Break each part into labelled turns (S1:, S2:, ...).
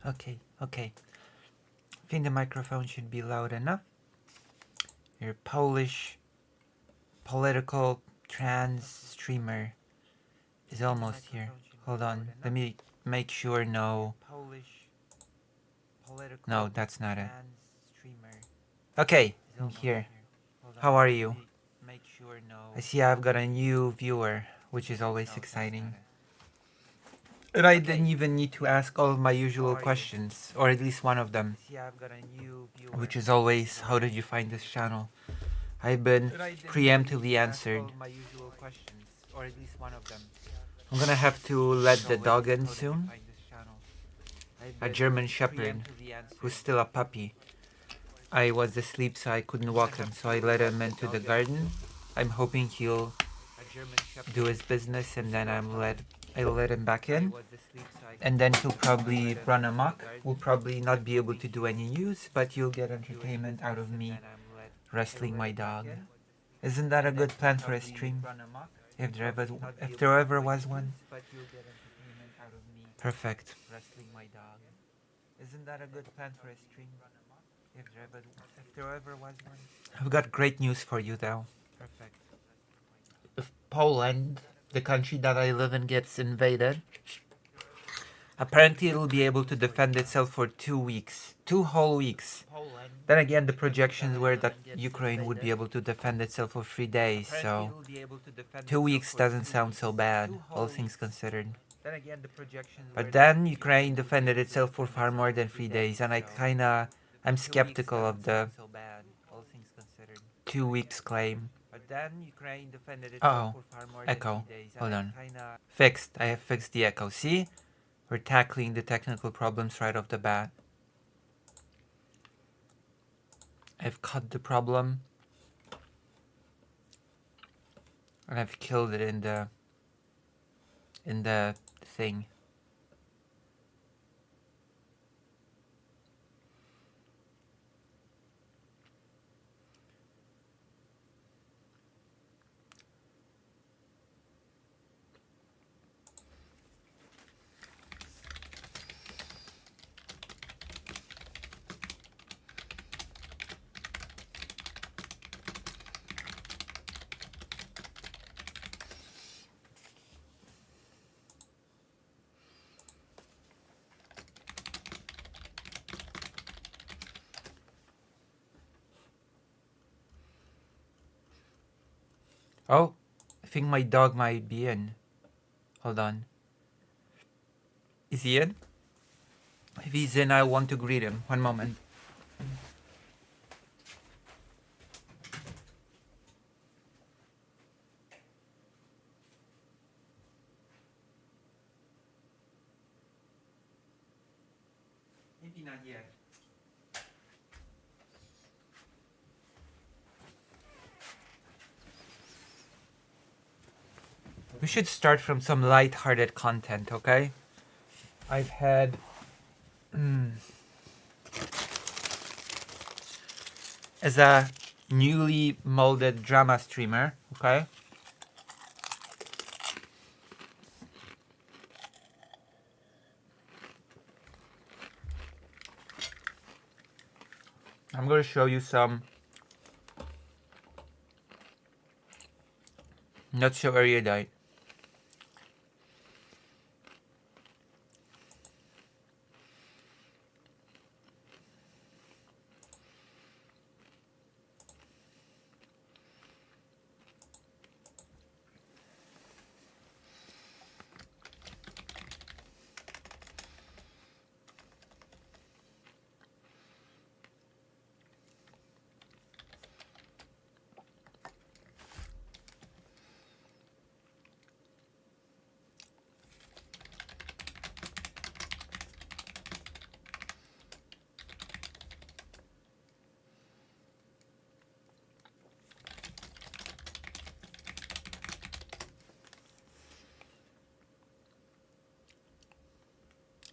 S1: Okay, okay. I think the microphone should be loud enough. Your Polish political trans streamer is almost here. Hold on. Let me make sure no. No, that's not it. Okay, I'm here. How are you? I see I've got a new viewer, which is always exciting. And I didn't even need to ask all of my usual questions, or at least one of them, which is always, how did you find this channel? I've been preemptively answered. I'm gonna have to let the dog in soon. A German Shepherd, who's still a puppy. I was asleep, so I couldn't walk him, so I let him into the garden. I'm hoping he'll do his business, and then I'll let him back in. And then he'll probably run amok. We'll probably not be able to do any news, but you'll get entertainment out of me wrestling my dog. Isn't that a good plan for a stream? If there ever was one. Perfect. Isn't that a good plan for a stream? If there ever was one. I've got great news for you, though. Perfect. If Poland, the country that I live in, gets invaded, apparently it'll be able to defend itself for 2 weeks. 2 whole weeks. Then again, the projections were that Ukraine would be able to defend itself for 3 days, so 2 weeks doesn't sound so bad, all things considered. But then Ukraine defended itself for far more than 3 days, and I'm skeptical of the 2 weeks claim. Oh, echo. Hold on. Fixed. I have fixed the echo. See? We're tackling the technical problems right off the bat. I've cut the problem. And I've killed it in the thing. Oh, I think my dog might be in. Hold on. Is he in? If he's in, I want to greet him. One moment. Maybe not yet. We should start from some light-hearted content, okay? I've had... as a newly molded drama streamer, okay? I'm going to show you some not so erudite.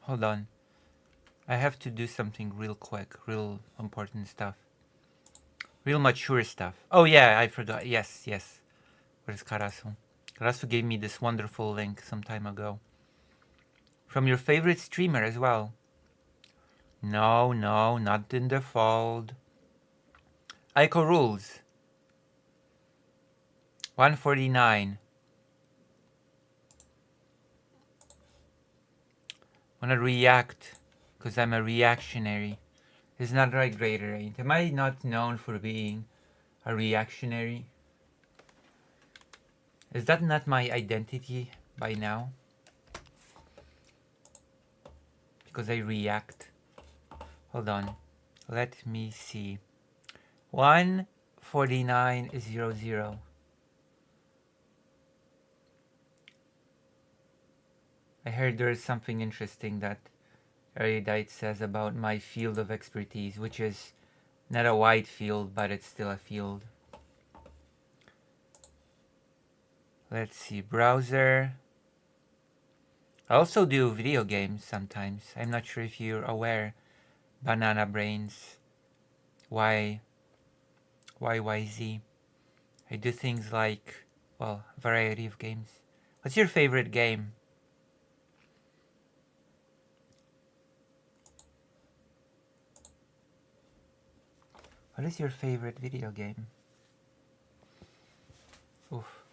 S1: Hold on. I have to do something real quick, real important stuff. Real mature stuff. Oh yeah, I forgot. Yes, yes. Where's Karasu? Karasu gave me this wonderful link some time ago. From your favorite streamer as well. No, no, not in the fold. Aiko rules. 149. Wanna react, because I'm a reactionary. Is not right, Greater 8? Am I not known for being a reactionary? Is that not my identity by now? Because I react. Hold on. Let me see. 14900. I heard there is something interesting that Erudite says about my field of expertise, which is not a wide field, but it's still a field. Let's see, browser. I also do video games sometimes. I'm not sure if you're aware. Banana Brains. YYZ. I do things like, well, variety of games. What's your favorite game? What is your favorite video game? Oof.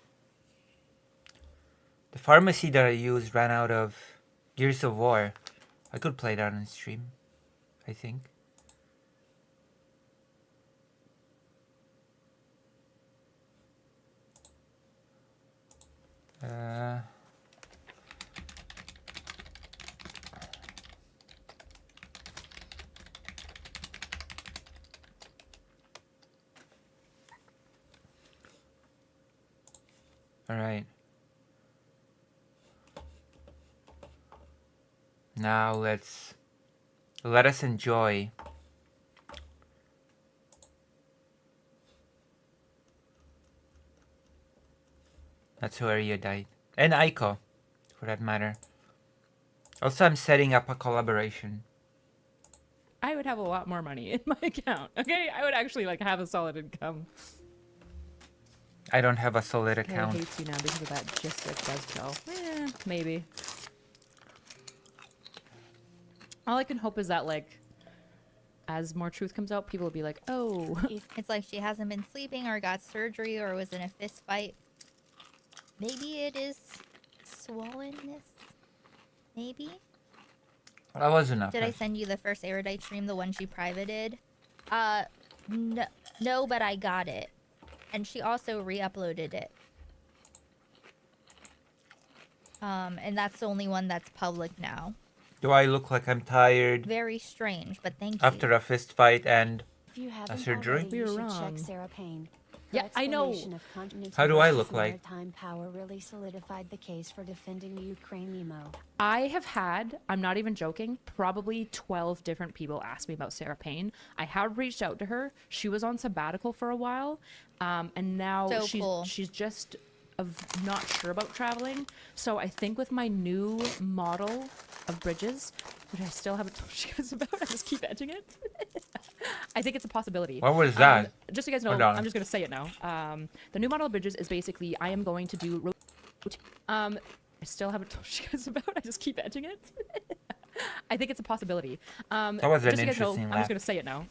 S1: The pharmacy that I used ran out of Gears of War. I could play that on stream, I think. All right. Now let us enjoy That's where you died. And Aiko, for that matter. Also, I'm setting up a collaboration.
S2: I would have a lot more money in my account. Okay, I would actually like have a solid income.
S1: I don't have a solid account.
S2: I hate you now because of that just like does tell. Maybe. All I can hope is that like as more truth comes out, people will be like, oh.
S3: It's like she hasn't been sleeping or got surgery or was in a fist fight. Maybe it is swollenness. Maybe?
S1: That was enough.
S3: Did I send you the first Erudite stream, the one she privated? No, but I got it. And she also re-uploaded it. And that's the only one that's public now.
S1: Do I look like I'm tired?
S3: Very strange, but thank you.
S1: After a fist fight and
S4: If you
S1: a surgery?
S4: already, you
S2: You're
S4: should
S2: wrong.
S4: check Sarah Payne.
S2: Yeah, I know.
S1: How do I look like?
S4: Maritime power really solidified the case for defending Ukraine, Nemo.
S2: I have had, I'm not even joking, probably 12 different people ask me about Sarah Payne. I have reached out to her. She was on sabbatical for a while, and now
S3: So cool.
S2: she's just not sure about traveling. So I think with my new model of Bridges, which I still haven't told you guys about, I just keep edging it. I think it's a possibility.
S1: What was that?
S2: Just so you guys know,
S1: Hold on.
S2: I'm just going to say it now. The new model of Bridges is basically, I am going to do... I still haven't told you guys about, I just keep edging it. I think it's a possibility.
S1: That was an
S2: just so you guys know,
S1: interesting
S2: I'm
S1: laugh.
S2: just going to say it now.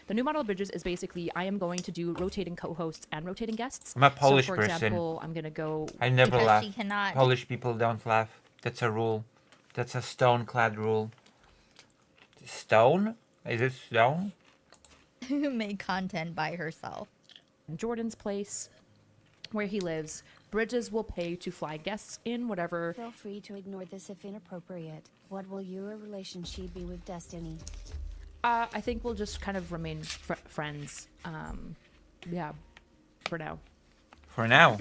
S2: The new model of Bridges is basically, I am going to do rotating co-hosts and rotating guests.
S1: I'm a Polish
S2: so, for
S1: person.
S2: example, I'm going to go...
S1: I never
S3: Because
S1: laugh.
S3: she cannot.
S1: Polish people don't laugh. That's a rule. That's a stone-clad rule. Stone? Is it stone?
S3: Make content by herself.
S2: Jordan's place, where he lives. Bridges will pay to fly guests in, whatever.
S4: Feel free to ignore this if inappropriate. What will your relationship be with Destiny?
S2: I think we'll just kind of remain friends. Yeah, for now.
S1: For now.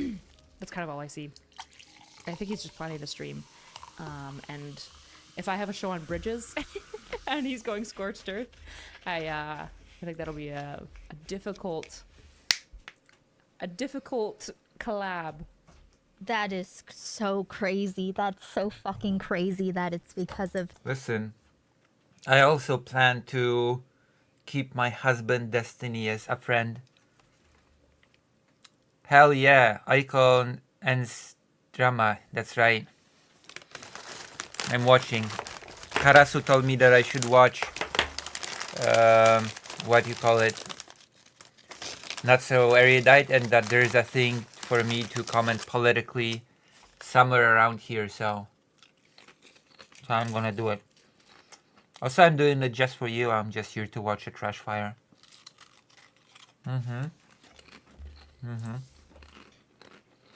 S2: That's kind of all I see. I think he's just planning to stream. And if I have a show on Bridges and he's going Scorched Earth, I think that'll be a difficult collab.
S3: That is so crazy. That's so fucking crazy that it's because of...
S1: Listen, I also plan to keep my husband Destiny as a friend. Hell yeah, Icon and Drama, that's right. I'm watching. Karasu told me that I should watch what you call it, not so erudite, and that there's a thing for me to comment politically somewhere around here, so I'm gonna do it. Also, I'm doing it just for you. I'm just here to watch a trash fire.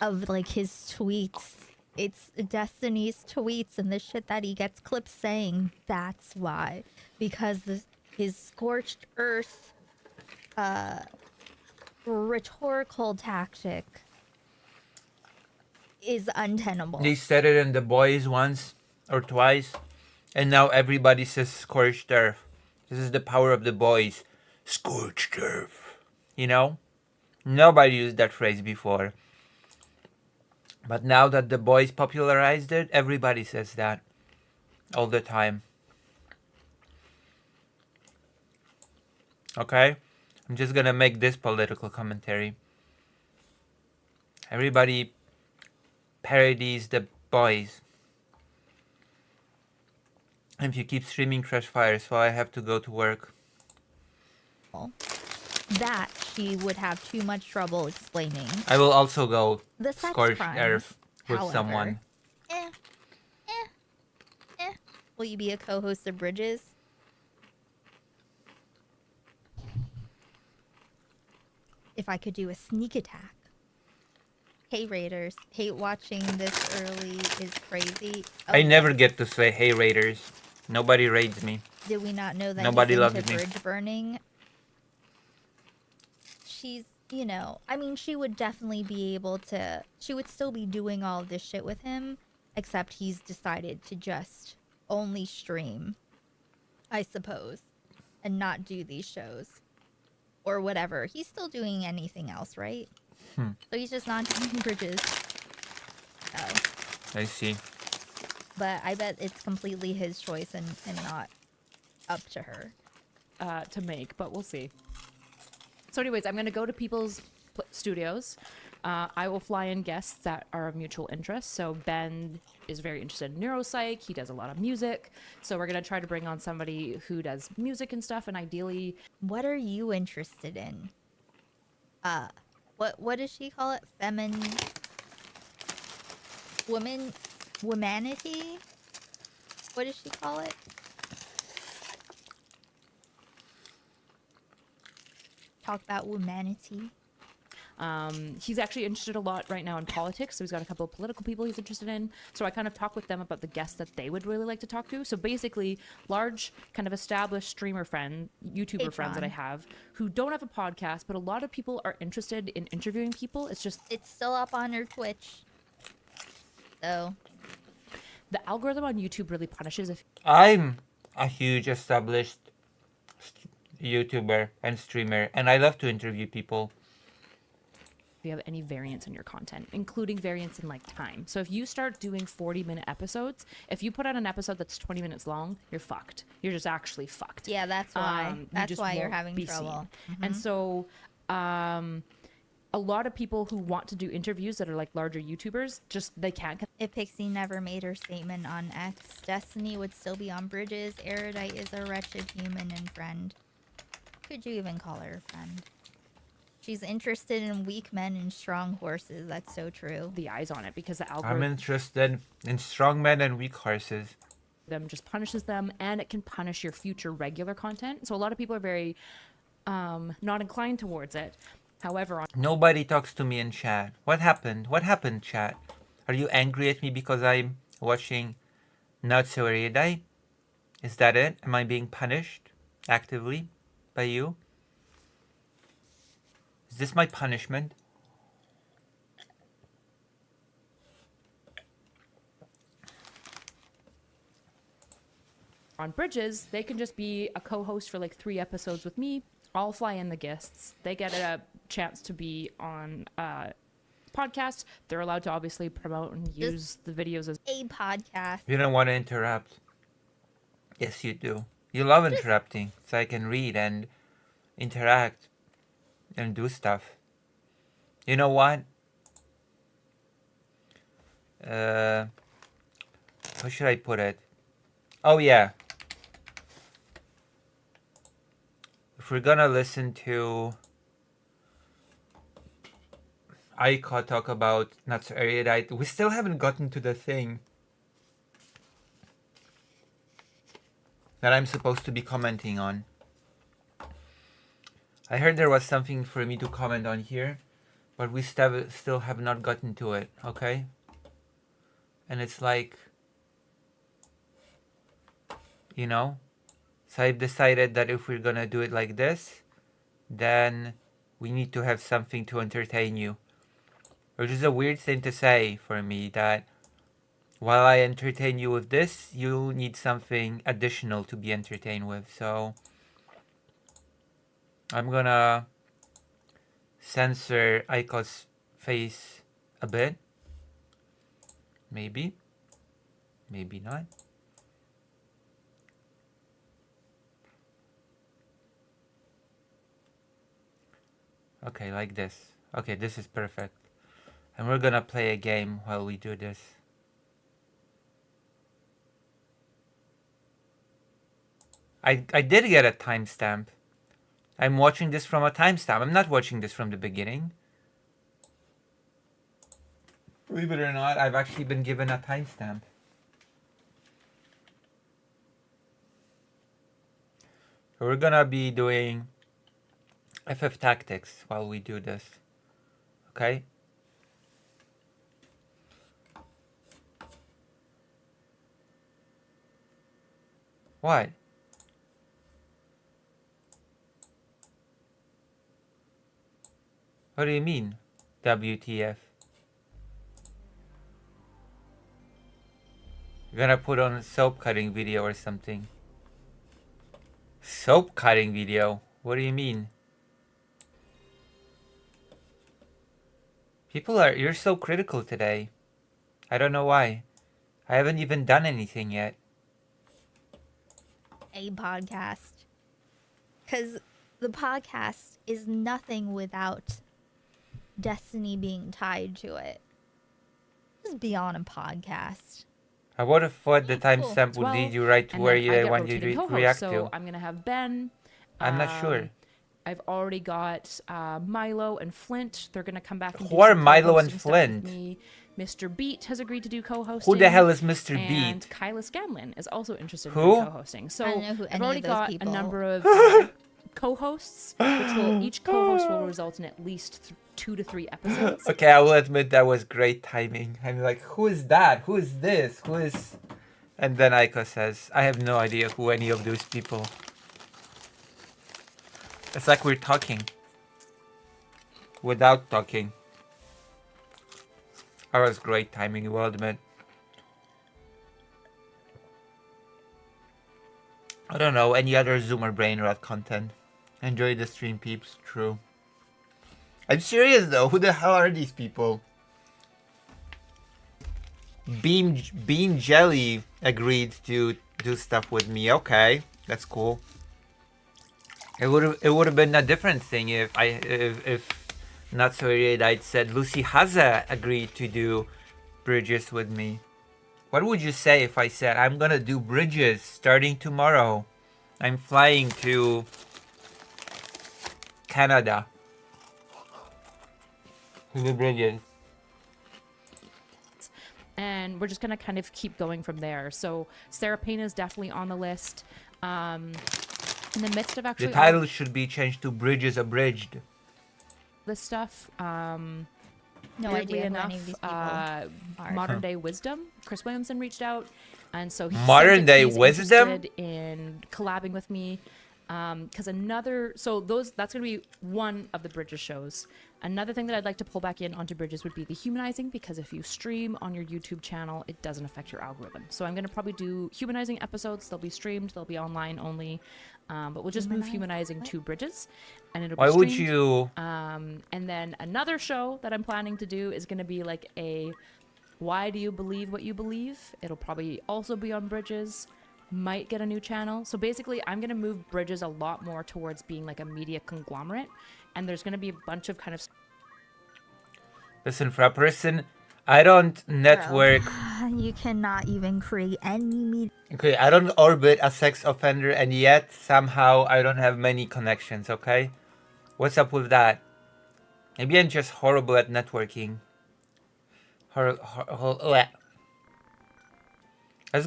S3: Of like his tweets. It's Destiny's tweets and the shit that he gets clips saying. That's why. Because his scorched earth rhetorical tactic is untenable.
S1: They said it in The Boys once or twice, and now everybody says scorched earth. This is the power of The Boys. Scorched earth. You know? Nobody used that phrase before. But now that The Boys popularized it, everybody says that. All the time. Okay? I'm just gonna make this political commentary. Everybody parodies The Boys. If you keep streaming Trash Fire, so I have to go to work.
S3: That she would have too much trouble explaining.
S1: I will also go
S3: The sex
S1: scorched
S3: crimes,
S1: earth with
S3: however,
S1: someone.
S3: Will you be a co-host of Bridges? If I could do a sneak attack. Hey Raiders, hate watching this early is crazy. Oh,
S1: I never get to say, hey Raiders. Nobody raids me.
S3: Did we not know that
S1: Nobody
S3: he's into
S1: loves me.
S3: bridge burning? She's, you know, I mean, she would definitely be able to, she would still be doing all of this shit with him, except he's decided to just only stream, I suppose, and not do these shows. Or whatever. He's still doing anything else, right? So he's just not doing Bridges.
S1: I see.
S3: But I bet it's completely his choice and not up to her.
S2: To make, but we'll see. So anyways, I'm going to go to people's studios. I will fly in guests that are of mutual interest. So Ben is very interested in neuropsych. He does a lot of music. So we're going to try to bring on somebody who does music and stuff, and ideally...
S3: What are you interested in? What does she call it? Womanity? What does she call it? Talk about womanity.
S2: He's actually interested a lot right now in politics, so he's got a couple of political people he's interested in. So I kind of talk with them about the guests that they would really like to talk to. So basically, large, kind of established streamer YouTuber friends that I have who don't have a podcast, but a lot of people are interested in interviewing people. It's
S3: still up on her Twitch. So
S2: the algorithm on YouTube really punishes if
S1: I'm a huge established YouTuber and streamer, and I love to interview people.
S2: you have any variance in your content, including variance in like time. So if you start doing 40-minute episodes, if you put out an episode that's 20 minutes long, you're fucked. You're just actually fucked.
S3: Yeah, that's why. That's why you're
S2: won't
S3: having
S2: be
S3: trouble.
S2: seen. And so a lot of people who want to do interviews that are like larger YouTubers, just they can't.
S3: If Pixie never made her statement on X, Destiny would still be on Bridges. Erudite is a wretched human and friend. Could you even call her a friend? She's interested in weak men and strong horses. That's so true.
S2: The eyes on it because the
S1: I'm
S2: algorithm
S1: interested in strong men and weak horses.
S2: just punishes them, and it can punish your future regular content. So a lot of people are very not inclined towards it. However,
S1: Nobody talks to me in chat. What happened? What happened, chat? Are you angry at me because I'm watching Not So Erudite? Is that it? Am I being punished actively by you? Is this my punishment?
S2: on Bridges, they can just be a co-host for like 3 episodes with me. I'll fly in the guests. They get a chance to be on podcast. They're allowed to obviously promote and use the videos as
S3: A podcast.
S1: You don't want to interrupt. Yes, you do. You love interrupting, so I can read and interact and do stuff. You know what? How should I put it? Oh yeah. if we're gonna listen to Aika talk about Not So Erudite, we still haven't gotten to the thing that I'm supposed to be commenting on. I heard there was something for me to comment on here, but we still have not gotten to it, okay? And it's like, you know? So I've decided that if we're gonna do it like this, then we need to have something to entertain you. Which is a weird thing to say for me, that while I entertain you with this, you need something additional to be entertained with. So I'm gonna censor Aiko's face a bit. Maybe. Maybe not. Okay, like this. Okay, this is perfect. And we're gonna play a game while we do this. I did get a timestamp. I'm watching this from a timestamp. I'm not watching this from the beginning. Believe it or not, I've actually been given a timestamp. We're gonna be doing FF Tactics while we do this. Okay? What? What do you mean? WTF? You're gonna put on a soap cutting video or something. Soap cutting video? What do you mean? You're so critical today. I don't know why. I haven't even done anything yet.
S3: A podcast. Because the podcast is nothing without destiny being tied to it. Just be on a podcast.
S1: I would have thought the
S3: Yeah, cool.
S1: timestamp would
S2: 12,
S1: lead you right to
S2: and
S1: where
S2: then
S1: you
S2: I get
S1: want you
S2: rotating
S1: to
S2: co-hosts,
S1: react
S2: so
S1: to.
S2: I'm gonna have Ben.
S1: I'm not sure.
S2: I've already got Milo and Flint. They're gonna come back. And
S1: Who
S2: do
S1: are
S2: some
S1: Milo and
S2: co-hosting stuff with
S1: Flint?
S2: me. Mr. Beat has agreed to do co-hosting.
S1: Who the hell is Mr.
S2: And
S1: Beat?
S2: Kyla Scanlon is also interested
S1: Who?
S2: in co-hosting. So
S3: I don't know who
S2: I've
S3: any
S2: already
S3: of those
S2: got
S3: people-
S2: a number of co-hosts, which will each co-host will result in at least 2 to 3 episodes.
S1: Okay, I will admit that was great timing. I'm like, who is that? Who is this? Who is... And then Aiko says, I have no idea who any of those people. It's like we're talking. Without talking. That was great timing, you will admit. I don't know, any other Zoomer Brain Rot content. Enjoy the stream, peeps. True. I'm serious though, who the hell are these people? Bean Jelly agreed to do stuff with me. Okay, that's cool. It would have been a different thing if Not So Erudite said Lucy Haza agreed to do Bridges with me. What would you say if I said I'm gonna do Bridges starting tomorrow? I'm flying to Canada to do Bridges.
S2: And we're just gonna kind of keep going from there. So Sarah Payne is definitely on the list. In the midst of actually
S1: The title should be changed to Bridges Abridged.
S2: this stuff,
S3: No
S2: weirdly
S3: idea who
S2: enough,
S3: any of these people are.
S2: Modern Day Wisdom, Chris Williamson reached out, and so he said
S1: Modern
S2: that
S1: Day
S2: he's
S1: Wisdom?
S2: interested in collabing with me. Because that's gonna be one of the Bridges shows. Another thing that I'd like to pull back in onto Bridges would be the humanizing, because if you stream on your YouTube channel, it doesn't affect your algorithm. So I'm gonna probably do humanizing episodes. They'll be streamed. They'll be online only. But we'll just move humanizing to Bridges, and it'll be
S1: Why would
S2: streamed.
S1: you?
S2: And then another show that I'm planning to do is gonna be like a "Why do you believe what you believe?" It'll probably also be on Bridges. Might get a new channel. So basically, I'm gonna move Bridges a lot more towards being like a media conglomerate, and there's gonna be a bunch of kind of
S1: Listen, for a person I don't network.
S3: You cannot even create any media.
S1: Okay, I don't orbit a sex offender, and yet somehow I don't have many connections, okay? What's up with that? Maybe I'm just horrible at networking. Let's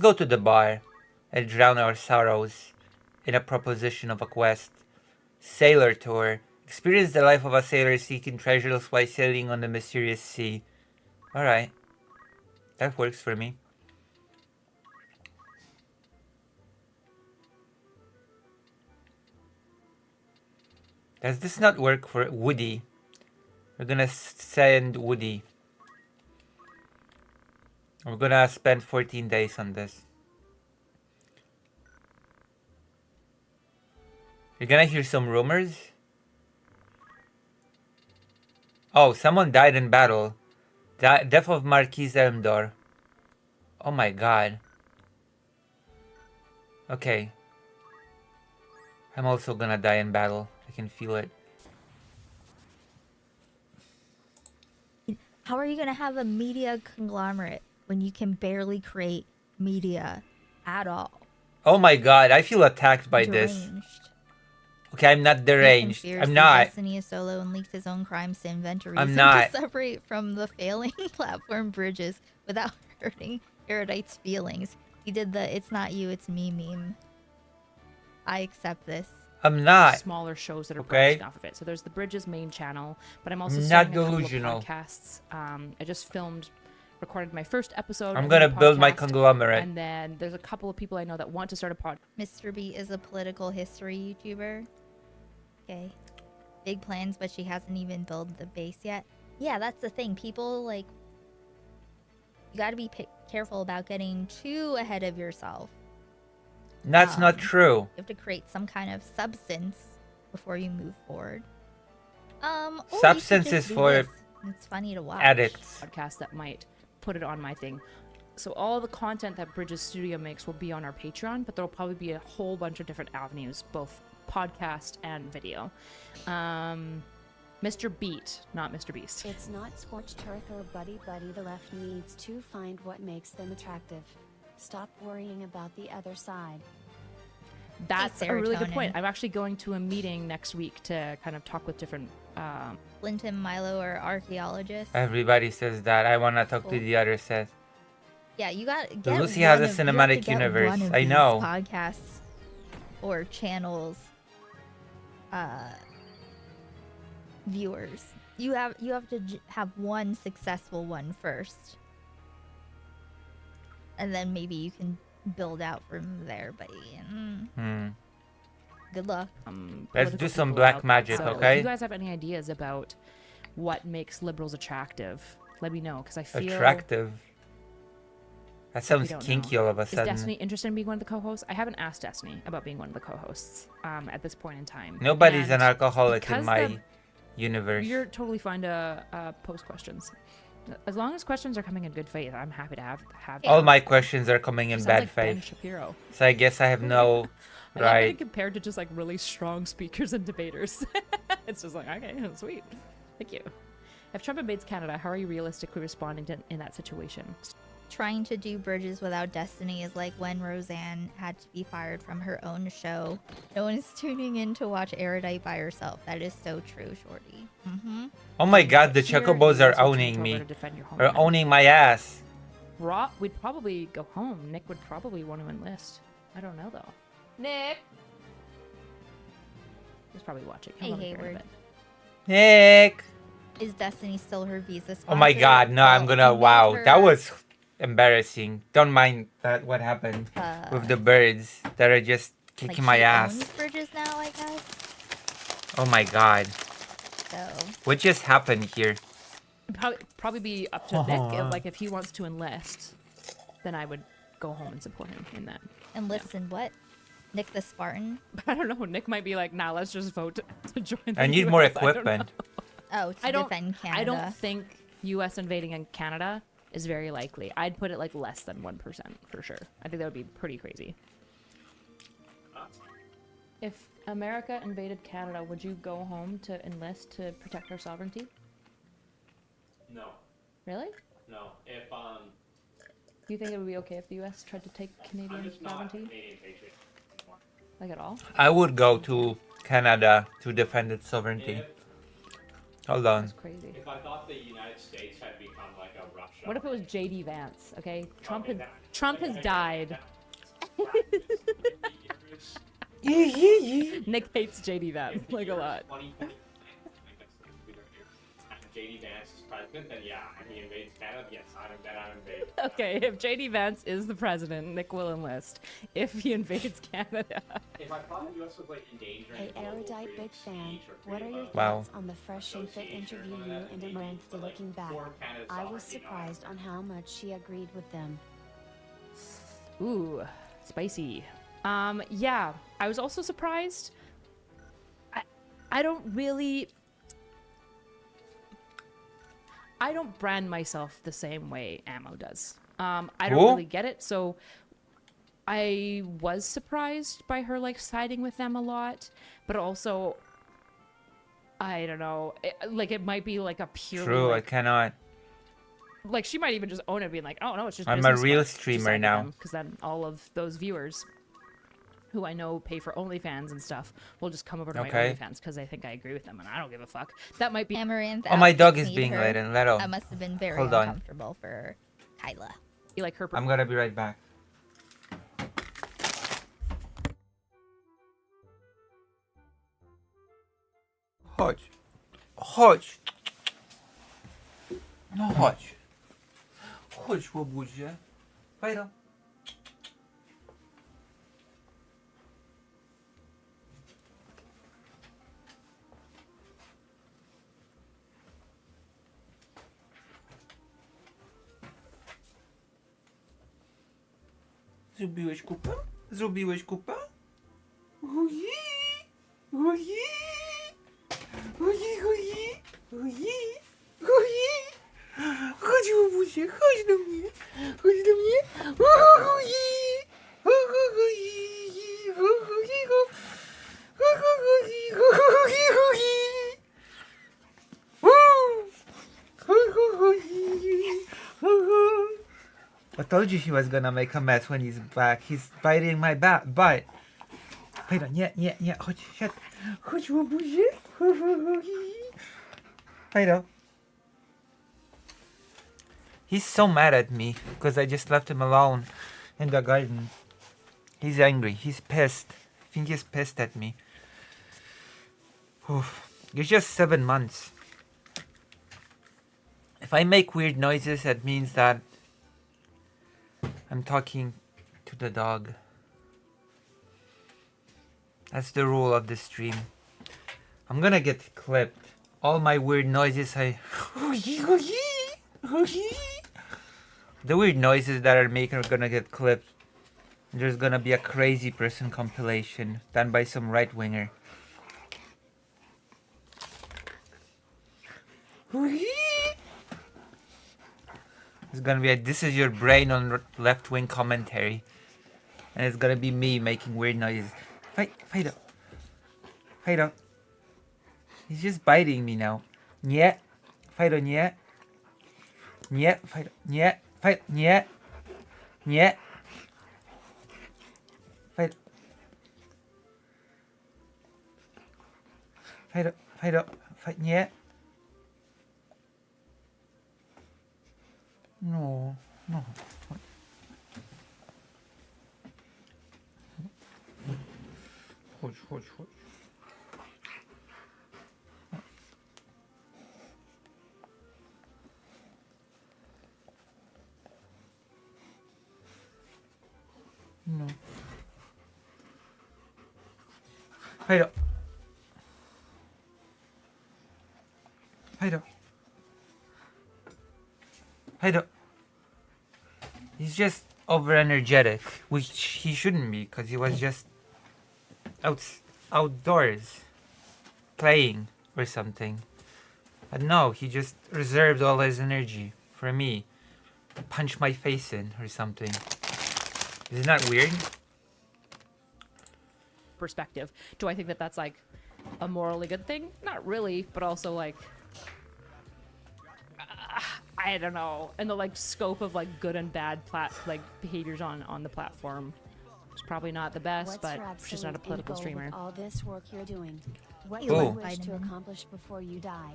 S1: go to the bar and drown our sorrows in a proposition of a quest. Sailor tour. Experience the life of a sailor seeking treasures while sailing on the mysterious sea. Alright. That works for me. Does this not work for Woody? We're gonna send Woody. We're gonna spend 14 days on this. You're gonna hear some rumors? Oh, someone died in battle. Death of Marquise Elmdor. Oh my god. Okay. I'm also gonna die in battle. I can feel it.
S3: How are you going to have a media conglomerate when you can barely create media at all?
S1: Oh my god, I feel attacked by this.
S3: Deranged.
S1: Okay, I'm not deranged.
S3: Fears
S1: I'm
S3: that
S1: not.
S3: Destiny is solo and leaked his own crimes to invent a
S1: I'm
S3: reason
S1: not.
S3: to separate from the failing platform Bridges without hurting Erudite's feelings. He did the "it's not you, it's me" meme. I accept this.
S1: I'm not.
S2: Smaller shows that are
S1: Okay.
S2: branching off of it. So there's the Bridges main channel, but I'm also
S1: Not
S2: starting a couple
S1: delusional.
S2: of podcasts. I just recorded my first episode.
S1: I'm
S2: of
S1: gonna
S2: the
S1: build my
S2: podcast,
S1: conglomerate.
S2: And then there's a couple of people I know that want to start a pod.
S3: Mr. B is a political history YouTuber. Okay. Big plans, but she hasn't even built the base yet. Yeah, that's the thing. People, like, you gotta be careful about getting too ahead of yourself.
S1: That's not true.
S3: You have to create some kind of substance before you move forward. Or you could
S1: Substance
S3: just
S1: is
S3: do
S1: for
S3: this. It's funny to watch.
S1: Addicts.
S2: Podcast that might put it on my thing. So all the content that Bridges Studio makes will be on our Patreon, but there'll probably be a whole bunch of different avenues, both podcast and video. Mr. Beat, not Mr. Beast.
S4: It's not scorched earth or buddy buddy. The left needs to find what makes them attractive. Stop worrying about the other side.
S2: That's a really good point.
S3: serotonin.
S2: I'm actually going to a meeting next week to kind of talk with different.
S3: Linton Milo or archaeologist.
S1: Everybody says that. I wanna talk to
S3: Cool.
S1: the other set.
S3: Yeah, you got.
S1: Lucy has a cinematic universe. I know.
S3: Podcasts or channels. Viewers. You have to have one successful one first, and then maybe you can build out from there. But good luck.
S1: Let's do
S2: political
S1: some
S2: people
S1: black
S2: out there.
S1: magic,
S2: So
S1: okay?
S2: If you guys have any ideas about what makes liberals attractive, let me know because I feel.
S1: Attractive. That sounds
S2: don't
S1: kinky
S2: know.
S1: all of a
S2: Is
S1: sudden.
S2: Destiny interested in being one of the co-hosts? I haven't asked Destiny about being one of the co-hosts at this point in time.
S1: Nobody's
S2: And
S1: an alcoholic in
S2: because
S1: my universe.
S2: You're totally fine to post questions. As long as questions are coming in good faith, I'm happy to have
S1: All my questions are coming in
S2: Sounds
S1: bad
S2: like Ben
S1: faith.
S2: Shapiro.
S1: So I guess I have no
S2: I love getting
S1: right.
S2: compared to just like really strong speakers and debaters. It's just like, okay, sweet. Thank you. If Trump invades Canada, how are you realistically responding to in that situation?
S3: Trying to do Bridges without Destiny is like when Roseanne had to be fired from her own show. No one is tuning in to watch Erudite by herself. That is so true, Shorty.
S1: Oh my god, the
S2: Here,
S1: chocobos
S2: you
S1: are
S2: guys will
S1: owning
S2: take over
S1: me.
S2: to defend your
S1: Are
S2: homeland.
S1: owning my ass.
S2: We'd probably go home. Nick would probably want to enlist. I don't know though. Nick. He's probably watching.
S3: Hey,
S2: He'll want to hear
S3: Hayward.
S2: of it.
S1: Nick.
S3: Is Destiny still her visa sponsor?
S1: Oh my god, no, I'm
S3: Well,
S1: gonna.
S3: you made
S1: Wow,
S3: her-
S1: that was embarrassing. Don't mind that. What happened with the birds that are just
S3: like,
S1: kicking my
S3: she
S1: ass?
S3: owns Bridges now, I guess.
S1: Oh my god,
S3: So
S1: what just happened here?
S2: Probably be up to Nick. Like if he wants to enlist, then I would go home and support him in that.
S3: and listen, what? Nick the Spartan?
S2: I don't know. Nick might be like, nah, let's just vote to join. The
S1: I need more
S2: US." I don't
S1: equipment.
S3: Oh, to defend Canada.
S2: I don't think U.S. invading in Canada is very likely. I'd put it like less than 1% for sure. I think that would be pretty crazy. If America invaded Canada, would you go home to enlist to protect our sovereignty?
S5: No.
S2: Really?
S5: No. If
S2: Do you think it would be okay if the U.S. tried to take
S5: I'm
S2: Canadian
S5: just not a
S2: sovereignty?
S5: Canadian patriot anymore.
S2: Like at all?
S1: I would go to Canada to defend its sovereignty.
S5: If
S1: Hold on.
S2: That's crazy.
S5: if I thought the United States had become like a Russia.
S2: What if it was J.D. Vance? Okay, Trump
S5: Okay,
S2: has died. Nick hates J.D. Vance like a lot.
S5: JD Vance is president, then yeah, and he invades Canada, yes, I'm invade.
S2: Okay, if J.D. Vance is the president, Nick will enlist. If he invades Canada.
S5: If I thought the US was like endangering
S4: Hey,
S5: global
S4: erudite
S5: freedom
S4: big
S5: of
S4: fan,
S5: speech or
S4: what are
S5: freedom
S4: your
S5: of
S1: Wow.
S4: thoughts on the fresh and fit
S5: association or
S4: interview
S5: none
S4: you
S5: of that
S4: and
S5: thing,
S4: Amaranth
S5: but, like,
S4: looking back?
S5: for Canada's
S4: I was
S5: sovereignty, no,
S4: surprised on how much she agreed with them.
S2: Ooh, spicy. Yeah, I was also surprised. I don't really. I don't brand myself the same way Ammo does. I don't
S1: Who?
S2: really get it, so I was surprised by her like siding with them a lot, but also I don't know, it might be like a purely
S1: True, I
S2: like,
S1: cannot.
S2: like she might even just own it, being like, oh no, it's just
S1: I'm a
S2: business
S1: real
S2: stuff. She
S1: streamer
S2: sided with
S1: now.
S2: them, because then all of those viewers who I know pay for OnlyFans and stuff will just come over to
S1: Okay.
S2: my OnlyFans because they think I agree with them, and I don't give a fuck. That might be
S3: Amaranth.
S1: Oh, my
S3: asked
S1: dog
S3: to
S1: is
S3: meet
S1: being
S3: her.
S1: let in. Let
S3: That
S1: him.
S3: must have been very
S1: Hold on.
S3: uncomfortable for Kyla.
S2: like her.
S1: I'm gonna be right back. Chodź. Chodź. No chodź. Chodź, łobuzie. Fajno. Zrobiłeś kupę? Zrobiłeś kupę? Ojej! Ojej! Ojej, ojej! Ojej! Ojej! Chodź, łobuzie, chodź do mnie! Chodź do mnie! Ojej! Ojej! I told you he was gonna make a mess when he's back. He's biting my butt. Fajno, nie, chodź, siad. Chodź, łobuzie. Fajno. He's so mad at me because I just left him alone in the garden. He's angry. He's pissed. I think he's pissed at me. Oof. It's just 7 months. If I make weird noises, that means that I'm talking to the dog. That's the rule of the stream. I'm gonna get clipped. All my weird noises, the weird noises that I make are gonna get clipped. There's gonna be a crazy person compilation done by some right winger. It's gonna be a "This is your brain" on left wing commentary, and it's gonna be me making weird noises. Fight up. Fight up. He's just biting me now. Yeah. Fight on, yeah. Yeah. Fight. Yeah. Fight. Yeah. Yeah. Fight. Fight up. Fight up. Fight. Yeah. No. No. Chodź. No. Fight up. He's just over energetic, which he shouldn't be, because he was just outdoors playing or something. But no, he just reserved all his energy for me to punch my face in or something. Isn't that weird?
S2: Perspective. Do I think that that's like a morally good thing? Not really, but also like I don't know, and the like scope of like good and bad behaviors on the platform. It's probably not the best,
S4: What's
S2: but
S4: your
S2: she's not a
S4: absolute
S2: political
S4: end goal
S2: streamer.
S4: with all this work you're doing? What
S3: He
S4: do you
S1: loves
S4: wish to
S3: vitamin.
S4: accomplish before you die?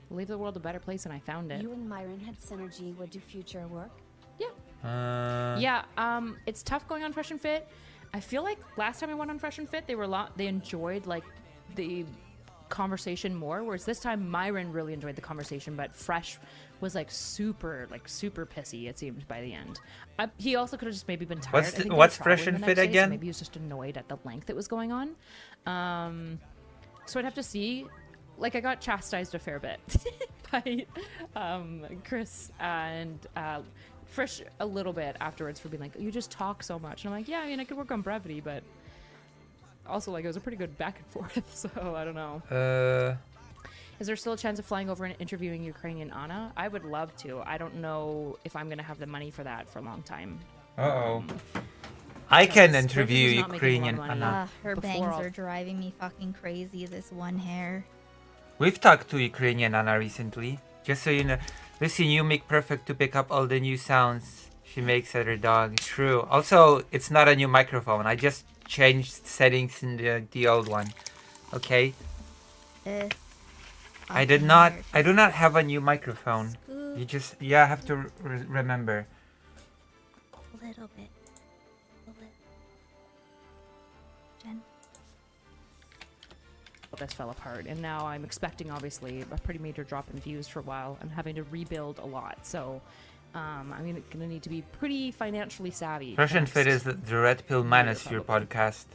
S2: Leave the world a better place than I found it.
S4: You and Myron had synergy. Would do future work?
S2: Yeah, it's tough going on Fresh and Fit. I feel like last time I went on Fresh and Fit, they enjoyed like the conversation more, whereas this time Myron really enjoyed the conversation, but Fresh was like super pissy, it seemed, by the end. He also could have just maybe been tired.
S1: What's
S2: I think they
S1: what's
S2: were
S1: Fresh
S2: traveling
S1: and
S2: the
S1: Fit
S2: next day, so
S1: again?
S2: maybe he was just annoyed at the length it was going on. So I'd have to see. Like, I got chastised a fair bit by Chris and Fresh a little bit afterwards for being like, you just talk so much. And I'm like, yeah, I mean, I could work on brevity, but also, like, it was a pretty good back and forth, so I don't know. Is there still a chance of flying over and interviewing Ukrainian Anna? I would love to. I don't know if I'm going to have the money for that for a long time.
S1: Uh-oh. I can
S2: Because
S1: interview
S2: Bridges was not making a lot
S1: Ukrainian
S2: of money.
S1: Anna.
S3: Her
S2: Before
S3: bangs
S2: all-
S3: are driving me fucking crazy. This one hair.
S1: We've talked to Ukrainian Anna recently. Just so you know, listen, you make perfect to pick up all the new sounds she makes at her dog. True. Also, it's not a new microphone. I just changed settings in the old one. Okay. I did
S3: fucking
S1: not.
S3: hair.
S1: I do not have a new microphone.
S3: Scoop
S1: You just, yeah, have to remember.
S3: a little bit. Jen.
S2: This fell apart, and now I'm expecting, obviously, a pretty major drop in views for a while. I'm having to rebuild a lot, so I'm gonna need to be pretty financially savvy.
S1: Fresh and
S2: next-
S1: Fit is the Red Pill Manosphere podcast.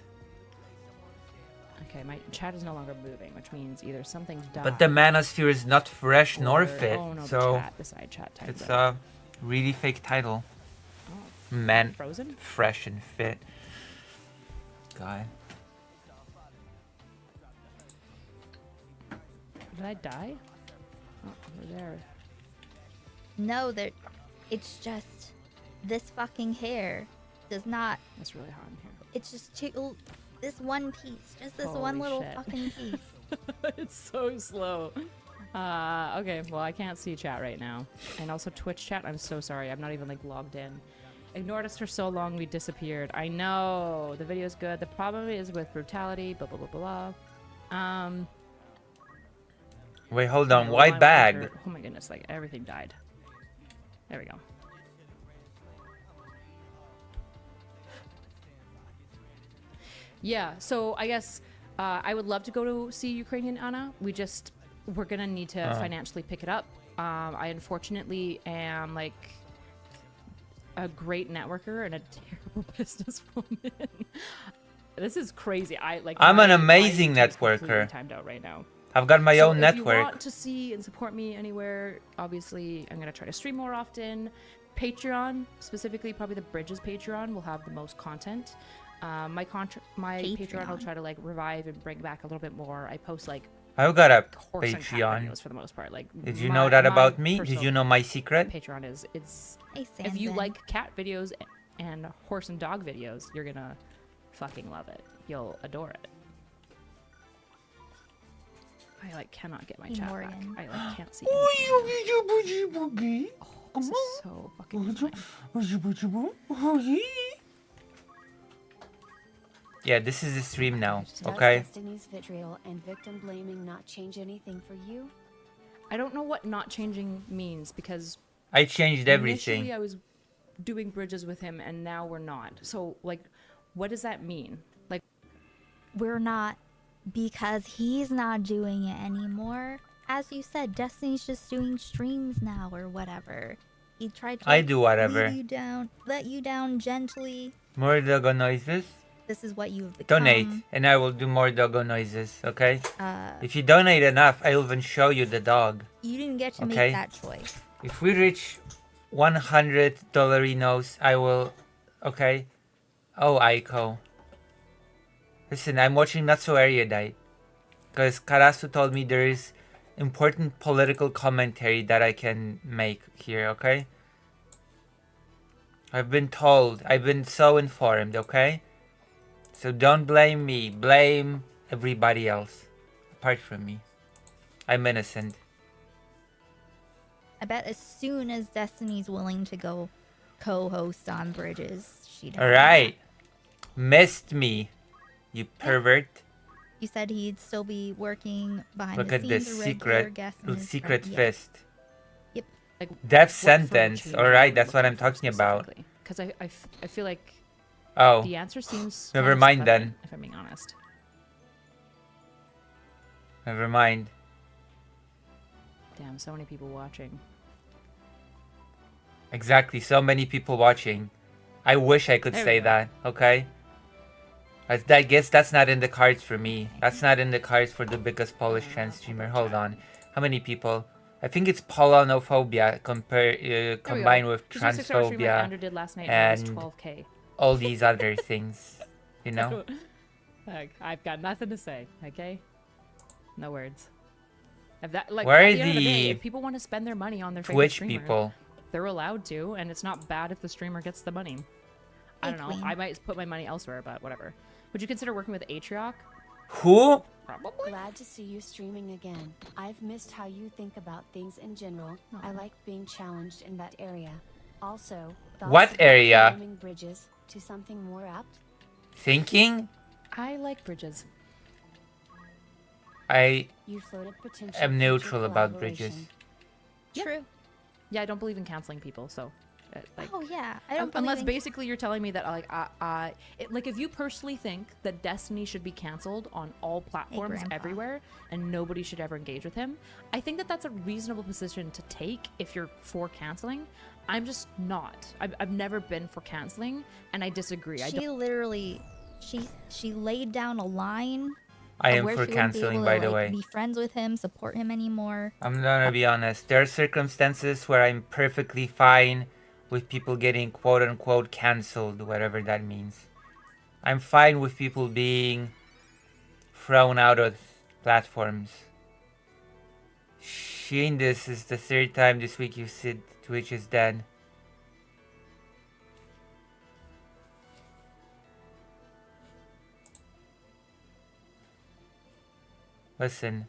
S2: Okay, my chat is no longer moving, which means either something's died.
S1: But the Manosphere is not fresh nor
S2: or-
S1: fit,
S2: Oh no,
S1: so
S2: the chat, the side chat timed
S1: it's
S2: out.
S1: a really fake title.
S2: Oh,
S1: Man,
S2: frozen.
S1: fresh and fit. God.
S2: Did I die? Oh, we're there.
S3: No, it's just this fucking hair does not.
S2: That's really hot in here.
S3: It's just this one piece, just this
S2: Holy
S3: one little
S2: shit.
S3: fucking piece.
S2: It's so slow. Okay, well, I can't see chat right now. And also Twitch chat, I'm so sorry. I'm not even, like, logged in. Ignored us for so long, we disappeared. I know. The video's good. The problem is with brutality, blah, blah, blah, blah.
S1: Wait, hold on.
S2: okay,
S1: Why
S2: well,
S1: bag?
S2: Oh my goodness, like, everything died. There we go. Yeah, so I guess I would love to go to see Ukrainian Anna. We're gonna need to financially pick it up. I unfortunately am like a great networker and a terrible businesswoman. This is crazy.
S1: I'm an
S2: my
S1: amazing
S2: IT is completely
S1: networker.
S2: Timed out right now.
S1: I've got my
S2: So
S1: own
S2: if you
S1: network.
S2: want to see and support me anywhere, obviously I'm gonna try to stream more often. Patreon, specifically probably the Bridges Patreon, will have the most content. My Patreon will
S3: Patreon.
S2: try to like revive and bring back a little bit more. I post like
S1: I've got a
S2: horse and cat
S1: Patreon.
S2: videos for the most part. Like,
S1: Did you know that
S2: my
S1: about me? Did
S2: personal
S1: you know my secret?
S2: Patreon is it's
S3: Hey,
S2: if you
S3: Sanzen.
S2: like cat videos and horse and dog videos, you're gonna fucking love it. You'll adore it. I like cannot get my
S3: Hey,
S2: chat
S3: Morgan.
S2: back. I like can't see. anything. This is so fucking annoying.
S1: Yeah, this is the stream now.
S4: Does
S1: Okay.
S4: Destiny's vitriol and victim blaming not change anything for you?
S2: I don't know what not changing means because
S1: I changed everything.
S2: initially I was doing bridges with him and now we're not. So like, what does that mean? Like,
S3: We're not, because he's not doing it anymore. As you said, Destiny's just doing streams now or whatever. He tried to
S1: I do whatever.
S3: let you down gently.
S1: More doggo noises.
S3: This is what you've become.
S1: Donate, and I will do more doggo noises. Okay.
S3: Uh,
S1: If you donate enough, I'll even show you the dog.
S3: you didn't get to
S1: Okay.
S3: make that choice.
S1: If we reach $100 I will. Okay. Oh, Aiko. Listen, I'm watching Not So Erudite. Because Karasu told me there is important political commentary that I can make here, okay? I've been told. I've been so informed, okay? So don't blame me. Blame everybody else. Apart from me. I'm innocent.
S3: I bet as soon as Destiny's willing to go co-host on Bridges, she'd.
S1: All right. Missed me, you pervert.
S3: You said he'd still be working behind
S1: Look
S3: the
S1: at this
S3: scenes, a regular
S1: secret,
S3: guest in his
S1: secret
S3: friend-
S1: fist.
S2: Like,
S1: Death
S2: what for
S1: sentence.
S2: which
S1: All
S2: meeting
S1: right,
S2: are we
S1: that's what I'm
S2: looking for
S1: talking about.
S2: Because I feel like
S1: Oh,
S2: the answer seems.
S1: Never
S2: kind of
S1: mind
S2: self-evident,
S1: then.
S2: If I'm being honest.
S1: never mind.
S2: Damn, so many people watching.
S1: Exactly, so many people watching. I wish I could
S2: There we
S1: say
S2: go.
S1: that, okay? I guess that's not in the cards for me. That's not in the cards for the biggest Polish trans streamer. Hold on. How many people? I think it's Polonophobia combined with
S2: This was a 6-hour stream like
S1: transphobia,
S2: Andrew did last night, and it
S1: and-
S2: was 12K.
S1: all these other things. You know?
S2: Like, I've got nothing to say. Okay, no words. If that, like,
S1: Where
S2: at
S1: are
S2: the end of the day,
S1: the
S2: if people want to spend their money on their favorite
S1: Twitch
S2: streamer,
S1: people.
S2: they're allowed to, and it's not bad if the streamer gets the money. I
S3: Hey,
S2: don't know.
S3: Queen.
S2: I might put my money elsewhere, but whatever. Would you consider working with Atrioc?
S1: Who?
S2: Probably.
S4: Glad to see you streaming again. I've missed how you think about things in general. I
S2: Aw.
S4: like being challenged in that area. Also, thoughts
S1: What
S4: about
S1: area?
S4: renaming Bridges to something more apt?
S1: Thinking?
S2: I like Bridges.
S1: I
S4: You floated potential
S1: am
S4: future
S1: neutral about
S4: collaboration.
S1: Bridges.
S2: Yeah.
S3: True.
S2: Yeah, I don't believe in canceling people, so like.
S3: Oh yeah, I don't.
S2: Unless
S3: believe in-
S2: basically you're telling me that like if you personally think that Destiny should be canceled on all platforms
S3: Grandpa.
S2: everywhere and nobody should ever engage with him, I think that that's a reasonable position to take if you're for canceling. I'm just not. I've never been for canceling, and I disagree. I
S3: She
S2: don't.
S3: literally, she laid down a line.
S1: I
S3: of
S1: am
S3: where
S1: for
S3: she wouldn't be
S1: canceling,
S3: able
S1: by
S3: to,
S1: the
S3: like,
S1: way.
S3: Be friends with him, support him anymore.
S1: I'm gonna be honest. There are circumstances where I'm perfectly fine with people getting quote unquote cancelled, whatever that means. I'm fine with people being thrown out of platforms. Sheen, this is the third time this week you've said Twitch is dead. Listen.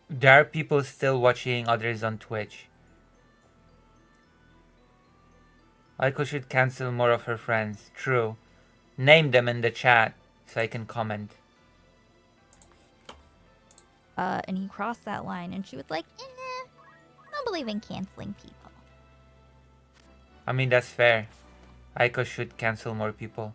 S1: There are people still watching others on Twitch. Aiko should cancel more of her friends. True. Name them in the chat so I can comment.
S3: And he crossed that line, and she was like, I don't believe in canceling people.
S1: I mean, that's fair. Aiko should cancel more people.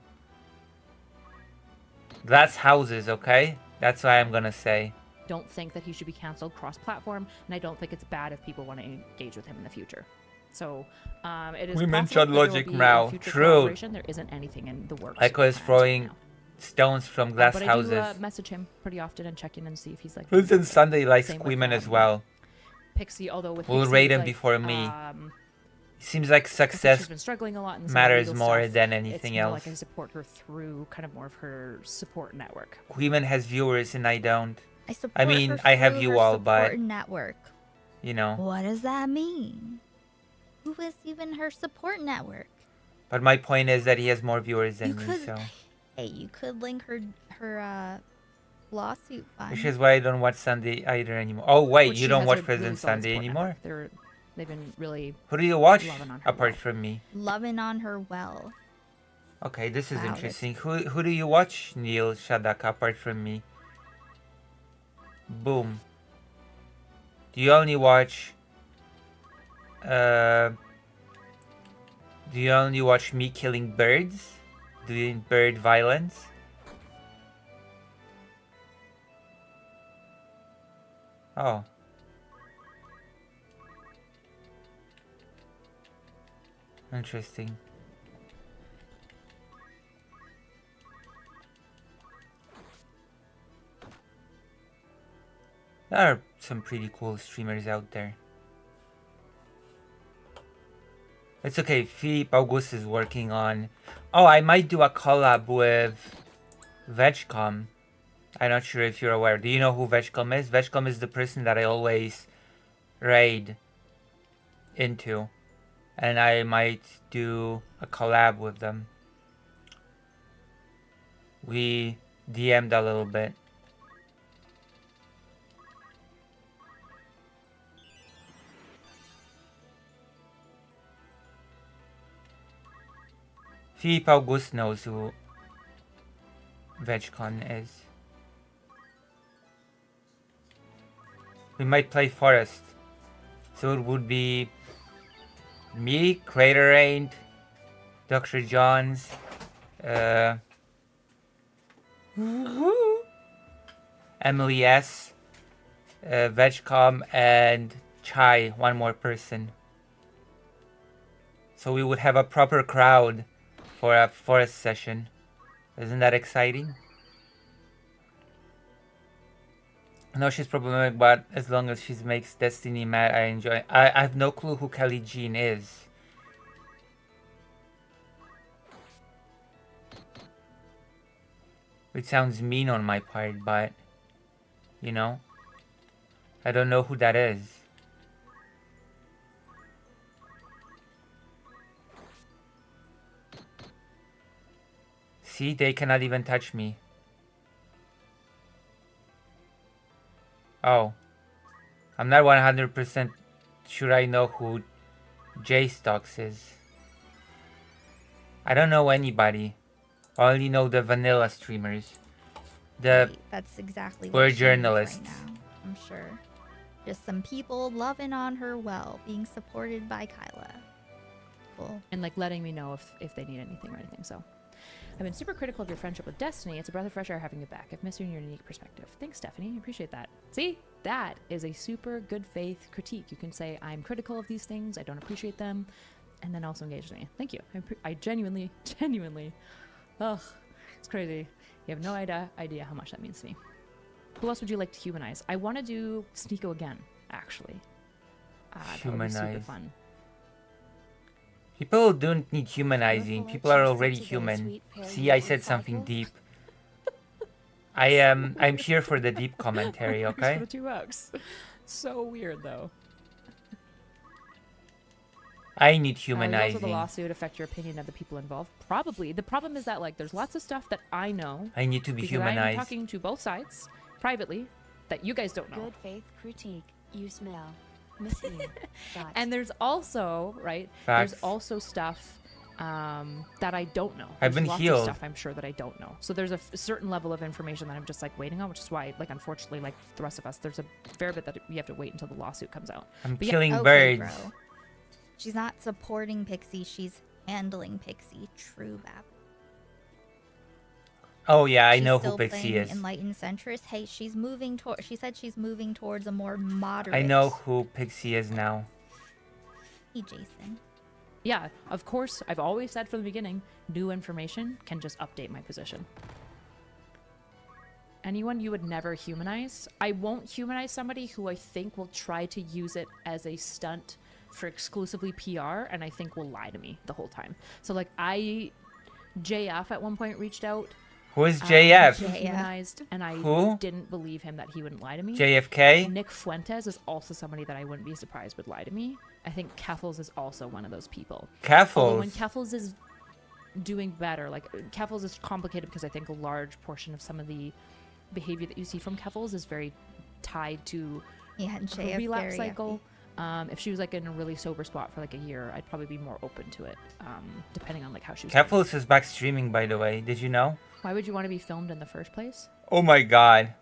S1: Glass houses, okay? That's what I'm gonna say.
S2: Don't think that he should be canceled cross-platform, and I don't think it's bad if people want to engage with him in the future. So, it is.
S1: We
S2: possible
S1: mentioned
S2: that there will
S1: logic
S2: be a
S1: now.
S2: future
S1: True.
S2: collaboration. There isn't anything in the works.
S1: Aiko is
S2: planned
S1: throwing
S2: now.
S1: stones from glass
S2: but
S1: houses.
S2: I do message him pretty often and check in and see if he's like.
S1: Vincent Sunday likes
S2: Same with,
S1: Squeeman as well.
S2: Pixie, although with
S1: We'll
S2: Pixie,
S1: rate him
S2: like,
S1: before me.
S2: Um,
S1: Seems like
S2: I think
S1: success
S2: she's been struggling a lot in some
S1: matters
S2: legal
S1: more
S2: stuff.
S1: than
S2: It's
S1: anything
S2: more
S1: else.
S2: like I support her through kind of more of her support network.
S1: Queeman has viewers and I don't.
S3: I support
S1: mean,
S3: her
S1: I have
S3: through
S1: you
S3: her
S1: all, but-
S3: support network.
S1: You know.
S3: What does that mean? Who is even her support network?
S1: But my point is that he has more viewers
S3: You
S1: than me,
S3: could,
S1: so.
S3: hey, you could link her lawsuit fund.
S1: Which is why I don't watch Sunday either anymore. Oh wait,
S2: Which
S1: you
S2: she
S1: don't
S2: has
S1: watch
S2: a
S1: President
S2: really solid
S1: Sunday
S2: support
S1: anymore?
S2: network. They've been really.
S1: Who do you watch
S2: Loving on her
S1: apart
S2: well.
S1: from me?
S3: Loving on her well.
S1: Okay, this is
S3: Wow,
S1: interesting. Who do you watch, Neil Shadak, apart from me? Boom. Do you only watch do you only watch me killing birds? Doing bird violence? Oh. Interesting. There are some pretty cool streamers out there. It's okay, Philippe August is working on... Oh, I might do a collab with Vegcom. I'm not sure if you're aware. Do you know who Vegcom is? Vegcom is the person that I always raid into. And I might do a collab with them. We DM'd a little bit. See if August knows who VegCon is. We might play Forest. So it would be me, Crater Rain, Dr. Johns, Emily S, VegCom, and Chai, one more person. So we would have a proper crowd for a Forest session. Isn't that exciting? I know she's problematic, but as long as she makes Destiny mad, I enjoy. I have no clue who Kelly Jean is. It sounds mean on my part, but you know, I don't know who that is. See, they cannot even touch me. Oh. I'm not 100% sure I know who J-Stocks is. I don't know anybody. I only know the vanilla streamers. The
S3: Right, that's exactly
S1: we're
S3: what she is
S1: journalists.
S3: right now, I'm sure. Just some people loving on her well, being supported by Kyla. Cool.
S2: And like letting me know if they need anything or anything. So I've been super critical of your friendship with Destiny. It's a breath of fresh air having you back. I've missed you in your unique perspective. Thanks, Stephanie. I appreciate that. See, that is a super good faith critique. You can say, I'm critical of these things. I don't appreciate them. And then also engage with me. Thank you. I genuinely, ugh, it's crazy. You have no idea how much that means to me. Who else would you like to humanize? I want to do Sneeko again, actually. That would be super
S1: Humanize.
S2: fun.
S1: People don't need humanizing. People are already human. See, I said something deep. I'm here for the deep commentary, okay?
S2: For the $2. So weird, though.
S1: I need
S2: Will also the
S1: humanizing.
S2: lawsuit affect your opinion of the people involved? Probably. The problem is that like there's lots of stuff that I know
S1: I need to be
S2: because I'm
S1: humanized.
S2: talking to both sides privately that you guys don't know.
S4: Good faith critique. You smell. Miss you. Dot.
S2: And there's also, right?
S1: Facts.
S2: There's also stuff that I don't know.
S1: I've
S2: There's
S1: been
S2: lots
S1: healed.
S2: of stuff I'm sure that I don't know. So there's a certain level of information that I'm just like waiting on, which is why, like, unfortunately, like the rest of us, there's a fair bit that we have to wait until the lawsuit comes out.
S1: I'm
S2: But yeah,
S1: killing
S3: Okay,
S1: birds.
S3: bro. She's not supporting Pixie, she's handling Pixie. True, Bab.
S1: Oh yeah, I
S3: She's
S1: know who
S3: still
S1: Pixie
S3: playing
S1: is.
S3: Enlightened Centrist. Hey, she's moving toward. She said she's moving towards a more moderate.
S1: I know who Pixie is now.
S3: Hey, Jason.
S2: Yeah, of course, I've always said from the beginning, new information can just update my position. Anyone you would never humanize? I won't humanize somebody who I think will try to use it as a stunt for exclusively PR, and I think will lie to me the whole time. So, like, JF at one point reached out.
S1: Who is JF?
S2: He humanized, and I
S1: Who?
S2: didn't believe him that he wouldn't lie to me.
S1: JFK?
S2: Nick Fuentes is also somebody that I wouldn't be surprised would lie to me. I think Keffels is also one of those people. Although when
S1: Keffels.
S2: Keffels is doing better, like Keffels is complicated because I think a large portion of some of the behavior that you see from Keffels is very tied to
S3: Yeah, and
S2: her
S3: JF
S2: relapse
S3: very
S2: cycle. If she was like in a really sober spot for like a year, I'd probably be more open to it, depending on like how she was. doing.
S1: Keffels is back streaming, by the way. Did you know?
S2: Why would you want to be filmed in the first place?
S1: Oh my god.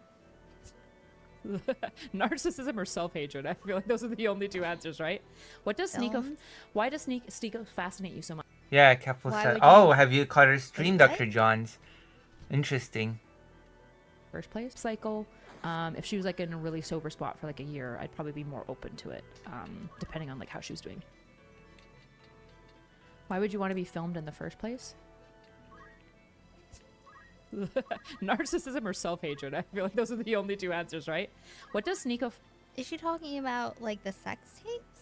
S2: Narcissism or self-hatred? I feel like those are the only two answers, right? What does
S3: Filmed?
S2: Why does Sneeko fascinate you so much?
S1: Yeah, Keffels
S3: Why
S1: said.
S3: would you-
S1: Oh, have you caught her stream,
S3: What?
S1: Dr. Johns? Interesting.
S2: First place cycle. If she was like in a really sober spot for like a year, I'd probably be more open to it, depending on like how she was doing. Why would you want to be filmed in the first place? Narcissism or self-hatred? I feel like those are the only two answers, right? What does Sneeko?
S3: Is she talking about like the sex tapes?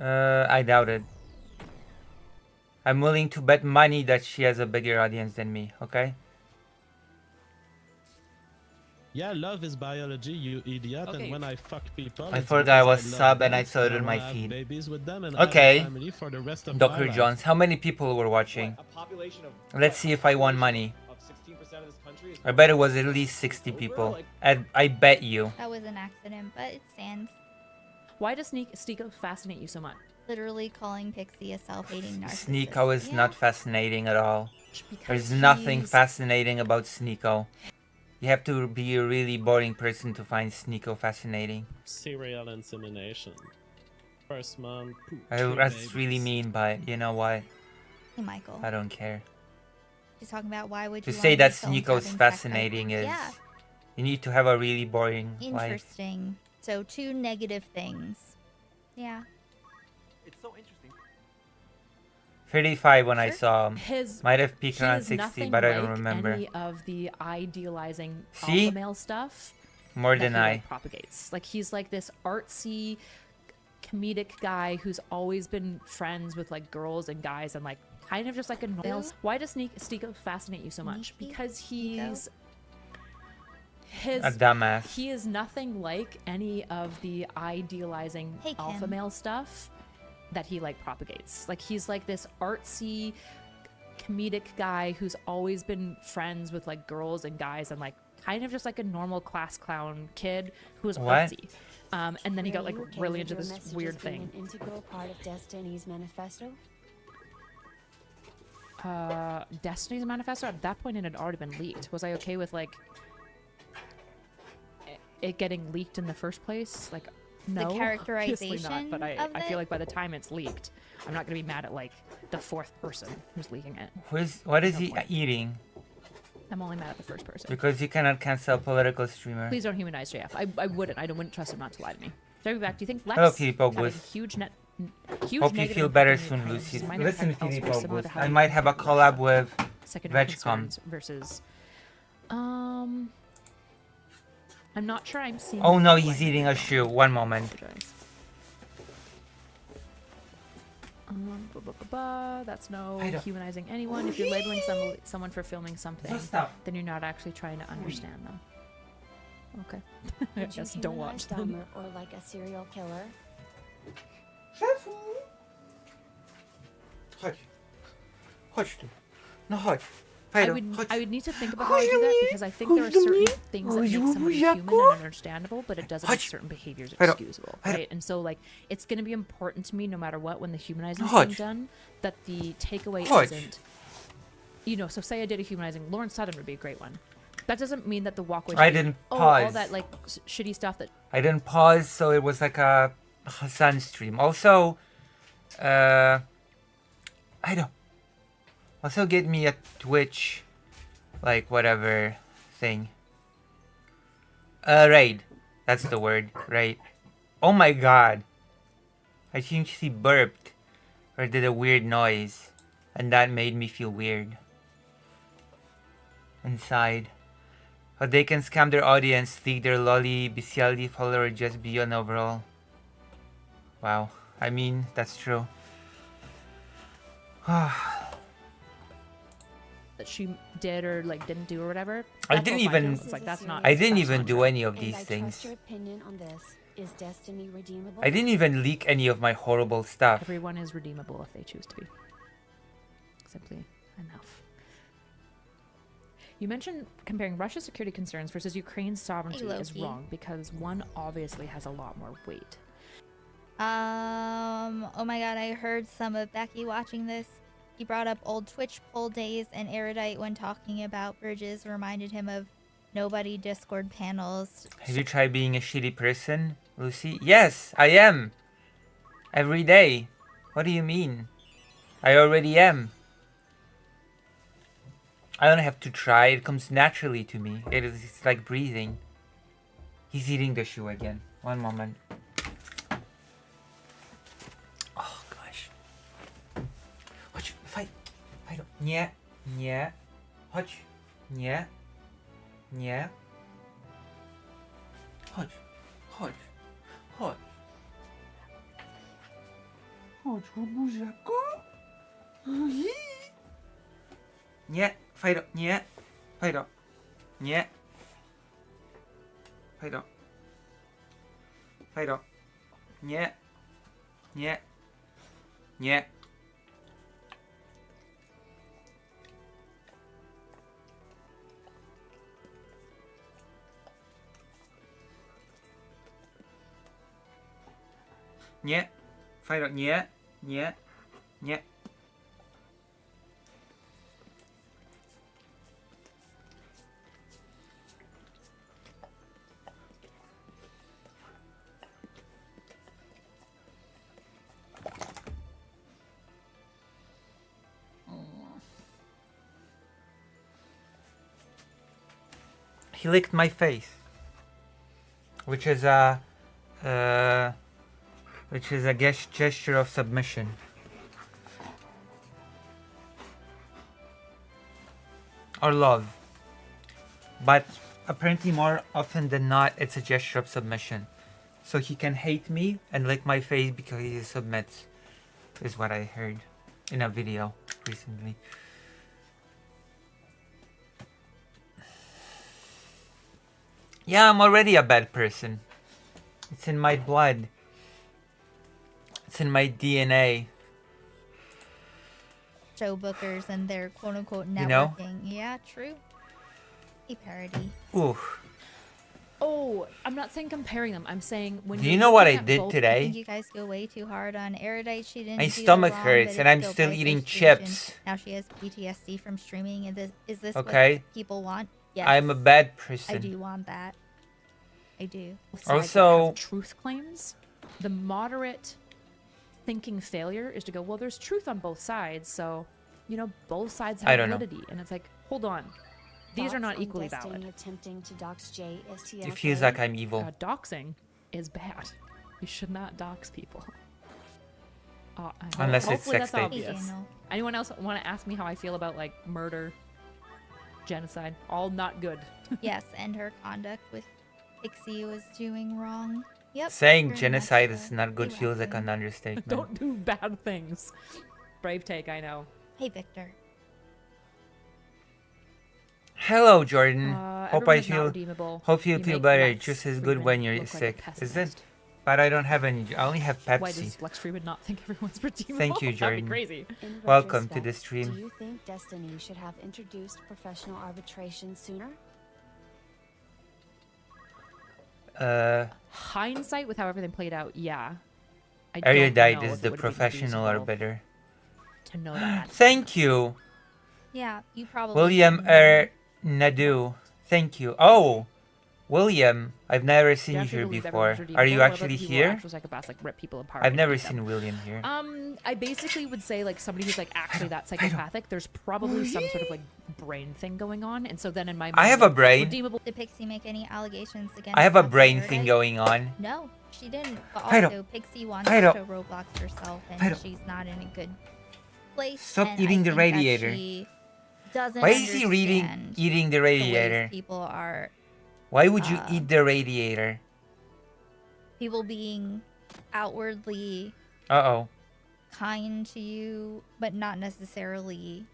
S1: I doubt it. I'm willing to bet money that she has a bigger audience than me, okay?
S6: Yeah, love is biology, you idiot.
S2: Okay.
S6: And when I fuck people,
S1: I
S6: it's
S1: forgot I
S6: because
S1: was
S6: love
S1: sub and
S6: them
S1: I saw it on
S6: and
S1: my
S6: wanna have
S1: feed.
S6: babies with them and
S1: Okay.
S6: have a family for the rest of my
S1: Dr.
S6: life.
S1: Johns, how many people were watching?
S5: A population of
S1: Let's see if I won money.
S5: of 16% of this country is
S1: I bet it was at least 60 people. I bet you.
S3: That was an accident, but it stands.
S2: Why does Sneeko fascinate you so much?
S3: Literally calling Pixie a self-hating narcissist.
S1: Sneeko is
S3: Yeah.
S1: not fascinating at all.
S2: Because
S1: There's nothing
S2: he's-
S1: fascinating about Sneeko. You have to be a really boring person to find Sneeko fascinating.
S6: Serial insemination. First month.
S1: That's really mean, but you know what?
S3: Hey, Michael.
S1: I don't care.
S3: She's talking about why would
S1: To
S3: you
S1: say
S3: wanna
S1: that
S3: be filmed
S1: Sneeko's
S3: having sex?
S1: fascinating is...
S3: Yeah,
S1: You need to have a really boring life.
S3: interesting. So 2 negative things. Yeah.
S7: It's so interesting.
S1: 35 when I
S3: Sure.
S1: saw him.
S2: his
S1: Might have peaked
S2: he
S1: around
S2: is
S1: 60,
S2: nothing
S1: but I don't
S2: like
S1: remember.
S2: any of the idealizing
S1: See?
S2: alpha male stuff
S1: More
S2: that
S1: than
S2: he,
S1: I.
S2: like, propagates. Like he's like this artsy comedic guy who's always been friends with like girls and guys and like kind of just like a normal.
S3: Who?
S2: Why does Sneeko fascinate you so much?
S3: Sneaky?
S2: Because
S3: Sneeko?
S2: his
S1: A dumbass.
S2: he is nothing like any of the idealizing
S3: Hey,
S2: alpha
S3: Kim.
S2: male stuff that he like propagates. Like he's like this artsy comedic guy who's always been friends with like girls and guys and like kind of just like a normal class clown kid who is
S1: What?
S2: artsy. And then he got
S4: Were
S2: like
S4: you okay
S2: really
S4: with
S2: into
S4: your
S2: this
S4: messages
S2: weird
S4: being
S2: thing.
S4: An integral part of Destiny's manifesto?
S2: Destiny's Manifesto, at that point it had already been leaked. Was I okay with like it getting leaked in the first place? Like no, obviously
S3: characterization
S2: not, but
S3: of
S2: I feel
S3: it?
S2: like by the time it's leaked, I'm not gonna be mad at like the fourth person who's leaking it.
S1: What is
S2: No
S1: he
S2: point.
S1: eating?
S2: I'm only mad at the first person.
S1: Because you cannot cancel a political streamer.
S2: Please don't humanize JF. I wouldn't. I wouldn't trust him not to lie to me. So back. Do you think Lex
S1: Hello, Filippo
S2: having
S1: Gus.
S2: huge
S1: Hope you
S2: negative
S1: feel
S2: impact
S1: better
S2: on
S1: soon,
S2: Ukraine
S1: Lucy.
S2: is minor
S1: Listen,
S2: impact elsewhere,
S1: Filippo
S2: similar
S1: Gus.
S2: to how
S1: I
S2: you
S1: might have a collab with
S2: secondary
S1: VegCom.
S2: concerns versus I'm not sure I'm seeing.
S1: Oh no,
S2: the
S1: he's
S2: point.
S1: eating a shoe. One moment.
S2: Apologize. That's no
S1: I don't-
S2: humanizing anyone. If you're labeling someone for filming something,
S1: Stop.
S2: then you're not actually trying to understand them. Okay. I
S4: Would you
S2: guess don't watch
S4: humanize
S2: them.
S4: Dahmer or like a serial killer?
S1: Chodź. Chodź tu. No chodź.
S2: I
S1: Fajro,
S2: would,
S1: chodź.
S2: I would need to think about how I do that because I think there are certain things that make somebody human and understandable, but it doesn't make certain behaviors excusable, right? And so, like, it's going to be important to me no matter what when the humanizing is being done that the takeaway isn't, you know. So, say I did a humanizing, Lauren Sutton would be a great one. That doesn't mean that the walkway.
S1: I
S2: should be,
S1: didn't
S2: all
S1: pause.
S2: that like shitty stuff that.
S1: I didn't pause, so it was like a Hassan stream. Also, I don't. Also, get me a Twitch, like whatever thing. Raid. That's the word, right? Oh my god. I think she burped or did a weird noise, and that made me feel weird inside. But they can scam their audience, think their lolly, bestiality follower just beyond overall. Wow. I mean, that's true.
S2: That she did or like didn't do or whatever.
S1: I
S2: that's
S1: didn't
S2: all fine.
S1: even-
S2: It's like that's not.
S1: I didn't
S2: that's
S1: even
S2: not
S1: do
S2: true.
S1: any of
S4: And
S1: these
S4: I
S1: things.
S4: trust your opinion on this. Is Destiny redeemable?
S1: I didn't even leak any of my horrible stuff.
S2: Everyone is redeemable if they choose to be. Simply enough. You mentioned comparing Russia's security concerns versus Ukraine's sovereignty is
S3: Loki.
S2: wrong because one obviously has a lot more weight.
S3: Oh my god, I heard some of Becky watching this. He brought up old Twitch poll days, and Erudite, when talking about Bridges, reminded him of Nobody Discord panels.
S1: Have you tried being a shitty person, Lucy? Yes, I am. Every day. What do you mean? I already am. I don't have to try. It comes naturally to me. It's like breathing. He's eating the shoe again. One moment. Oh gosh. Chodź, fajno. Nie, nie. Chodź. Nie. Nie. Chodź. Chodź. Chodź. Chodź, łobuziaku. Nie, Fajro, nie. Fajro. Nie. Fajro. Fajro. Nie. Nie. Nie. Nie. Fido, nie. Nie. Nie. He licked my face, which is a gesture of submission. Or love. But apparently more often than not, it's a gesture of submission. So he can hate me and lick my face because he submits, is what I heard in a video recently. Yeah, I'm already a bad person. It's in my blood. It's in my DNA.
S3: Show bookers and their quote unquote networking.
S1: You know?
S3: Yeah, true. A parody.
S1: Ooh.
S2: Oh, I'm not saying comparing them. I'm saying when
S1: Do
S2: you're
S1: you know what I
S2: looking at
S1: did
S2: both-
S3: I think
S1: today?
S3: you guys go way too hard on Erudite. She didn't.
S1: My
S3: do
S1: stomach
S3: wrong,
S1: hurts
S3: but
S1: and
S3: it's
S1: I'm still
S3: by
S1: eating
S3: association.
S1: chips.
S3: Now she has PTSD from streaming. Is this
S1: Okay.
S3: what people want? Yes.
S1: I'm a bad
S3: I
S1: person.
S3: do want that. I do.
S2: both sides that
S1: Also-
S2: have truth claims. The moderate thinking failure is to go, well, there's truth on both sides, so both sides
S1: I
S2: have
S1: don't know.
S2: validity, and it's like, hold on, these are
S4: Thoughts
S2: not
S4: on
S2: equally
S4: Destiny
S2: valid.
S4: attempting to dox JSTF?
S1: It feels like I'm evil.
S2: Doxing is bad. You should not dox people.
S1: Unless it's
S2: hopefully
S1: sex
S2: that's
S1: tape.
S3: Easy
S2: obvious.
S3: enough.
S2: Anyone else want to ask me how I feel about like murder, genocide? All not good.
S3: Yes, and her conduct with Pixie was doing wrong. Yep.
S1: Saying
S3: very much
S1: genocide
S3: so.
S1: is not good
S3: You
S1: feels like
S3: reckon.
S1: an understatement.
S2: Don't do bad things. Brave take, I know.
S3: Hey, Victor.
S1: Hello, Jordan. Hope
S2: everyone
S1: I
S2: is not
S1: feel.
S2: redeemable.
S1: Hope you
S2: You
S1: feel
S2: make
S1: better.
S2: Lex
S1: Just as good
S2: Friedman
S1: when you're
S2: look like a
S1: sick. Is it?
S2: pessimist.
S1: But I don't have any. I only have
S2: Why
S1: Pepsi.
S2: does Lex Friedman not think everyone's redeemable?
S1: Thank you,
S2: That'd
S1: Jordan.
S2: be crazy.
S4: In
S1: Welcome to
S4: retrospect,
S1: the stream.
S4: Do you think Destiny should have introduced professional arbitration sooner?
S2: Hindsight with how everything played out, yeah. I
S1: Erudite
S2: don't know
S1: is
S2: if
S1: the
S2: it would've been
S1: professional
S2: reasonable
S1: arbiter.
S2: to know that.
S1: Thank you,
S3: Yeah, you probably.
S1: William
S3: shouldn't.
S1: Nadu. Thank you. Oh, William, I've never seen
S2: Do
S1: you
S2: actually
S1: here
S2: believe
S1: before.
S2: everyone's
S1: Are you
S2: redeemable? What about
S1: actually
S2: people who are
S1: here?
S2: actual psychopaths, like rip people apart
S1: I've
S2: and
S1: never
S2: beat them?
S1: seen William here.
S2: I basically would say like somebody who's like actually that psychopathic. There's probably some sort of like brain thing going on, and so then in my mind,
S1: I have a
S2: like,
S1: brain.
S2: redeemable.
S3: Did Pixie make any allegations against?
S1: I have a
S3: Dr.
S1: brain
S3: Erudite?
S1: thing going on.
S3: No, she didn't. But
S1: Fido.
S3: also, Pixie wants
S1: Fido.
S3: to Roblox herself, and
S1: Fido.
S3: she's not in a good place.
S1: Stop
S3: and
S1: eating
S3: I
S1: the
S3: think that
S1: radiator.
S3: she doesn't
S1: Why is he
S3: understand
S1: eating the
S3: the ways
S1: radiator?
S3: people are
S1: Why would you eat the radiator?
S3: people being outwardly
S1: Uh-oh.
S3: kind to you, but not necessarily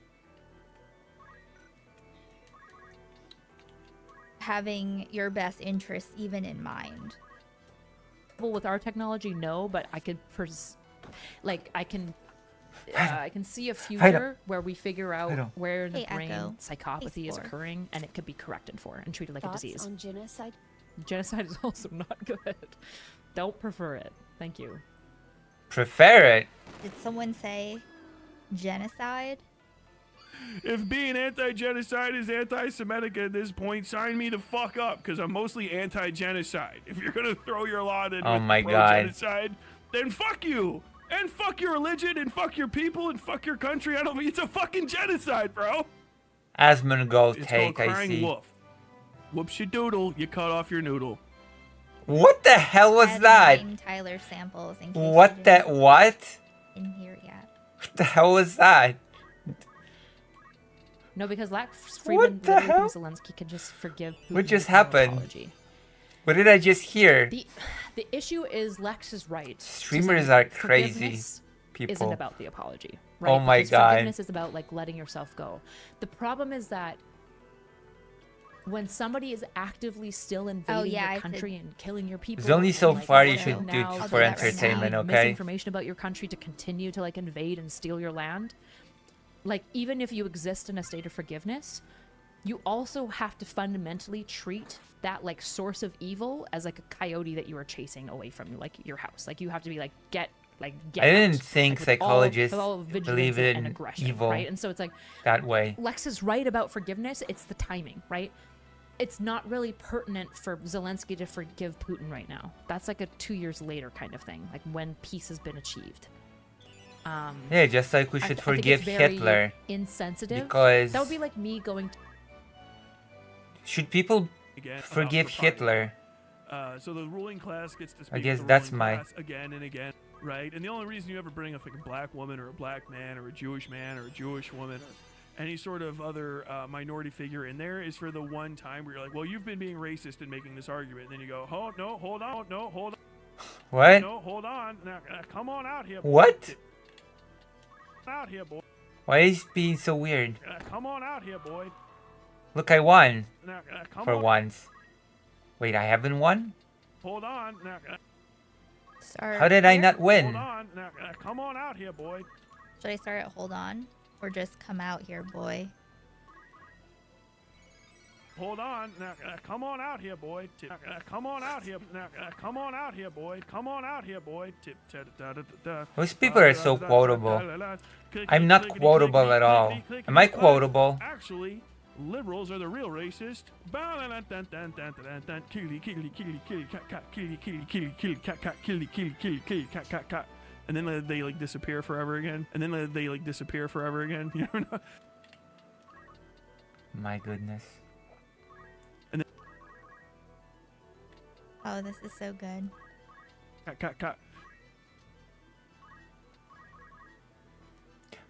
S3: having your best interests even in mind.
S2: With our technology, no, but I could I can see a future where we figure out
S1: Fido.
S2: where in the
S3: Hey,
S2: brain
S3: Echo.
S2: psychopathy
S3: Hey,
S2: is
S3: Spore.
S2: occurring, and it could be corrected for and treated like
S4: Thoughts
S2: a disease.
S4: on genocide?
S2: Genocide is also not good. Don't prefer it. Thank you.
S1: Prefer it.
S3: Did someone say genocide?
S8: If being anti-genocide is anti-Semitic at this point, sign me the fuck up, because I'm mostly anti-genocide. If you're gonna throw your lot in
S1: Oh
S8: with
S1: my God.
S8: pro-genocide, then fuck you! And fuck your religion, and fuck your people, and fuck your country. I don't mean, it's a fucking genocide, bro!
S1: Asmongold
S8: It's
S1: take,
S8: called
S1: I
S8: crying
S1: see.
S8: wolf. Whoops you doodle, you cut off your noodle.
S1: What the hell was
S3: As
S1: that?
S3: name Tyler samples in case you
S1: What the
S3: didn't
S1: what?
S3: in here yet.
S1: What the hell was that?
S2: No, because Lex Friedman
S1: the
S2: literally
S1: hell?
S2: thinks Zelensky can just forgive Putin
S1: What just
S2: with no
S1: happened?
S2: apology.
S1: What did I just hear?
S2: The issue is Lex is right. to
S1: Streamers
S2: say
S1: are crazy
S2: forgiveness Isn't
S1: people.
S2: about the apology.
S1: Oh
S2: Right?
S1: my
S2: Because
S1: God.
S2: Forgiveness is about like letting yourself go. The problem is that when somebody is actively still invading
S3: yeah, I
S2: your
S3: could-
S2: country and killing your people,
S1: There's only
S2: and,
S1: so
S2: like,
S1: far you
S2: also
S1: should do
S2: now
S1: it
S3: I'll
S1: for
S3: do that right now.
S1: entertainment, okay?
S2: misinformation about your country to continue to like invade and steal your land. Like even if you exist in a state of forgiveness, you also have to fundamentally treat that like source of evil as like a coyote that you are chasing away from you, like your house. Like you have to be like get
S1: I
S2: out,
S1: didn't think
S2: like, with all-
S1: psychologists
S2: with all vigilance
S1: believe
S2: and
S1: in
S2: aggression,
S1: evil
S2: right? And so it's like
S1: that way.
S2: Lex is right about forgiveness. It's the timing, right? It's not really pertinent for Zelensky to forgive Putin right now. That's like a 2 years later kind of thing, like when peace has been achieved.
S1: Yeah, just like we
S2: I
S1: should
S2: think it's
S1: forgive
S2: very
S1: Hitler.
S2: Insensitive.
S1: Because
S2: That would be like me going to
S1: should people
S8: Again, about
S1: forgive
S8: the party.
S1: Hitler?
S8: So the ruling class gets to speak.
S1: I guess
S8: with the
S1: that's
S8: ruling
S1: my-
S8: class again and again, right? And the only reason you ever bring up like a black woman or a black man or a Jewish man or a Jewish woman or any sort of other minority figure in there is for the one time where you're like, well, you've been being racist and making this argument. And then you go, oh no, hold on, no, hold on,
S1: What?
S8: no, hold on, now, come on out here.
S1: What?
S8: Out here, boy.
S1: Why is he being so weird?
S8: Come on out here, boy.
S1: Look, I won
S8: Now, come
S1: for
S8: on.
S1: once. Wait, I haven't won?
S8: Hold on. Now,
S3: Start
S1: How did I
S3: here?
S1: not
S8: hold
S1: win?
S8: on. Now, come on out here, boy.
S3: Should I start at hold on? Or just come out here, boy?
S8: Hold on. Now, come on out here, boy. Come on out here. Now, come on out here, boy. Come on out here, boy.
S1: Those people are so quotable. I'm not quotable at all. Am I quotable?
S8: Actually, liberals are the real racist. And then they like disappear forever again. And then they like disappear forever again. You know?
S1: My goodness.
S3: Oh, this is so good.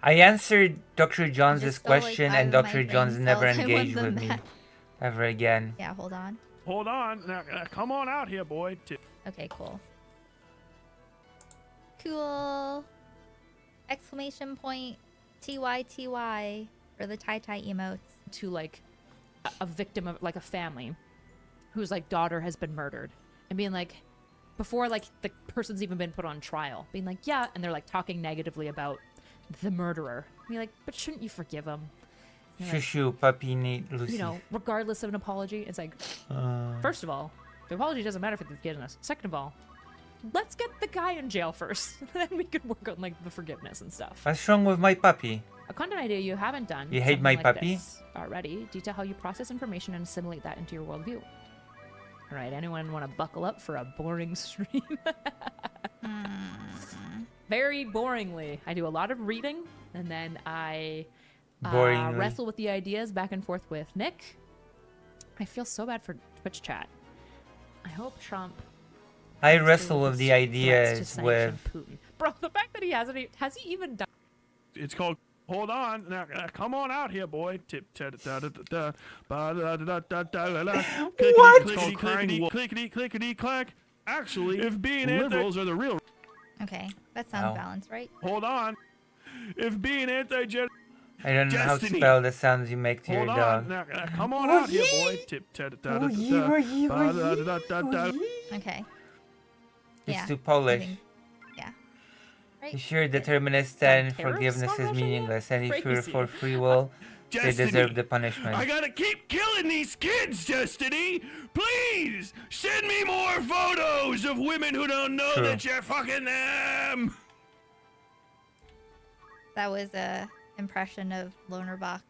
S1: I answered Dr. Jones's
S3: just felt like
S1: question
S3: out
S1: and
S3: of my
S1: Dr. Jones
S3: brain
S1: never
S3: cells, I want
S1: engaged
S3: them
S1: with me
S3: back.
S1: ever again.
S3: Yeah, hold on.
S8: Hold on. Now, come on out here, boy.
S3: Okay, cool. Cool. Exclamation point. TYTY for the tie emotes.
S2: to like a victim of like a family whose like daughter has been murdered and being like before like the person's even been put on trial being like yeah and they're like talking negatively about the murderer being like but shouldn't you forgive him. You're like,
S1: Shoo, puppy, need Lucy.
S2: you know, regardless of an apology, it's like first of all the apology doesn't matter for the forgiveness. Second of all, let's get the guy in jail first. Then we could work on like the forgiveness and stuff.
S1: What's wrong with my puppy?
S2: A content idea you haven't done.
S1: You hate
S2: something
S1: my
S2: like
S1: puppy?
S2: this already. Detail how you process information and assimilate that into your worldview. All right, anyone want to buckle up for a boring stream? Very boringly. I do a lot of reading, and then I
S1: Boringly.
S2: wrestle with the ideas back and forth with Nick. I feel so bad for Twitch chat. I hope Trump
S1: I
S2: goes
S1: wrestle
S2: through
S1: with
S2: his
S1: the
S2: threats to
S1: ideas
S2: sanction
S1: with...
S2: Putin. Bro, the fact that he hasn't, has he even done?
S8: It's called Hold On. Now, come on out here, boy.
S1: What?
S8: Clickety, clickety, clack. Actually, if being liberals are the real.
S3: Okay, that sounds
S1: Ow.
S3: balanced, right?
S8: Hold on. If being anti-gen.
S1: I don't know how to
S8: Destiny.
S1: spell the sounds you make to your
S8: Hold
S1: dog.
S8: on. Now, come on out here, boy.
S3: Okay.
S1: It's
S3: Yeah,
S1: too
S3: I
S1: Polish.
S3: think- yeah. Right?
S1: If you're determinist, then
S2: tariffs
S1: forgiveness
S2: on
S1: is
S2: Russia yet?
S1: meaningless. And if you're
S2: Crazy.
S1: for free will, they
S8: Destiny.
S1: deserve the
S8: I
S1: punishment.
S8: gotta keep killing these kids, Destiny! Please! Send me more photos of women who don't know
S1: True.
S8: that you're fucking them!
S3: That was a impression of Loner Box.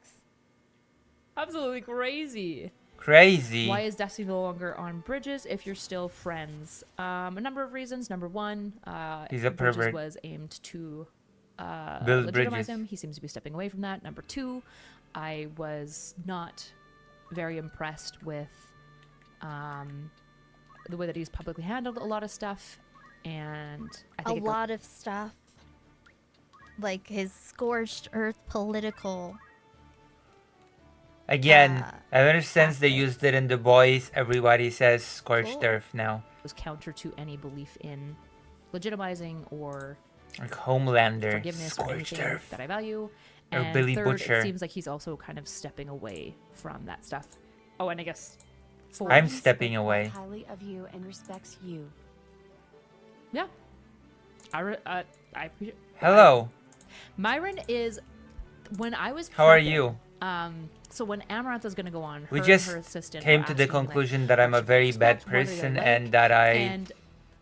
S2: Absolutely crazy.
S1: Crazy.
S2: Why is Destiny no longer on Bridges if you're still friends? A number of reasons. Number one,
S1: He's a
S2: Bridges
S1: pervert.
S2: was aimed to
S1: Build
S2: legitimize
S1: bridges.
S2: him. He seems to be stepping away from that. Number two, I was not very impressed with the way that he's publicly handled a lot of stuff, and I
S3: A
S2: think it goes-
S3: lot of stuff. Like his scorched earth political.
S1: Again, ever since they
S2: tactics.
S1: used it in The Boys, everybody says scorched
S3: Cool.
S1: earth now.
S2: was counter to any belief in legitimizing or
S1: Like Homelander,
S2: forgiveness or
S1: scorched
S2: anything
S1: earth.
S2: that I value.
S1: Or
S2: And
S1: Billy
S2: third,
S1: Butcher.
S2: it seems like he's also kind of stepping away from that stuff. Oh, and I guess four.
S1: I'm
S4: He
S1: stepping
S4: spoke
S1: away.
S4: highly of you and respects you.
S2: Yeah. I appreciate.
S1: Hello,
S2: Myron is when I was
S1: how are
S2: prepping,
S1: you?
S2: So when Amaranth is going to go on,
S1: We
S2: her
S1: just
S2: and her assistant
S1: came
S2: were
S1: to the
S2: asking, like,
S1: conclusion that I'm a
S2: what should we
S1: very bad
S2: expect, what are they
S1: person
S2: like?
S1: and that I
S2: And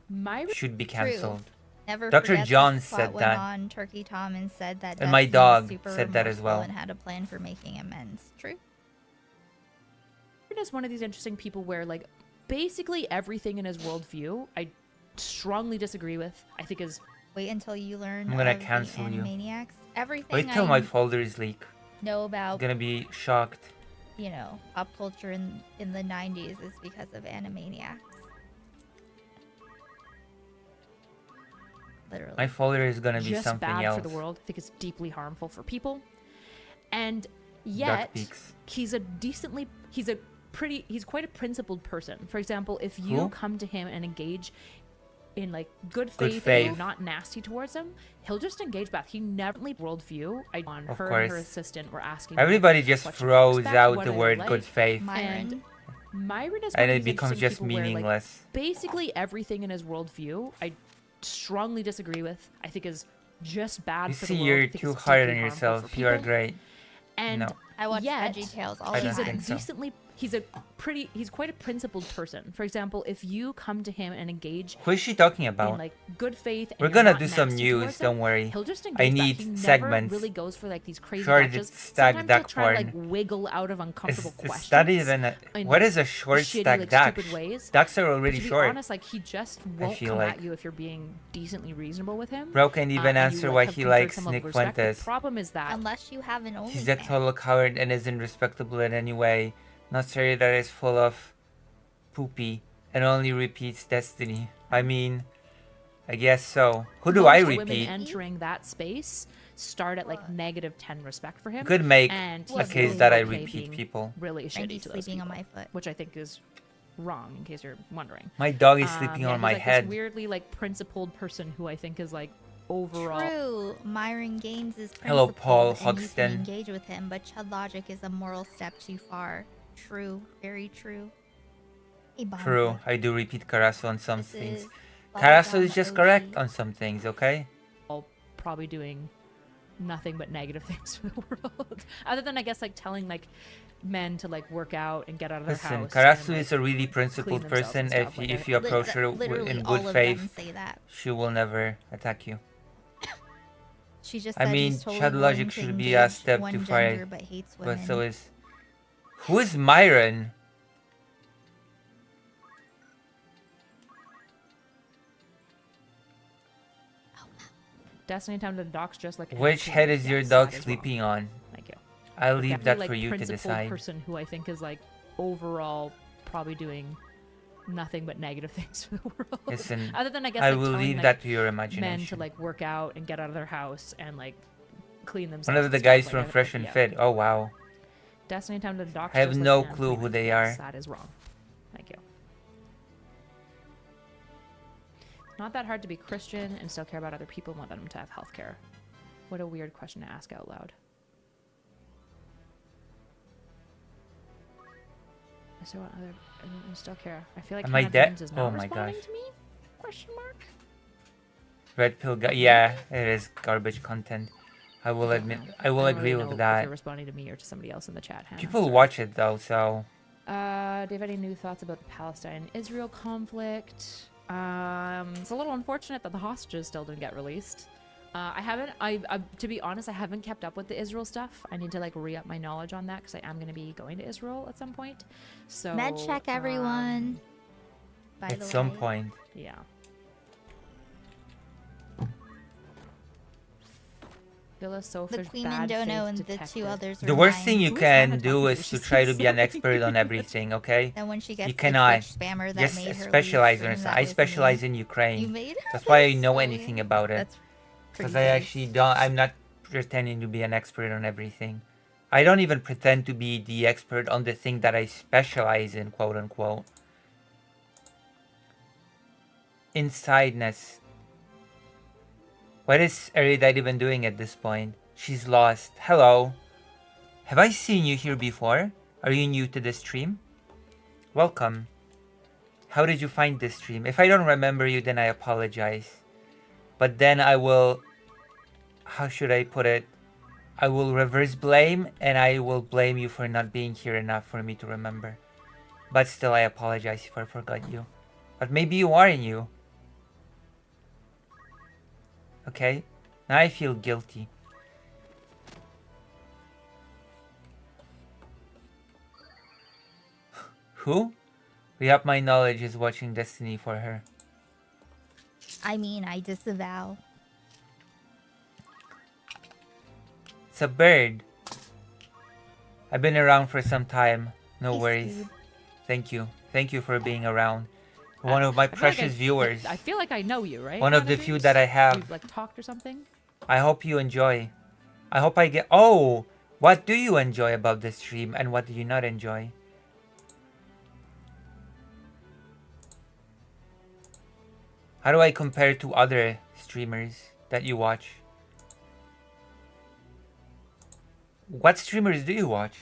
S2: Myra
S1: should be cancelled.
S3: Never
S1: Dr.
S3: forget
S1: John
S3: this plot
S1: said
S3: went
S1: that.
S3: on Turkey Tom and said that
S1: And my
S3: Destiny was
S1: dog
S3: super
S1: said that as
S3: remorseful
S1: well.
S3: and had a plan for making amends. True.
S2: is one of these interesting people where, like, basically everything in his worldview, I strongly disagree with. I think is
S3: Wait until you learn
S1: I'm gonna
S3: of
S1: cancel
S3: the
S1: you.
S3: Animaniacs. Everything
S1: Wait till
S3: I
S1: my folders leak.
S3: know
S1: I'm
S3: about,
S1: gonna be shocked.
S3: you know, pop culture in the 90s is because of Animaniacs. Literally.
S1: My folder is gonna be
S2: just
S1: something
S2: bad
S1: else.
S2: for the world. I think it's deeply harmful for people. And
S1: Duck
S2: yet,
S1: peaks.
S2: he's quite a principled person. For example, if you
S1: Who?
S2: come to him and engage in like good
S1: Good
S2: faith,
S1: faith.
S2: and you're not nasty towards him, he'll just engage back. He never worldview. On
S1: Of
S2: her and her
S1: course.
S2: assistant were asking. like,
S1: Everybody just
S2: what should we
S1: throws
S2: expect,
S1: out
S2: what
S1: the
S2: are they
S1: word
S2: like?
S1: good faith,
S3: Myron.
S2: Myron is one
S1: and
S2: of
S1: it
S2: these
S1: becomes
S2: interesting
S1: just
S2: people where, like,
S1: meaningless.
S2: basically everything in his worldview, I strongly disagree with. I think is just bad
S1: You
S2: for
S1: see,
S2: the world.
S1: you're
S2: I think
S1: too
S2: it's
S1: hard
S2: deeply
S1: on
S2: harmful
S1: yourself.
S2: for
S1: You are
S2: people.
S1: great.
S2: And
S1: No.
S3: I watch
S2: yet,
S3: VeggieTales all
S1: I
S3: the
S2: he's
S1: don't
S2: a
S3: time.
S1: think so.
S2: decently he's quite a principled person. For example, if you come to him and engage
S1: Who is she talking
S2: in
S1: about?
S2: like good faith, and
S1: We're
S2: you're
S1: gonna
S2: not
S1: do some
S2: nasty
S1: news,
S2: towards
S1: don't
S2: him,
S1: worry.
S2: He'll just
S1: I
S2: engage
S1: need
S2: back. He
S1: segments.
S2: never really goes for like these crazy
S1: Short
S2: batches.
S1: stack
S2: Sometimes
S1: duck
S2: he'll try to like
S1: porn.
S2: wiggle out of uncomfortable
S1: Is
S2: questions.
S1: that even a,
S2: in,
S1: what
S2: like,
S1: is a short
S2: shitty,
S1: stack
S2: like,
S1: duck?
S2: stupid ways.
S1: Ducks are
S2: But
S1: already
S2: to be
S1: short.
S2: honest, like he just won't
S1: feel
S2: come
S1: like.
S2: at you if you're being decently reasonable with him.
S1: Bro can't even
S2: and you,
S1: answer
S2: like,
S1: why
S2: have
S1: he
S2: conferred
S1: likes
S2: some level
S1: Nick
S2: of respect.
S1: Fuentes.
S2: The problem is that
S3: Unless you have an
S1: He's a
S3: OnlyFans.
S1: total coward and isn't respectable in any way. Not sorry that is full of poopy and only repeats Destiny. I mean, I guess so. Who do I
S2: most women
S1: repeat?
S2: entering that space start at like negative 10 respect for him.
S1: Could make
S2: and
S1: a
S2: he's
S1: case
S2: really
S1: that I
S2: okay
S1: repeat
S2: being
S1: people.
S2: Really shitty
S3: Frankie's
S2: to those
S3: sleeping on
S2: people,
S3: my foot.
S2: which I think is wrong. In case you're wondering,
S1: My dog is sleeping
S2: yeah,
S1: on
S2: he's,
S1: my
S2: like,
S1: head.
S2: This weirdly like principled person who I think is like overall.
S3: True. Myron Gaines is
S1: Hello,
S3: principled,
S1: Paul
S3: and you
S1: Hoxton.
S3: can engage with him, but Chud Logic is a moral step too far. True. Very true. Hey, Bonzo.
S1: True, I do repeat Carasso on some
S3: This
S1: things.
S3: is
S1: Carasso
S3: Bubblegum
S1: is just
S3: OG.
S1: correct on some things, okay?
S2: All probably doing nothing but negative things for the world. Other than I guess like telling like men to like work out and get out of their
S1: Listen,
S2: house.
S1: Carasso
S2: and,
S1: is a really principled
S2: clean themselves
S1: person.
S2: and stuff,
S1: If
S2: like,
S1: if you approach her
S3: Literally
S1: in
S3: all
S1: good
S3: of them
S1: faith,
S3: say that.
S1: she will never attack you.
S3: She just
S1: I
S3: said
S1: mean,
S3: he's totally
S1: Chud
S3: willing
S1: Logic
S3: to
S1: should be a
S3: engage
S1: step
S3: one
S1: too far,
S3: gender, but hates women.
S1: but so is. Who is Myron?
S2: Destiny time to docs just like
S1: Which
S2: Anakin.
S1: head is your
S2: Yes,
S1: dog
S2: that is wrong.
S1: sleeping on?
S2: Thank you.
S1: I'll
S2: But
S1: leave
S2: definitely,
S1: that
S2: like,
S1: for you to
S2: principled
S1: decide.
S2: person who I think is like overall probably doing nothing but negative things for the world.
S1: Listen,
S2: Other than I guess
S1: I
S2: like,
S1: will
S2: telling,
S1: leave
S2: like,
S1: that to your
S2: men
S1: imagination.
S2: to like work out and get out of their house and like clean themselves.
S1: One of
S2: and
S1: the
S2: stuff,
S1: guys
S2: like,
S1: from
S2: I-
S1: Fresh and
S2: yeah.
S1: Fit. Oh wow.
S2: Destiny time to docs.
S1: I have
S2: just like
S1: no
S2: Anakin.
S1: clue who they
S2: Yes,
S1: are.
S2: That is wrong. Thank you. Not that hard to be Christian and still care about other people and want them to have health care. What a weird question to ask out loud. I still want other and still care. I feel like
S1: Am I
S2: Hannah
S1: dead?
S2: Jones is not
S1: Oh my
S2: responding
S1: gosh.
S2: to me? Question mark.
S1: Red pill guy. Yeah, it is garbage content. I will
S2: don't
S1: admit.
S2: know.
S1: I will
S2: don't
S1: agree
S2: really know
S1: with
S2: If
S1: that.
S2: you're responding to me or to somebody else in the chat, Hannah.
S1: People
S2: Sorry.
S1: watch it though, so
S2: Do you have any new thoughts about the Palestine-Israel conflict? It's a little unfortunate that the hostages still didn't get released. I haven't. To be honest, I haven't kept up with the Israel stuff. I need to like re-up my knowledge on that because I am going to be going to Israel at some point. So
S3: Med check everyone. By
S1: at
S3: the
S1: some
S3: way.
S1: point.
S2: Yeah. Villa
S3: The
S2: Sophie's
S3: Queen
S2: bad
S3: and Dono
S2: faith
S3: and the
S2: detective.
S3: two others are
S1: The worst
S3: mine.
S1: thing you
S2: Who is
S1: can
S2: Hannah
S1: do
S2: talking
S1: is
S2: to?
S1: to
S2: She's
S1: try to be an
S2: so
S1: expert on
S2: weird.
S1: everything, okay?
S3: Then when she gets
S1: You
S3: the
S1: cannot.
S3: Twitch spammer that
S1: Just
S3: made her
S1: specialize
S3: leave
S1: in
S3: stream,
S1: something.
S3: that
S1: I
S3: was
S1: specialize
S3: me.
S1: in
S3: You
S1: Ukraine.
S3: made her?
S1: That's why I
S3: That's
S1: know
S3: so
S1: anything
S3: weird.
S1: about it.
S3: That's
S1: Because
S3: pretty
S1: I
S3: good.
S1: actually don't. I'm not pretending to be an expert on everything. I don't even pretend to be the expert on the thing that I specialize in, quote unquote. Insideness. What is Erudite even doing at this point? She's lost. Hello. Have I seen you here before? Are you new to the stream? Welcome. How did you find this stream? If I don't remember you, then I apologize. But then I will... How should I put it? I will reverse blame, and I will blame you for not being here enough for me to remember. But still, I apologize if I forgot you. But maybe you are new. Okay? Now I feel guilty. Who? Without my knowledge is watching Destiny for her.
S3: I mean, I disavow.
S1: It's a bird. I've been around for some time. No
S3: Hey,
S1: worries.
S3: Steve.
S1: Thank you. Thank you for being around. One of my
S2: I feel like
S1: precious viewers.
S2: I feel like I know you, right?
S1: One of the
S2: Hannah
S1: few
S2: Dreams?
S1: that I have.
S2: We've like talked or something.
S1: I hope you enjoy. I hope I get... Oh! What do you enjoy about this stream and what do you not enjoy? How do I compare to other streamers that you watch? What streamers do you watch?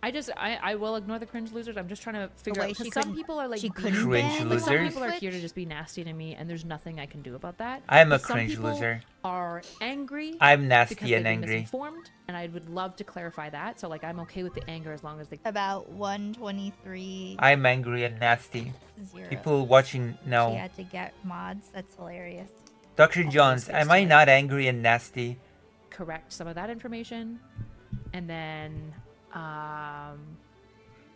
S2: I will ignore the cringe losers. I'm just trying to figure
S3: way
S2: out
S3: she
S2: because some
S3: couldn't-
S2: people are like
S3: she
S2: being-
S3: couldn't
S1: Cringe
S3: ban
S1: losers?
S2: Some
S3: on
S2: people are here to
S3: Twitch?
S2: just be nasty to me, and there's nothing I can do about that.
S1: I am a
S2: But some
S1: cringe
S2: people
S1: loser.
S2: Are angry.
S1: I'm
S2: because
S1: nasty
S2: they've
S1: and
S2: been
S1: angry.
S2: misinformed, and I would love to clarify that. So like I'm okay with the anger as long as they.
S3: About 123
S1: I'm angry and nasty.
S3: 0.
S1: People watching
S3: She
S1: know.
S3: had to get mods. That's hilarious.
S1: Dr. Jones, am I not angry and nasty?
S2: Correct some of that information, and then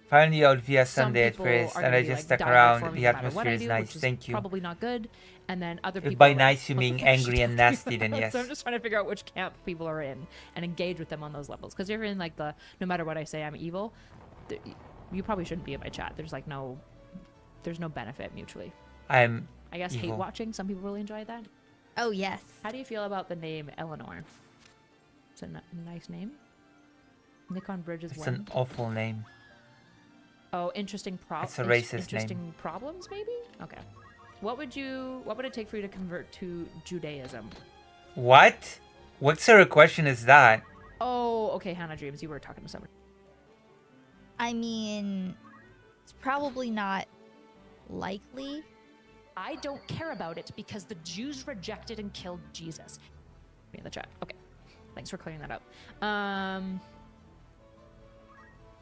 S1: Found you out via
S2: some
S1: Sunday at
S2: people
S1: first,
S2: are
S1: and
S2: gonna
S1: I
S2: be,
S1: just
S2: like,
S1: stuck
S2: diehard
S1: around.
S2: for me
S1: The
S2: no matter what
S1: atmosphere
S2: I
S1: is
S2: do,
S1: nice.
S2: which is
S1: Thank you.
S2: Probably not good. And then other
S1: If
S2: people.
S1: by
S2: are like,
S1: nice you
S2: "What the
S1: mean
S2: fuck is she
S1: angry and
S2: talking
S1: nasty, then
S2: about?"
S1: yes.
S2: So I'm just trying to figure out which camp people are in and engage with them on those levels. Because you're in like the no matter what I say, I'm evil. You probably shouldn't be in my chat. There's no benefit mutually.
S1: I'm
S2: I guess hate
S1: evil.
S2: watching. Some people really enjoy that.
S3: Oh, yes.
S2: How do you feel about the name Eleanor? It's a nice name. Nikon Bridges
S1: It's
S2: one.
S1: an awful name.
S2: Oh, interesting
S1: It's a racist
S2: interesting
S1: name.
S2: problems, maybe? Okay. What would it take for you to convert to Judaism?
S1: What? What sort of question is that?
S2: Oh, okay, Hannah Dreams, you were talking to somebody.
S3: I mean, it's probably not likely.
S2: I don't care about it because the Jews rejected and killed Jesus. Me in the chat. Okay. Thanks for clearing that up.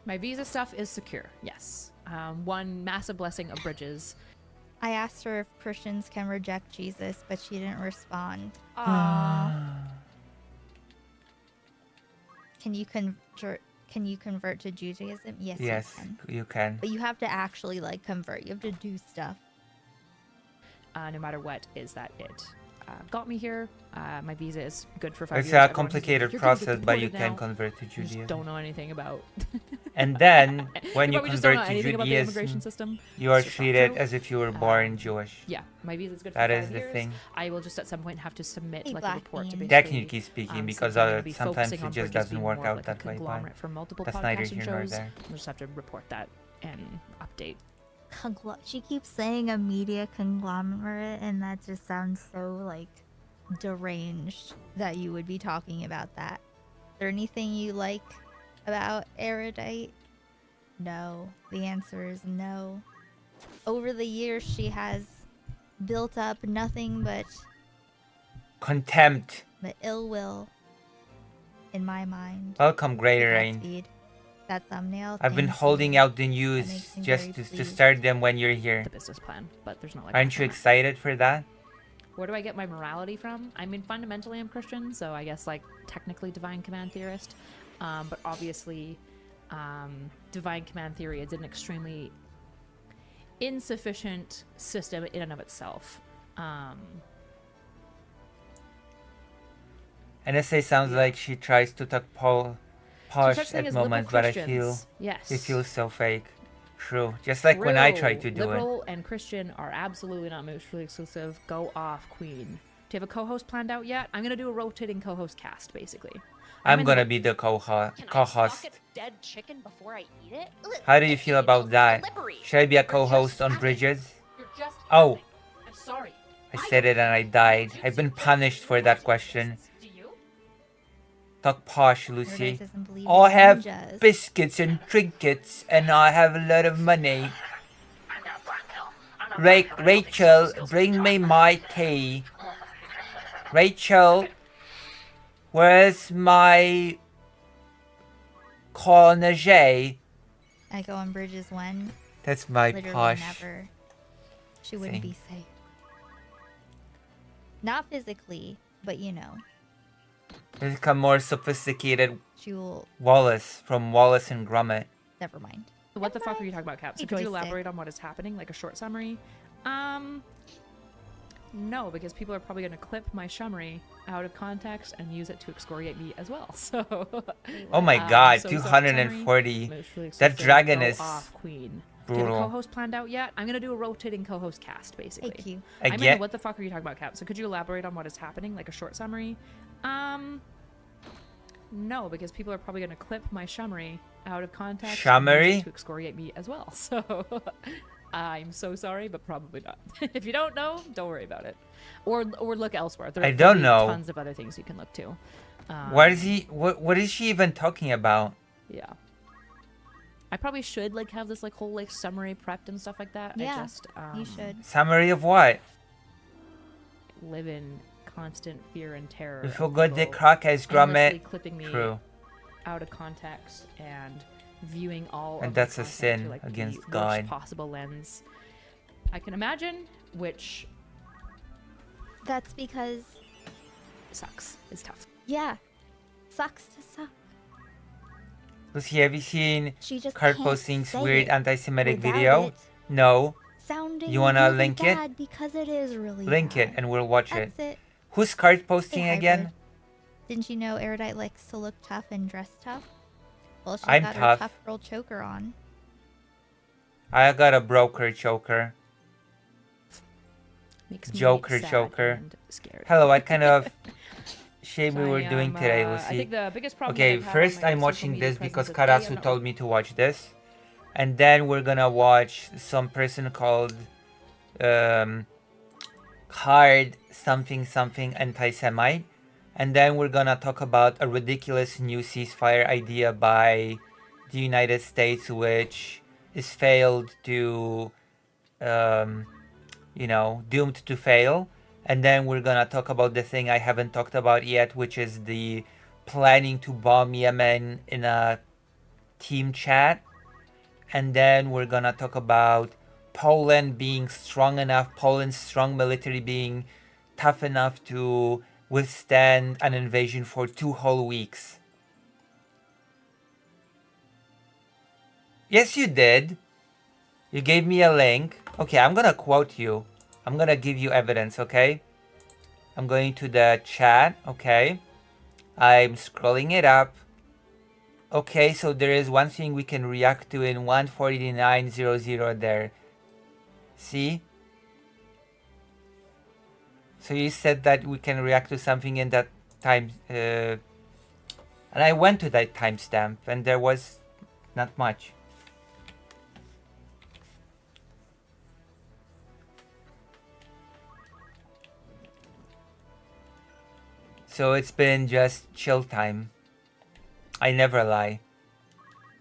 S2: My visa stuff is secure. Yes. One massive blessing of Bridges.
S3: I asked her if Christians can reject Jesus, but she didn't respond. Can you convert to Judaism? Yes,
S1: Yes,
S3: you can.
S1: you can.
S3: But you have to actually like convert. You have to do stuff.
S2: No matter what, is that it got me here. My visa is good for 5 years.
S1: It's a
S2: Everyone who's like,
S1: complicated
S2: "You're gonna get
S1: process, but you
S2: deported
S1: can
S2: now."
S1: convert to
S2: You just
S1: Judaism.
S2: don't know anything about.
S1: And then, when you
S2: probably just don't
S1: convert
S2: know
S1: to
S2: anything about the immigration
S1: Judaism,
S2: system.
S1: you are
S2: It's just not
S1: treated
S2: true.
S1: as if you were born Jewish.
S2: Yeah, my visa is good
S1: That
S2: for
S1: is
S2: 5
S1: the
S2: years.
S1: thing.
S2: I will just at some point have to submit
S3: Hey,
S2: like a
S3: Black
S2: report to
S3: Bean.
S2: basically.
S1: Technically speaking, because
S2: since I'm gonna be
S1: sometimes
S2: focusing
S1: it
S2: on
S1: just
S2: Bridges
S1: doesn't
S2: being
S1: work
S2: more
S1: out
S2: like
S1: that
S2: a
S1: way. But
S2: conglomerate for multiple
S1: that's neither
S2: podcasting
S1: here nor
S2: shows.
S1: there.
S2: We'll just have to report that and update.
S3: She keeps saying a media conglomerate, and that just sounds so like deranged that you would be talking about that. Is there anything you like about Erudite? No. The answer is no. Over the years, she has built up nothing but
S1: Contempt.
S3: ill will in my mind.
S1: Welcome, Greater Rain.
S3: Godspeed. That thumbnail.
S1: I've been
S3: thank
S1: holding
S3: you.
S1: out the
S3: That
S1: news
S3: makes me
S1: just
S3: very
S1: to
S3: pleased.
S1: start them when you're here.
S2: The business plan, but there's not like.
S1: Aren't you
S2: much on it.
S1: excited for that?
S2: Where do I get my morality from? I mean, fundamentally, I'm Christian, so I guess like technically divine command theorist, but obviously, divine command theory is an extremely insufficient system in and of itself.
S1: NSA sounds like she tries to talk
S2: There's
S1: posh
S2: such thing
S1: at
S2: as liberal
S1: moments, but I feel
S2: Christians. Yes.
S1: it feels so fake. True. Just like when I tried to
S2: True.
S1: do it.
S2: Liberal and Christian are absolutely not mutually exclusive. Go off, Queen. Do you have a co-host planned out yet? I'm gonna do a rotating co-host cast, basically.
S1: I'm
S2: in
S1: gonna
S2: the-
S1: be the co-host.
S9: Can I fuck a dead chicken before I eat it? Ugh,
S1: How do you
S9: it
S1: feel
S9: feels
S1: about that?
S9: slippery.
S1: Should I be a
S9: You're
S1: co-host
S9: just
S1: on
S9: having-
S1: Bridges?
S9: You're just
S1: Oh.
S9: having- I'm sorry.
S1: I said it and I died. I've been punished for that question.
S9: Do you?
S1: Talk posh,
S3: Erudite
S1: Lucy.
S3: doesn't believe
S1: I
S3: in
S1: have
S3: ninjas.
S1: biscuits and trinkets, and I have a lot of money. Rachel, bring me my tea. Rachel, where's my cornage?
S3: I go on bridges when
S1: That's my
S3: literally
S1: posh
S3: never. She wouldn't
S1: thing.
S3: be safe. Not physically, but you know,
S1: It's become more sophisticated
S3: she will.
S1: Wallace from Wallace and Gromit.
S3: Never mind.
S2: What the fuck are you talking about, Cap? So
S3: Hey,
S2: could you
S3: joystick.
S2: elaborate on what is happening, like a short summary? No, because people are probably going to clip my summary out of context and use it to excoriate me as well. So.
S1: Oh my god,
S2: so
S1: 240.
S2: Mostly
S1: That
S2: exclusive,
S1: dragon
S2: go
S1: is
S2: off, Queen. Do you have a
S1: brutal.
S2: co-host planned out yet? I'm gonna do a rotating co-host cast, basically.
S3: Thank you.
S2: I mean,
S1: Again,
S2: what the fuck are you talking about, Cap? So could you elaborate on what is happening, like a short summary? No, because people are probably gonna clip my summary out of context and use
S1: Summary?
S2: it to excoriate me as well. So I'm so sorry, but probably not. If you don't know, don't worry about it, or look elsewhere. There
S1: I
S2: could
S1: don't
S2: be
S1: know.
S2: Tons of other things you can look to.
S1: what is he? What is she even talking about?
S2: Yeah. I probably should like have this like whole like summary prepped and stuff like that.
S3: Yeah,
S2: I just
S3: you should.
S1: Summary of what?
S2: live in constant fear and terror.
S1: We
S2: of
S1: forgot the
S2: people
S1: crack as
S2: endlessly
S1: Gromit.
S2: clipping me
S1: True.
S2: out of context and viewing all
S1: And
S2: of
S1: that's
S2: the
S1: a
S2: content
S1: sin
S2: through, like,
S1: against
S2: the worst
S1: God.
S2: possible lens I can imagine, which
S3: That's because,
S2: sucks. It's tough.
S3: yeah, sucks to suck.
S1: Lucy, have you seen
S3: She just
S1: Card
S3: can't
S1: Posting's
S3: say
S1: weird
S3: it
S1: anti-Semitic
S3: without
S1: video?
S3: it
S1: No.
S3: sounding
S1: You wanna
S3: really
S1: link it?
S3: bad because it is really
S1: Link it
S3: bad.
S1: and we'll watch it.
S3: That's it.
S1: Who's card posting
S3: Hey,
S1: again?
S3: hybrid. Didn't you know Erudite likes to look tough and dress tough? Well, she's
S1: I'm
S3: got
S1: tough.
S3: her tough girl choker on.
S1: I got a broker choker.
S2: Makes me
S1: Joker
S2: sad
S1: choker.
S2: and scared.
S1: Hello, what kind of shape we
S2: So
S1: were
S2: I
S1: doing
S2: am,
S1: today,
S2: I
S1: Lucy?
S2: think the biggest problem
S1: Okay,
S2: that I've had
S1: first
S2: on my
S1: I'm
S2: social
S1: watching
S2: media
S1: this because
S2: presence is, A, I'm
S1: Karasu
S2: not
S1: told me to watch this. And then we're gonna watch some person called Card something something anti-Semite. And then we're gonna talk about a ridiculous new ceasefire idea by the United States, which is failed to, doomed to fail. And then we're gonna talk about the thing I haven't talked about yet, which is the planning to bomb Yemen in a team chat. And then we're gonna talk about Poland being strong enough, Poland's strong military being tough enough to withstand an invasion for 2 whole weeks. Yes, you did. You gave me a link. Okay, I'm gonna quote you. I'm gonna give you evidence, okay? I'm going to the chat, okay? I'm scrolling it up. Okay, so there is one thing we can react to in 149.00 there. See? So you said that we can react to something in that time, and I went to that timestamp, and there was not much. So it's been just chill time. I never lie.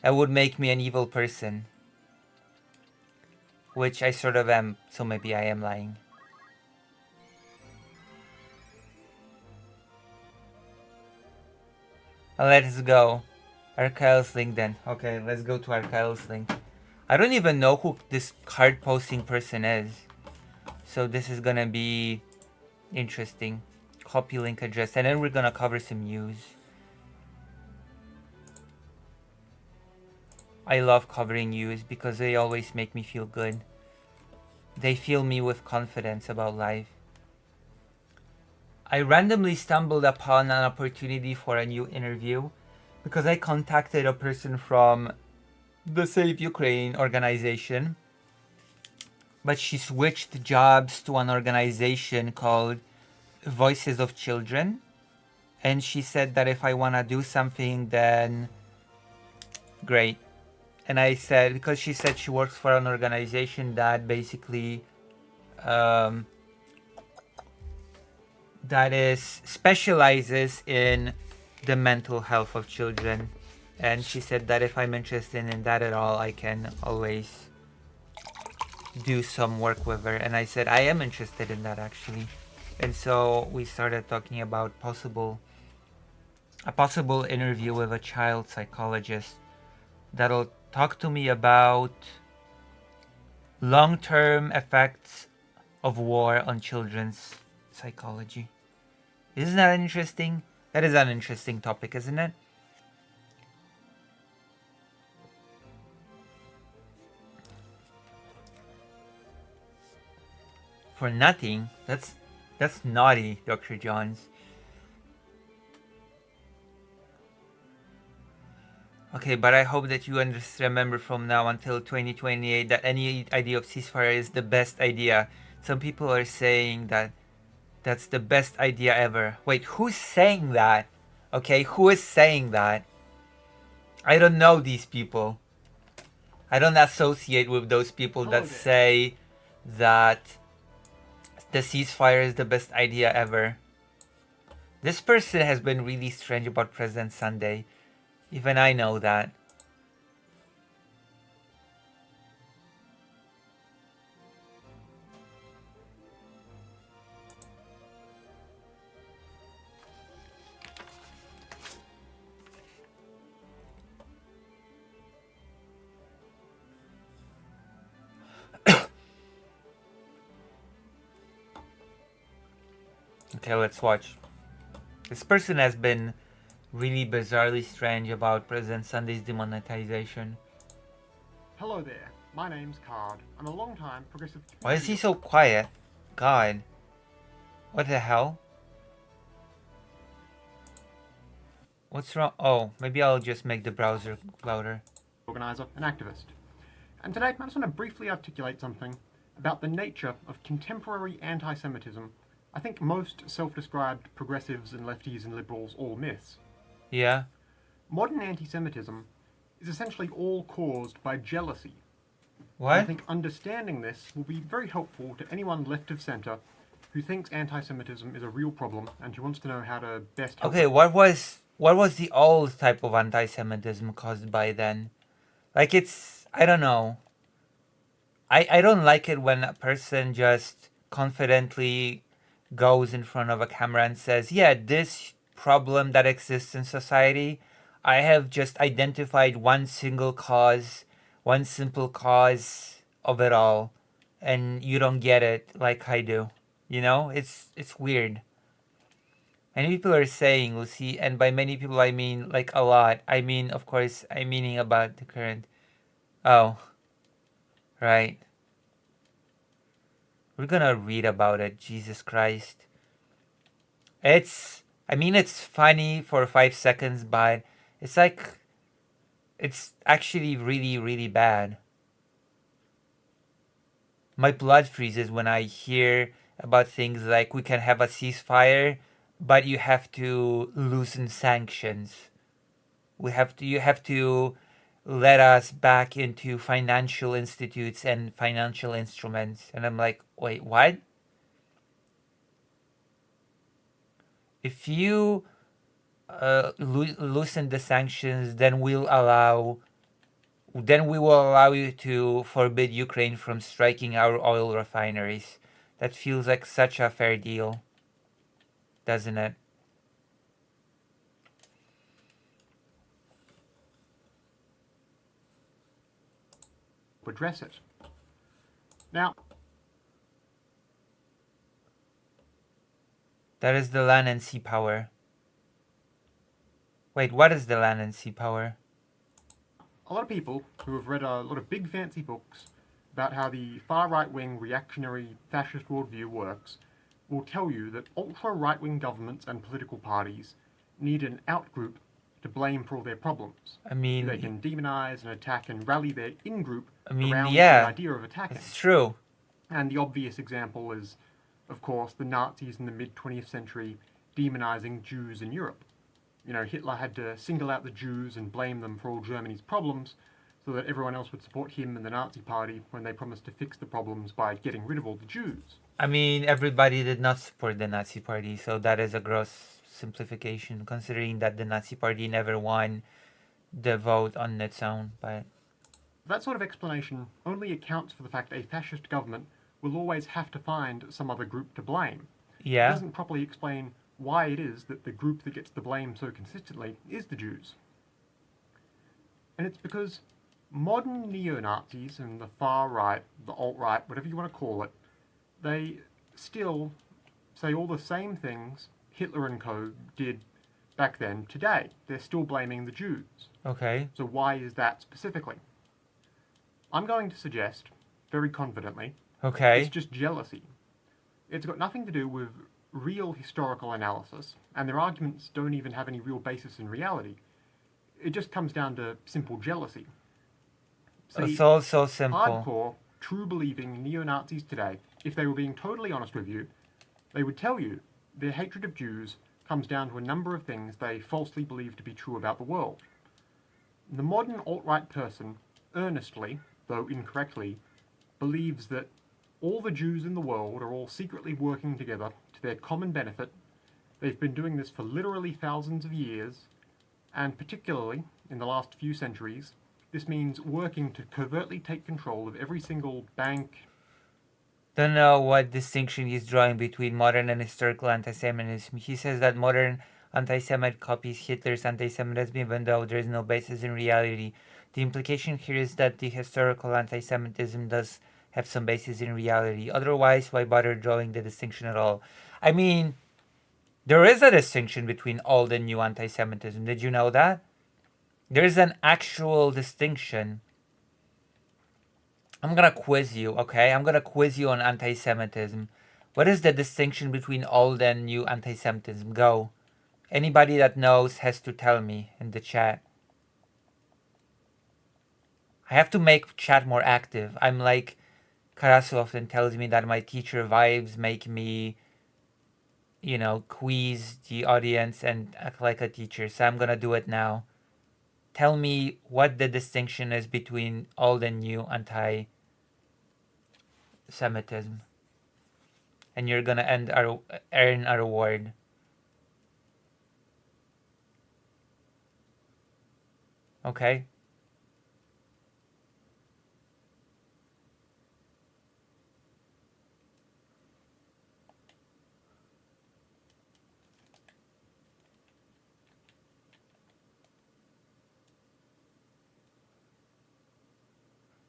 S1: That would make me an evil person. Which I sort of am, so maybe I am lying. Let's go. Arkyle's link then. Okay, let's go to Arkyle's link. I don't even know who this card posting person is. So this is gonna be interesting. Copy link address, and then we're gonna cover some news. I love covering news because they always make me feel good. They fill me with confidence about life. I randomly stumbled upon an opportunity for a new interview because I contacted a person from the Save Ukraine organization, but she switched jobs to an organization called Voices of Children, and she said that if I want to do something, then great. And I said, because she said she works for an organization that basically that is specializes in the mental health of children, and she said that if I'm interested in that at all, I can always do some work with her. And I said I am interested in that actually. And so we started talking about a possible interview with a child psychologist that'll talk to me about long-term effects of war on children's psychology. Isn't that interesting? That is an interesting topic, isn't it? For nothing? That's naughty, Dr. Johns. Okay, but I hope that you remember from now until 2028 that any idea of ceasefire is the best idea. Some people are saying that that's the best idea ever. Wait, who's saying that? Okay, who is saying that? I don't know these people. I don't associate with those people that say that the ceasefire is the best idea ever. This person has been really strange about President Sunday. Even I know that. Okay, let's watch. This person has been really bizarrely strange about President Sunday's demonetization.
S10: Hello there, my name's Card. I'm a long-time progressive...
S1: Why is he so quiet? God. What the hell? What's wrong? Oh, maybe I'll just make the browser louder.
S10: ...organizer and activist. And today I just want to briefly articulate something about the nature of contemporary anti-Semitism. I think most self-described progressives and lefties and liberals all miss.
S1: Yeah.
S10: Modern anti-Semitism is essentially all caused by jealousy.
S1: What?
S10: I think understanding this will be very helpful to anyone left of centre who thinks anti-Semitism is a real problem and who wants to know how to best help
S1: Okay, what was the old type of anti-Semitism caused by then? Like I don't know. I don't like it when a person just confidently goes in front of a camera and says, yeah, this problem that exists in society, I have just identified one simple cause of it all, and you don't get it like I do. You know, it's weird. Many people are saying, Lucy, and by many people I mean like a lot. I mean, of course, I'm meaning about the current. Oh, right. We're gonna read about it, Jesus Christ. It's funny for 5 seconds, but it's actually really, really bad. My blood freezes when I hear about things like we can have a ceasefire, but you have to loosen sanctions. You have to let us back into financial institutes and financial instruments. And I'm like, wait, what? If you loosen the sanctions, then we will allow you to forbid Ukraine from striking our oil refineries. That feels like such a fair deal, doesn't it?
S10: address it. Now,
S1: that is the land and sea power. Wait, what is the land and sea power?
S10: A lot of people who have read a lot of big fancy books about how the far right-wing reactionary fascist worldview works will tell you that ultra-right-wing governments and political parties need an outgroup to blame for all their problems.
S1: I mean,
S10: they can demonize and attack and rally their in-group around
S1: yeah,
S10: the idea of attacking.
S1: It's true.
S10: And the obvious example is, of course, the Nazis in the mid-20th century demonizing Jews in Europe. You know, Hitler had to single out the Jews and blame them for all Germany's problems so that everyone else would support him and the Nazi Party when they promised to fix the problems by getting rid of all the Jews.
S1: I mean, everybody did not support the Nazi Party, so that is a gross simplification, considering that the Nazi Party never won the vote on its own. But
S10: that sort of explanation only accounts for the fact a fascist government will always have to find some other group to blame. It
S1: Yeah.
S10: doesn't properly explain why it is that the group that gets the blame so consistently is the Jews. And it's because modern neo-Nazis and the far right, the alt-right, whatever you want to call it, they still say all the same things Hitler and co did back then today. They're still blaming the Jews.
S1: Okay.
S10: So why is that specifically? I'm going to suggest, very confidently,
S1: Okay.
S10: it's just jealousy. It's got nothing to do with real historical analysis, and their arguments don't even have any real basis in reality. It just comes down to simple jealousy. See,
S1: It's all so simple.
S10: hardcore, true-believing neo-Nazis today, if they were being totally honest with you, they would tell you their hatred of Jews comes down to a number of things they falsely believe to be true about the world. The modern alt-right person earnestly, though incorrectly, believes that all the Jews in the world are all secretly working together to their common benefit. They've been doing this for literally thousands of years, and particularly in the last few centuries, this means working to covertly take control of every single bank.
S1: Don't know what distinction he's drawing between modern and historical anti-Semitism. He says that modern anti-Semite copies Hitler's anti-Semitism even though there is no basis in reality. The implication here is that the historical anti-Semitism does have some basis in reality. Otherwise, why bother drawing the distinction at all? I mean, there is a distinction between old and new anti-Semitism. Did you know that? There is an actual distinction. I'm gonna quiz you, okay? I'm gonna quiz you on anti-Semitism. What is the distinction between old and new anti-Semitism? Go. Anybody that knows has to tell me in the chat. I have to make chat more active. I'm like, Karasu often tells me that my teacher vibes make me, you know, quiz the audience and act like a teacher. So I'm gonna do it now. Tell me what the distinction is between old and new anti-Semitism. And you're gonna earn a reward. Okay?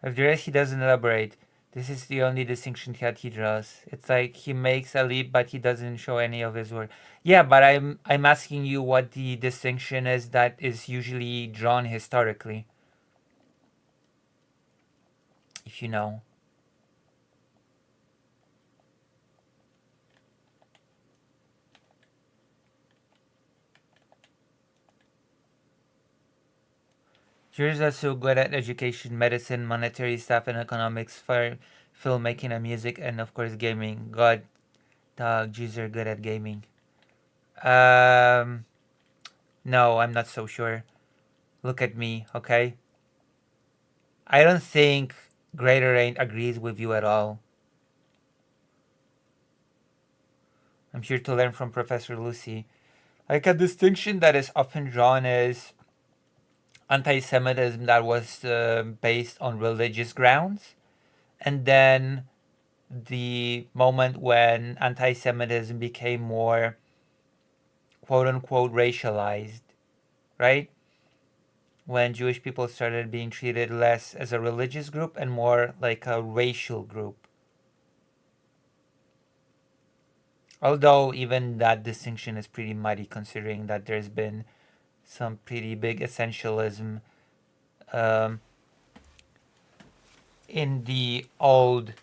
S1: If the rest he doesn't elaborate, this is the only distinction that he draws. It's like he makes a leap, but he doesn't show any of his work. Yeah, but I'm asking you what the distinction is that is usually drawn historically. If you know. Jews are so good at education, medicine, monetary stuff, and economics, for filmmaking and music, and of course gaming. God, dog, Jews are good at gaming. No, I'm not so sure. Look at me, okay? I don't think Greater Rain agrees with you at all. I'm here to learn from Professor Lucy. Like, a distinction that is often drawn is anti-Semitism that was based on religious grounds, and then the moment when anti-Semitism became more quote-unquote racialized, right? When Jewish people started being treated less as a religious group and more like a racial group. Although even that distinction is pretty muddy, considering that there's been some pretty big essentialism in the old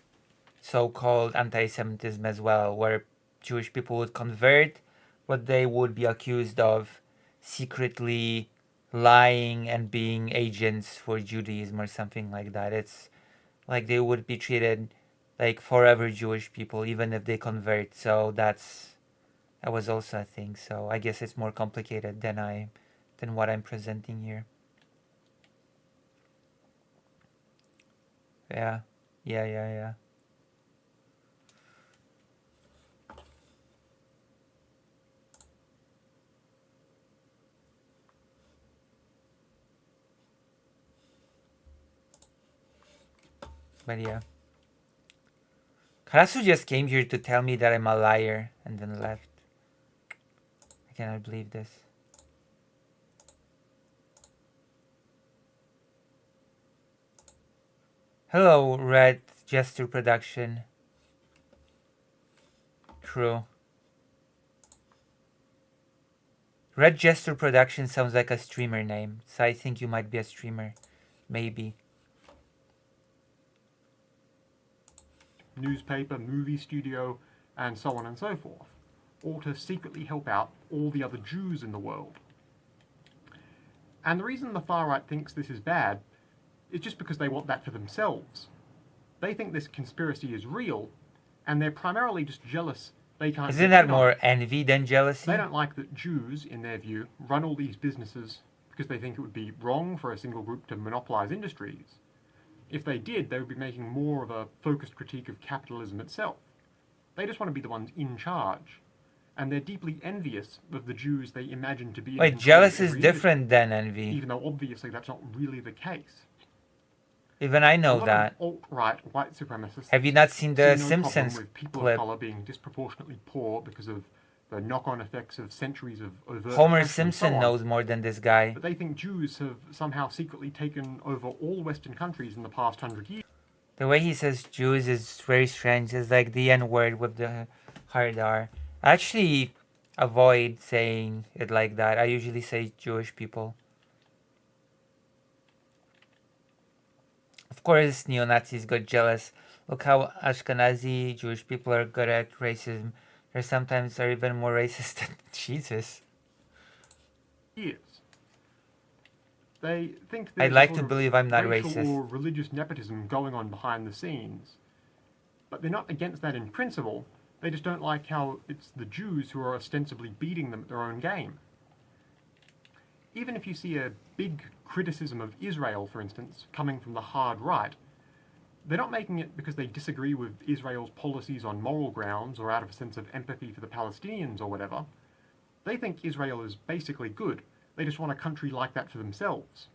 S1: so-called anti-Semitism as well, where Jewish people would convert, but they would be accused of secretly lying and being agents for Judaism or something like that. It's like they would be treated like forever Jewish people, even if they convert. So that was also a thing. So I guess it's more complicated than what I'm presenting here. Yeah. But yeah. Karasu just came here to tell me that I'm a liar, and then left. I cannot believe this. Hello, Red Jester Production. True. Red Jester Production sounds like a streamer name, so I think you might be a streamer. Maybe.
S10: Newspaper, movie studio, and so on and so forth, all to secretly help out all the other Jews in the world. And the reason the far right thinks this is bad is just because they want that for themselves. They think this conspiracy is real, and they're primarily just jealous they can't.
S1: Isn't that more envy than jealousy?
S10: They don't like that Jews, in their view, run all these businesses because they think it would be wrong for a single group to monopolize industries. If they did, they would be making more of a focused critique of capitalism itself. They just want to be the ones in charge. And they're deeply envious of the Jews they imagine to be in
S1: Wait,
S10: control of
S1: jealous is
S10: every
S1: different than envy.
S10: even though obviously that's not really the case.
S1: Even I
S10: A
S1: know
S10: lot
S1: that.
S10: of alt-right white supremacists
S1: Have you not seen the
S10: see no
S1: Simpsons
S10: problem with people
S1: clip?
S10: of color being disproportionately poor because of the knock-on effects of centuries of overt
S1: Homer
S10: oppression and so
S1: Simpson
S10: on.
S1: knows more than this guy.
S10: But they think Jews have somehow secretly taken over all Western countries in the past 100 years.
S1: The way he says Jews is very strange. It's like the N word with the hard R. I actually avoid saying it like that. I usually say Jewish people. Of course, neo-Nazis got jealous. Look how Ashkenazi Jewish people are good at racism. They sometimes are even more racist than Jesus.
S10: Years. They think
S1: I'd
S10: there's
S1: like
S10: a
S1: to
S10: sort of
S1: believe I'm not
S10: racial
S1: racist.
S10: or religious nepotism going on behind the scenes. But they're not against that in principle. They just don't like how it's the Jews who are ostensibly beating them at their own game. Even if you see a big criticism of Israel, for instance, coming from the hard right, they're not making it because they disagree with Israel's policies on moral grounds or out of a sense of empathy for the Palestinians or whatever. They think Israel is basically good. They just want a country like that for themselves.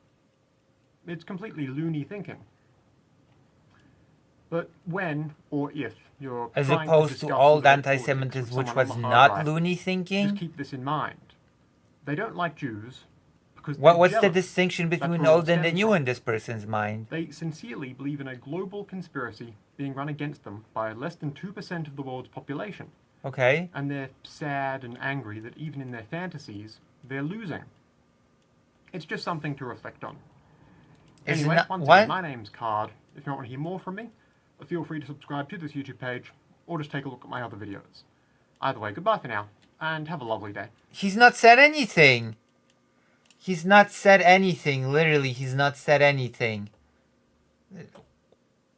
S10: It's completely loony thinking. But when, or if, you're
S1: As
S10: trying
S1: opposed to
S10: discuss
S1: old
S10: politics with
S1: anti-Semitism, which
S10: someone
S1: was
S10: on the
S1: not
S10: hard right,
S1: loony
S10: just
S1: thinking.
S10: keep this in mind. They don't like Jews because
S1: What's
S10: they're
S1: the
S10: jealous.
S1: distinction
S10: That's
S1: between
S10: where it
S1: old and the
S10: stems
S1: new
S10: from.
S1: in this person's mind?
S10: They sincerely believe in a global conspiracy being run against them by less than 2% of the world's population.
S1: Okay.
S10: And they're sad and angry that even in their fantasies, they're losing. It's just something to reflect on.
S1: Is
S10: Anyway,
S1: not-
S10: once
S1: what?
S10: again, my name's Card. If you want to hear more from me, feel free to subscribe to this YouTube page, or just take a look at my other videos. Either way, goodbye for now, and have a lovely day.
S1: He's not said anything. He's not said anything. Literally, he's not said anything.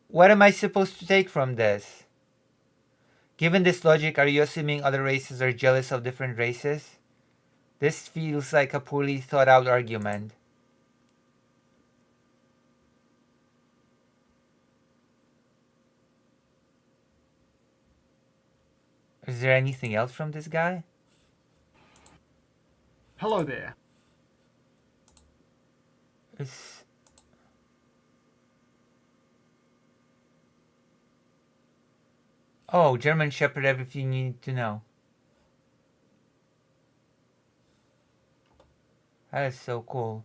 S1: What am I supposed to take from this? Given this logic, are you assuming other races are jealous of different races? This feels like a poorly thought out argument. Is there anything else from this guy?
S10: Hello there.
S1: It's... Oh, German Shepherd, everything you need to know. That is so cool.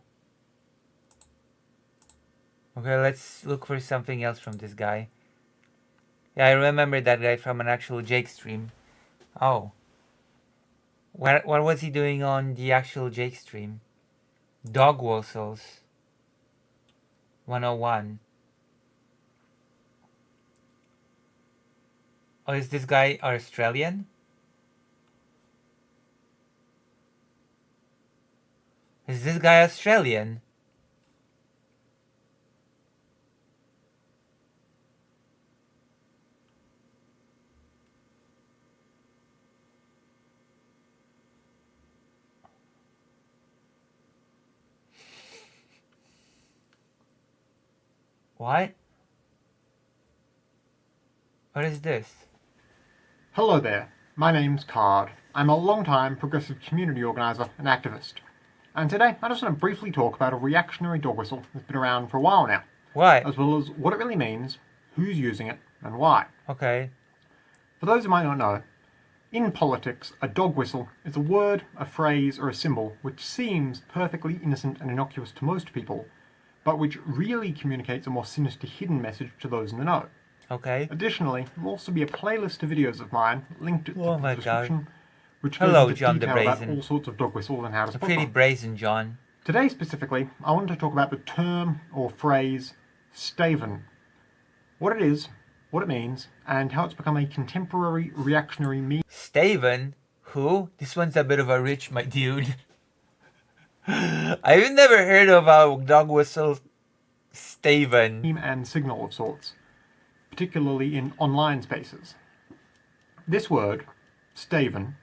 S1: Okay, let's look for something else from this guy. Yeah, I remember that guy from an actual Jake stream. Oh. What was he doing on the actual Jake stream? Dog whistles. 101. Oh, is this guy Australian? Is this guy Australian? What? What is this?
S10: Hello there. My name's Card. I'm a long-time progressive community organizer and activist. And today, I just want to briefly talk about a reactionary dog whistle that's been around for a while now.
S1: What?
S10: As well as what it really means, who's using it, and why.
S1: Okay.
S10: For those who might not know, In politics, a dog whistle is a word, a phrase, or a symbol which seems perfectly innocent and innocuous to most people, but which really communicates a more sinister hidden message to those in the know.
S1: Okay.
S10: Additionally, there will also be a playlist of videos of mine linked in
S1: Oh
S10: the
S1: my
S10: description, which
S1: Hello,
S10: goes into
S1: John the
S10: detail about
S1: Brazen.
S10: all sorts of dog whistles and how to
S1: It's
S10: spot
S1: pretty
S10: them.
S1: brazen, John.
S10: Today specifically, I wanted to talk about the term or phrase Staven. What it is, what it means, and how it's become a contemporary reactionary meme
S1: Staven? Who? This one's a bit of a reach, my dude. I've never heard of a dog whistle Staven.
S10: and signal of sorts, particularly in online spaces. This word, Staven,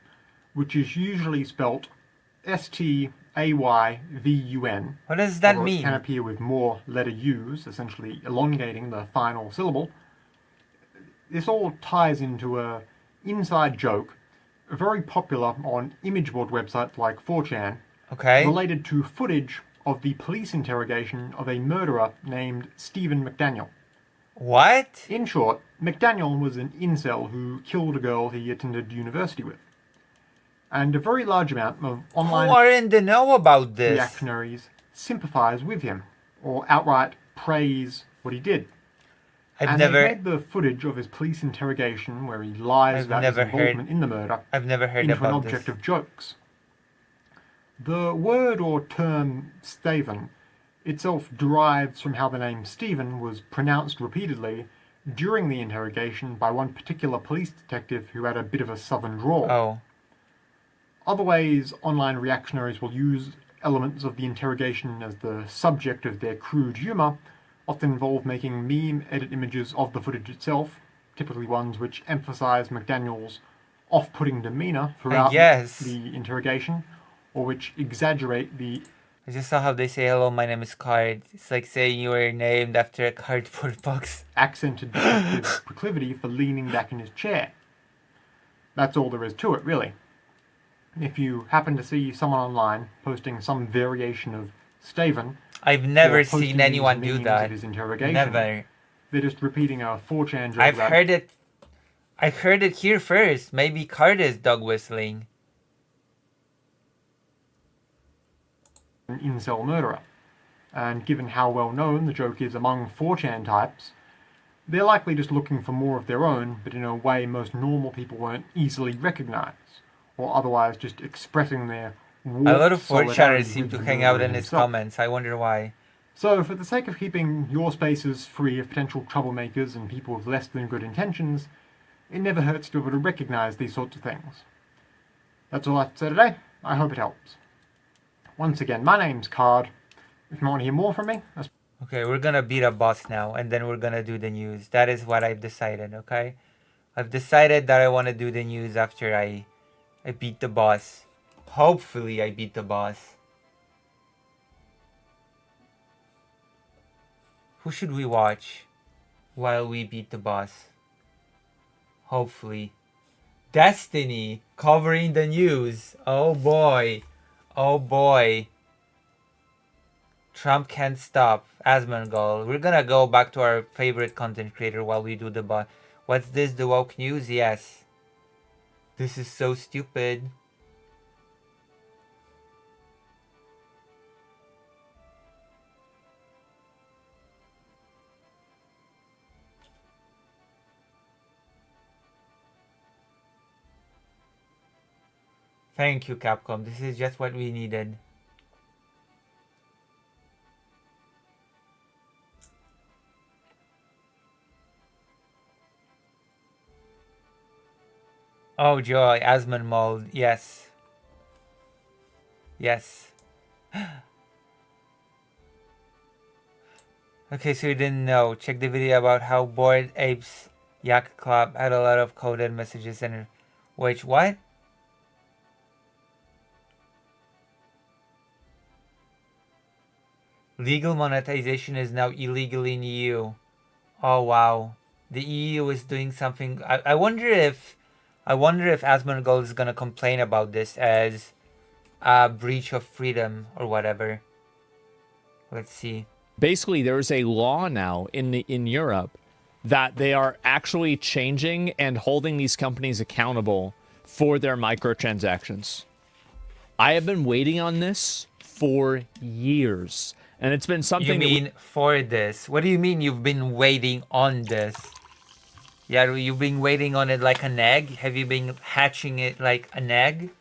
S10: which is usually spelt Stayvun.
S1: What does that
S10: although
S1: mean?
S10: It can appear with more letter U's, essentially elongating the final syllable. This all ties into a inside joke, very popular on image board websites like 4chan,
S1: Okay.
S10: related to footage of the police interrogation of a murderer named Stephen McDaniel.
S1: What?
S10: In short, McDaniel was an incel who killed a girl he attended university with. And a very large amount of
S1: Who
S10: online
S1: are in the know about this?
S10: reactionaries sympathize with him, or outright praise what he did.
S1: I've
S10: and
S1: never
S10: they made the footage of his police interrogation, where he lies
S1: I've
S10: about his
S1: never heard-
S10: involvement in the murder,
S1: I've never heard
S10: into an
S1: about
S10: object
S1: this.
S10: of jokes. The word or term Staven itself derives from how the name Stephen was pronounced repeatedly during the interrogation by one particular police detective who had a bit of a southern drawl.
S1: Oh.
S10: Other ways online reactionaries will use elements of the interrogation as the subject of their crude humour often involve making meme edit images of the footage itself, typically ones which emphasise McDaniel's off-putting demeanour throughout
S1: guess.
S10: the interrogation, or which exaggerate the
S1: I just saw how they say hello, my name is Card. It's like saying you were named after a cardboard box.
S10: accented detective's proclivity for leaning back in his chair. That's all there is to it, really. If you happen to see someone online posting some variation of Staven,
S1: I've never
S10: or posting
S1: seen
S10: these
S1: anyone do
S10: memes
S1: that.
S10: of his interrogation,
S1: Never.
S10: they're just repeating a 4chan joke
S1: I've
S10: about
S1: heard it. I heard it here first. Maybe Card is dog whistling.
S10: an incel murderer. And given how well known the joke is among 4chan types, they're likely just looking for more of their own, but in a way most normal people won't easily recognise, or otherwise just expressing their
S1: A lot of
S10: warped
S1: 4chaners
S10: solidarity
S1: seem
S10: with
S1: to
S10: the
S1: hang out
S10: murderer
S1: in his
S10: himself.
S1: comments. I wonder why.
S10: So, for the sake of keeping your spaces free of potential troublemakers and people with less than good intentions, it never hurts to be able to recognise these sorts of things. That's all I have to say today. I hope it helps. Once again, my name's Card. If you want to hear more from me, that's
S1: Okay, we're gonna beat a boss now, and then we're gonna do the news. That is what I've decided, okay? I've decided that I want to do the news after I beat the boss. Hopefully I beat the boss. Who should we watch while we beat the boss? Hopefully. Destiny covering the news. Oh boy. Oh boy. Trump can't stop. Asmongold. We're gonna go back to our favorite content creator while we do the boss. What's this? The woke news? Yes. This is so stupid. Thank you, Capcom. This is just what we needed. Oh joy, Asmongold. Yes. Yes. Okay, so you didn't know. Check the video about how Bored Apes Yak Club had a lot of coded messages and which what? Legal monetization is now illegal in EU. Oh wow. The EU is doing something. I wonder if Asmongold is gonna complain about this as a breach of freedom or whatever. Let's see.
S11: Basically, there's a law now in Europe that they are actually changing and holding these companies accountable for their microtransactions. I have been waiting on this for years, and it's been something.
S1: You mean for this? What do you mean you've been waiting on this? Yeah, you've been waiting on it like an egg? Have you been hatching it like an egg?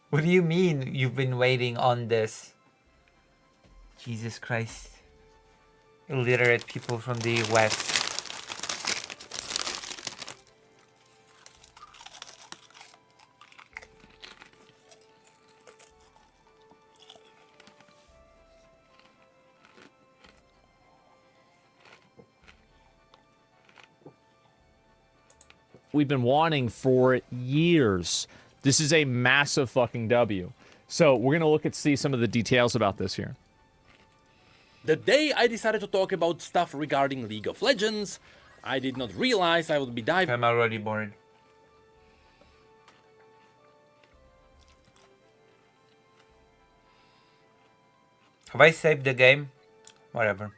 S1: What do you mean you've been waiting on this? Jesus Christ. Illiterate people from the West.
S11: We've been wanting for years. This is a massive fucking W. So we're going to look at see some of the details about this here.
S12: The day I decided to talk about stuff regarding League of Legends, I did not realize I would be diving.
S1: I'm already bored. Have I saved the game? Whatever.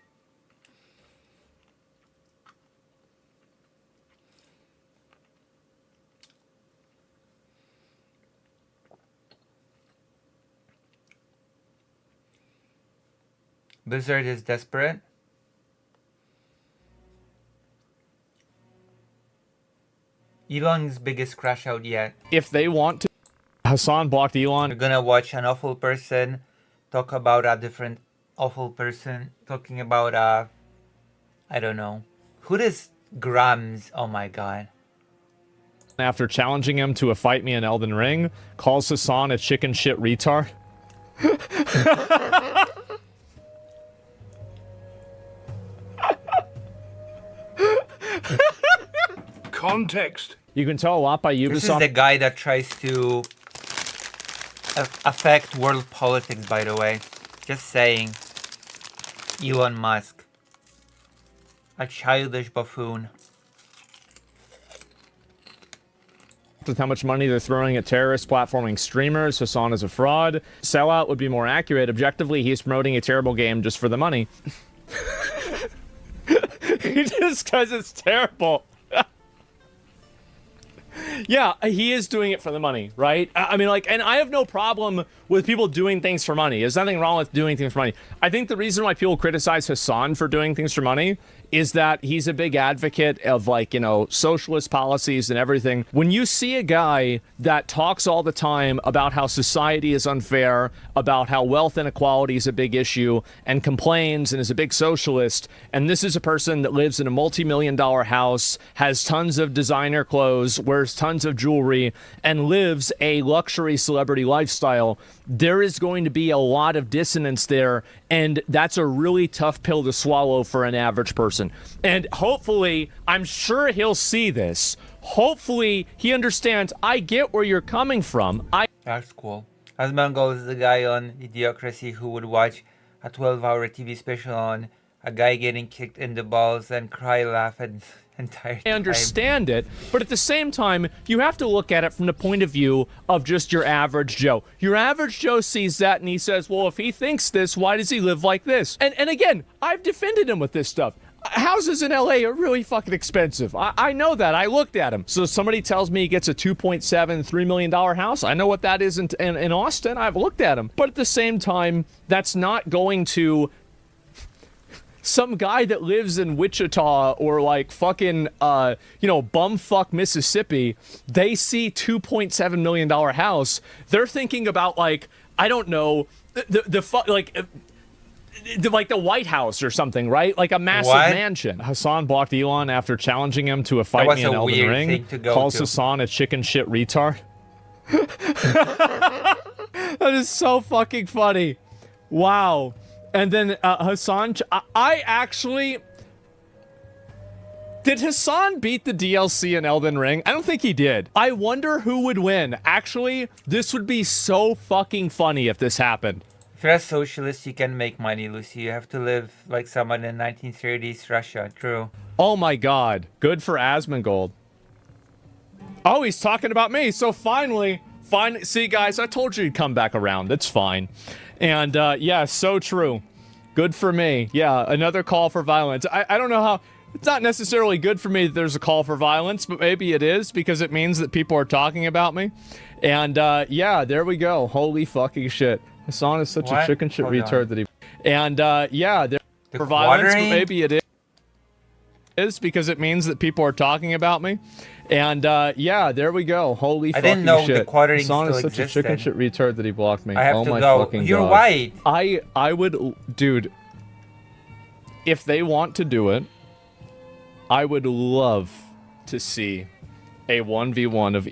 S1: Blizzard is desperate. Elon's biggest crash out yet.
S11: If they want to, Hassan blocked Elon.
S1: We're gonna watch an awful person talk about a different awful person talking about I don't know. Who does Grams? Oh my god.
S11: After challenging him to a fight me in Elden Ring, calls Hassan a chicken shit retard.
S13: Context.
S11: You can tell a lot by Ubisoft.
S1: This is the guy that tries to affect world politics, by the way. Just saying. Elon Musk. A childish buffoon.
S11: With how much money they're throwing at terrorist platforming streamers, Hassan is a fraud. Sellout would be more accurate. Objectively, he's promoting a terrible game just for the money. Just because it's terrible. Yeah, he is doing it for the money, right? I mean, like, and I have no problem with people doing things for money. There's nothing wrong with doing things for money. I think the reason why people criticize Hassan for doing things for money is that he's a big advocate of, like, you know, socialist policies and everything. When you see a guy that talks all the time about how society is unfair, about how wealth inequality is a big issue, and complains and is a big socialist, and this is a person that lives in a multi-million-dollar house, has tons of designer clothes, wears tons of jewelry, and lives a luxury celebrity lifestyle, there is going to be a lot of dissonance there, and that's a really tough pill to swallow for an average person. And hopefully, I'm sure he'll see this. Hopefully, he understands, I get where you're coming from.
S1: That's cool. Asmongold is the guy on Idiocracy who would watch a 12-hour TV special on a guy getting kicked in the balls and cry, laugh, and entire time.
S11: I understand it, but at the same time, you have to look at it from the point of view of just your average Joe. Your average Joe sees that and he says, well, if he thinks this, why does he live like this? And again, I've defended him with this stuff. Houses in LA are really fucking expensive. I know that. I looked at them. So somebody tells me he gets a $2.7-3 million house. I know what that is in Austin. I've looked at them. But at the same time, that's not going to... Some guy that lives in Wichita or like fucking, bumfuck Mississippi, they see $2.7 million house. They're thinking about like, I don't know, the White House or something, right? Like a massive mansion. Hassan blocked Elon after challenging him to a fight me in Elden Ring. Calls Hassan a chicken shit retard. That is so fucking funny. Wow. And then Hassan, I actually... Did Hassan beat the DLC in Elden Ring? I don't think he did. I wonder who would win. Actually, this would be so fucking funny if this happened.
S1: If you're a socialist, you can make money, Lucy. You have to live like someone in 1930s Russia. True.
S11: Oh my god. Good for Asmongold. Oh, he's talking about me. So finally... See, guys, I told you he'd come back around. That's fine. And, yeah, so true. Good for me. Yeah, another call for violence. I don't know how... It's not necessarily good for me that there's a call for violence, but maybe it is because it means that people are talking about me. And yeah, there we go. Holy fucking shit. Hassan is such a chicken shit retard that he... And yeah, there for violence, but maybe it is because it means that people are talking about me. And yeah, there we go. Holy fucking shit.
S1: I didn't know the quartering
S11: Hassan
S1: still
S11: is such
S1: existed.
S11: a chicken shit retard that he blocked me.
S1: I have
S11: oh
S1: to
S11: my
S1: go.
S11: fucking
S1: You're
S11: God.
S1: white.
S11: I would... Dude, if they want to do it, I would love to see a 1v1 of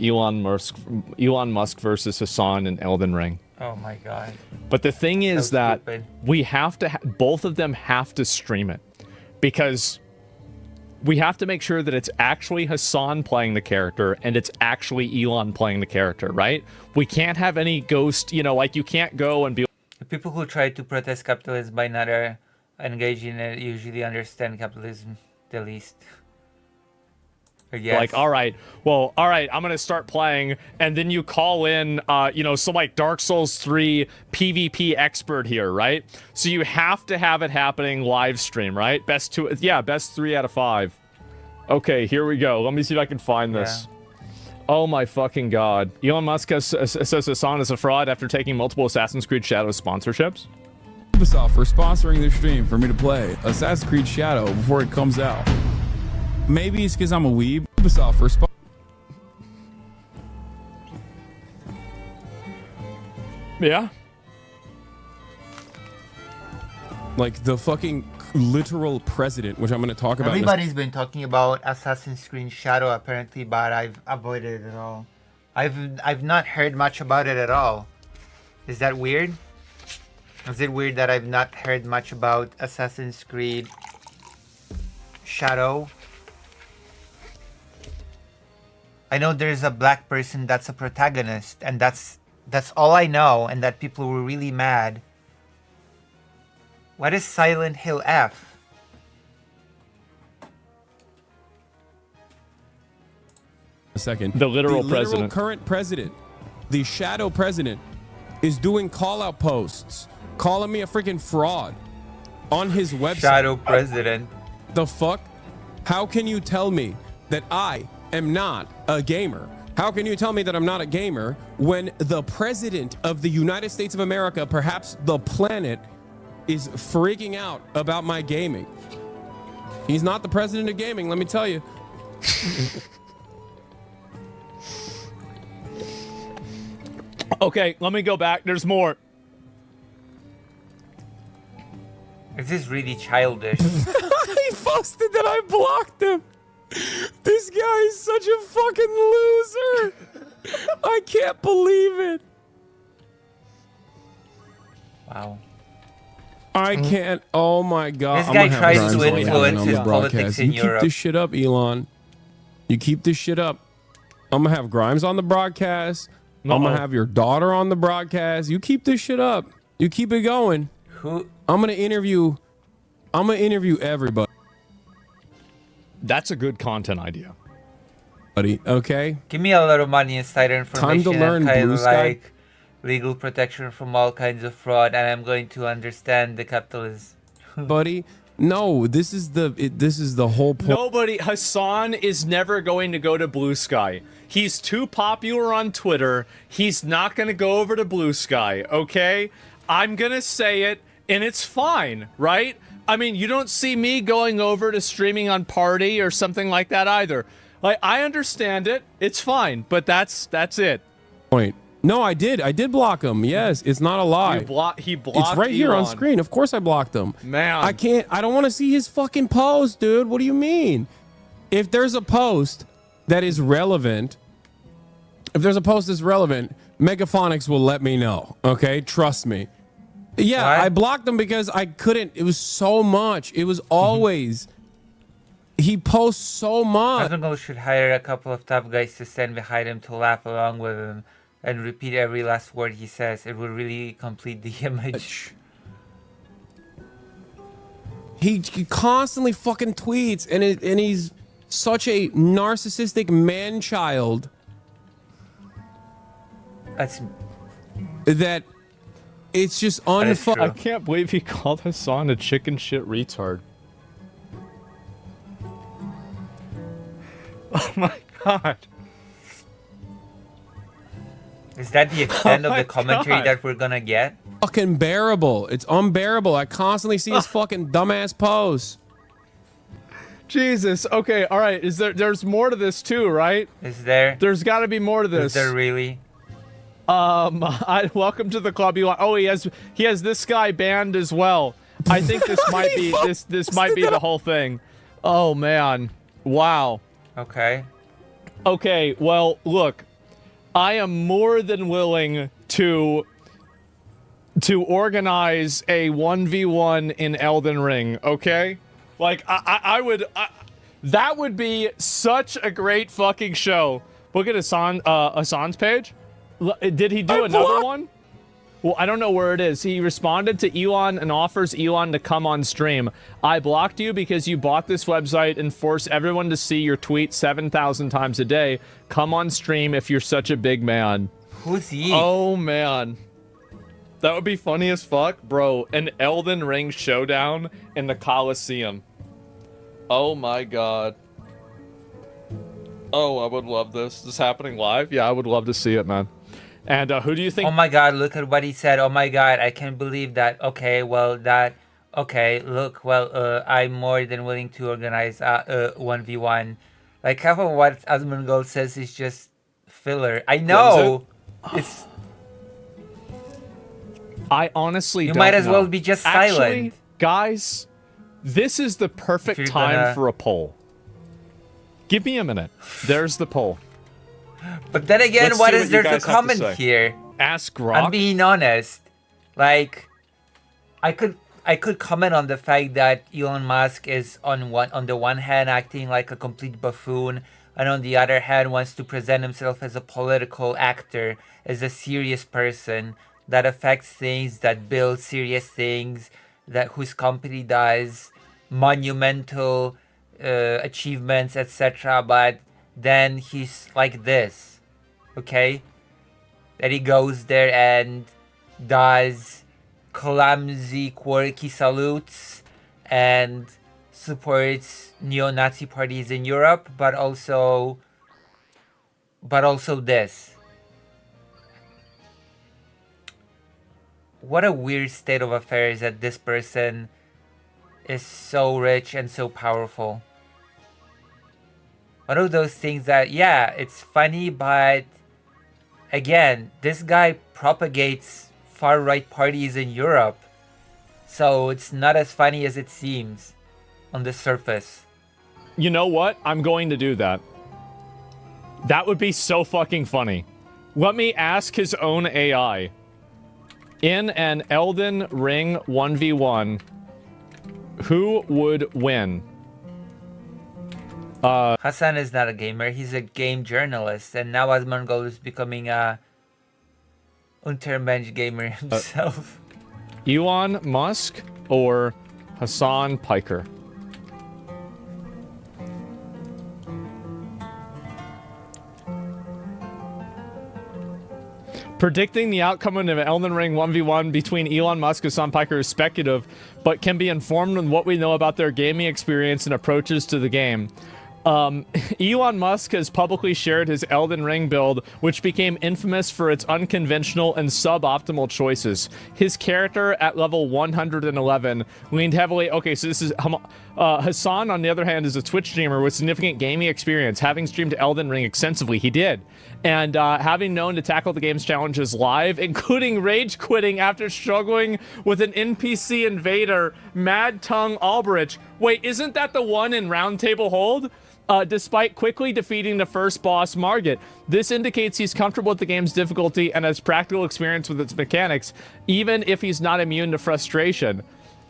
S11: Elon Musk versus Hassan in Elden Ring.
S1: Oh my God.
S11: But the thing is that
S1: stupid.
S11: we have to, both of them have to stream it because we have to make sure that it's actually Hassan playing the character and it's actually Elon playing the character, right? We can't have any ghost, you know, like you can't go and be...
S1: The people who try to protest capitalism by not engaging in it usually understand capitalism the least.
S11: Like, all right, I'm going to start playing, and then you call in, you know, some, like, Dark Souls 3 PvP expert here, right? So you have to have it happening live stream, right? Best 3 out of 5. Okay, here we go. Let me see if I can find this. Oh my fucking God. Elon Musk says Hassan is a fraud after taking multiple Assassin's Creed Shadows sponsorships.
S14: Ubisoft for sponsoring their stream for me to play Assassin's Creed Shadow before it comes out. Maybe it's because I'm a weeb. Ubisoft for
S11: Yeah.
S14: like the fucking literal president, which I'm going to talk about.
S1: Everybody's been talking about Assassin's Creed Shadow apparently, but I've avoided it at all. I've not heard much about it at all. Is that weird? Is it weird that I've not heard much about Assassin's Creed Shadow? I know there's a black person that's a protagonist, and that's all I know, and that people were really mad. What is Silent Hill F?
S14: A second.
S11: The literal president.
S14: Current president, the shadow president, is doing call-out posts, calling me a freaking fraud on his website.
S1: Shadow president.
S14: The fuck? How can you tell me that I am not a gamer? How can you tell me that I'm not a gamer when the president of the United States of America, perhaps the planet, is freaking out about my gaming? He's not the president of gaming, let me tell you.
S11: Okay, let me go back. There's more.
S1: This is really childish.
S14: He posted that I blocked him. This guy is such a fucking loser. I can't believe it.
S1: Wow.
S14: I can't. Oh my God.
S1: This guy tries to influence his politics in
S14: Europe.
S1: Europe.
S14: You keep this shit up, Elon. You keep this shit up. I'm going to have Grimes on the broadcast. I'm going to have your daughter on the broadcast. You keep this shit up. You keep it going.
S1: Who?
S14: I'm going to interview everybody.
S11: That's a good content idea.
S14: Okay?
S1: Give me a lot of money, insider information,
S14: Time to learn,
S1: and kind
S14: Blue
S1: of
S14: Sky.
S1: like legal protection from all kinds of fraud, and I'm going to understand the capitalism.
S14: Buddy, no, this is the whole point.
S11: Nobody, Hassan is never going to go to Blue Sky. He's too popular on Twitter. He's not going to go over to Blue Sky, okay? I'm going to say it, and it's fine, right? I mean, you don't see me going over to streaming on Party or something like that either. Like, I understand it. It's fine, but that's it.
S14: Point. No, I did block him. Yes, it's not a lie.
S11: He blocked
S14: It's right here on
S11: Elon.
S14: screen. Of course I blocked him.
S11: Man.
S14: I don't want to see his fucking post, dude. What do you mean? If there's a post that is relevant, Megaphonics will let me know. Okay? Trust me. Yeah,
S1: What?
S14: I blocked him because I couldn't. It was so much. It was always... He posts so much.
S1: Arnold should hire a couple of tough guys to stand behind him to laugh along with him and repeat every last word he says. It will really complete the image.
S14: He constantly fucking tweets, and he's such a narcissistic man-child
S1: That's
S14: that it's just
S1: is
S14: unfucking.
S11: I can't believe he called Hassan a chicken shit retard. Oh my god.
S1: Is that the extent
S11: Oh
S1: of
S11: my
S1: the commentary
S11: God.
S1: that we're gonna get?
S14: Fucking bearable. It's unbearable. I constantly see his fucking dumbass pose.
S11: Jesus. Okay. All right. There's more to this too, right?
S1: Is there?
S11: There's got to be more to this.
S1: Is there really?
S11: Welcome to the club. Oh, he has this guy banned as well. I think this might be this might be the whole thing. Oh man. Wow.
S1: Okay.
S11: Okay. Well, look. I am more than willing to organize a 1v1 in Elden Ring, okay? Like, I would... that would be such a great fucking show. Look at Hassan's page. Did he do another one? Well, I don't know where it is. He responded to Elon and offers Elon to come on stream. I blocked you because you bought this website and force everyone to see your tweet 7,000 times a day. Come on stream if you're such a big man.
S1: Who's he?
S11: Oh, man. That would be funny as fuck. Bro, an Elden Ring showdown in the Coliseum. Oh, my God. Oh, I would love this. Is this happening live? Yeah, I would love to see it, man. And who do you think?
S1: Oh my god, look at what he said. Oh my god, I can't believe that. Okay, well, okay, look, well, I'm more than willing to organize 1v1. Like, half of what Asmongold says is just filler. I know! It's...
S11: I honestly
S1: You
S11: don't
S1: might as
S11: know.
S1: well be just
S11: Actually,
S1: silent.
S11: Guys, this is the perfect
S1: you're
S11: time
S1: gonna-
S11: for a poll. Give me a minute. There's the poll.
S1: But then again,
S11: Let's
S1: what
S11: see
S1: is
S11: what
S1: there
S11: you
S1: to
S11: guys have to
S1: comment
S11: say.
S1: here?
S11: Ask Grok.
S1: I'm being honest. Like, I could comment on the fact that Elon Musk is on the one hand acting like a complete buffoon, and on the other hand wants to present himself as a political actor, as a serious person that affects things, that builds serious things, that whose company does monumental achievements, etc. But then he's like this, okay? That he goes there and does clumsy, quirky salutes and supports neo-Nazi parties in Europe, but also this. What a weird state of affairs that this person is so rich and so powerful. One of those things that, yeah, it's funny, but again, this guy propagates far-right parties in Europe. So it's not as funny as it seems on the surface.
S11: You know what? I'm going to do that. That would be so fucking funny. Let me ask his own AI. In an Elden Ring 1v1, who would win?
S1: Hassan is not a gamer, he's a game journalist, and now Asmongold is becoming a Untermensch gamer himself.
S11: Elon Musk or Hassan Piker? Predicting the outcome of an Elden Ring 1v1 between Elon Musk and Hassan Piker is speculative, but can be informed on what we know about their gaming experience and approaches to the game. Elon Musk has publicly shared his Elden Ring build, which became infamous for its unconventional and suboptimal choices. His character at level 111 leaned heavily... Okay, so this is... Hassan, on the other hand, is a Twitch streamer with significant gaming experience, having streamed Elden Ring extensively. He did. And having known to tackle the game's challenges live, including rage quitting after struggling with an NPC invader, Mad Tongue Alberich. Wait, isn't that the one in Round Table Hold? Despite quickly defeating the first boss, Margit. This indicates he's comfortable with the game's difficulty and has practical experience with its mechanics, even if he's not immune to frustration.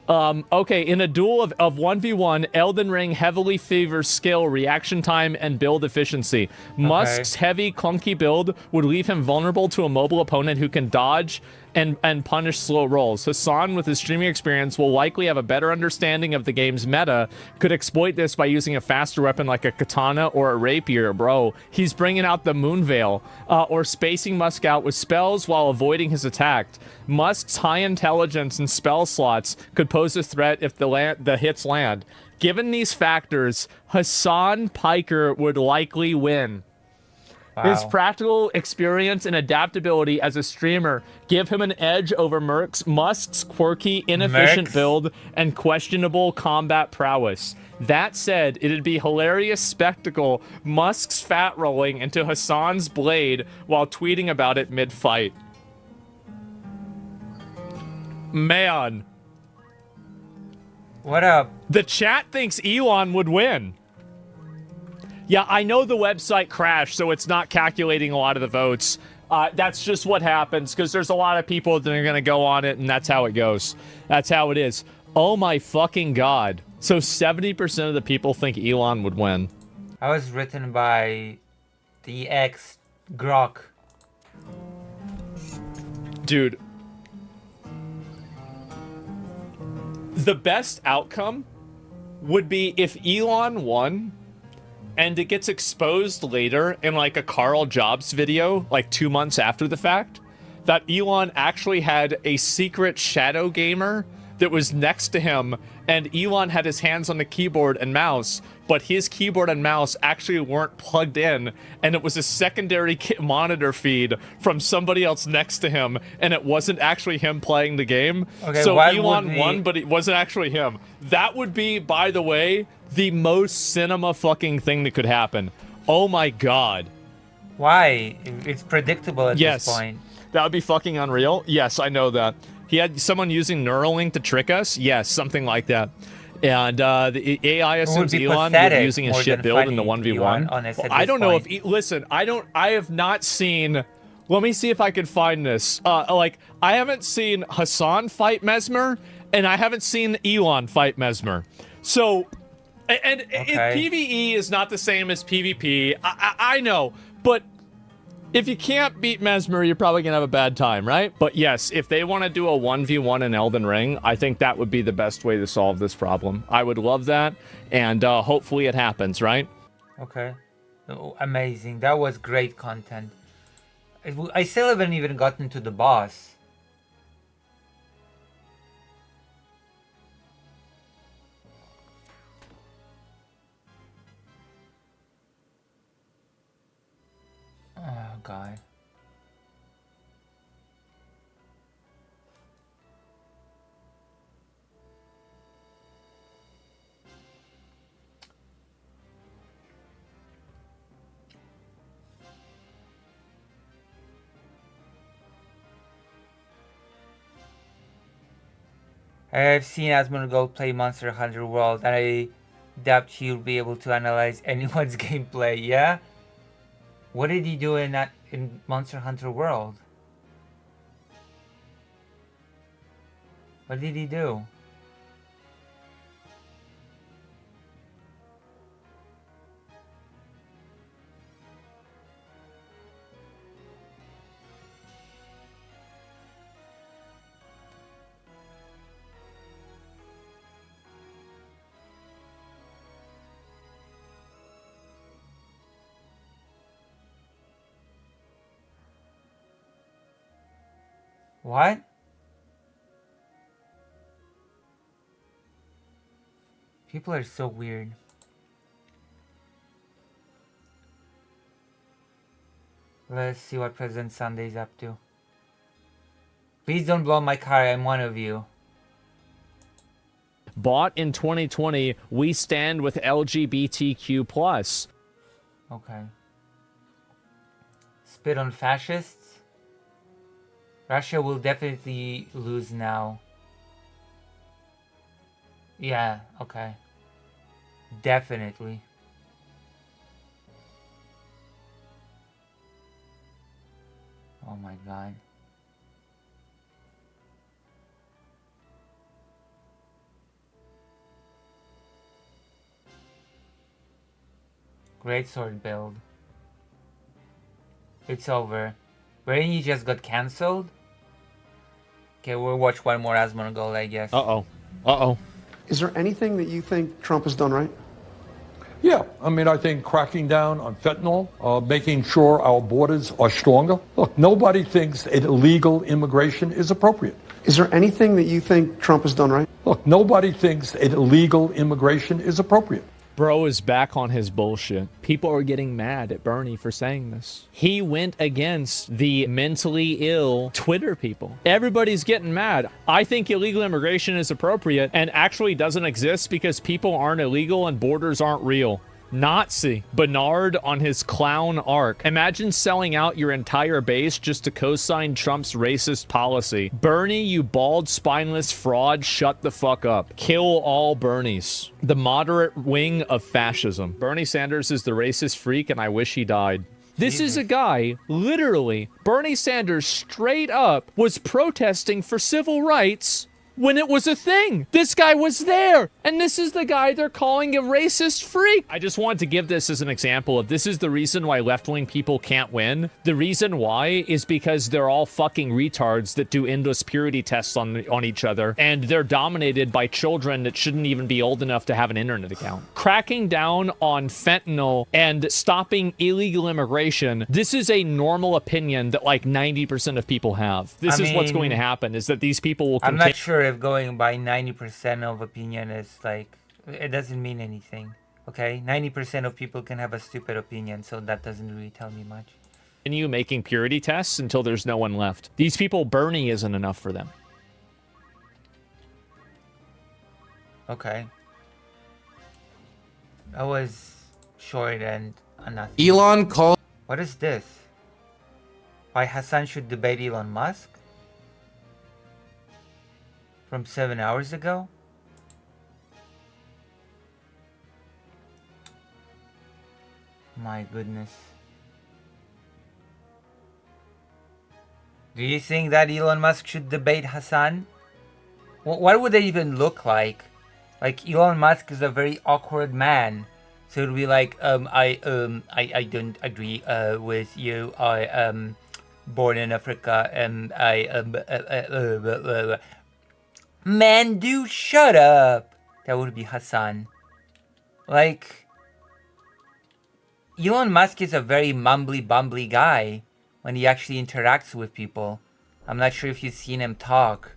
S11: Okay, in a duel of 1v1, Elden Ring heavily favors skill, reaction time, and build efficiency. Musk's heavy, clunky build would leave him vulnerable to a mobile opponent who can dodge and punish slow rolls. Hassan, with his streaming experience, will likely have a better understanding of the game's meta, could exploit this by using a faster weapon like a katana or a rapier. Bro, he's bringing out the Moonveil, or spacing Musk out with spells while avoiding his attack. Musk's high intelligence and spell slots could pose a threat if the hits land. Given these factors, Hassan Piker would likely win.
S1: Wow.
S11: His practical experience and adaptability as a streamer give him an edge over Musk's quirky, inefficient build and questionable combat prowess. That said, it'd be hilarious spectacle Musk's fat rolling into Hassan's blade while tweeting about it mid-fight. Man.
S1: What up?
S11: The chat thinks Elon would win. Yeah, I know the website crashed, so it's not calculating a lot of the votes. That's just what happens, because there's a lot of people that are going to go on it, and that's how it goes. That's how it is. Oh my fucking god. So 70% of the people think Elon would win.
S1: I was written by the ex Grok.
S11: Dude. The best outcome would be if Elon won and it gets exposed later in like a Carl Jobs video, like 2 months after the fact, that Elon actually had a secret shadow gamer that was next to him, and Elon had his hands on the keyboard and mouse, but his keyboard and mouse actually weren't plugged in, and it was a secondary monitor feed from somebody else next to him, and it wasn't actually him playing the game.
S1: Okay,
S11: so
S1: why
S11: Elon
S1: would
S11: won, but it wasn't actually him. That would be, by the way, the most cinema fucking thing that could happen. Oh my god.
S1: Why? It's predictable at this point.
S11: That would be fucking unreal. Yes, I know that. He had someone using Neuralink to trick us. Yes, something like that. And the AI assumes Elon would be using a shit build in the 1v1. I don't know if... Listen, I have not seen... Let me see if I can find this. I haven't seen Hassan fight Mesmer, and I haven't seen Elon fight Mesmer. So... And PvE is not the same as PvP. I know, but... If you can't beat Mesmer, you're probably going to have a bad time, right? But yes, if they want to do a 1v1 in Elden Ring, I think that would be the best way to solve this problem. I would love that, and hopefully it happens, right?
S1: Okay. Oh, amazing. That was great content. I still haven't even gotten to the boss. Oh, God. I've seen Asmongold play Monster Hunter World, and I doubt he'll be able to analyze anyone's gameplay, yeah? What did he do in Monster Hunter World? What did he do? What? People are so weird. Let's see what President Sunday's up to. Please don't blow my car, I'm one of you.
S11: Bought in 2020, we stand with LGBTQ+.
S1: Okay. Spit on fascists? Russia will definitely lose now. Yeah, okay. Definitely. Oh my god. Great sword build. It's over. Brainy just got cancelled? Okay, we'll watch one more Asmongold, I guess.
S15: Is there anything that you think Trump has done right?
S16: Yeah, I mean, I think cracking down on fentanyl, making sure our borders are stronger. Look, nobody thinks that illegal immigration is appropriate.
S15: Is there anything that you think Trump has done right?
S16: Look, nobody thinks that illegal immigration is appropriate.
S11: Bro is back on his bullshit. People are getting mad at Bernie for saying this. He went against the mentally ill Twitter people. Everybody's getting mad. I think illegal immigration is appropriate and actually doesn't exist because people aren't illegal and borders aren't real. Nazi Bernard on his clown arc. Imagine selling out your entire base just to co-sign Trump's racist policy. Bernie, you bald, spineless fraud, shut the fuck up. Kill all Bernies. The moderate wing of fascism. Bernie Sanders is the racist freak and I wish he died. This is a guy, literally, Bernie Sanders straight up was protesting for civil rights when it was a thing. This guy was there, and this is the guy they're calling a racist freak. I just wanted to give this as an example of this is the reason why left-wing people can't win. The reason why is because they're all fucking retards that do endless purity tests on each other, and they're dominated by children that shouldn't even be old enough to have an internet account. Cracking down on fentanyl and stopping illegal immigration, this is a normal opinion that like 90% of people have. This is what's going to happen, is that these people will continue.
S1: I'm not sure if going by 90% of opinion is like, it doesn't mean anything. Okay, 90% of people can have a stupid opinion, so that doesn't really tell me much.
S11: Continue making purity tests until there's no one left. These people, Bernie isn't enough for them.
S1: Okay. That was short and nothing.
S17: Elon called.
S1: What is this? Why Hassan should debate Elon Musk? From 7 hours ago? My goodness. Do you think that Elon Musk should debate Hassan? What would they even look like? Like, Elon Musk is a very awkward man. So it'll be like, I don't agree with you. I born in Africa and man, dude, shut up. That would be Hassan. Like, Elon Musk is a very mumbly-bumbly guy when he actually interacts with people. I'm not sure if you've seen him talk.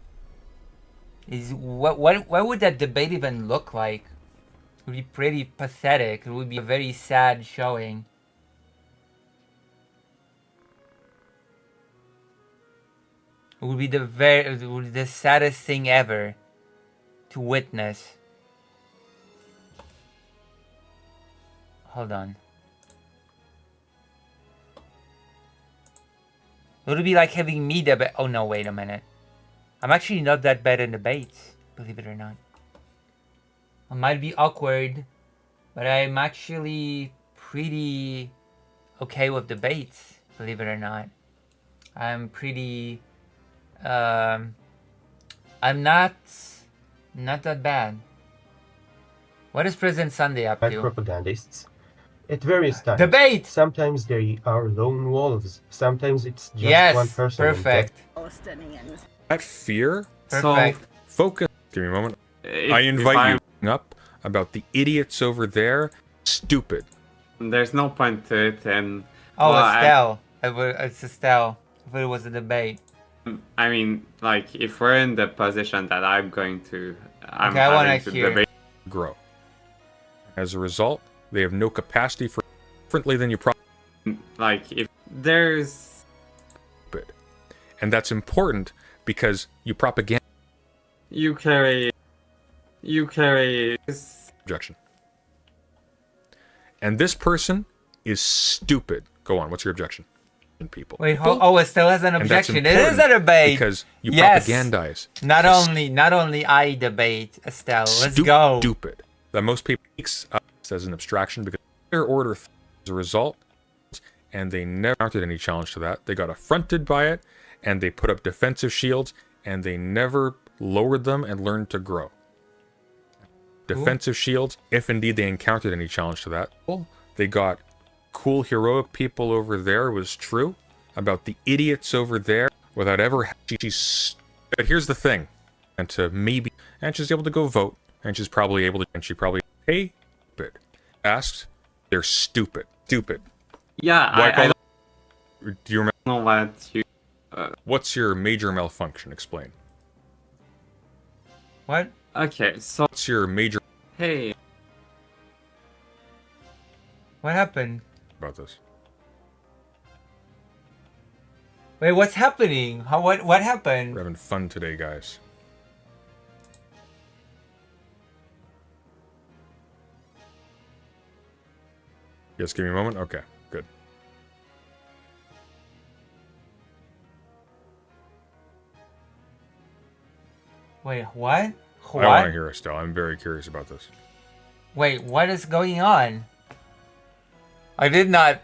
S1: What would that debate even look like? It would be pretty pathetic. It would be a very sad showing. It would be the saddest thing ever to witness. Hold on. It would be like having me debate. Oh no, wait a minute. I'm actually not that bad in debates, believe it or not. I might be awkward, but I'm actually pretty okay with debates, believe it or not. I'm pretty I'm not that bad. What is President Sunday up to?
S18: Propagandists at various times.
S1: Debate!
S18: Sometimes they are lone wolves. Sometimes it's just
S1: yes,
S18: one person.
S1: Perfect.
S19: That fear.
S1: Perfect.
S19: So focus. Give me a moment. I invite you up about the idiots over there. Stupid.
S5: There's no point to it, and
S1: oh, Estelle. It's Estelle. If it was a debate.
S5: I mean, like, if we're in the position that I'm having to
S19: debate, grow. As a result, they have no capacity for differently than you probably.
S5: Like, if there's,
S19: and that's important because you propaganda.
S5: You carry
S19: objection. And this person is stupid. Go on. What's your objection? People.
S1: Wait, Estelle has an objection. It is a debate
S19: because you propagandize.
S1: Not only I debate, Estelle. Let's go.
S19: Stupid. That most people takes as an abstraction because their order as a result, and they never mounted any challenge to that. They got affronted by it, and they put up defensive shields, and they never lowered them and learned to grow. Defensive shields, if indeed they encountered any challenge to that, well, they got cool heroic people over there was true about the idiots over there without ever But here's the thing, and she's able to go vote, and she's probably able to, hey, stupid. Asked, they're stupid. Stupid.
S5: Yeah,
S19: I do you remember?
S5: know what you.
S19: What's your major malfunction? Explain.
S1: What?
S5: Okay, so.
S19: What's your major?
S5: Hey.
S1: What happened?
S19: About this.
S1: Wait, what's happening? What happened?
S19: We're having fun today, guys. Yes, give me a moment. Okay, good.
S1: Wait, what?
S19: I
S1: What?
S19: want to hear it still. I'm very curious about this.
S1: Wait, what is going on? I did not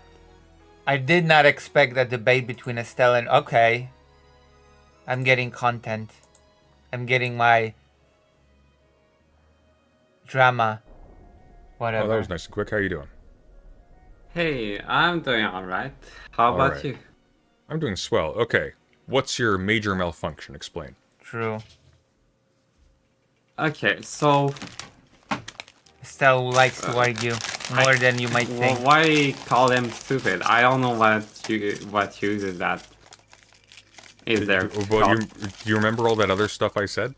S1: expect that debate between Estelle and... Okay. I'm getting content. I'm getting my... drama. Whatever.
S19: Oh, that was nice and quick. How you doing?
S5: Hey, I'm doing alright. How about
S19: Alright.
S5: you?
S19: I'm doing swell. Okay. What's your major malfunction? Explain.
S1: True.
S5: Okay, so.
S1: Estelle likes to argue more than you might think.
S5: Why call them stupid? I don't know what uses that. Is there?
S19: Well, do you remember all that other stuff I said?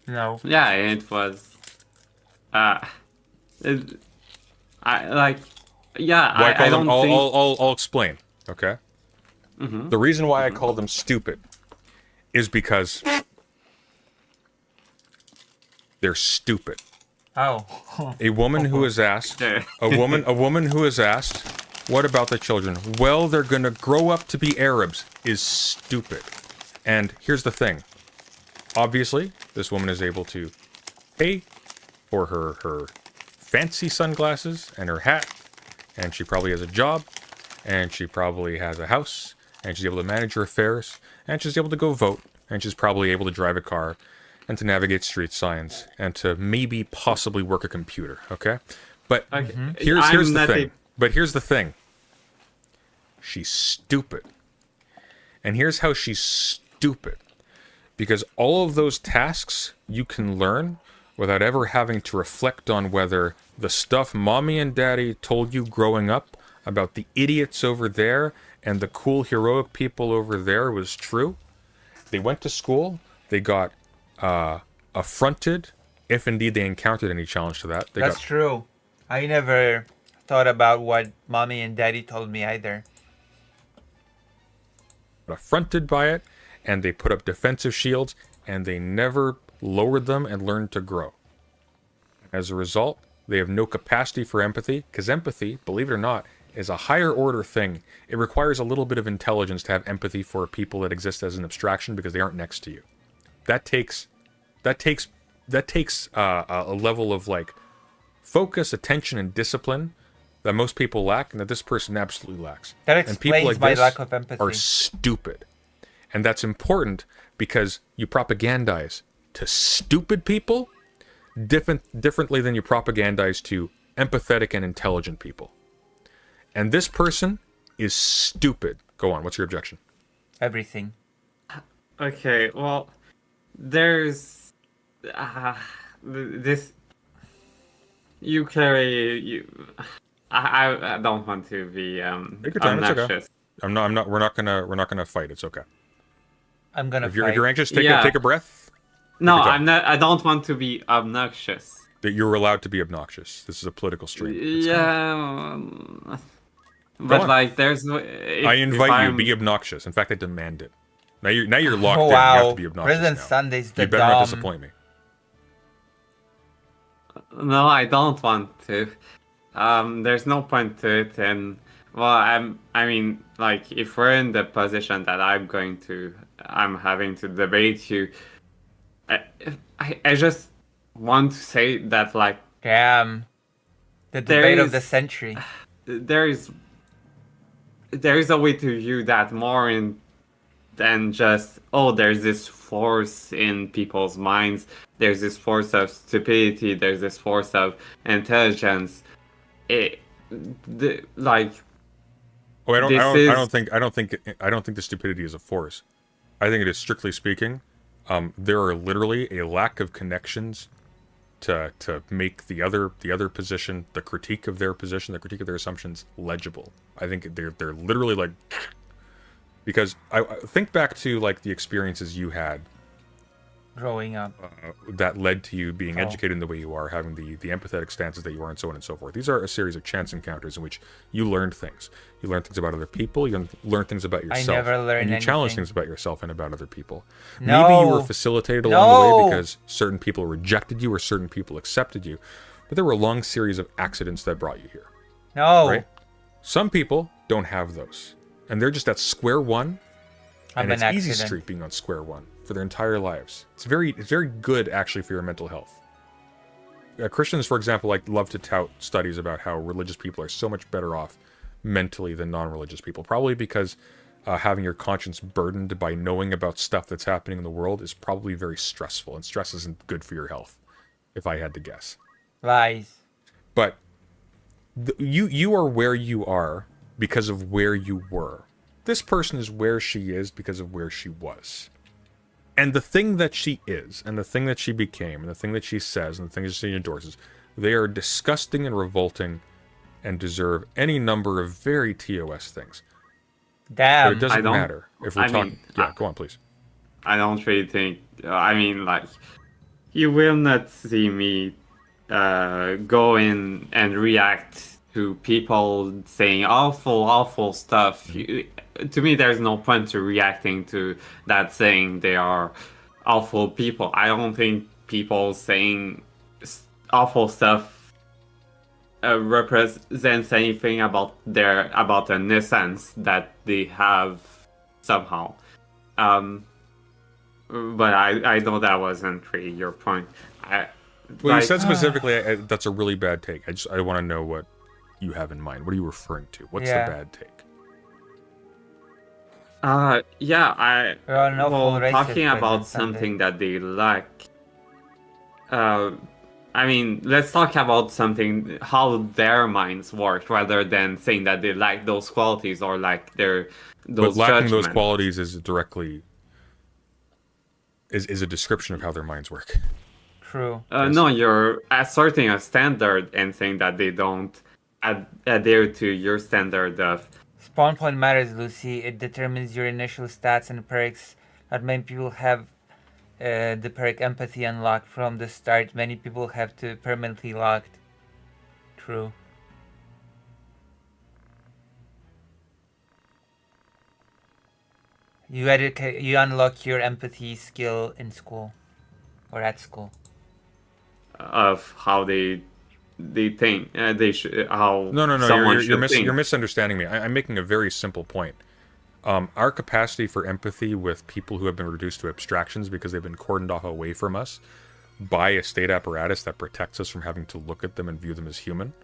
S1: No.
S5: Yeah, it was. I like. Yeah,
S19: Why
S5: I don't think.
S19: I'll explain. Okay. The reason why I call them stupid is because they're stupid.
S1: Oh.
S19: A woman who is asked, a woman who is asked, what about the children? Well, they're gonna grow up to be Arabs. Is stupid. And here's the thing. Obviously, this woman is able to pay for her fancy sunglasses and her hat, and she probably has a job, and she probably has a house, and she's able to manage her affairs, and she's able to go vote, and she's probably able to drive a car, and to navigate street signs, and to maybe possibly work a computer, okay? But here's the thing. But here's the thing. She's stupid. And here's how she's stupid. Because all of those tasks you can learn without ever having to reflect on whether the stuff mommy and daddy told you growing up about the idiots over there and the cool heroic people over there was true. They went to school, they got affronted, if indeed they encountered any challenge to that.
S1: That's true. I never thought about what mommy and daddy told me either.
S19: Affronted by it, and they put up defensive shields, and they never lowered them and learned to grow. As a result, they have no capacity for empathy, because empathy, believe it or not, is a higher order thing. It requires a little bit of intelligence to have empathy for people that exist as an abstraction because they aren't next to you. That takes a level of like focus, attention, and discipline that most people lack, and that this person absolutely lacks.
S1: That
S19: and people
S1: explains
S19: like
S1: my
S19: this
S1: lack of empathy.
S19: are stupid, and that's important because you propagandize to stupid people differently than you propagandize to empathetic and intelligent people. And this person is stupid. Go on. What's your objection?
S1: Everything.
S5: Okay, well, there's this. You carry you. I don't want to be
S19: Take your time. It's okay. I'm not. We're not gonna fight. It's okay.
S1: I'm gonna.
S19: If you're anxious, take a breath.
S5: No, I'm not. I don't want to be obnoxious.
S19: That you're allowed to be obnoxious. This is a political stream.
S5: But like, there's.
S19: I invite you to be obnoxious. In fact, I demand it. Now you're locked in.
S1: Wow.
S19: You have to be obnoxious.
S1: President
S19: now.
S1: Sunday's the
S19: You better
S1: dumb.
S19: not disappoint me.
S5: No, I don't want to. There's no point to it, and well, I mean, like, if we're in the position that I'm having to debate you, I just want to say that, like,
S1: damn, the debate of the century.
S5: There is a way to view that more than just, oh, there's this force in people's minds, there's this force of stupidity, there's this force of intelligence. I don't think the stupidity is a force. I think it is, strictly speaking,
S19: there are literally a lack of connections to make the other position, the critique of their position, the critique of their assumptions legible. I think they're literally like, because I think back to like the experiences you had
S1: growing up
S19: that led to you being educated in the way you are, having the empathetic stances that you are, and so on and so forth. These are a series of chance encounters in which you learned things. You learned things about other people. You learned things about yourself.
S1: I never learned
S19: and you challenged
S1: anything.
S19: things about yourself and about other people.
S1: No.
S19: Maybe you were facilitated along the way
S1: No.
S19: because certain people rejected you or certain people accepted you. But there were a long series of accidents that brought you here.
S1: No.
S19: Right? Some people don't have those. And they're just at square one.
S1: I'm
S19: And it's
S1: an
S19: easy
S1: accident.
S19: street being on square one for their entire lives. It's very good actually for your mental health. Christians, for example, love to tout studies about how religious people are so much better off mentally than non-religious people. Probably because having your conscience burdened by knowing about stuff that's happening in the world is probably very stressful, and stress isn't good for your health, if I had to guess.
S1: Lies.
S19: But you are where you are because of where you were. This person is where she is because of where she was. And the thing that she is, and the thing that she became, and the thing that she says, and the thing that she endorses, they are disgusting and revolting and deserve any number of very TOS things.
S1: Damn.
S19: But it doesn't matter if we're talking... Yeah, go on, please.
S5: I don't really think... I mean, like, you will not see me go in and react to people saying awful stuff. To me, there's no point to reacting to that, saying they are awful people. I don't think people saying awful stuff represents anything about an essence that they have somehow. But I know that wasn't really your point.
S19: Well, you said specifically that's a really bad take. I want to know what you have in mind. What are you referring to? What's the bad take?
S5: Talking about something that they like. I mean, let's talk about something, how their minds work, rather than saying that they like those qualities or like those
S19: But lacking those
S5: judgments.
S19: qualities is directly is a description of how their minds work.
S1: True.
S5: No, you're asserting a standard and saying that they don't adhere to your standard of...
S1: Spawn point matters, Lucy. It determines your initial stats and perks. Not many people have the perk empathy unlocked from the start. Many people have to permanently locked. True. You unlock your empathy skill in school or at school.
S5: Of how they think they should, how
S19: No.
S5: someone
S19: You're misunderstanding me. I'm making a very simple point. Our capacity for empathy with people who have been reduced to abstractions because they've been cordoned off away from us by a state apparatus that protects us from having to look at them and view them as human.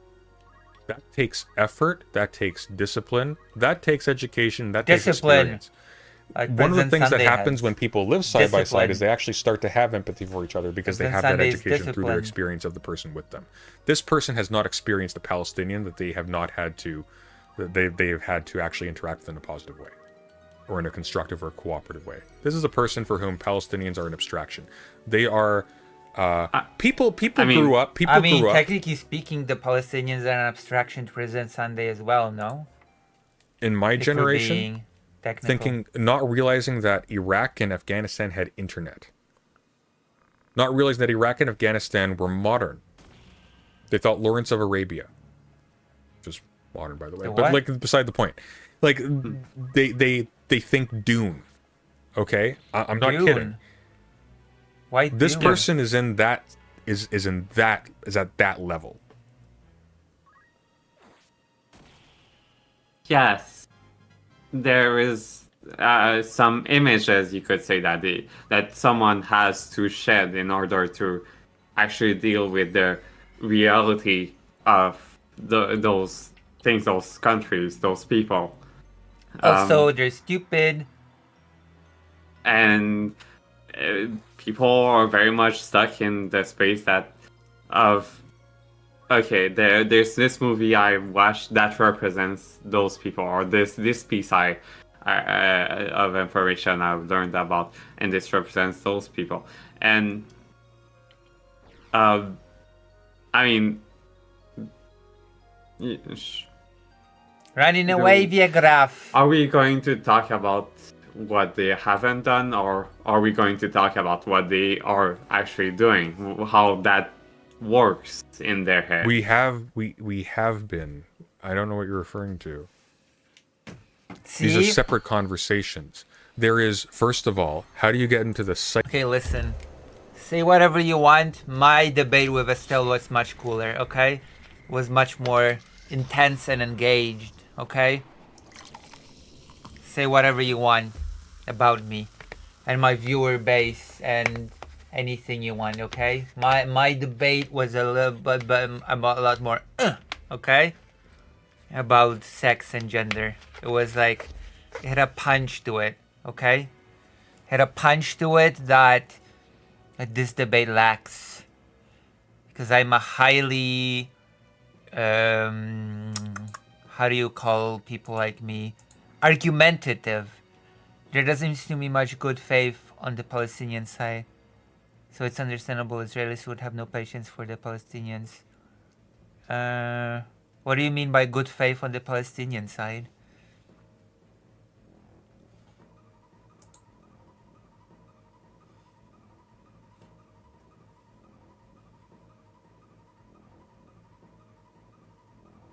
S19: That takes effort. That takes discipline. That takes education. That takes experience.
S1: Like
S19: one of the
S1: President
S19: things
S1: Sunday
S19: that happens
S1: has.
S19: when people live side by side
S1: Discipline.
S19: is they actually start to have empathy for each other because they
S1: President
S19: have that
S1: Sunday's
S19: education through their
S1: discipline.
S19: experience of the person with them. This person has not experienced a Palestinian that they have not had to, that they have had to actually interact with in a positive way, or in a constructive or cooperative way. This is a person for whom Palestinians are an abstraction. They are people. People grew up. People grew up.
S1: Technically speaking, the Palestinians are an abstraction to President Sunday as well. No.
S19: In my
S1: If we're
S19: generation,
S1: being technical.
S19: thinking, not realizing that Iraq and Afghanistan had internet. Not realizing that Iraq and Afghanistan were modern. They thought Lawrence of Arabia. Which is modern, by the way.
S1: The
S19: But
S1: what?
S19: like beside the point. Like they think Dune. Okay? I'm not
S1: Dune?
S19: kidding.
S1: Why
S19: This
S1: Dune?
S19: person is in that is at that level.
S5: Yes, there is some images you could say that someone has to shed in order to actually deal with the reality of those things, those countries, those people.
S1: Also, they're stupid.
S5: And people are very much stuck in the space okay, there's this movie I watched that represents those people, or this piece I of information I've learned about, and this represents those people. And I mean,
S1: running away via graph.
S5: Are we going to talk about what they haven't done, or are we going to talk about what they are actually doing? How that works in their head?
S19: We have been. I don't know what you're referring to. These are separate conversations. There is, first of all, how do you get into the
S1: Okay, listen. Say whatever you want. My debate with Estelle was much cooler, okay? Was much more intense and engaged, okay? Say whatever you want about me and my viewer base and anything you want, okay? My debate was a little bit about a lot more, okay? About sex and gender. It was like, it had a punch to it, okay? Had a punch to it that this debate lacks. Because I'm a highly, how do you call people like me? Argumentative. There doesn't seem to be much good faith on the Palestinian side. So it's understandable Israelis would have no patience for the Palestinians. What do you mean by good faith on the Palestinian side?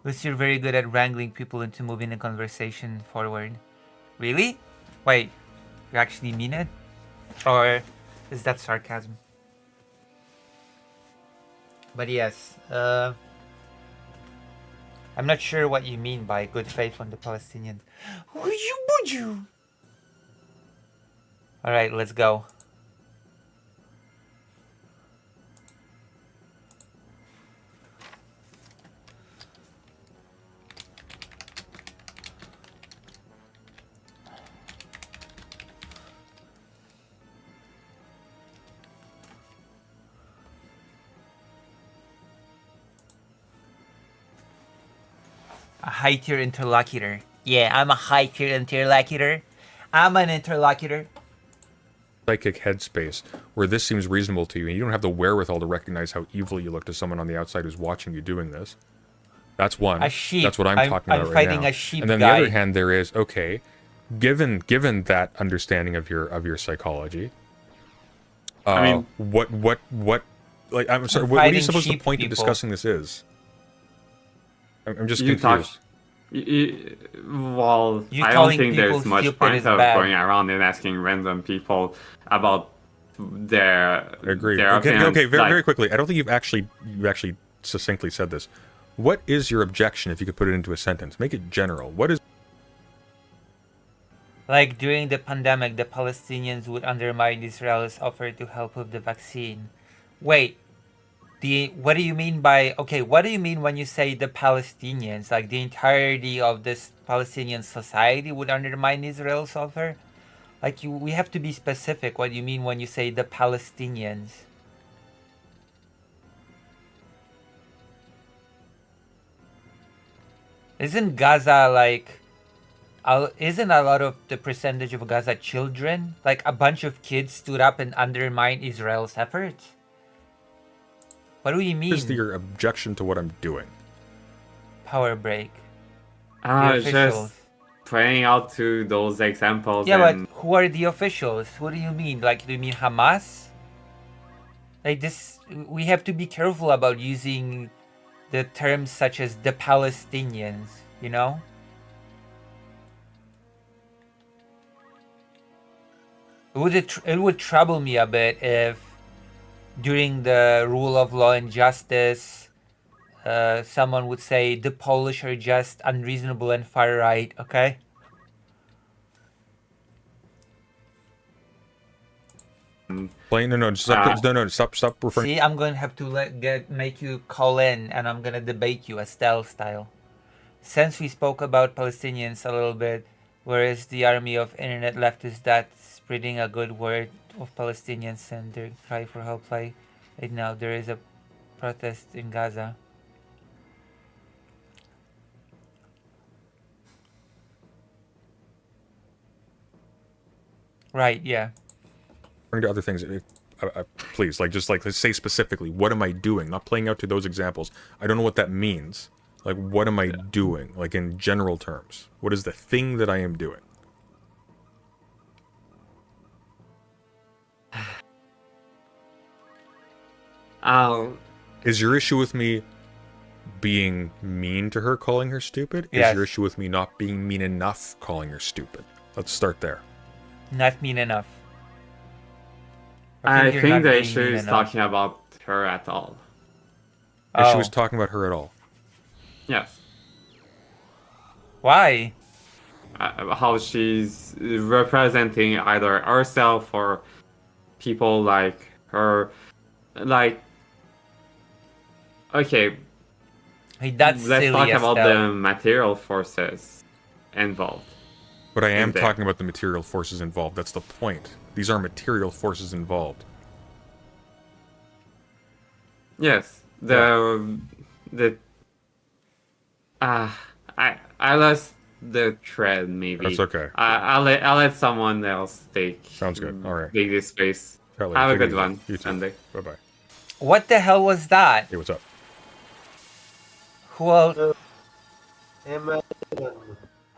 S1: Lucy, you're very good at wrangling people into moving the conversation forward. Really? Wait, you actually mean it? Or is that sarcasm? But yes, I'm not sure what you mean by good faith on the Palestinians. Alright, let's go. A high-tier interlocutor. Yeah, I'm a high-tier interlocutor. I'm an interlocutor.
S19: psychic headspace where this seems reasonable to you, and you don't have the wherewithal to recognize how evil you look to someone on the outside who's watching you doing this? That's one.
S1: A sheep.
S19: That's what I'm talking about right
S1: fighting
S19: now.
S1: a sheep
S19: and then
S1: guy.
S19: the other hand, there is, okay, given that understanding of your psychology,
S5: I mean,
S19: what like, I'm sorry, what do you suppose the point of discussing this is? I'm just confused.
S5: Well, I don't think there's much point of going around and asking random people about their.
S19: I agree.
S5: Their
S19: Okay, very,
S5: like,
S19: very quickly. I don't think you've actually succinctly said this. What is your objection, if you could put it into a sentence? Make it general. What is?
S1: Like during the pandemic, the Palestinians would undermine Israel's offer to help with the vaccine. Wait, what do you mean by, okay, what do you mean when you say the Palestinians? Like the entirety of this Palestinian society would undermine Israel's offer? Like we have to be specific what you mean when you say the Palestinians. Isn't Gaza like, isn't a lot of the percentage of Gaza children? Like a bunch of kids stood up and undermined Israel's efforts? What do you mean?
S19: What is your objection to what I'm doing?
S1: Power break.
S5: Just playing out to those examples.
S1: Yeah,
S5: and...
S1: but who are the officials? What do you mean? Like, do you mean Hamas? Like this, we have to be careful about using the terms such as the Palestinians, you know? It would trouble me a bit if during the rule of law and justice, someone would say the Polish are just unreasonable and far right, okay?
S19: Stop referring.
S1: See, I'm gonna have to make you call in, and I'm gonna debate you Estelle style. Since we spoke about Palestinians a little bit, where is the army of internet leftists that spreading a good word of Palestinians and their cry for help? Right now, there is a protest in Gaza. Right, yeah.
S19: Referring to other things, please, like, just like, let's say specifically, what am I doing? Not playing out to those examples. I don't know what that means. Like, what am I doing? Like, in general terms. What is the thing that I am doing? Is your issue with me being mean to her, calling her stupid?
S1: Yes.
S19: Is your issue with me not being mean enough, calling her stupid? Let's start there.
S1: Not mean enough.
S5: I
S1: you're
S5: think
S1: not
S5: the
S1: being
S5: issue
S1: mean
S5: is
S1: enough.
S5: talking about her at all.
S19: If she was talking about her at all.
S5: Yes.
S1: Why?
S5: How she's representing either herself or people like her. Like, okay,
S1: That's
S5: let's
S1: silly,
S5: talk about the
S1: Estelle.
S5: material forces involved.
S19: But I am
S5: in there.
S19: talking about the material forces involved. That's the point. These are material forces involved.
S5: Yes, I lost the thread. Maybe
S19: That's okay.
S5: I'll let someone else take.
S19: Sounds good. All right.
S5: Take this space.
S19: Chat later.
S5: Have a
S19: Take it
S5: good
S19: easy.
S5: one,
S19: You too.
S5: Sunday.
S19: Bye bye.
S1: What the hell was that?
S19: Hey, what's up?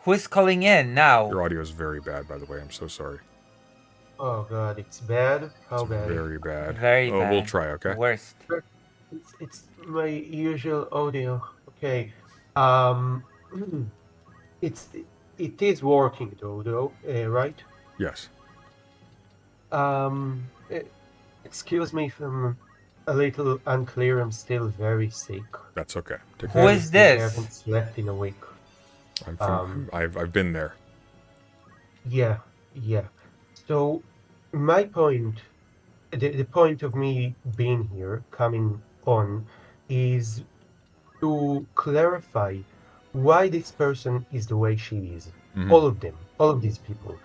S1: Who's calling in now?
S19: Your audio is very bad, by the way. I'm so sorry.
S18: Oh god, it's bad. How bad?
S19: Very bad.
S1: Very
S19: Oh,
S1: bad.
S19: we'll try. Okay.
S1: Worst.
S18: It's my usual audio. Okay. It is working though, right?
S19: Yes.
S18: Excuse me if I'm a little unclear. I'm still very sick.
S19: That's okay. Take
S1: Who
S19: care.
S1: is
S18: I
S1: this?
S18: haven't slept in a week.
S19: I'm from, I've been there.
S18: Yeah. So, my point, the point of me being here, coming on, is to clarify why this person is the way she is.
S19: Mhm.
S18: All of them, all of these people.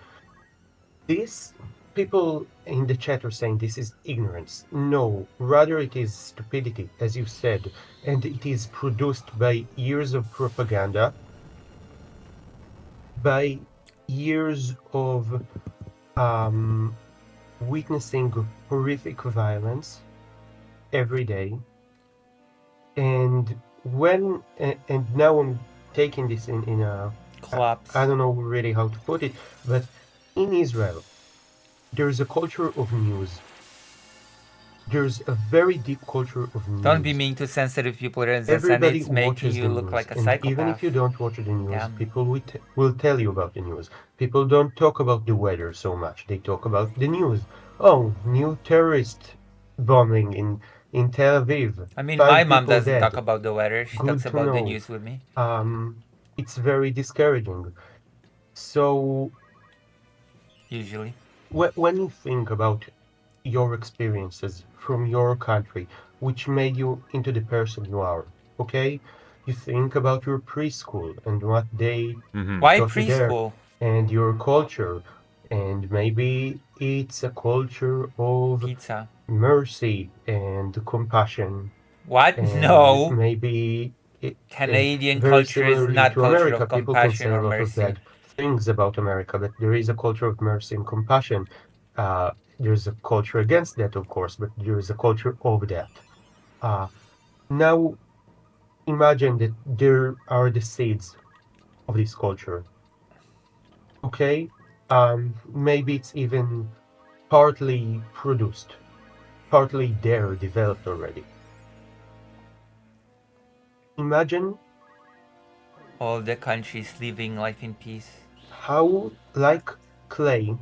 S18: These people in the chat are saying this is ignorance. No, rather it is stupidity, as you said, and it is produced by years of propaganda, by years of witnessing horrific violence every day. And now I'm taking this in a
S1: Collapse.
S18: I don't know really how to put it, but in Israel there is a culture of news. There's a very deep culture of news.
S1: Don't be mean to sensitive people, and
S18: Everybody
S1: it's making
S18: watches
S1: you
S18: the
S1: look
S18: news,
S1: like a
S18: and
S1: psychopath.
S18: even if you don't watch the news,
S1: Yeah.
S18: people will tell you about the news. People don't talk about the weather so much. They talk about the news. Oh, new terrorist bombing in Tel Aviv.
S1: I mean,
S18: 5
S1: my mom
S18: people
S1: doesn't
S18: dead.
S1: talk about the weather. She
S18: Good
S1: talks
S18: to
S1: about the
S18: know.
S1: news with me.
S18: It's very discouraging. So
S1: Usually.
S18: when you think about your experiences from your country, which made you into the person you are, okay? You think about your preschool and what they
S1: Why
S18: taught you there,
S1: preschool?
S18: and your culture, and maybe it's a culture of
S1: Pizza.
S18: mercy and compassion.
S1: What?
S18: And
S1: No.
S18: maybe
S1: Canadian
S18: very
S1: culture is
S18: similarly
S1: not
S18: to
S1: culture
S18: America.
S1: of
S18: People can
S1: compassion
S18: say a
S1: or
S18: lot of
S1: mercy.
S18: bad things about America, but there is a culture of mercy and compassion. There's a culture against that, of course, but there is a culture of that. Now, imagine that there are the seeds of this culture. Okay? Maybe it's even partly produced, partly there, developed already. Imagine
S1: All the countries living life in peace.
S18: how, like clay,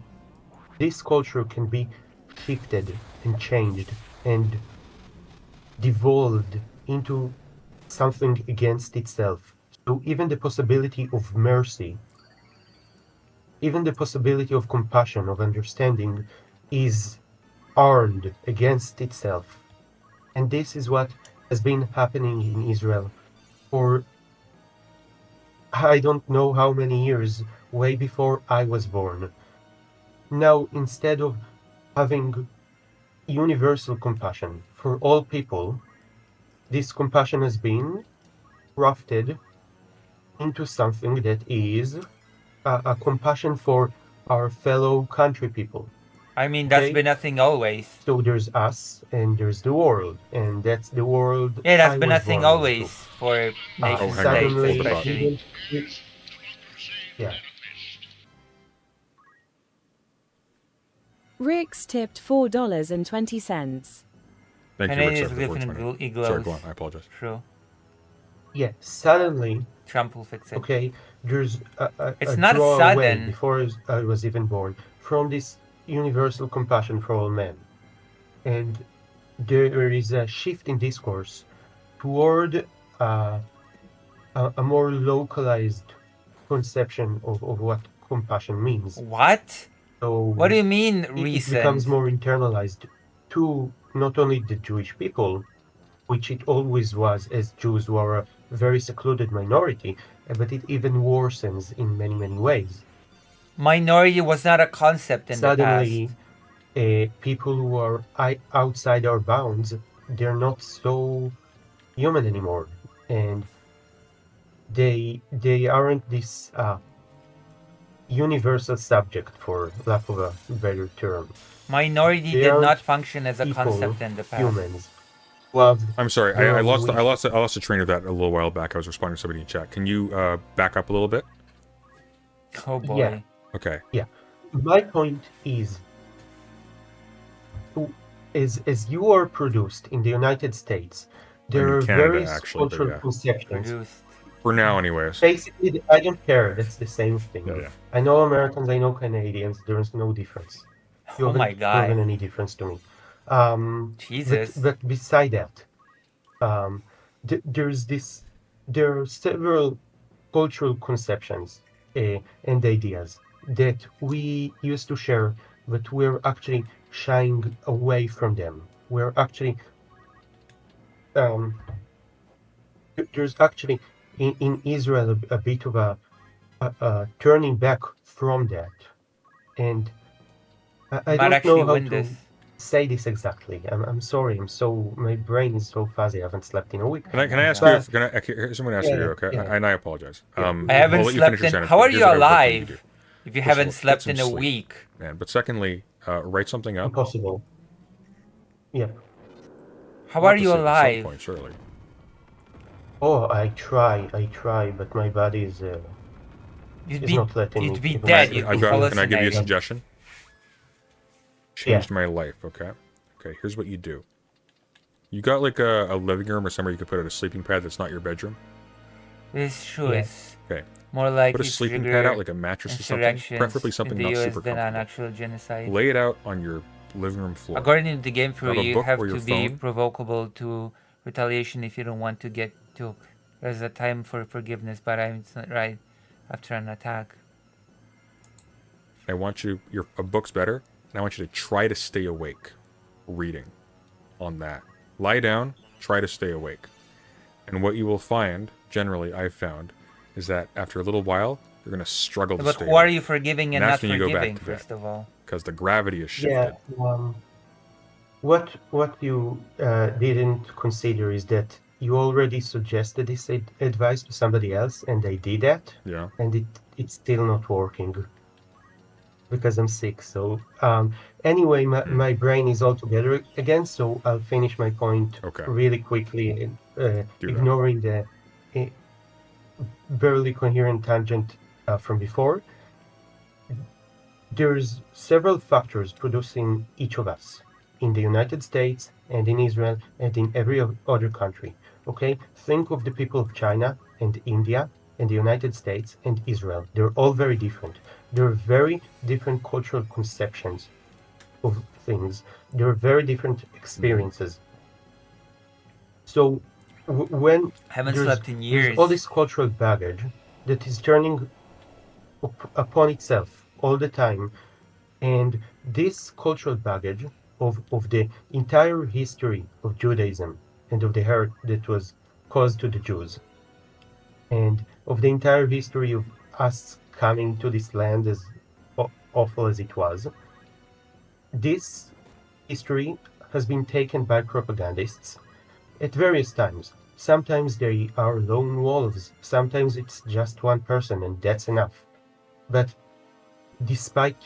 S18: this culture can be shifted and changed and devolved into something against itself. So even the possibility of mercy, even the possibility of compassion, of understanding, is armed against itself. And this is what has been happening in Israel for I don't know how many years, way before I was born. Now, instead of having universal compassion for all people, this compassion has been crafted into something that is a compassion for our fellow country people.
S1: I mean, that's
S18: Okay?
S1: been a thing always.
S18: So there's us and there's the world, and that's the world.
S1: Yeah, that's
S18: I
S1: been a
S18: was
S1: thing
S18: born
S1: always
S18: into.
S1: for nation states,
S18: Suddenly,
S1: especially.
S18: yeah.
S17: Rick's tipped $4.20.
S19: Thank you,
S1: Canadians
S19: Rick,
S1: live in
S19: for
S1: igloos.
S19: igloos. Sorry, go on. I apologize.
S1: True.
S18: Yeah, suddenly.
S1: Trump will fix it.
S18: Okay, there's
S1: It's
S18: a
S1: not
S18: draw away
S1: sudden.
S18: before I was even born from this universal compassion for all men, and there is a shift in discourse toward a more localized conception of what compassion means.
S1: What?
S18: So
S1: What do you mean
S18: it
S1: recent?
S18: becomes more internalized to not only the Jewish people, which it always was, as Jews were a very secluded minority, but it even worsens in many, many ways.
S1: Minority was not a concept in the
S18: Suddenly,
S1: past.
S18: people who are outside our bounds, they're not so human anymore, and they aren't this universal subject, for lack of a better term.
S1: Minority
S18: They
S1: did
S18: aren't
S1: not function as a
S18: people,
S1: concept in the past.
S18: humans. Well,
S19: I'm sorry.
S18: they're
S19: I lost
S18: weak.
S19: the train of that a little while back. I was responding to somebody in chat. Can you back up a little bit?
S1: Oh boy.
S18: Yeah.
S19: Okay.
S18: Yeah. My point is, as you are produced in the United States, there
S19: in
S18: are
S19: Canada,
S18: various
S19: actually, but
S18: cultural
S19: yeah.
S18: conceptions.
S19: For now, anyways.
S18: Basically, I don't care. That's the same thing.
S19: Yeah, yeah.
S18: I know Americans, I know Canadians. There is no difference. You
S1: Oh
S18: haven't
S1: my God.
S18: proven any difference to me.
S1: Jesus.
S18: But beside that, there are several cultural conceptions and ideas that we used to share, but we're actually shying away from them. We're actually there's actually in Israel a bit of a turning back from that, and I
S1: Might
S18: don't
S1: actually
S18: know how
S1: win
S18: to
S1: this.
S18: say this exactly. I'm sorry. My brain is so fuzzy. I haven't slept in a week.
S19: Can I ask
S18: But-
S19: you? Here's what I'm gonna ask you. Okay,
S18: yeah.
S19: and I apologize.
S18: Yeah.
S1: I
S19: I'll
S1: haven't
S19: let you
S1: slept
S19: finish your
S1: in.
S19: sentence,
S1: How
S19: but
S1: are
S19: here's
S1: you
S19: what I would like you to
S1: alive
S19: do.
S1: if you
S19: First of
S1: haven't
S19: all,
S1: slept
S19: get
S1: in
S19: some
S1: a
S19: sleep,
S1: week?
S19: man. But secondly, write something up.
S18: Impossible. Yeah.
S1: How
S19: You'll
S1: are
S19: have to
S1: you
S19: sleep at some
S1: alive?
S19: point, surely.
S18: Oh, I try, but my body is
S1: You'd
S18: is
S1: be-
S18: not letting
S1: you'd
S18: me.
S1: be
S18: even
S1: dead,
S18: sleep.
S1: you'd
S19: I've
S1: be
S19: got, can I give you a
S1: hallucinating.
S19: suggestion? Changed my life. Okay. Okay. Here's what you do. You got like a living room or somewhere you could put a sleeping pad that's not your bedroom.
S1: This show
S18: Yeah.
S1: is
S19: Okay.
S1: more like
S19: Put a sleeping pad out, like a mattress or something. Preferably something
S1: in the
S19: not
S1: US
S19: super
S1: than an
S19: comfortable.
S1: actual genocide.
S19: Lay it out on your living room floor.
S1: According to the game
S19: Grab
S1: theory,
S19: a
S1: you
S19: book
S1: have
S19: or
S1: to
S19: your
S1: be
S19: phone.
S1: provocable to retaliation if you don't want to get to. There's a time for forgiveness, but it's not right after an attack.
S19: I want you. A book's better, and I want you to try to stay awake, reading, on that. Lie down. Try to stay awake, and what you will find, generally, I've found, is that after a little while, you're gonna struggle to
S1: But
S19: stay
S1: who are
S19: awake.
S1: you forgiving and
S19: that's
S1: not
S19: when you go back
S1: forgiving,
S19: to bed,
S1: first of all?
S19: because the gravity is shifted.
S18: Yeah. What you didn't consider is that you already suggested this advice to somebody else, and they did that.
S19: Yeah.
S18: And it's still not working because I'm sick. So anyway, my brain is all together again. So I'll finish my point really quickly, ignoring the barely coherent tangent from before. There's several factors producing each of us in the United States and in Israel and in every other country. Okay, think of the people of China and India and the United States and Israel. They're all very different. There are very different cultural conceptions of things. There are very different experiences. So when
S1: Haven't
S18: there's-
S1: slept in
S18: there's
S1: years.
S18: all this cultural baggage that is turning upon itself all the time, and this cultural baggage of the entire history of Judaism and of the hurt that was caused to the Jews, and of the entire history of us coming to this land, as awful as it was, this history has been taken by propagandists at various times. Sometimes they are lone wolves, sometimes it's just one person, and that's enough. But despite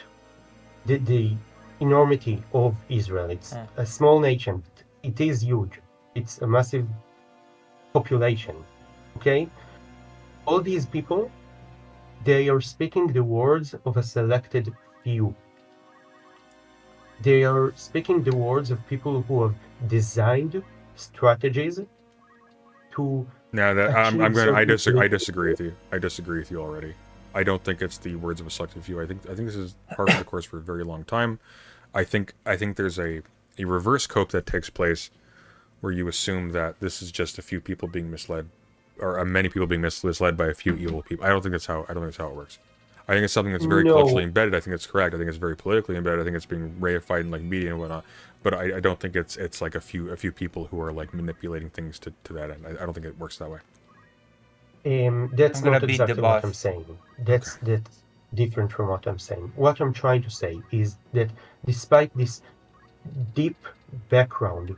S18: the enormity of Israel, it's a small nation. It is huge. It's a massive population. Okay, all these people, they are speaking the words of a selected few. They are speaking the words of people who have designed strategies to.
S19: No, that I'm going. I
S18: certain-
S19: disagree with you. I disagree with you already. I don't think it's the words of a selected few. I think this is part of the course for a very long time. I think there's a reverse cope that takes place where you assume that this is just a few people being misled, or many people being misled by a few evil people. I don't think that's how it works. I think it's something that's very culturally embedded. I think it's correct. I think it's very politically embedded. I think it's being reified in like media and whatnot. But I don't think it's like a few people who are like manipulating things to that end. I don't think it works that way.
S18: That's
S1: I'm gonna
S18: not
S1: beat
S18: exactly
S1: the
S18: what
S1: boss.
S18: I'm saying. That's different from what I'm saying. What I'm trying to say is that despite this deep background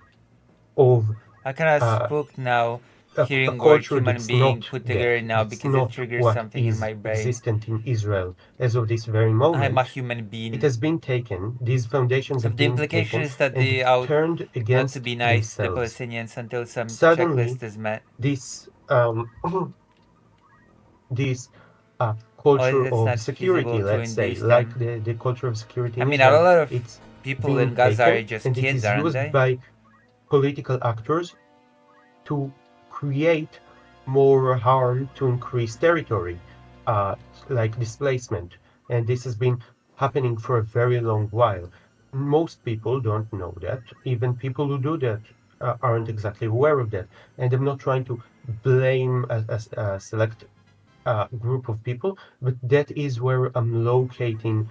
S18: of
S1: I kind of spooked now, hearing word
S18: culture
S1: human
S18: that's
S1: being
S18: not
S1: put
S18: that.
S1: together now
S18: It's
S1: because
S18: not
S1: it triggers
S18: what
S1: something in
S18: is
S1: my brain.
S18: existent in Israel as of this very moment.
S1: I'm a human being.
S18: It has been taken. These foundations
S1: So
S18: have
S1: the
S18: been
S1: implication
S18: taken
S1: is that
S18: and
S1: they out
S18: turned
S1: not
S18: against
S1: to be nice to the
S18: themselves.
S1: Palestinians until some
S18: Suddenly,
S1: checklist is met.
S18: this this culture
S1: that's
S18: of
S1: not
S18: security,
S1: feasible to
S18: let's say,
S1: induce
S18: like
S1: them.
S18: the culture of security
S1: I
S18: in
S1: mean,
S18: Israel,
S1: a lot of
S18: it's
S1: people
S18: being
S1: in Gaza
S18: taken
S1: are just
S18: and it
S1: kids,
S18: is
S1: aren't
S18: used
S1: they?
S18: by political actors to create more harm to increase territory, like displacement. And this has been happening for a very long while. Most people don't know that. Even people who do that aren't exactly aware of that. And I'm not trying to blame a select group of people, but that is where I'm locating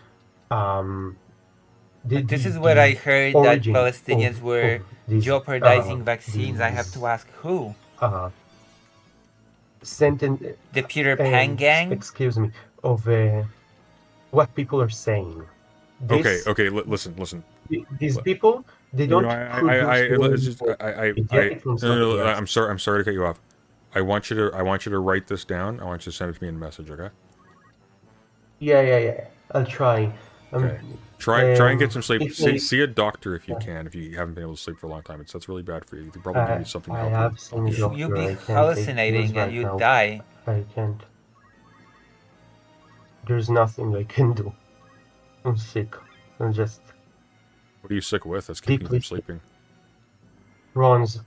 S1: But this is where I heard that
S18: origin
S1: Palestinians were
S18: of these,
S1: jeopardizing vaccines. I have
S18: these,
S1: to ask who? The Peter Pan gang?
S18: Excuse me, of what people are saying.
S19: Okay. Listen.
S18: These people, they don't produce
S19: No, I'm sorry to cut you off. I want you to write this down. I want you to send it to me in a message, okay?
S18: Yeah. I'll try.
S19: Okay. Try and get some sleep. See a doctor if you can. If you haven't been able to sleep for a long time, that's really bad for you. You could probably give you something to
S18: I
S19: help
S18: have
S19: you.
S18: some doctor.
S1: You'll be
S18: I can't take
S1: hallucinating
S18: pills
S1: and
S18: right
S1: you'd
S18: now.
S1: die.
S18: I can't. There's nothing I can do. I'm sick. I'm just
S19: What are you sick with? That's keeping you from sleeping.
S18: Ron's.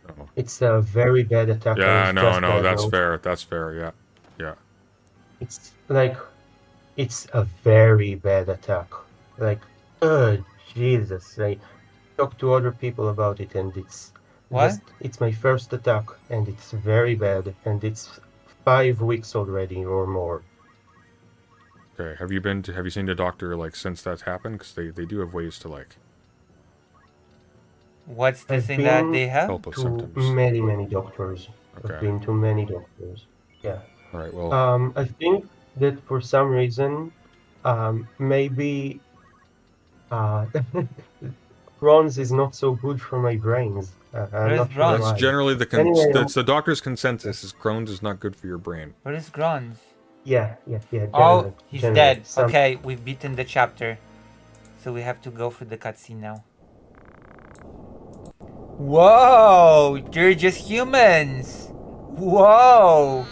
S19: Oh.
S18: It's a very bad attack.
S19: Yeah, no, that's
S18: now.
S19: fair. That's fair. Yeah.
S18: It's like, it's a very bad attack. Like, Jesus! I talked to other people about it, and it's it's my first attack, and it's very bad, and it's 5 weeks already or more.
S19: Okay. Have you seen the doctor like since that's happened? Because they do have ways to like.
S1: What's the
S18: I've
S1: thing that
S18: been
S1: they have?
S19: Help with
S18: to
S19: symptoms.
S18: many doctors.
S19: Okay.
S18: I've been to many doctors. Yeah.
S19: All right. Well.
S18: I think that for some reason, maybe bronze is not so good for my brains. I'm not sure why.
S19: That's generally
S18: Anyway,
S19: that's the doctor's consensus. Is Crohn's is not good for your brain.
S1: What is Grons?
S18: Yeah.
S1: Oh, he's
S18: generally.
S1: dead.
S18: Some-
S1: Okay, we've beaten the chapter. So we have to go for the cutscene now. Whoa! They're just humans! Whoa!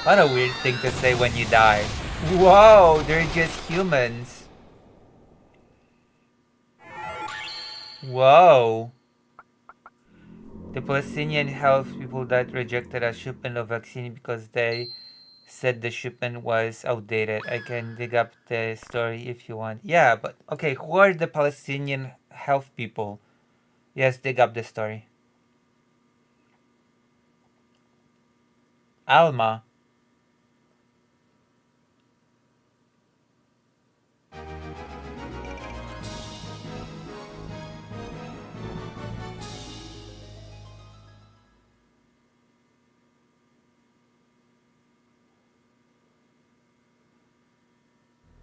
S1: What a weird thing to say when you die. Whoa! They're just humans. Whoa! The Palestinian health people that rejected a shipment of vaccine because they said the shipment was outdated. I can dig up the story if you want. Yeah, but okay, who are the Palestinian health people? Yes, dig up the story. Alma.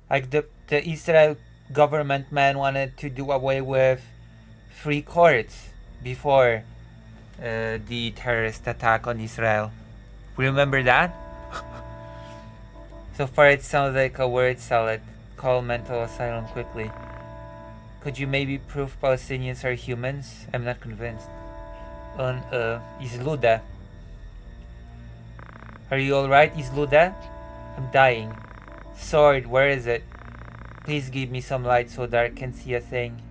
S1: Like the Israel government man wanted to do away with free courts before the terrorist attack on Israel. Remember that? So far it sounds like a word salad call mental asylum quickly. Could you maybe prove Palestinians are humans? I'm not convinced. Izluda. Are you alright, Izluda? I'm dying. Sword, where is it? Please give me some light so that I can see a thing.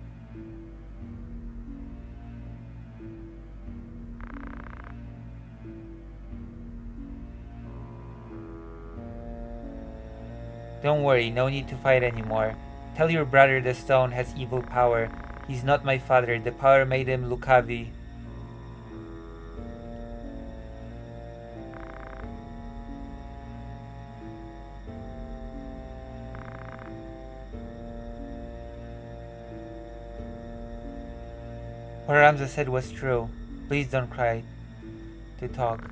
S1: Don't worry, no need to fight anymore. Tell your brother the stone has evil power. He's not my father. The power made him Lukavi. What Ramza said was true. Please don't cry. To talk.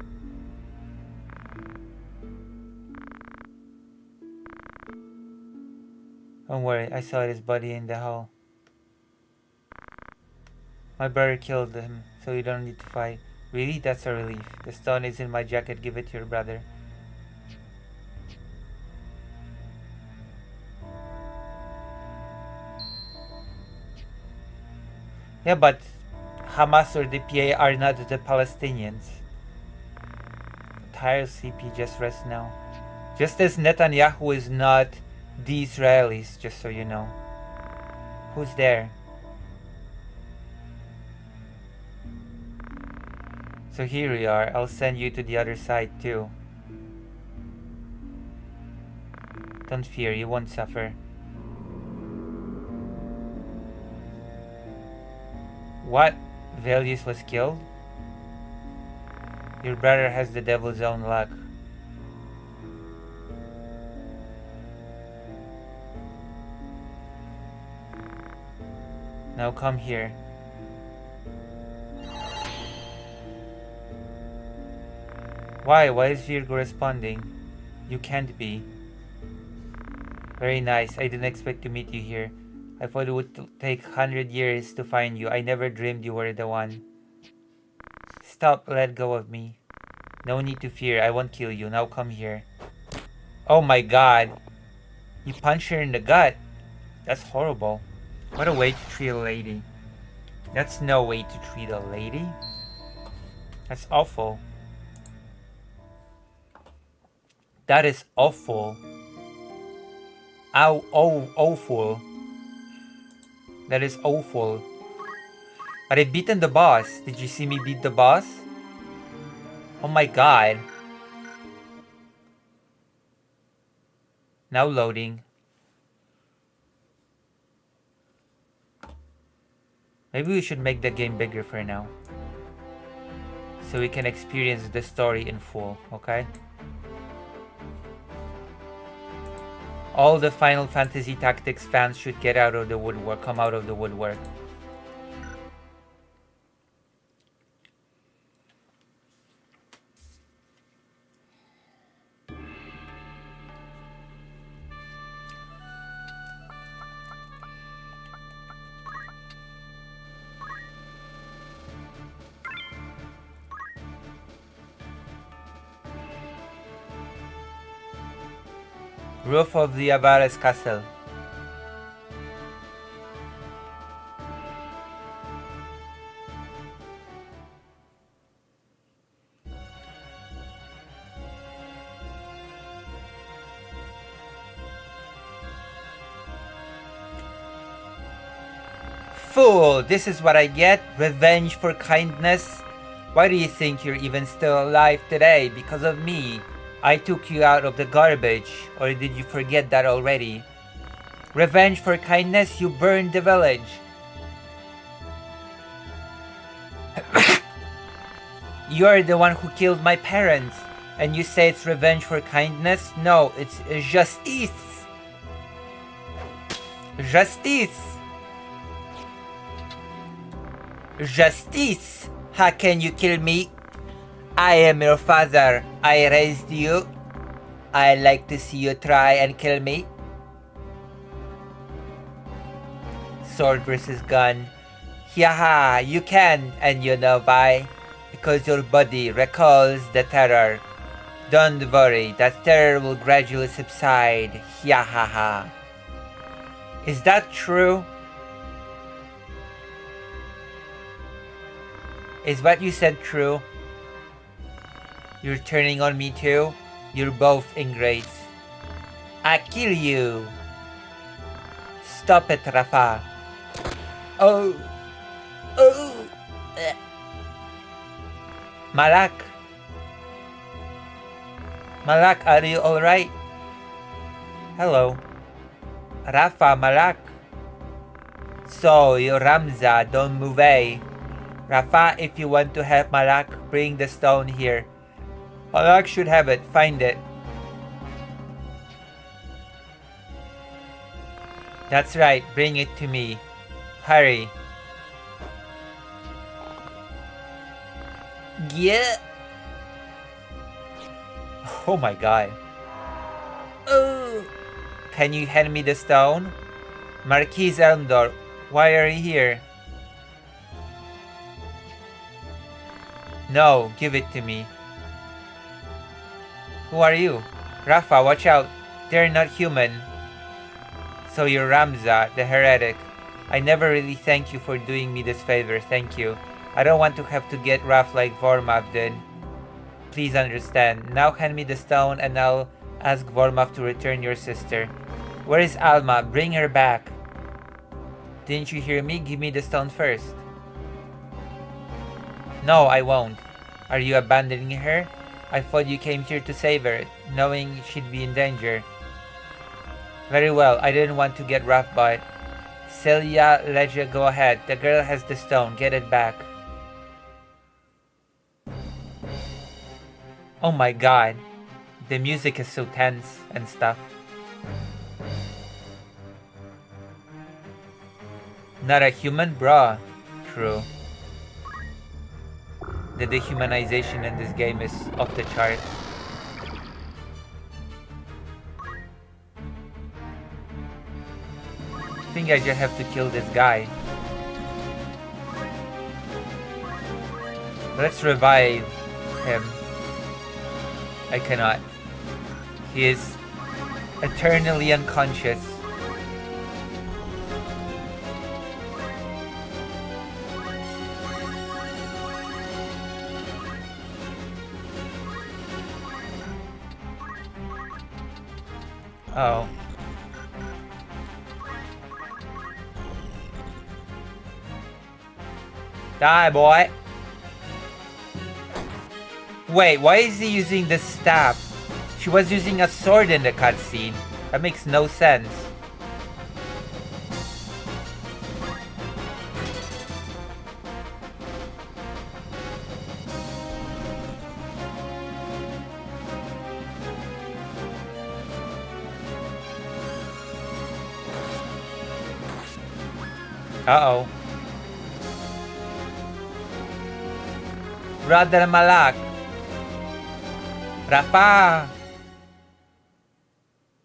S1: Don't worry, I saw his body in the hall. My brother killed him, so you don't need to fight. Really? That's a relief. The stone is in my jacket. Give it to your brother. Yeah, but Hamas or the PA are not the Palestinians. Tired CP, just rest now. Just as Netanyahu is not the Israelis, just so you know. Who's there? So here we are. I'll send you to the other side too. Don't fear, you won't suffer. What? Velius was killed? Your brother has the devil's own luck. Now come here. Why? Why is Virgo responding? You can't be. Very nice. I didn't expect to meet you here. I thought it would take 100 years to find you. I never dreamed you were the one. Stop. Let go of me. No need to fear. I won't kill you. Now come here. Oh my god. You punched her in the gut. That's horrible. What a way to treat a lady. That's no way to treat a lady. That's awful. That is awful. Ow, oh, awful. That is awful. But I've beaten the boss. Did you see me beat the boss? Oh my god. Now loading. Maybe we should make the game bigger for now. So we can experience the story in full, okay? All the Final Fantasy Tactics fans should get out of the woodwork, come out of the woodwork. Roof of the Avares Castle. Fool! This is what I get? Revenge for kindness? Why do you think you're even still alive today? Because of me. I took you out of the garbage, or did you forget that already? Revenge for kindness? You burned the village. You're the one who killed my parents, and you say it's revenge for kindness? No, it's justice. Justice. Justice. How can you kill me? I am your father. I raised you. I like to see you try and kill me. Sword versus gun. Haha, you can, and you know why? Because your body recalls the terror. Don't worry, that terror will gradually subside. Haha. Is that true? Is what you said true? You're turning on me too? You're both ingrates. I kill you! Stop it, Rafa. Oh! Oh! Malak! Malak, are you alright? Hello. Rafa, Malak. So, you Ramza, don't move away. Rafa, if you want to help Malak, bring the stone here. Malak should have it. Find it. That's right. Bring it to me. Hurry. Yeah. Oh my god. Oh. Can you hand me the stone? Marquis Elmdor, why are you here? No, give it to me. Who are you? Rafa, watch out. They're not human. So you're Ramza, the heretic. I never really thank you for doing me this favor, thank you. I don't want to have to get rough like Vormav did. Please understand. Now hand me the stone and I'll ask Vormav to return your sister. Where is Alma? Bring her back. Didn't you hear me? Give me the stone first. No, I won't. Are you abandoning her? I thought you came here to save her, knowing she'd be in danger. Very well, I didn't want to get rough, but... Celia, Legia, go ahead. The girl has the stone. Get it back. Oh my god. The music is so tense and stuff. Not a human? Bruh. True. The dehumanization in this game is off the charts. I think I just have to kill this guy. Let's revive him. I cannot. He is eternally unconscious. Oh. Die, boy. Wait, why is he using the staff? She was using a sword in the cutscene. That makes no sense. Uh-oh. Brother Malak. Rafa.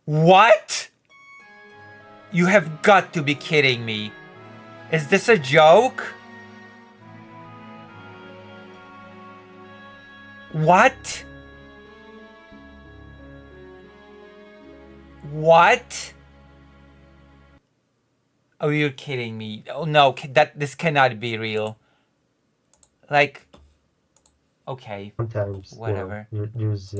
S1: What? You have got to be kidding me. Is this a joke? What? What? Oh, you're kidding me. Oh no, this cannot be real. Like, okay.
S18: Sometimes,
S1: whatever.
S18: There's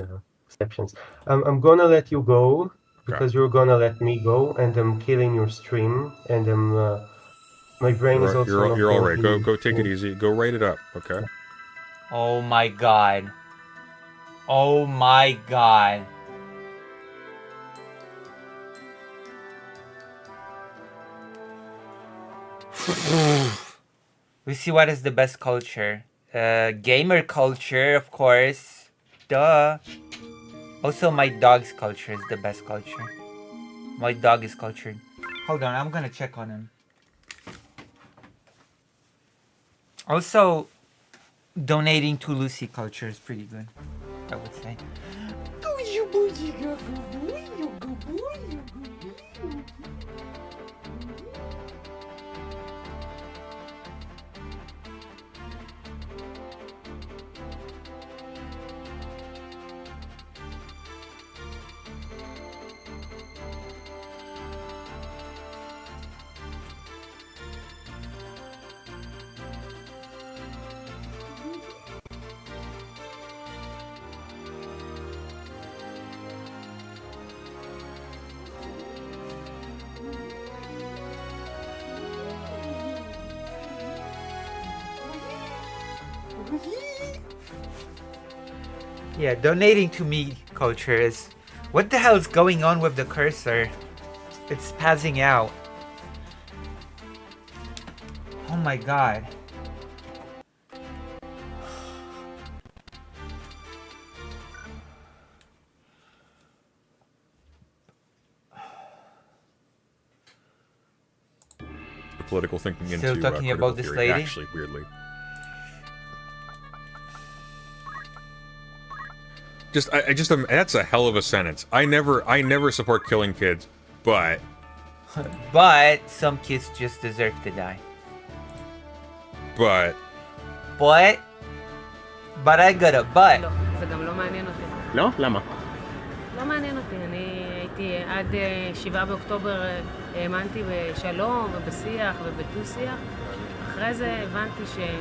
S18: exceptions. I'm gonna let you go because you're gonna let me go, and I'm killing your stream, and my brain is also.
S19: You're all right. Go take it easy. Go write it up, okay?
S1: Oh my god. Oh my god. We see what is the best culture. Gamer culture, of course. Duh. Also, my dog's culture is the best culture. My dog is cultured. Hold on, I'm gonna check on him. Also, donating to Lucy culture is pretty good, I would say. Yeah, donating to me culture is... What the hell is going on with the cursor? It's passing out. Oh my god.
S19: The political thinking into
S1: Still talking
S19: critical
S1: about this
S19: theory,
S1: lady?
S19: actually, weirdly. That's a hell of a sentence. I never support killing kids, but
S1: But some kids just deserve to die.
S19: But
S1: I got a but.
S20: זה גם לא מעניין אותי.
S5: לא? למה?
S20: לא מעניין אותי, אני הייתי עד 7 באוקטובר האמנתי בשלום ובשיח ובדו-שיח. אחרי זה הבנתי שאין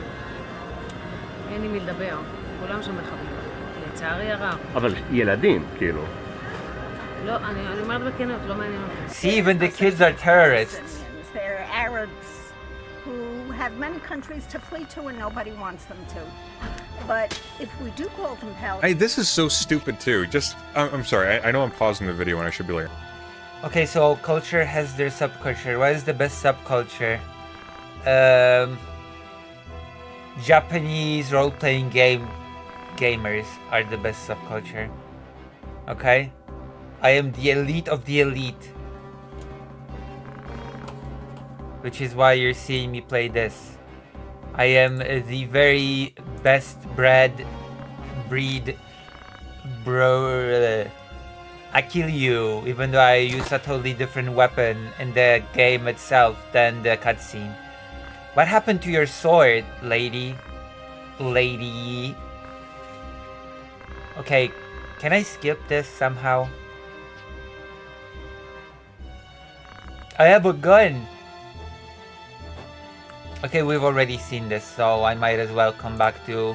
S20: עם מי לדבר, כולם שם מחבלים, לצערי הרב.
S5: אבל ילדים, כאילו.
S20: לא, אני אומרת בכנות, לא מעניין אותי.
S1: See, even the kids are terrorists.
S21: They're Arabs who have many countries to flee to and nobody wants them to. But if we do call them Palestinians...
S19: this is so stupid too. I'm sorry. I know I'm pausing the video when I should be like.
S1: Okay, so culture has their subculture. What is the best subculture? Japanese role-playing gamers are the best subculture. Okay? I am the elite of the elite. Which is why you're seeing me play this. I am the very best breed bro. I kill you, even though I use a totally different weapon in the game itself than the cutscene. What happened to your sword, lady? Lady. Okay, can I skip this somehow? I have a gun! Okay, we've already seen this, so I might as well come back to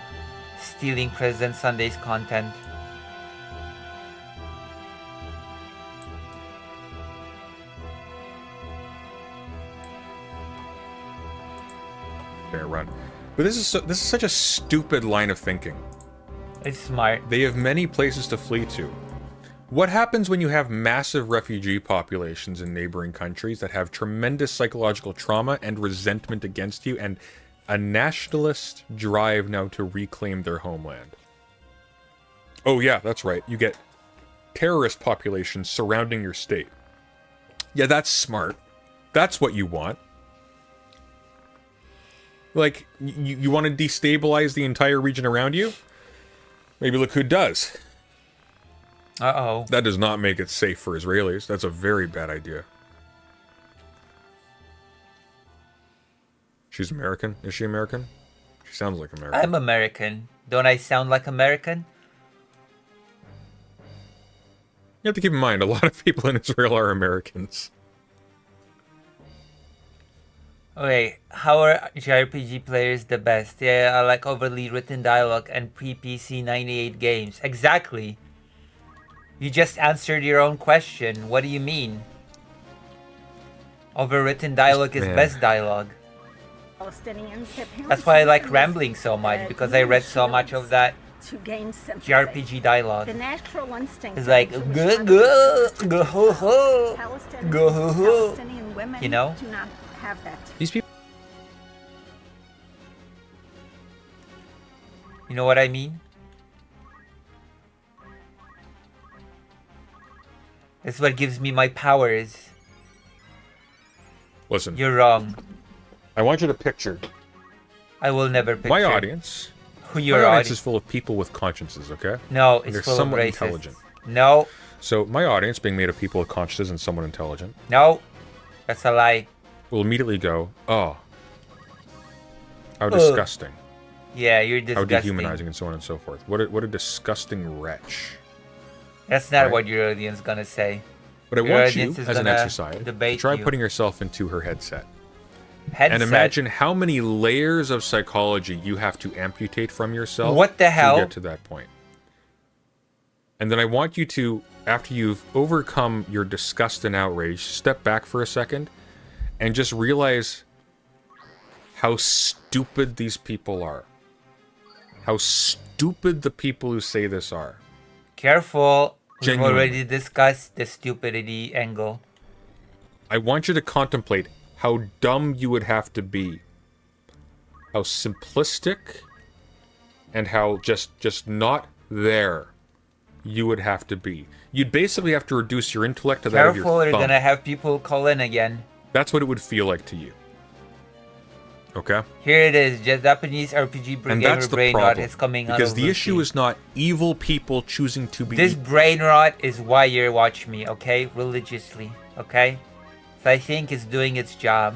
S1: stealing President Sunday's content.
S19: Fair run. But this is such a stupid line of thinking.
S1: It's smart.
S19: They have many places to flee to. What happens when you have massive refugee populations in neighboring countries that have tremendous psychological trauma and resentment against you and a nationalist drive now to reclaim their homeland? Oh yeah, that's right. You get terrorist populations surrounding your state. Yeah, that's smart. That's what you want. Like, you want to destabilize the entire region around you? Maybe look who does.
S1: Uh-oh.
S19: That does not make it safe for Israelis. That's a very bad idea. She's American? Is she American? She sounds like American.
S1: I'm American. Don't I sound like American?
S19: You have to keep in mind, a lot of people in Israel are Americans.
S1: Okay, how are JRPG players the best? Yeah, I like overly written dialogue and pre-PC 98 games. Exactly. You just answered your own question. What do you mean? Overwritten dialogue is best dialogue. That's why I like rambling so much, because I read so much of that JRPG dialogue.
S21: The natural instinct
S1: It's like, go, go, go, ho, ho, go, ho, ho.
S21: Palestinian women
S1: You know?
S21: do not have that.
S11: These people.
S1: You know what I mean? It's what gives me my powers.
S19: Listen.
S1: You're wrong.
S19: I want you to picture.
S1: I will never picture.
S19: My audience.
S1: Who your
S19: my audience
S1: audience
S19: is full of people with consciences, okay?
S1: No,
S19: And
S1: it's
S19: they're
S1: full of
S19: somewhat
S1: racists.
S19: intelligent.
S1: No.
S19: So my audience, being made of people with consciences and somewhat intelligent,
S1: No. That's a lie.
S19: will immediately go, oh, how disgusting.
S1: Yeah, you're
S19: How
S1: disgusting.
S19: dehumanizing and so on and so forth. What a disgusting wretch.
S1: That's not
S19: Right.
S1: what your audience gonna say.
S19: But I
S1: Your
S19: want you,
S1: audience is
S19: as an
S1: gonna
S19: exercise, to
S1: debate
S19: try
S1: you.
S19: putting yourself into her headset.
S1: Headset?
S19: And imagine how many layers of psychology you have to amputate from yourself
S1: What the hell?
S19: to get to that point. And then I want you to, after you've overcome your disgust and outrage, step back for a second and just realize how stupid these people are. how stupid the people who say this are.
S1: Careful. We've
S19: Genuinely.
S1: already discussed the stupidity angle.
S19: I want you to contemplate how dumb you would have to be. How simplistic and how just not there you would have to be. You'd basically have to reduce your intellect to that of your
S1: Careful, you're
S19: thumb.
S1: gonna have people call in again.
S19: That's what it would feel like to you. Okay?
S1: Here it is, Japanese RPG
S19: And that's
S1: gamer
S19: the
S1: brain rot
S19: problem.
S1: is coming out
S19: Because
S1: of
S19: the issue
S1: Lucy.
S19: is not evil people choosing to be
S1: This brain rot is why you watch me, okay? Religiously, okay? So I think it's doing its job.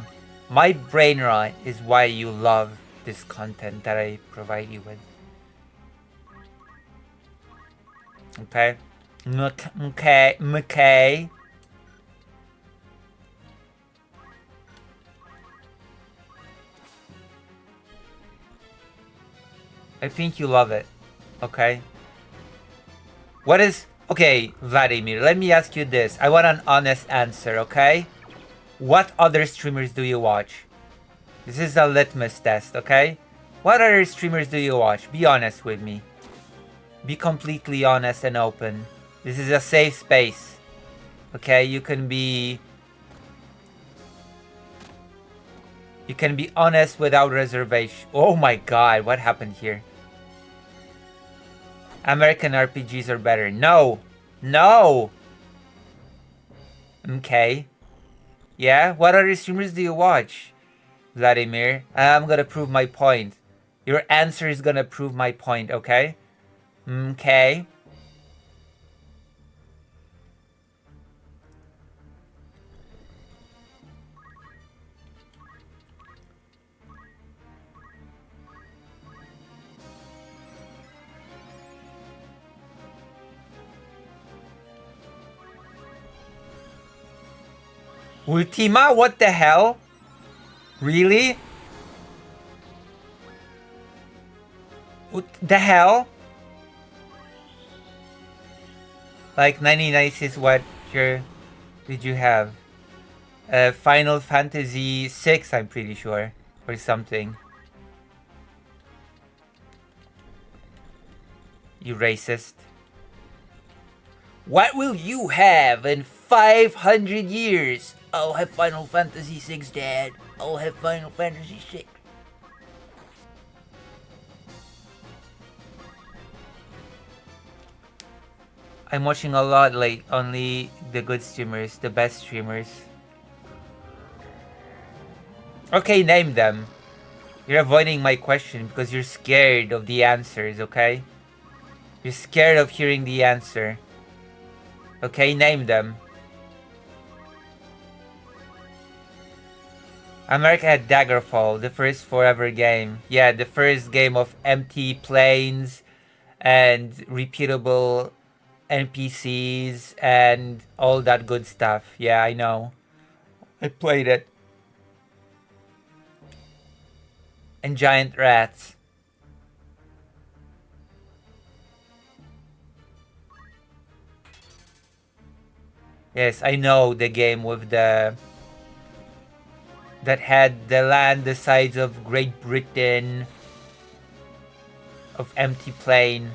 S1: My brain rot is why you love this content that I provide you with. Okay? Okay. I think you love it. Okay? What is... Okay, Vladimir, let me ask you this. I want an honest answer, okay? What other streamers do you watch? This is a litmus test, okay? What other streamers do you watch? Be honest with me. Be completely honest and open. This is a safe space. Okay, you can be honest without reservation. Oh my god, what happened here? American RPGs are better. No! No! Okay. Yeah? What other streamers do you watch, Vladimir? I'm gonna prove my point. Your answer is gonna prove my point, okay? Okay. Ultima? What the hell? Really? What the hell? Like 99 is what did you have? Final Fantasy 6, I'm pretty sure, or something. You racist. What will you have in 500 years? I'll have Final Fantasy 6, Dad. I'll have Final Fantasy 6. I'm watching a lot, like, only the good streamers, the best streamers. Okay, name them. You're avoiding my question because you're scared of the answers, okay? You're scared of hearing the answer. Okay, name them. America had Daggerfall, the first forever game. Yeah, the first game of empty planes and repeatable NPCs and all that good stuff. Yeah, I know. I played it. And giant rats. Yes, I know the game with the... that had the land the size of Great Britain. Of empty plane.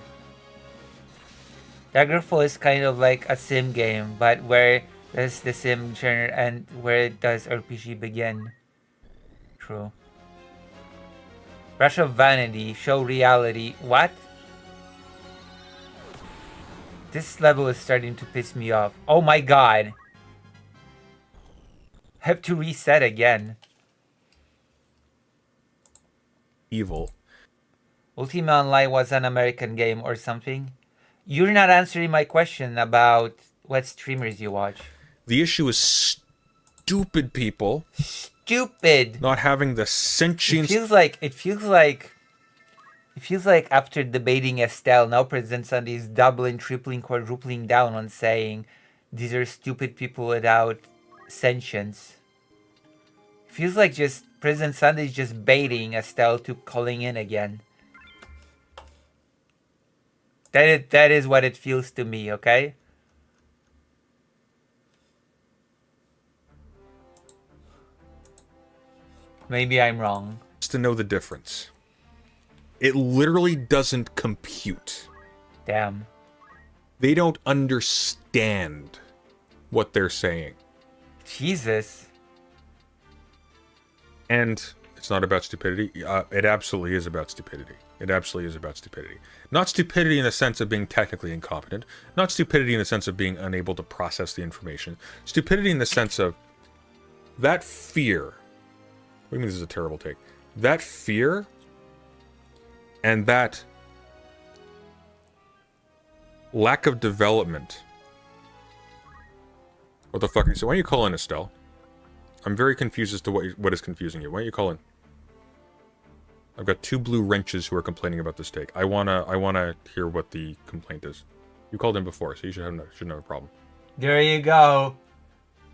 S1: Daggerfall is kind of like a sim game, but where does the sim genre and where does RPG begin? True. Rush of Vanity, show reality. What? This level is starting to piss me off. Oh my god. I have to reset again.
S19: Evil.
S1: Ultima Online was an American game or something? You're not answering my question about what streamers you watch.
S19: The issue is stupid people.
S1: Stupid.
S19: Not having the sentience.
S1: It feels like after debating Estelle, now President Sunday is doubling, tripling, quadrupling down on saying these are stupid people without sentience. It feels like just President Sunday is just baiting Estelle to calling in again. That is what it feels to me, okay? Maybe I'm wrong.
S19: Just to know the difference. It literally doesn't compute.
S1: Damn.
S19: They don't understand what they're saying.
S1: Jesus.
S19: And it's not about stupidity. It absolutely is about stupidity. It absolutely is about stupidity. Not stupidity in the sense of being technically incompetent. Not stupidity in the sense of being unable to process the information. Stupidity in the sense of that fear. What do you mean this is a terrible take? That fear and that lack of development. What the fuck? So why don't you call in, Estelle? I'm very confused as to what is confusing you. Why don't you call in? I've got 2 blue wrenches who are complaining about the steak. I wanna hear what the complaint is. You called in before, so you shouldn't have a problem.
S1: There you go.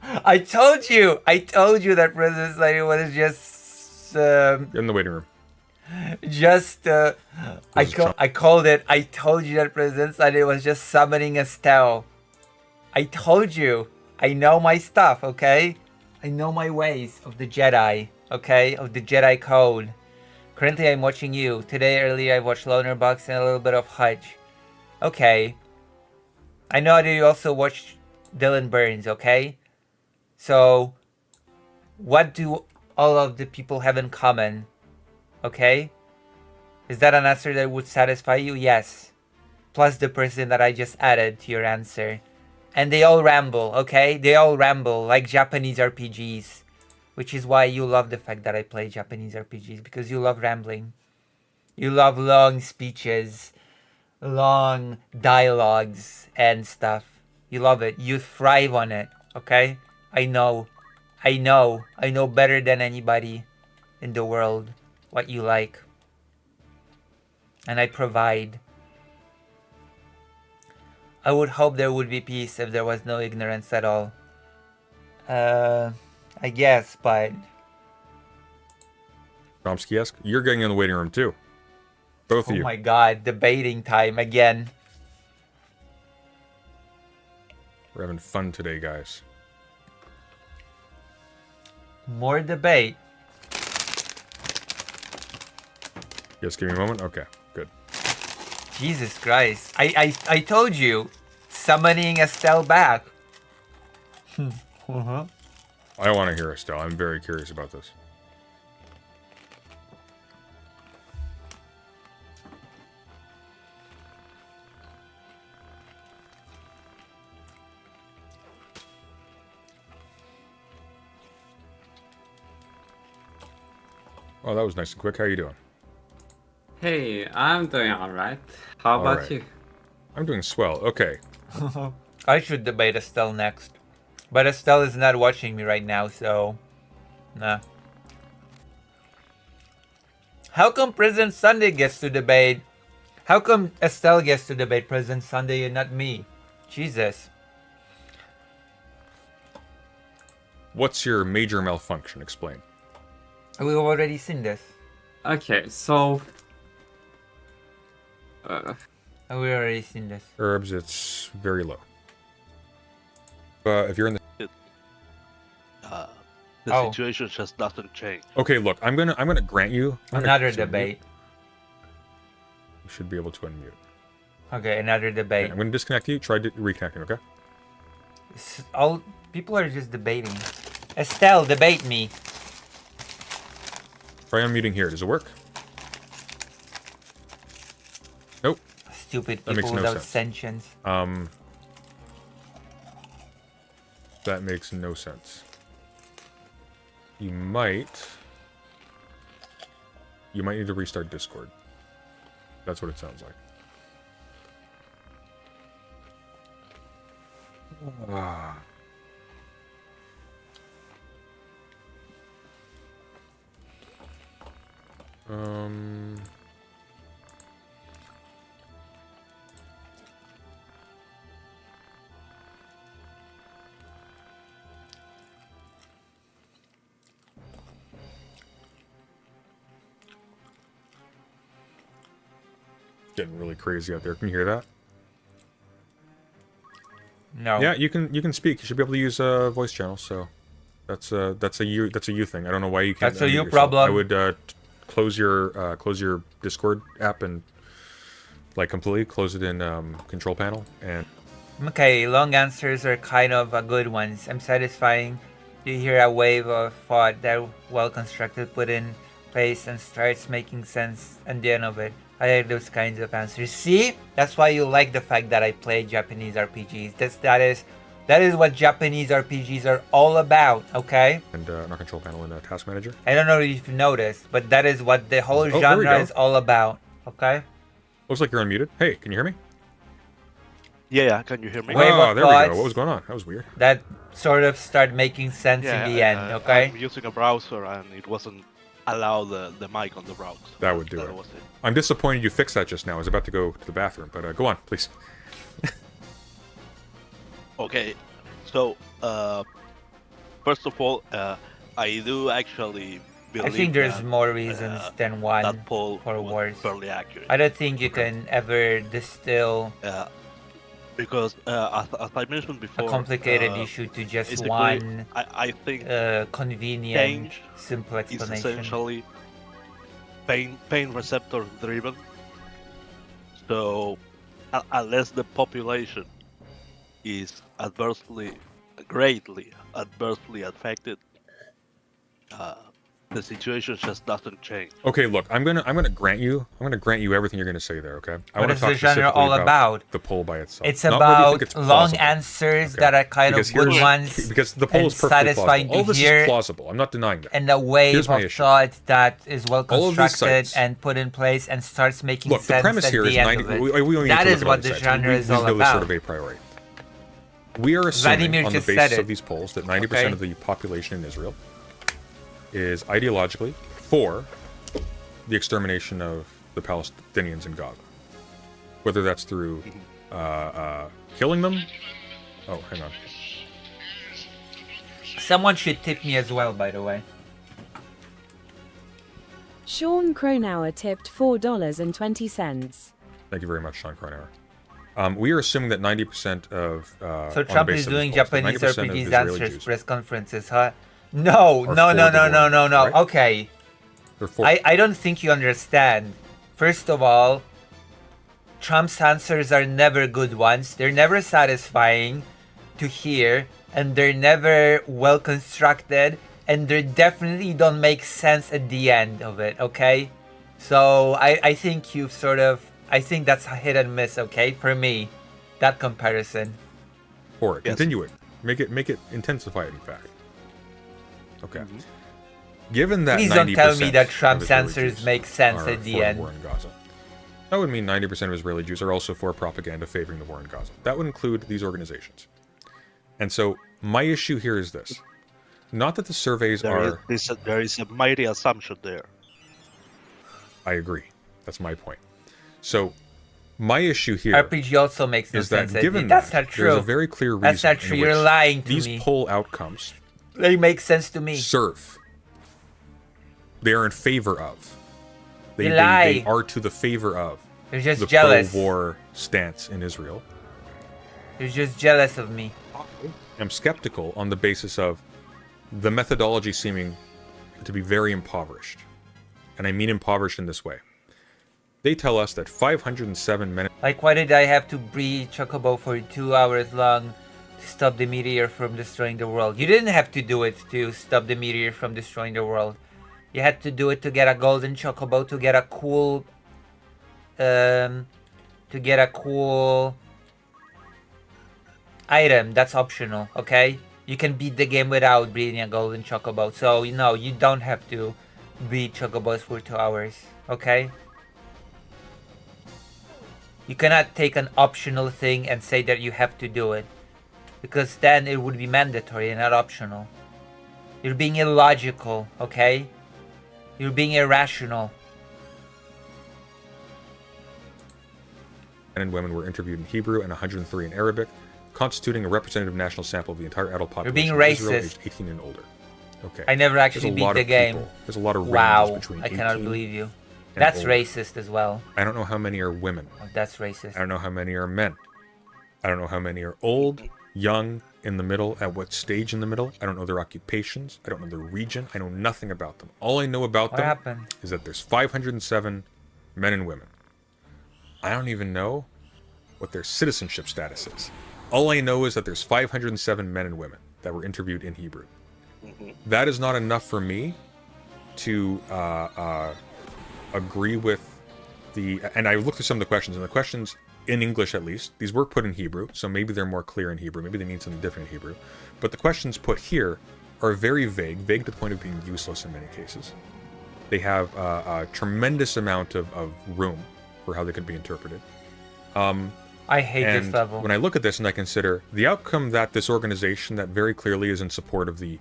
S1: I told you that Princess Lady was just
S19: in the waiting room.
S1: I called it. I told you that Princess Lady was just summoning Estelle. I told you. I know my stuff, okay? I know my ways of the Jedi, okay? Of the Jedi code. Currently, I'm watching you. Today, earlier, I watched Loner Box and a little bit of Hutch. Okay. I know that you also watched Dylan Burns, okay? So, what do all of the people have in common? Okay? Is that an answer that would satisfy you? Yes. Plus the person that I just added to your answer. And they all ramble, okay? They all ramble like Japanese RPGs. Which is why you love the fact that I play Japanese RPGs. Because you love rambling. You love long speeches. Long dialogues and stuff. You love it. You thrive on it, okay? I know better than anybody in the world what you like. And I provide. I would hope there would be peace if there was no ignorance at all. I guess, but...
S19: Chomsky-esque? You're getting in the waiting room too. Both of you.
S1: Oh my god, debating time again.
S19: We're having fun today, guys.
S1: More debate.
S19: Yes, give me a moment. Okay, good.
S1: Jesus Christ. I told you. Summoning Estelle back.
S19: I want to hear Estelle. I'm very curious about this. Oh, that was nice and quick. How are you doing?
S5: Hey, I'm doing alright. How about
S19: Alright.
S5: you?
S19: I'm doing swell. Okay.
S1: I should debate Estelle next. But Estelle is not watching me right now, so... Nah. How come President Sunday gets to debate? How come Estelle gets to debate President Sunday and not me? Jesus.
S19: What's your major malfunction? Explain.
S1: We've already seen this.
S5: Okay, so...
S1: We've already seen this.
S19: Herbs, it's very low. If you're in the...
S6: The situation just doesn't change.
S19: Okay, look, I'm gonna grant you...
S1: Another debate.
S19: You should be able to unmute.
S1: Okay, another debate.
S19: Okay, I'm gonna disconnect you. Try reconnecting, okay?
S1: All people are just debating. Estelle, debate me.
S19: Try unmuting here. Does it work? Nope.
S1: Stupid
S19: That makes
S1: people
S19: no
S1: without
S19: sense.
S1: sentience.
S19: That makes no sense. You might need to restart Discord. That's what it sounds like. Ah. Getting really crazy out there. Can you hear that?
S1: No.
S19: Yeah, you can speak. You should be able to use voice channels. So that's a you thing. I don't know why you can't.
S1: That's a
S19: unmute
S1: you
S19: yourself.
S1: problem.
S19: I would close your Discord app and like completely close it in control panel and.
S1: Okay, long answers are kind of good ones. I'm satisfying. You hear a wave of thought that well constructed, put in place, and starts making sense at the end of it. I like those kinds of answers. See, that's why you like the fact that I play Japanese RPGs. That is what Japanese RPGs are all about. Okay.
S19: And our control panel in Task Manager.
S1: I don't know if you've noticed, but that is what the whole genre is all about. Okay.
S19: Looks like you're unmuted. Hey, can you hear me?
S6: Yeah, can you hear me?
S19: Oh, there we go. What was going on? That was weird.
S1: That sort of started making sense in the end, okay?
S6: I'm using a browser and it wasn't allow the mic on the browser.
S19: That would do it. I'm disappointed you fixed that just now. I was about to go to the bathroom, but go on, please.
S6: Okay, so first of all, I do actually believe
S1: I think there's
S6: that,
S1: more reasons than one
S6: that poll
S1: for
S6: was
S1: words.
S6: fairly accurate.
S1: I don't think you can ever distill
S6: because as I mentioned before,
S1: a complicated issue to just
S6: basically,
S1: one
S6: I think
S1: convenient,
S6: change
S1: simple
S6: is
S1: explanation.
S6: essentially pain receptor driven. So unless the population is greatly adversely affected, the situation just doesn't change.
S19: Okay, look, I'm gonna grant you everything you're gonna say there. Okay.
S1: What is the genre all about?
S19: The poll by itself.
S1: It's
S19: Not whether you think
S1: about
S19: it's
S1: long
S19: plausible.
S1: answers
S19: Okay.
S1: that are kind
S19: Because
S1: of good
S19: here's-
S1: ones.
S19: Because the poll
S1: and
S19: is perfectly
S1: satisfying
S19: plausible. All
S1: to
S19: this
S1: hear,
S19: is plausible. I'm not denying that.
S1: and a wave
S19: Here's my
S1: of
S19: issue.
S1: thought that is well
S19: All of these
S1: constructed
S19: sites-
S1: and put in place and starts making
S19: Look, the
S1: sense
S19: premise
S1: at
S19: here
S1: the
S19: is
S1: end
S19: 90.
S1: of it.
S19: We only need
S1: That
S19: to look
S1: is
S19: at
S1: what
S19: all
S1: the
S19: sites.
S1: genre is
S19: We
S1: all
S19: know this sort
S1: about.
S19: of a priori. We are assuming
S1: Vladimir
S19: on the
S1: just
S19: basis
S1: said
S19: of
S1: it.
S19: these polls that 90%
S1: Okay.
S19: of the population in Israel is ideologically for the extermination of the Palestinians in Gaza. Whether that's through killing them. Oh, hang on.
S1: Someone should tip me as well, by the way.
S17: Sean Cronauer tipped $4.20.
S19: Thank you very much, Sean Cronauer. We are assuming that 90% of
S1: So
S19: on the
S1: Trump
S19: basis
S1: is
S19: of these
S1: doing
S19: polls, that
S1: Japanese
S19: 90% of
S1: RPGs
S19: Israeli
S1: answers
S19: Jews
S1: press conferences, huh? No,
S19: are
S1: no,
S19: for
S1: no,
S19: the
S1: no, no,
S19: war,
S1: no, no.
S19: right?
S1: Okay.
S19: They're for
S1: I don't think you understand. First of all, Trump's answers are never good ones. They're never satisfying to hear, and they're never well constructed, and they definitely don't make sense at the end of it, okay? So I think you've sort of, I think that's a hit and miss, okay, for me, that comparison.
S19: for it. Continue it. Make it intensify it, in fact. Okay. Given that
S1: Please don't tell
S19: 90%
S1: me that
S19: of
S1: Trump's
S19: Israeli
S1: answers
S19: Jews
S1: make sense
S19: are
S1: at the
S19: for
S1: end.
S19: war in Gaza, that would mean 90% of Israeli Jews are also for propaganda favoring the war in Gaza. That would include these organizations. And so my issue here is this. Not that the surveys are...
S6: There is a mighty assumption there.
S19: I agree. That's my point. So my issue here
S1: RPG also makes no
S19: is that
S1: sense.
S19: given
S1: That's
S19: that,
S1: not true.
S19: there's a very clear reason
S1: That's not true.
S19: in
S1: You're
S19: which
S1: lying to
S19: these
S1: me.
S19: poll outcomes
S1: They make sense to me.
S19: serve. They are in favor of. They
S1: lie.
S19: are to the favor of
S1: They're just
S19: the
S1: jealous.
S19: pro-war stance in Israel.
S1: You're just jealous of me.
S19: I'm skeptical on the basis of the methodology seeming to be very impoverished. And I mean impoverished in this way. They tell us that 507 minutes...
S1: Like, why did I have to breed Chocobo for 2 hours long to stop the meteor from destroying the world? You didn't have to do it to stop the meteor from destroying the world. You had to do it to get a golden Chocobo, to get a cool... item. That's optional, okay? You can beat the game without breeding a golden Chocobo. So, you know, you don't have to breed Chocobos for 2 hours, okay? You cannot take an optional thing and say that you have to do it. Because then it would be mandatory and not optional. You're being illogical, okay? You're being irrational.
S19: men and women were interviewed in Hebrew and 103 in Arabic, constituting a representative national sample of the entire adult
S1: You're
S19: population
S1: being
S19: of Israel
S1: racist.
S19: aged 18 and older. Okay.
S1: I never actually
S19: There's a
S1: beat
S19: lot
S1: the
S19: of
S1: game.
S19: people. There's a lot of ranges
S1: Wow,
S19: between
S1: I cannot
S19: 18
S1: believe you.
S19: and
S1: That's
S19: older.
S1: racist as well.
S19: I don't know how many are women.
S1: Oh, that's racist.
S19: I don't know how many are men. I don't know how many are old young, in the middle, at what stage in the middle. I don't know their occupations. I don't know their region. I know nothing about them. All I know about
S1: What
S19: them
S1: happened?
S19: is that there's 507 men and women. I don't even know what their citizenship status is. All I know is that there's 507 men and women that were interviewed in Hebrew. That is not enough for me to agree with the... And I looked through some of the questions, and the questions, in English at least, these were put in Hebrew, so maybe they're more clear in Hebrew. Maybe they mean something different in Hebrew. But the questions put here are very vague to the point of being useless in many cases. They have a tremendous amount of room for how they could be interpreted.
S1: I hate this level.
S19: When I look at this and I consider the outcome that this organization that very clearly is in support of the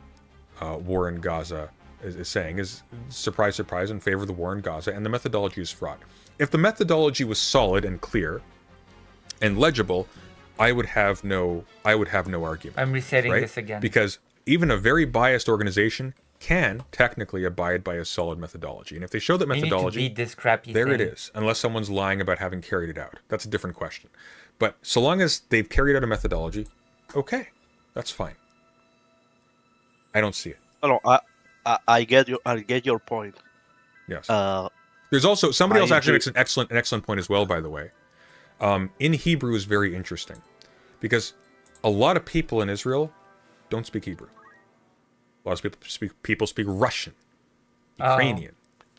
S19: war in Gaza is saying is, surprise, surprise, in favor of the war in Gaza, and the methodology is fraud. If the methodology was solid and clear and legible, I would have no argument.
S1: I'm resetting
S19: right?
S1: this again.
S19: Because even a very biased organization can technically abide by a solid methodology. And if they show that methodology,
S1: you need to beat this crappy
S19: there
S1: thing.
S19: it is, unless someone's lying about having carried it out. That's a different question. But so long as they've carried out a methodology, okay, that's fine. I don't see it.
S6: No, I get your point.
S19: Yes. There's also somebody
S6: I
S19: else actually
S6: agree.
S19: makes an excellent point as well, by the way. In Hebrew is very interesting because a lot of people in Israel don't speak Hebrew. A lot of people speak Russian, Ukrainian,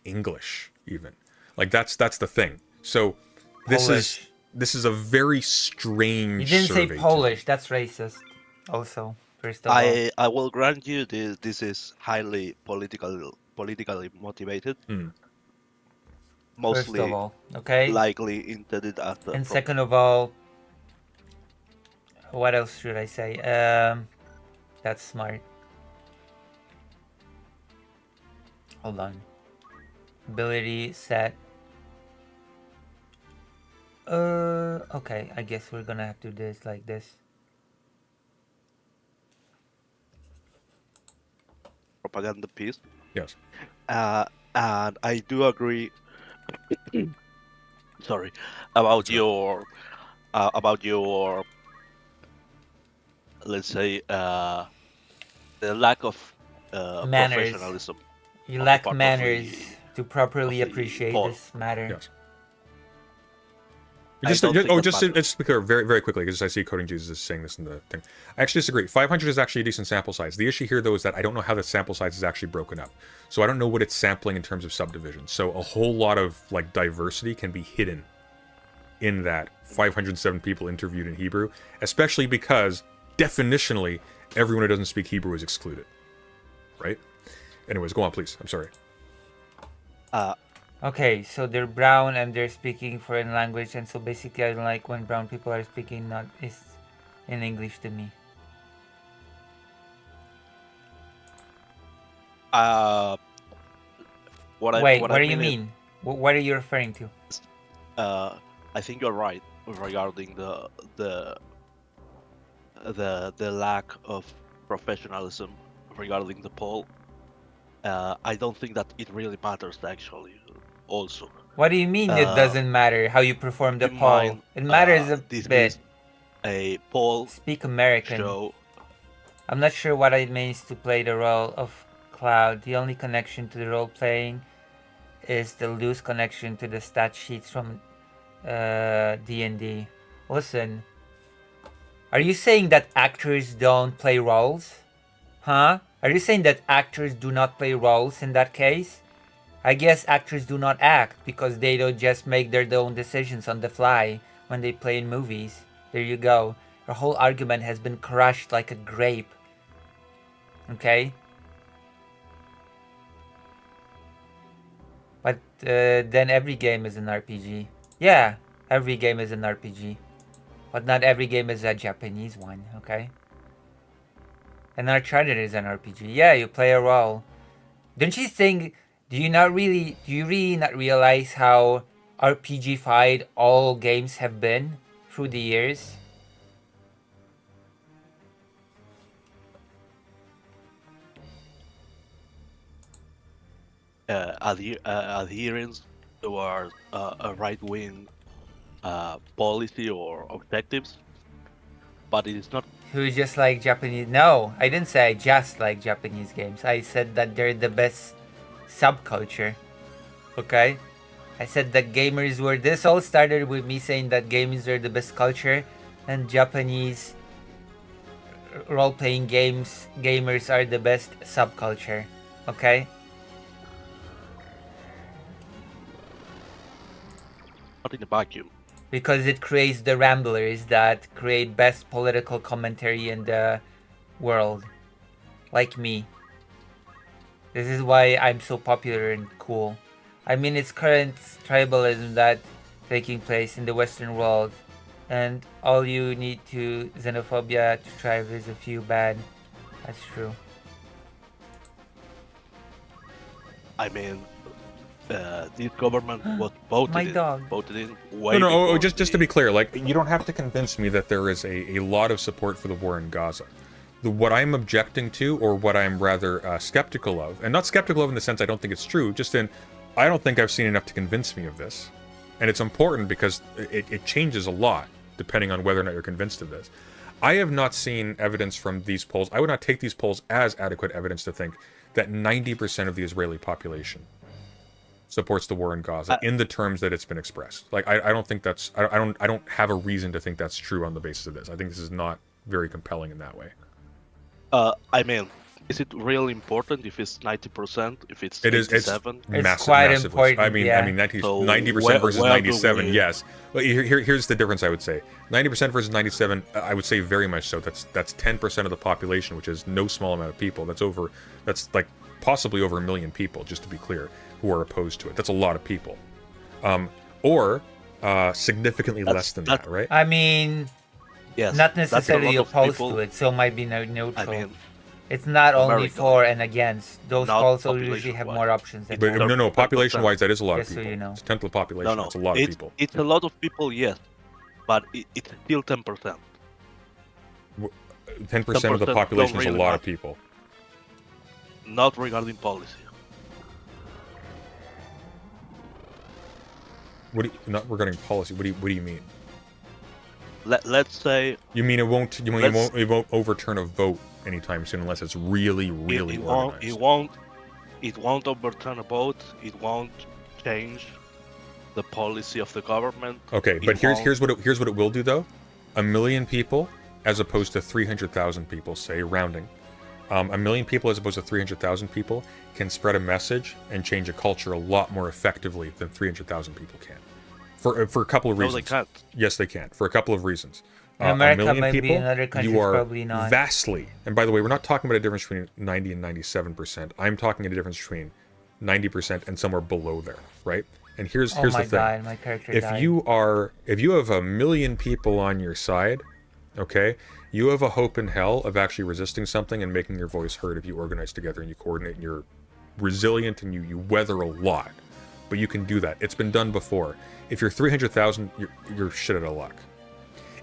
S19: English, even. Like that's the thing. So this is a very strange.
S1: You didn't say
S19: survey
S1: Polish. That's racist. Also, first of all.
S6: I will grant you this is highly politically motivated. Mostly,
S1: First of all, okay.
S6: likely intended as the
S1: And second of all, what else should I say? That's smart. Hold on. Ability set. Okay. I guess we're gonna have to do this like this.
S6: propaganda piece.
S19: Yes.
S6: And I do agree. Sorry, about your let's say the lack of
S1: Manners.
S6: professionalism.
S1: You
S6: on the
S1: lack
S6: part of
S1: manners
S6: the-
S1: to properly
S6: of the
S1: appreciate
S6: poll.
S1: this matter.
S19: Yes.
S6: I
S19: Just,
S6: don't think that
S19: just
S6: matters.
S19: to be clear, very, very quickly, because I see Coding Jesus is saying this in the thing. I actually disagree. 500 is actually a decent sample size. The issue here, though, is that I don't know how the sample size is actually broken up. So I don't know what it's sampling in terms of subdivision. So a whole lot of like diversity can be hidden in that 507 people interviewed in Hebrew, especially because definitionally everyone who doesn't speak Hebrew is excluded. Right? Anyways, go on, please. I'm sorry.
S1: Okay, so they're brown and they're speaking foreign language, and so basically I don't like when brown people are speaking not is in English to me.
S6: What
S1: Wait,
S6: what
S1: what
S6: I
S1: do you
S6: mean is-
S1: mean? What are you referring to?
S6: I think you're right regarding the lack of professionalism regarding the poll. I don't think that it really matters actually. Also,
S1: What do you mean it doesn't matter how you perform the
S6: in
S1: poll?
S6: mind,
S1: It matters a
S6: this
S1: bit.
S6: means a poll
S1: Speak American.
S6: show.
S1: I'm not sure what it means to play the role of Cloud. The only connection to the role playing is the loose connection to the stat sheets from D&D. Listen, are you saying that actors don't play roles? Huh? Are you saying that actors do not play roles in that case? I guess actors do not act because they don't just make their own decisions on the fly when they play in movies. There you go. Your whole argument has been crushed like a grape. Okay? But then every game is an RPG. Yeah, every game is an RPG. But not every game is a Japanese one, okay? And Uncharted is an RPG. Yeah, you play a role. Don't you think, do you really not realize how RPG-fied all games have been through the years?
S6: Adherence towards a right-wing policy or objectives, but it is not
S1: who just like Japanese. No, I didn't say I just like Japanese games. I said that they're the best subculture. Okay? I said that gamers were. This all started with me saying that gamers are the best culture, and Japanese role-playing gamers are the best subculture. Okay?
S6: Not in a vacuum.
S1: Because it creates the ramblers that create best political commentary in the world. Like me. This is why I'm so popular and cool. I mean, it's current tribalism that taking place in the Western world. And all you need to xenophobia to thrive is a few bad. That's true.
S6: I mean, this government was voted
S1: My
S6: in.
S1: dog.
S6: Voted in way
S19: No,
S6: before
S19: just to be clear, like, you don't have to convince me that there is a lot of support for the war in Gaza. What I'm objecting to, or what I'm rather skeptical of, and not skeptical of in the sense I don't think it's true, just in, I don't think I've seen enough to convince me of this. And it's important because it changes a lot, depending on whether or not you're convinced of this. I have not seen evidence from these polls. I would not take these polls as adequate evidence to think that 90% of the Israeli population supports the war in Gaza in the terms that it's been expressed. Like, I don't think that's, I don't have a reason to think that's true on the basis of this. I think this is not very compelling in that way.
S6: I mean, is it really important if it's 90%? If it's
S19: It is. It's
S6: 87?
S19: massive,
S1: quite
S19: massively.
S1: important,
S19: I mean,
S1: yeah.
S19: 90% versus
S6: where do
S19: 97.
S6: we-
S19: Yes. Well, here's the difference. I would say 90% versus 97. I would say very much so. That's 10% of the population, which is no small amount of people. That's like possibly over 1 million people, just to be clear, who are opposed to it. That's a lot of people. Or significantly less than that, right?
S1: I mean,
S6: Yes,
S1: not
S6: that's a
S1: necessarily
S6: lot of
S1: opposed
S6: people.
S1: to it, so might be neutral.
S6: I mean,
S1: it's not only
S6: America.
S1: for and against. Those
S6: Not
S1: also usually have
S6: population-wise.
S1: more options than
S19: But
S1: that.
S19: no, population-wise, that is a lot
S1: Just
S19: of
S1: so
S19: people.
S1: you know.
S19: It's a tenth of the population.
S6: No,
S19: It's a lot of people.
S6: It's a lot of people, yes, but it's still 10%.
S19: 10% of the
S6: 10%
S19: population
S6: don't
S19: is a
S6: really
S19: lot of
S6: matter.
S19: people.
S6: Not regarding policy.
S19: Not regarding policy. What do you mean?
S6: Let's say
S19: You mean it won't? You mean
S6: Let's-
S19: it won't overturn a vote anytime soon unless it's really, really
S6: it
S19: organized.
S6: won't overturn a vote. It won't change the policy of the government.
S19: Okay,
S6: It
S19: but here's
S6: won't-
S19: what it will do though. 1 million people, as opposed to 300,000 people, say rounding. 1 million people as opposed to 300,000 people can spread a message and change a culture a lot more effectively than 300,000 people can. For a couple of
S6: No,
S19: reasons.
S6: they can't.
S19: Yes, they can. For a couple of reasons.
S1: In
S19: 1
S1: America,
S19: million
S1: maybe,
S19: people,
S1: in other countries,
S19: you are
S1: probably not.
S19: vastly. And by the way, we're not talking about a difference between 90 and 97%. I'm talking about a difference between 90% and somewhere below there, right? And here's
S1: Oh
S19: the
S1: my
S19: thing.
S1: God, my character
S19: If
S1: died.
S19: you have 1 million people on your side, okay, you have a hope in hell of actually resisting something and making your voice heard if you organize together and you coordinate and you're resilient and you weather a lot. But you can do that. It's been done before. If you're 300,000, you're shit out of luck.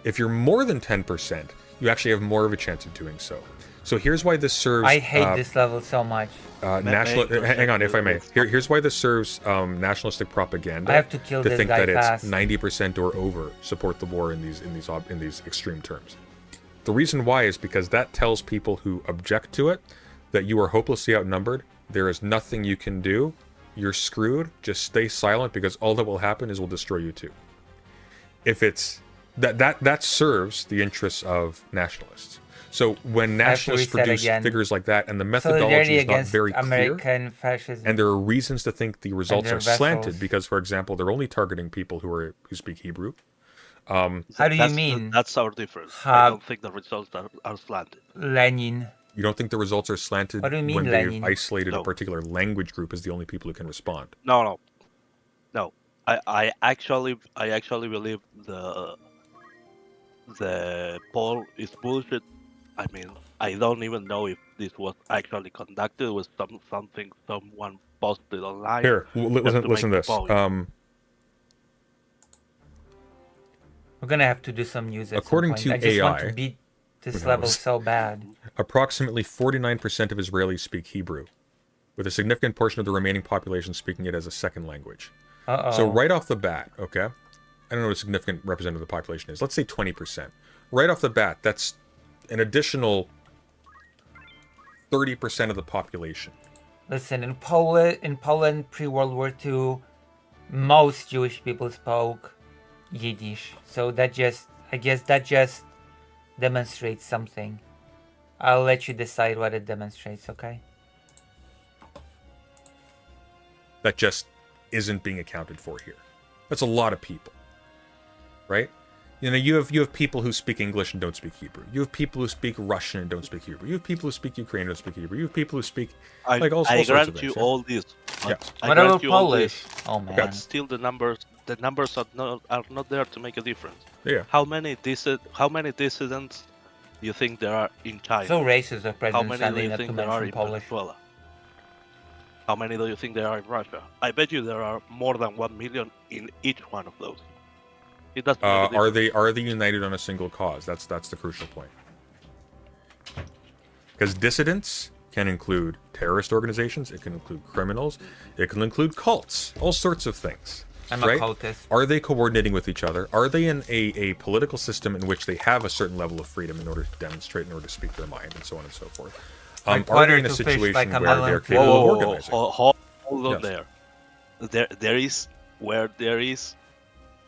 S19: If you're more than 10%, you actually have more of a chance of doing so. So here's why this serves.
S1: I hate this level so much.
S19: Hang on, if I may. Here's why this serves nationalistic propaganda.
S1: I have to kill this
S19: think
S1: guy
S19: that
S1: fast.
S19: it's 90% or over support the war in these extreme terms. The reason why is because that tells people who object to it that you are hopelessly outnumbered. There is nothing you can do. You're screwed. Just stay silent because all that will happen is we'll destroy you too. If it's that serves the interests of nationalists. So when
S1: I have to
S19: nationalists
S1: reset
S19: produce
S1: again.
S19: figures like that and the methodology
S1: Solidarity
S19: is not
S1: against
S19: very clear,
S1: American fascism.
S19: and there are reasons to think the results
S1: their
S19: are slanted
S1: vessels.
S19: because, for example, they're only targeting people who speak Hebrew.
S1: How do you mean?
S6: That's our difference. I don't think the results are slanted.
S1: Lenin.
S19: You don't think the results are slanted
S1: What do you mean,
S19: when
S1: Lenin?
S19: they've isolated
S6: No.
S19: a particular language group as the only people who can respond?
S6: No. I actually believe the poll is bullshit. I mean, I don't even know if this was actually conducted with something someone posted online.
S19: Here,
S6: just
S19: listen to
S6: make
S19: this.
S6: the point.
S1: We're gonna have to do some news. At
S19: According
S1: some point.
S19: to
S1: I just want
S19: AI,
S1: to beat this
S19: who
S1: level
S19: knows?
S1: so bad.
S19: Approximately 49% of Israelis speak Hebrew, with a significant portion of the remaining population speaking it as a second language.
S1: Uh-oh.
S19: So right off the bat, okay, I don't know what a significant representative of the population is. Let's say 20%. Right off the bat, that's an additional 30% of the population.
S1: Listen, in Poland pre-World War II, most Jewish people spoke Yiddish. So I guess that just demonstrates something. I'll let you decide what it demonstrates, okay?
S19: That just isn't being accounted for here. That's a lot of people, right? You know, you have people who speak English and don't speak Hebrew. You have people who speak Russian and don't speak Hebrew. You have people who speak Ukrainian and don't speak Hebrew. You have people who speak like all sorts of
S6: grant
S19: things.
S6: you
S19: Yeah.
S6: all this.
S19: Yeah.
S1: What about Polish? Oh man.
S6: But still, the numbers are not there to make a difference.
S19: Yeah.
S6: How many dissidents do you think there are in China?
S1: So racist of
S6: How
S1: President
S6: many do
S1: Stanley
S6: you
S1: not
S6: think
S1: to
S6: there are
S1: mention
S6: in
S1: Polish.
S6: Venezuela? How many do you think there are in Russia? I bet you there are more than 1 million in each one of those. It doesn't make a difference.
S19: Are they united on a single cause? That's the crucial point. Because dissidents can include terrorist organizations, it can include criminals, it can include cults, all sorts of things.
S1: I'm
S19: right?
S1: a cultist.
S19: Are they coordinating with each other? Are they in a political system in which they have a certain level of freedom in order to demonstrate, in order to speak their mind, and so on and so forth?
S1: Like
S19: are they in
S1: water
S19: a
S1: to fish
S19: situation
S1: like a
S19: where
S1: melon.
S19: they're capable of organizing?
S6: Hold on
S19: Yes.
S6: there. There is where there is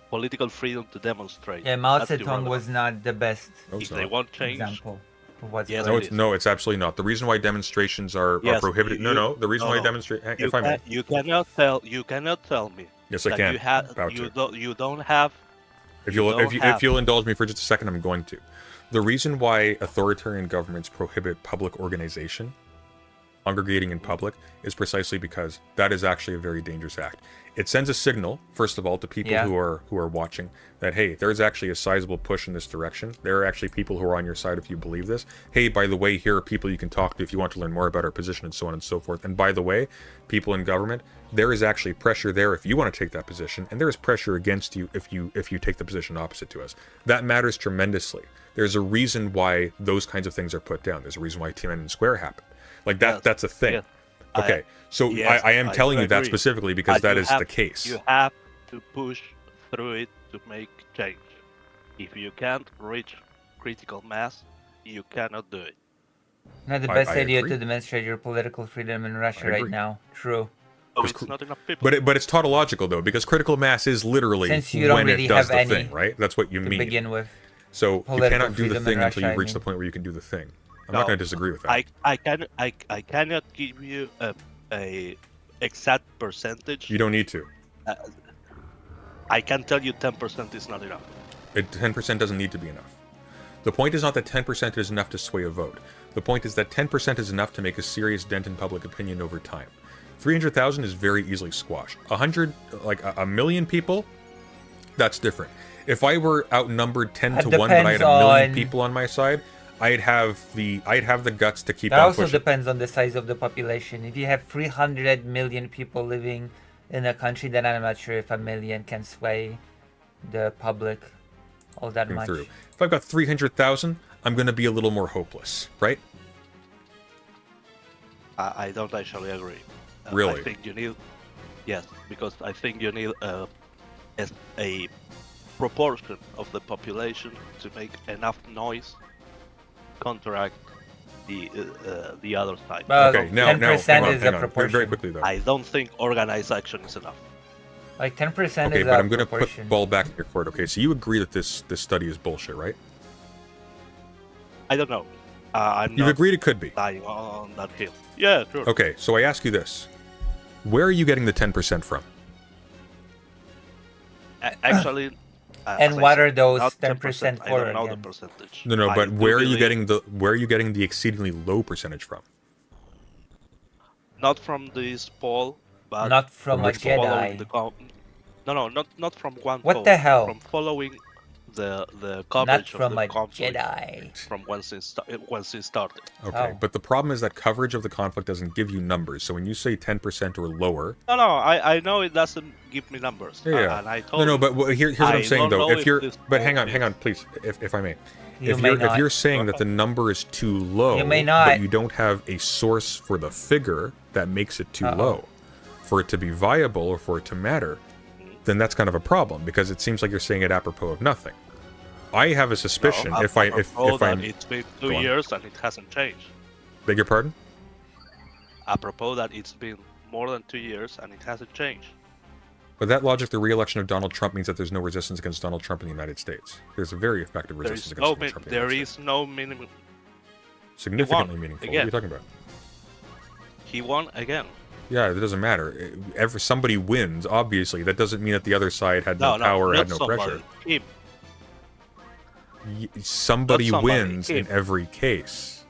S6: political freedom to demonstrate.
S1: Yeah, Mao
S6: That's the
S1: Zedong
S6: relevant.
S1: was not the best
S6: If they want change,
S1: example of what's
S6: Yes,
S1: good.
S19: No, it's absolutely not. The reason why demonstrations are
S6: Yes,
S19: prohibited.
S6: you-
S19: No. The reason why
S6: no.
S19: demonstrate.
S6: You
S19: If I may.
S6: you cannot tell me.
S19: Yes, I
S6: that
S19: can.
S6: You, you don't have.
S19: If
S6: you
S19: you'll
S6: don't
S19: if
S6: have-
S19: you'll indulge me for just a second, I'm going to. The reason why authoritarian governments prohibit public organization, congregating in public, is precisely because that is actually a very dangerous act. It sends a signal, first of all, to people
S1: Yeah.
S19: who are watching that, hey, there's actually a sizable push in this direction. There are actually people who are on your side if you believe this. Hey, by the way, here are people you can talk to if you want to learn more about our position, and so on and so forth. And by the way, people in government, there is actually pressure there if you want to take that position, and there is pressure against you if you take the position opposite to us. That matters tremendously. There's a reason why those kinds of things are put down. There's a reason why Tiananmen Square happened. Like that.
S6: Yes.
S19: That's a thing.
S6: Yes.
S19: Okay, so
S6: Yes,
S19: I am telling you that
S6: agree.
S19: specifically because
S6: But
S19: that
S6: you
S19: is
S6: have-
S19: the case.
S6: You have to push through it to make change. If you can't reach critical mass, you cannot do it.
S1: Not the
S19: I-
S1: best
S19: I
S1: idea
S19: agree.
S1: to demonstrate your political freedom in Russia right
S19: agree.
S1: now. True.
S6: So
S19: Because
S6: it's not enough people.
S19: But it's tautological though, because critical mass is literally
S1: Since you don't
S19: when
S1: really
S19: it does
S1: have
S19: the
S1: any
S19: thing, right? That's what you
S1: to
S19: mean.
S1: begin with.
S19: So you
S1: Political
S19: cannot do the
S1: freedom in
S19: thing until
S1: Russia,
S19: you reach
S1: I
S19: the
S1: mean.
S19: point where you can do the thing. I'm
S6: No,
S19: not going to disagree with that.
S6: I cannot give you a exact percentage.
S19: You don't need to.
S6: I can tell you 10% is not enough.
S19: 10% doesn't need to be enough. The point is not that 10% is enough to sway a vote. The point is that 10% is enough to make a serious dent in public opinion over time. 300,000 is very easily squashed. 100, like a million people, that's different. If I were outnumbered 10
S1: That
S19: to 1, but I had
S1: depends
S19: a million
S1: on-
S19: people on my side, I'd have the guts to keep
S1: That
S19: on
S1: also
S19: pushing.
S1: depends on the size of the population. If you have 300 million people living in a country, then I'm not sure if a million can sway the public all that much.
S19: Through. If I've got 300,000, I'm going to be a little more hopeless, right?
S6: I don't actually agree.
S19: Really?
S6: I think you need, yes, because I think you need a proportion of the population to make enough noise counteract the other side.
S1: Well,
S19: Okay, now,
S1: 10%
S19: hang on,
S1: is
S19: hang
S1: a
S19: on.
S1: proportion.
S19: Very quickly though.
S6: I don't think organized action is enough.
S1: Like 10%
S19: Okay,
S1: is
S19: but
S1: a
S19: I'm going to put the
S1: proportion.
S19: ball back in your court. Okay, so you agree that this study is bullshit, right?
S6: I don't know. I'm
S19: You've
S6: not
S19: agreed it could be.
S6: dying on that hill. Yeah, sure.
S19: Okay, so I ask you this. Where are you getting the 10% from?
S6: Actually,
S1: And
S6: as I
S1: what
S6: said,
S1: are those
S6: not
S1: 10%
S6: I
S1: for
S6: don't know the
S1: again?
S6: percentage.
S19: No,
S6: I
S19: but
S6: do
S19: where are you
S6: believe
S19: getting the exceedingly low percentage from?
S6: Not from this poll, but
S1: Not from a
S6: which following
S1: Jedi.
S6: the No, not from one
S1: What
S6: poll.
S1: the hell?
S6: From following the
S1: Not
S6: coverage
S1: from
S6: of the
S1: a
S6: conflict
S1: Jedi.
S6: from once it started.
S19: Okay,
S1: Oh.
S19: but the problem is that coverage of the conflict doesn't give you numbers. So when you say 10% or lower,
S6: No, I know it doesn't give me numbers.
S19: yeah,
S6: And I told
S19: no,
S6: you,
S19: but here's what
S6: I
S19: I'm saying
S6: don't
S19: though.
S6: know
S19: If you're,
S6: this
S19: but
S6: poll
S19: hang on,
S6: is-
S19: please, if I may.
S1: You
S19: If
S1: may
S19: you're if you're
S1: not.
S19: saying that the number is too low,
S1: You may not.
S19: but you don't have a source for the figure that makes it too low, for it to be viable or for it to matter, then that's kind of a problem because it seems like you're saying it apropos of nothing. I have a suspicion
S6: No,
S19: if I
S6: it's been
S19: Go
S6: 2
S19: on.
S6: years and it hasn't changed.
S19: Beg your pardon?
S6: Apropos that it's been more than 2 years and it hasn't changed.
S19: With that logic, the re-election of Donald Trump means that there's no resistance against Donald Trump in the United States. There's a very effective
S6: There
S19: resistance
S6: is
S19: against
S6: no,
S19: Donald Trump in the
S6: there
S19: United States.
S6: is no minimum.
S19: Significantly
S6: He won
S19: meaningful.
S6: again.
S19: What are you talking about?
S6: He won again.
S19: Yeah, it doesn't matter. Somebody wins, obviously. That doesn't mean that the other side had no, power, had
S6: not
S19: no
S6: somebody,
S19: pressure.
S6: Him.
S19: Somebody
S6: Not somebody,
S19: wins
S6: him.
S19: in every case,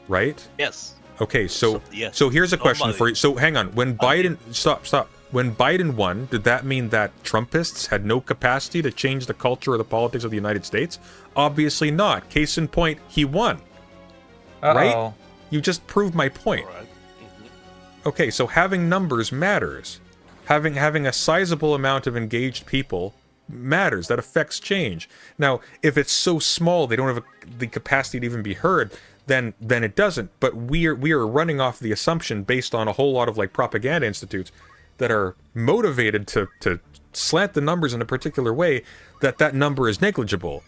S19: right?
S6: Yes.
S19: Okay, so
S6: yes,
S19: here's a question
S6: somebody.
S19: for you. So hang on. When Biden stop. When Biden won, did that mean that Trumpists had no capacity to change the culture or the politics of the United States? Obviously not. Case in point, he won. Right? You just proved my point. Okay, so having numbers matters. Having a sizable amount of engaged people matters. That affects change. Now, if it's so small they don't have the capacity to even be heard, then it doesn't. But we are running off the assumption based on a whole lot of like propaganda institutes that are motivated to slant the numbers in a particular way that number is negligible.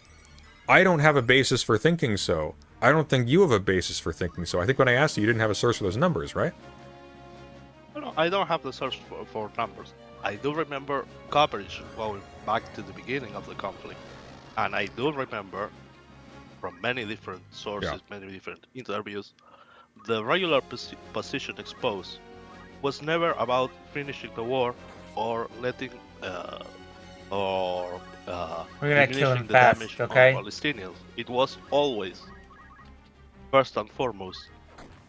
S19: I don't have a basis for thinking so. I don't think you have a basis for thinking so. I think when I asked you, you didn't have a source for those numbers, right?
S6: No, I don't have the source for numbers. I do remember coverage going back to the beginning of the conflict. And I do remember from many different sources, many different interviews, the regular position exposed was never about finishing the war or letting
S1: We're gonna kill him
S6: diminishing the
S1: fast,
S6: damage
S1: okay?
S6: on Palestinians. It was always, first and foremost,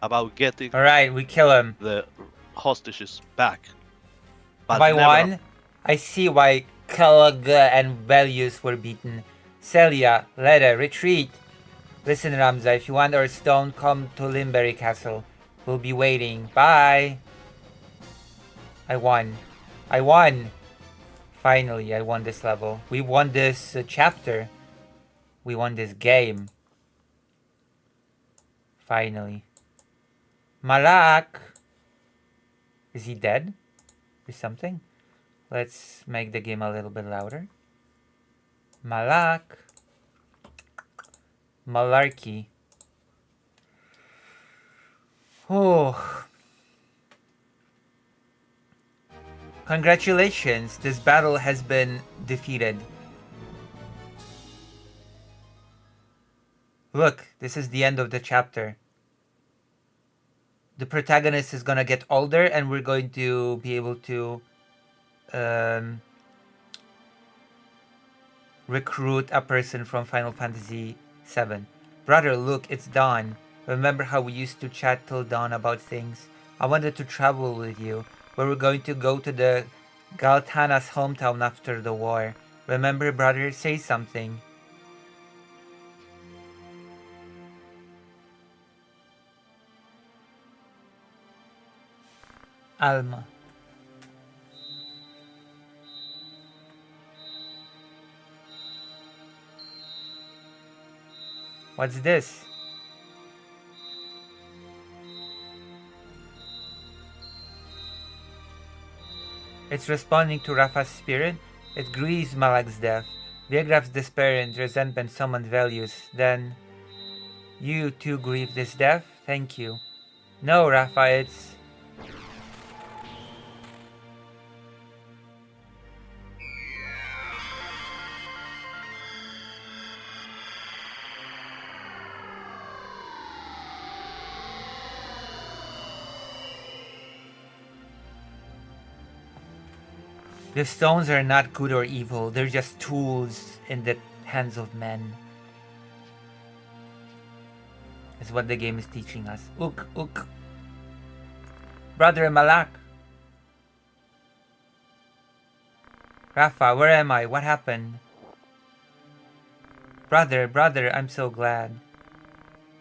S6: about getting
S1: Alright, we kill him.
S6: the hostages back. But
S1: By
S6: never-
S1: one, I see why Kalaga and Velius were beaten. Celia, Leda, retreat. Listen, Ramza, if you want our stone, come to Limberry Castle. We'll be waiting. Bye. I won. I won. Finally, I won this level. We won this chapter. We won this game. Finally. Malak. Is he dead? Is something? Let's make the game a little bit louder. Malak. Malarkey. Oh. Congratulations, this battle has been defeated. Look, this is the end of the chapter. The protagonist is gonna get older and we're going to be able to recruit a person from Final Fantasy VII. Brother, look, it's dawn. Remember how we used to chat till dawn about things? I wanted to travel with you. We were going to go to the Galtana's hometown after the war. Remember, brother? Say something. Alma. What's this? It's responding to Rafa's spirit. It grieves Malak's death. Viagraf's despair and resentment summoned values. Then, you too grieve this death? Thank you. No, Rafa, it's... The stones are not good or evil, they're just tools in the hands of men. That's what the game is teaching us. Ook, ook. Brother Malak. Rafa, where am I? What happened? Brother, I'm so glad.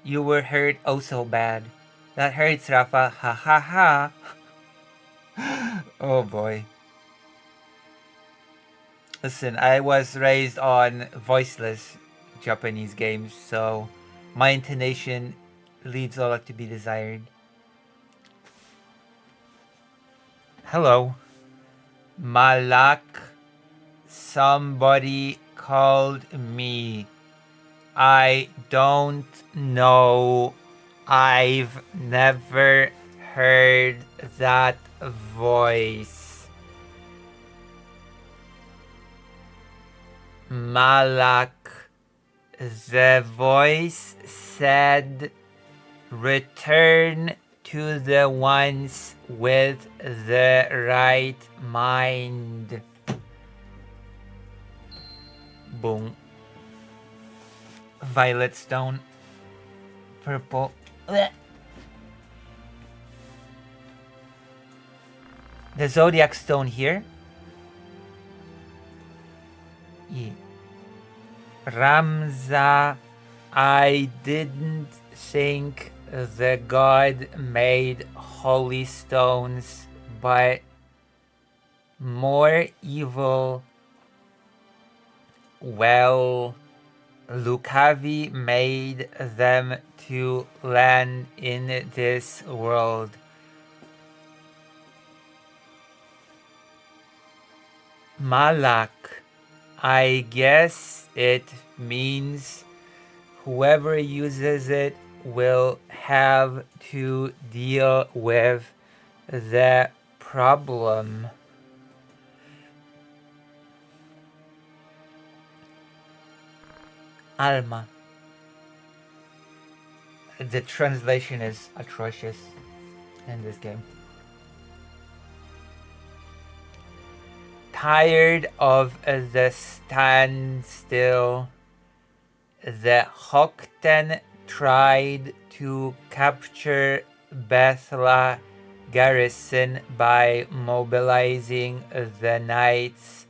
S1: You were hurt oh so bad. That hurts, Rafa. Ha ha ha. Oh boy. Listen, I was raised on voiceless Japanese games, so my intonation leaves a lot to be desired. Hello. Malak. Somebody called me. I don't know. I've never heard that voice. Malak. The voice said, return to the ones with the right mind. Boom. Violet stone. Purple. Blech. The zodiac stone here. Yeah. Ramza, I didn't think the god made holy stones, but more evil. Well, Lucavi made them to land in this world. Malak, I guess it means whoever uses it will have to deal with the problem. Alma. The translation is atrocious in this game. Tired of the standstill, the Hokten tried to capture Bethla garrison by mobilizing the knights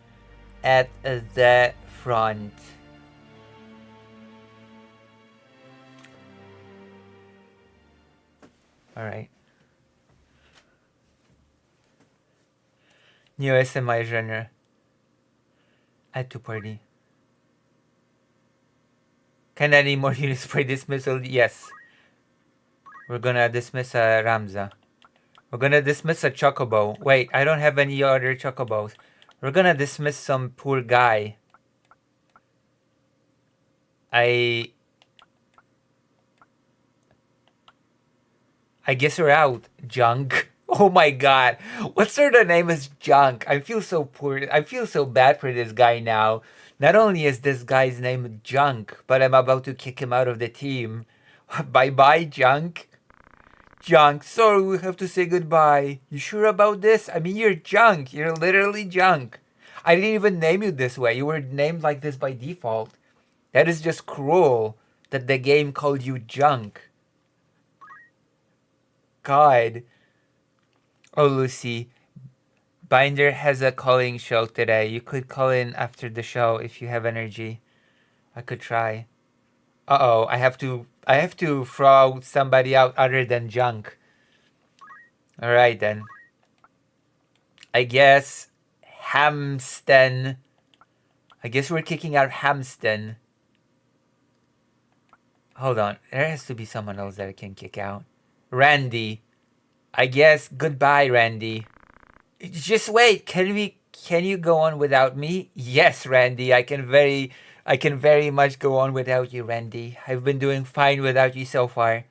S1: at the front. Alright. New SMI genre. Add to party. Can any more units spray dismissal? Yes. We're gonna dismiss a Ramza. We're gonna dismiss a Chocobo. Wait, I don't have any other Chocobos. We're gonna dismiss some poor guy. I guess we're out, Junk. Oh my god. What sort of name is Junk? I feel so poor. I feel so bad for this guy now. Not only is this guy's name Junk, but I'm about to kick him out of the team. Bye-bye, Junk. Junk, sorry, we have to say goodbye. You sure about this? I mean, you're Junk. You're literally Junk. I didn't even name you this way. You were named like this by default. That is just cruel that the game called you Junk. God. Oh, Lucy. Binder has a calling show today. You could call in after the show if you have energy. I could try. Uh-oh, I have to throw somebody out other than Junk. Alright then. I guess Hamsten. I guess we're kicking out Hamsten. Hold on. There has to be someone else that I can kick out. Randy. I guess goodbye, Randy. Just wait. Can you go on without me? Yes, Randy. I can very much go on without you, Randy. I've been doing fine without you so far.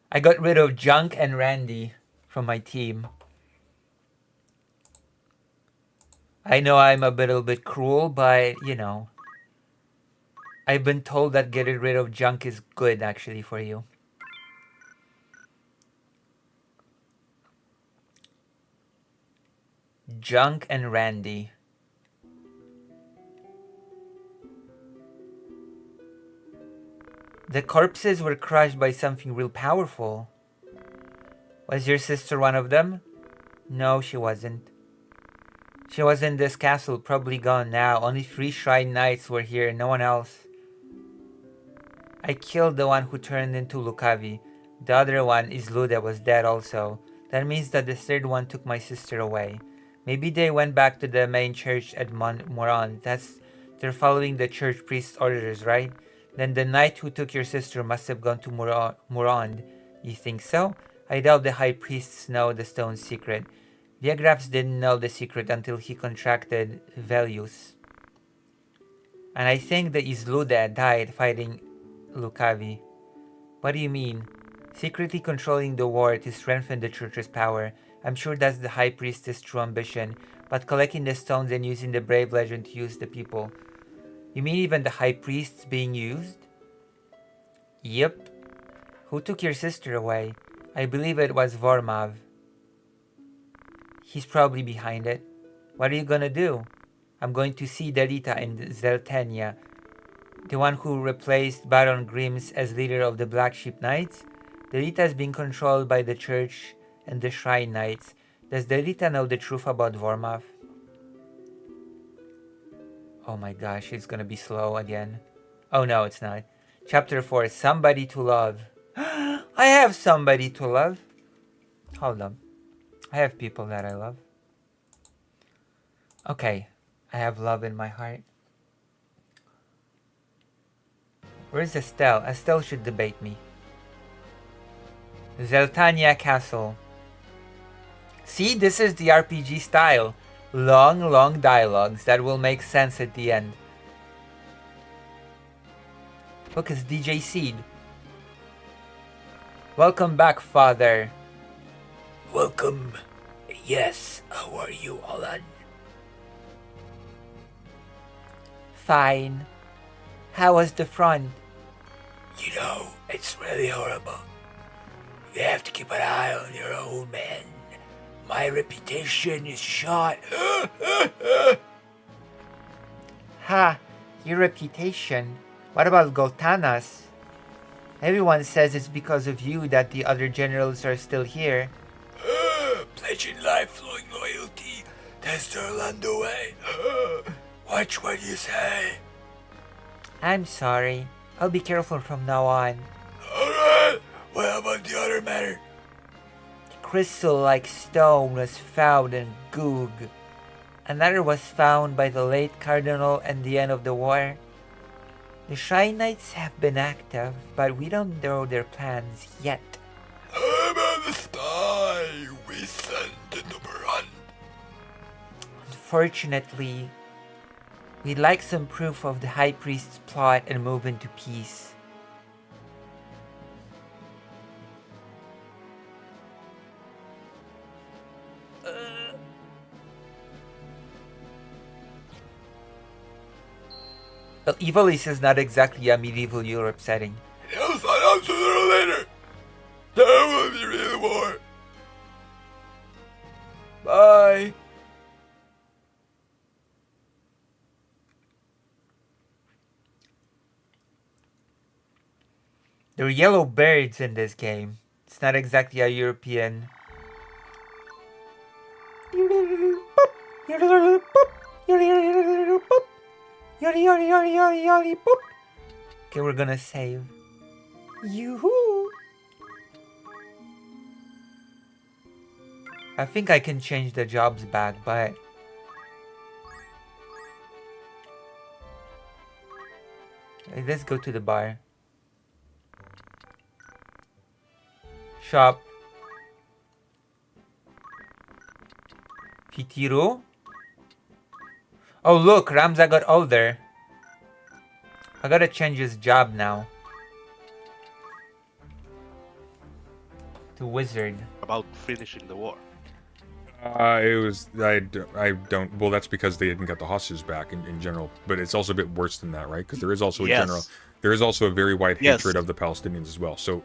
S1: I got rid of Junk and Randy from my team. I know I'm a little bit cruel, but, you know. I've been told that getting rid of Junk is good, actually, for you. Junk and Randy. The corpses were crushed by something real powerful. Was your sister one of them? No, she wasn't. She was in this castle, probably gone now. Only 3 Shrine Knights were here, no one else. I killed the one who turned into Lucavi. The other one, Isluda, was dead also. That means that the 3rd one took my sister away. Maybe they went back to the main church at Moron. They're following the church priest's orders, right? Then the knight who took your sister must have gone to Moron. You think so? I doubt the high priests know the stone's secret. Diagraphs didn't know the secret until he contracted Velius. And I think the Izluda died fighting Lucavi. What do you mean? Secretly controlling the war to strengthen the church's power. I'm sure that's the high priestess' true ambition, but collecting the stones and using the brave legend to use the people. You mean even the high priest's being used? Yep. Who took your sister away? I believe it was Vormav. He's probably behind it. What are you gonna do? I'm going to see Delita in Zeltenia, the one who replaced Baron Grims as leader of the Black Sheep Knights. Delita is being controlled by the church and the Shrine Knights. Does Delita know the truth about Vormav? Oh my gosh, it's gonna be slow again. Oh no, it's not. Chapter 4, Somebody to Love. I have somebody to love. Hold on. I have people that I love. Okay, I have love in my heart. Where's Estelle? Estelle should debate me. Zeltania Castle. See, this is the RPG style. Long dialogues that will make sense at the end. Look, it's DJ Seed. Welcome back, father.
S7: Welcome. Yes, how are you, Alan?
S1: Fine. How was the front?
S7: You know, it's really horrible. You have to keep an eye on your own man. My reputation is shot.
S1: Ha! Your reputation? What about Goltanas? Everyone says it's because of you that the other generals are still here.
S7: Pledging lifelong loyalty. That's the Orlando way. Watch what you say.
S1: I'm sorry. I'll be careful from now on.
S7: Alright, what about the other matter?
S1: The crystal-like stone was found in Goog. Another was found by the late Cardinal at the end of the war. The Shrine Knights have been active, but we don't know their plans yet.
S7: How about the spy we sent in the Buran?
S1: Unfortunately, we'd like some proof of the High Priest's plot and move into peace. Well, Ivalice is not exactly a medieval Europe setting.
S7: You'll find out sooner or later. There will be real war. Bye.
S1: There are yellow birds in this game. It's not exactly a European. Okay, we're gonna save. Yoo-hoo! I think I can change the jobs back, but let's go to the bar. Shop. Pitiro? Oh look, Ramza got older. I gotta change his job now. To wizard.
S6: About finishing the war.
S19: It was I don't well that's because they didn't get the hostages back in general, but it's also a bit worse than that, right? Because there is also a general there is also a very wide hatred of the Palestinians as well. So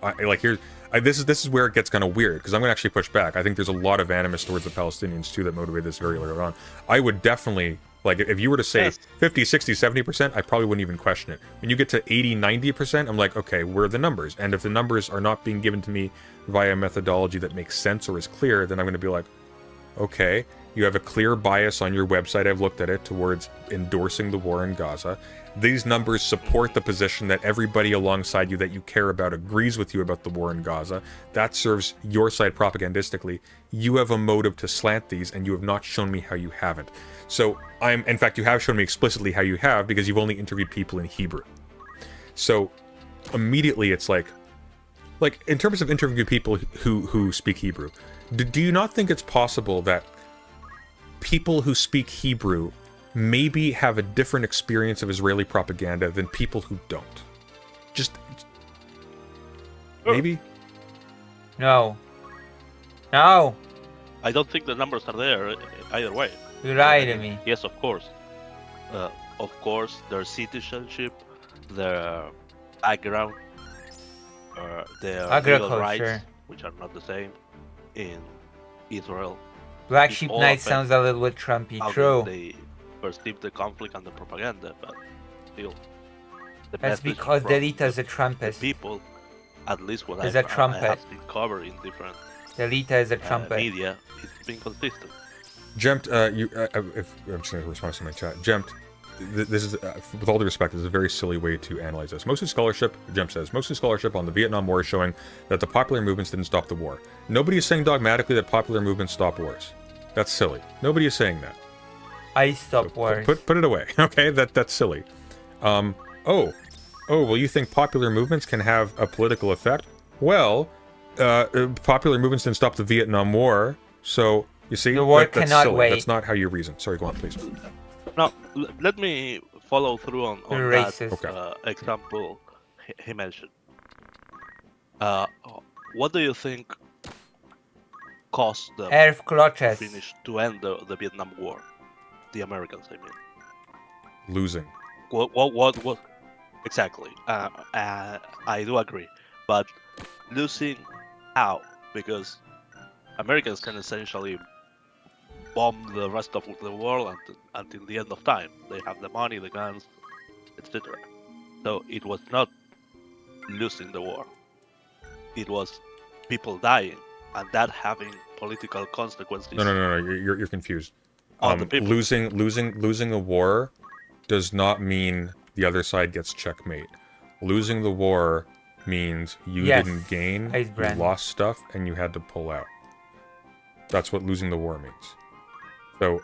S19: this is where it gets kind of weird, because I'm gonna actually push back. I think there's a lot of animus towards the Palestinians too that motivate this very early on. I would definitely, like, if you were to say 50, 60, 70%, I probably wouldn't even question it. When you get to 80, 90%, I'm like, okay, where are the numbers? And if the numbers are not being given to me via a methodology that makes sense or is clear, then I'm going to be like, okay, you have a clear bias on your website, I've looked at it, towards endorsing the war in Gaza. These numbers support the position that everybody alongside you that you care about agrees with you about the war in Gaza. That serves your side propagandistically. You have a motive to slant these, and you have not shown me how you haven't. So in fact, you have shown me explicitly how you have, because you've only interviewed people in Hebrew. So immediately it's like, like in terms of interviewing people who speak Hebrew, do you not think it's possible that people who speak Hebrew maybe have a different experience of Israeli propaganda than people who don't? Just maybe?
S1: No. No.
S6: I don't think the numbers are there either way.
S1: You lie to me.
S6: Yes, of course. Of course, their citizenship, their background, their legal rights,
S1: Agriculture.
S6: which are not the same in Israel.
S1: Black
S6: It
S1: Sheep
S6: all
S1: Night
S6: affects
S1: sounds a little bit Trumpy.
S6: how
S1: True.
S6: they perceive the conflict and the propaganda, but still. The
S1: That's
S6: message
S1: because
S6: from
S1: Delita is a
S6: the
S1: Trumpist.
S6: people, at least what
S1: Is
S6: I
S1: a trumpet.
S6: have been covered in different
S1: Delita is a trumpet.
S6: media, it's been consistent.
S19: Jemt, I'm just going to respond to my chat. Jemt, this is, with all due respect, this is a very silly way to analyze this. Most of the scholarship, Jemt says, most of the scholarship on the Vietnam War is showing that the popular movements didn't stop the war. Nobody is saying dogmatically that popular movements stop wars. That's silly. Nobody is saying that.
S1: I stop wars.
S19: Put it away, okay? That's silly. Well, you think popular movements can have a political effect? Well, popular movements didn't stop the Vietnam War, so you see,
S1: The war
S19: that's
S1: cannot
S19: silly.
S1: wait.
S19: That's not how you reason. Sorry, go on, please.
S6: Now, let me follow through on
S1: You're
S6: that
S1: racist.
S6: example he mentioned. What do you think caused them
S1: Erf Clutches.
S6: to end the Vietnam War? The Americans, I mean.
S19: Losing.
S6: What? Exactly. I do agree, but losing how? Because Americans can essentially bomb the rest of the world until the end of time. They have the money, the guns, etc. So it was not losing the war. It was people dying, and that having political consequences.
S19: No. You're confused.
S6: On the people.
S19: Losing a war does not mean the other side gets checkmate. Losing the war means you
S1: Yes.
S19: didn't gain,
S1: Ice
S19: you
S1: Brand.
S19: lost stuff, and you had to pull out. That's what losing the war means. So,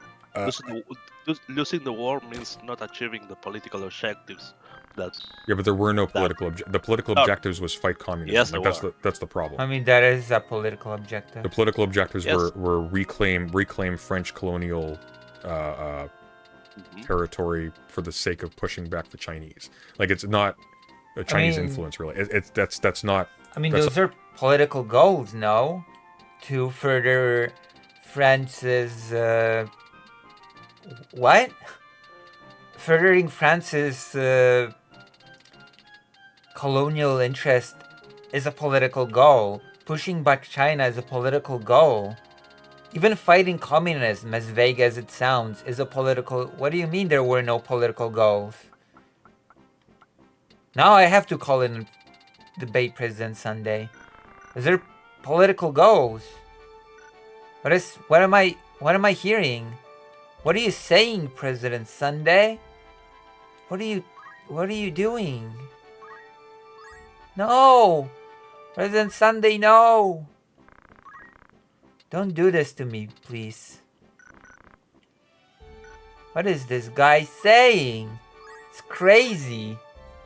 S6: Losing the war means not achieving the political objectives.
S19: yeah, but there were no political the political
S6: No.
S19: objectives was fight communism.
S6: Yes,
S19: Like,
S6: there
S19: that's the problem.
S1: I mean, that is a political objective.
S19: The political objectives
S6: Yes.
S19: were reclaim French colonial territory for the sake of pushing back the Chinese. Like, it's not a Chinese
S1: mean-
S19: influence, really. That's not.
S1: I mean,
S19: that's
S1: those are political goals, no? To further France's, what? Furthering France's, colonial interest is a political goal. Pushing back China is a political goal. Even fighting communism, as vague as it sounds, is a political... What do you mean there were no political goals? Now I have to call in and debate President Sunday. Is there political goals? What am I hearing? What are you saying, President Sunday? What are you doing? No! President Sunday, no! Don't do this to me, please. What is this guy saying? It's crazy.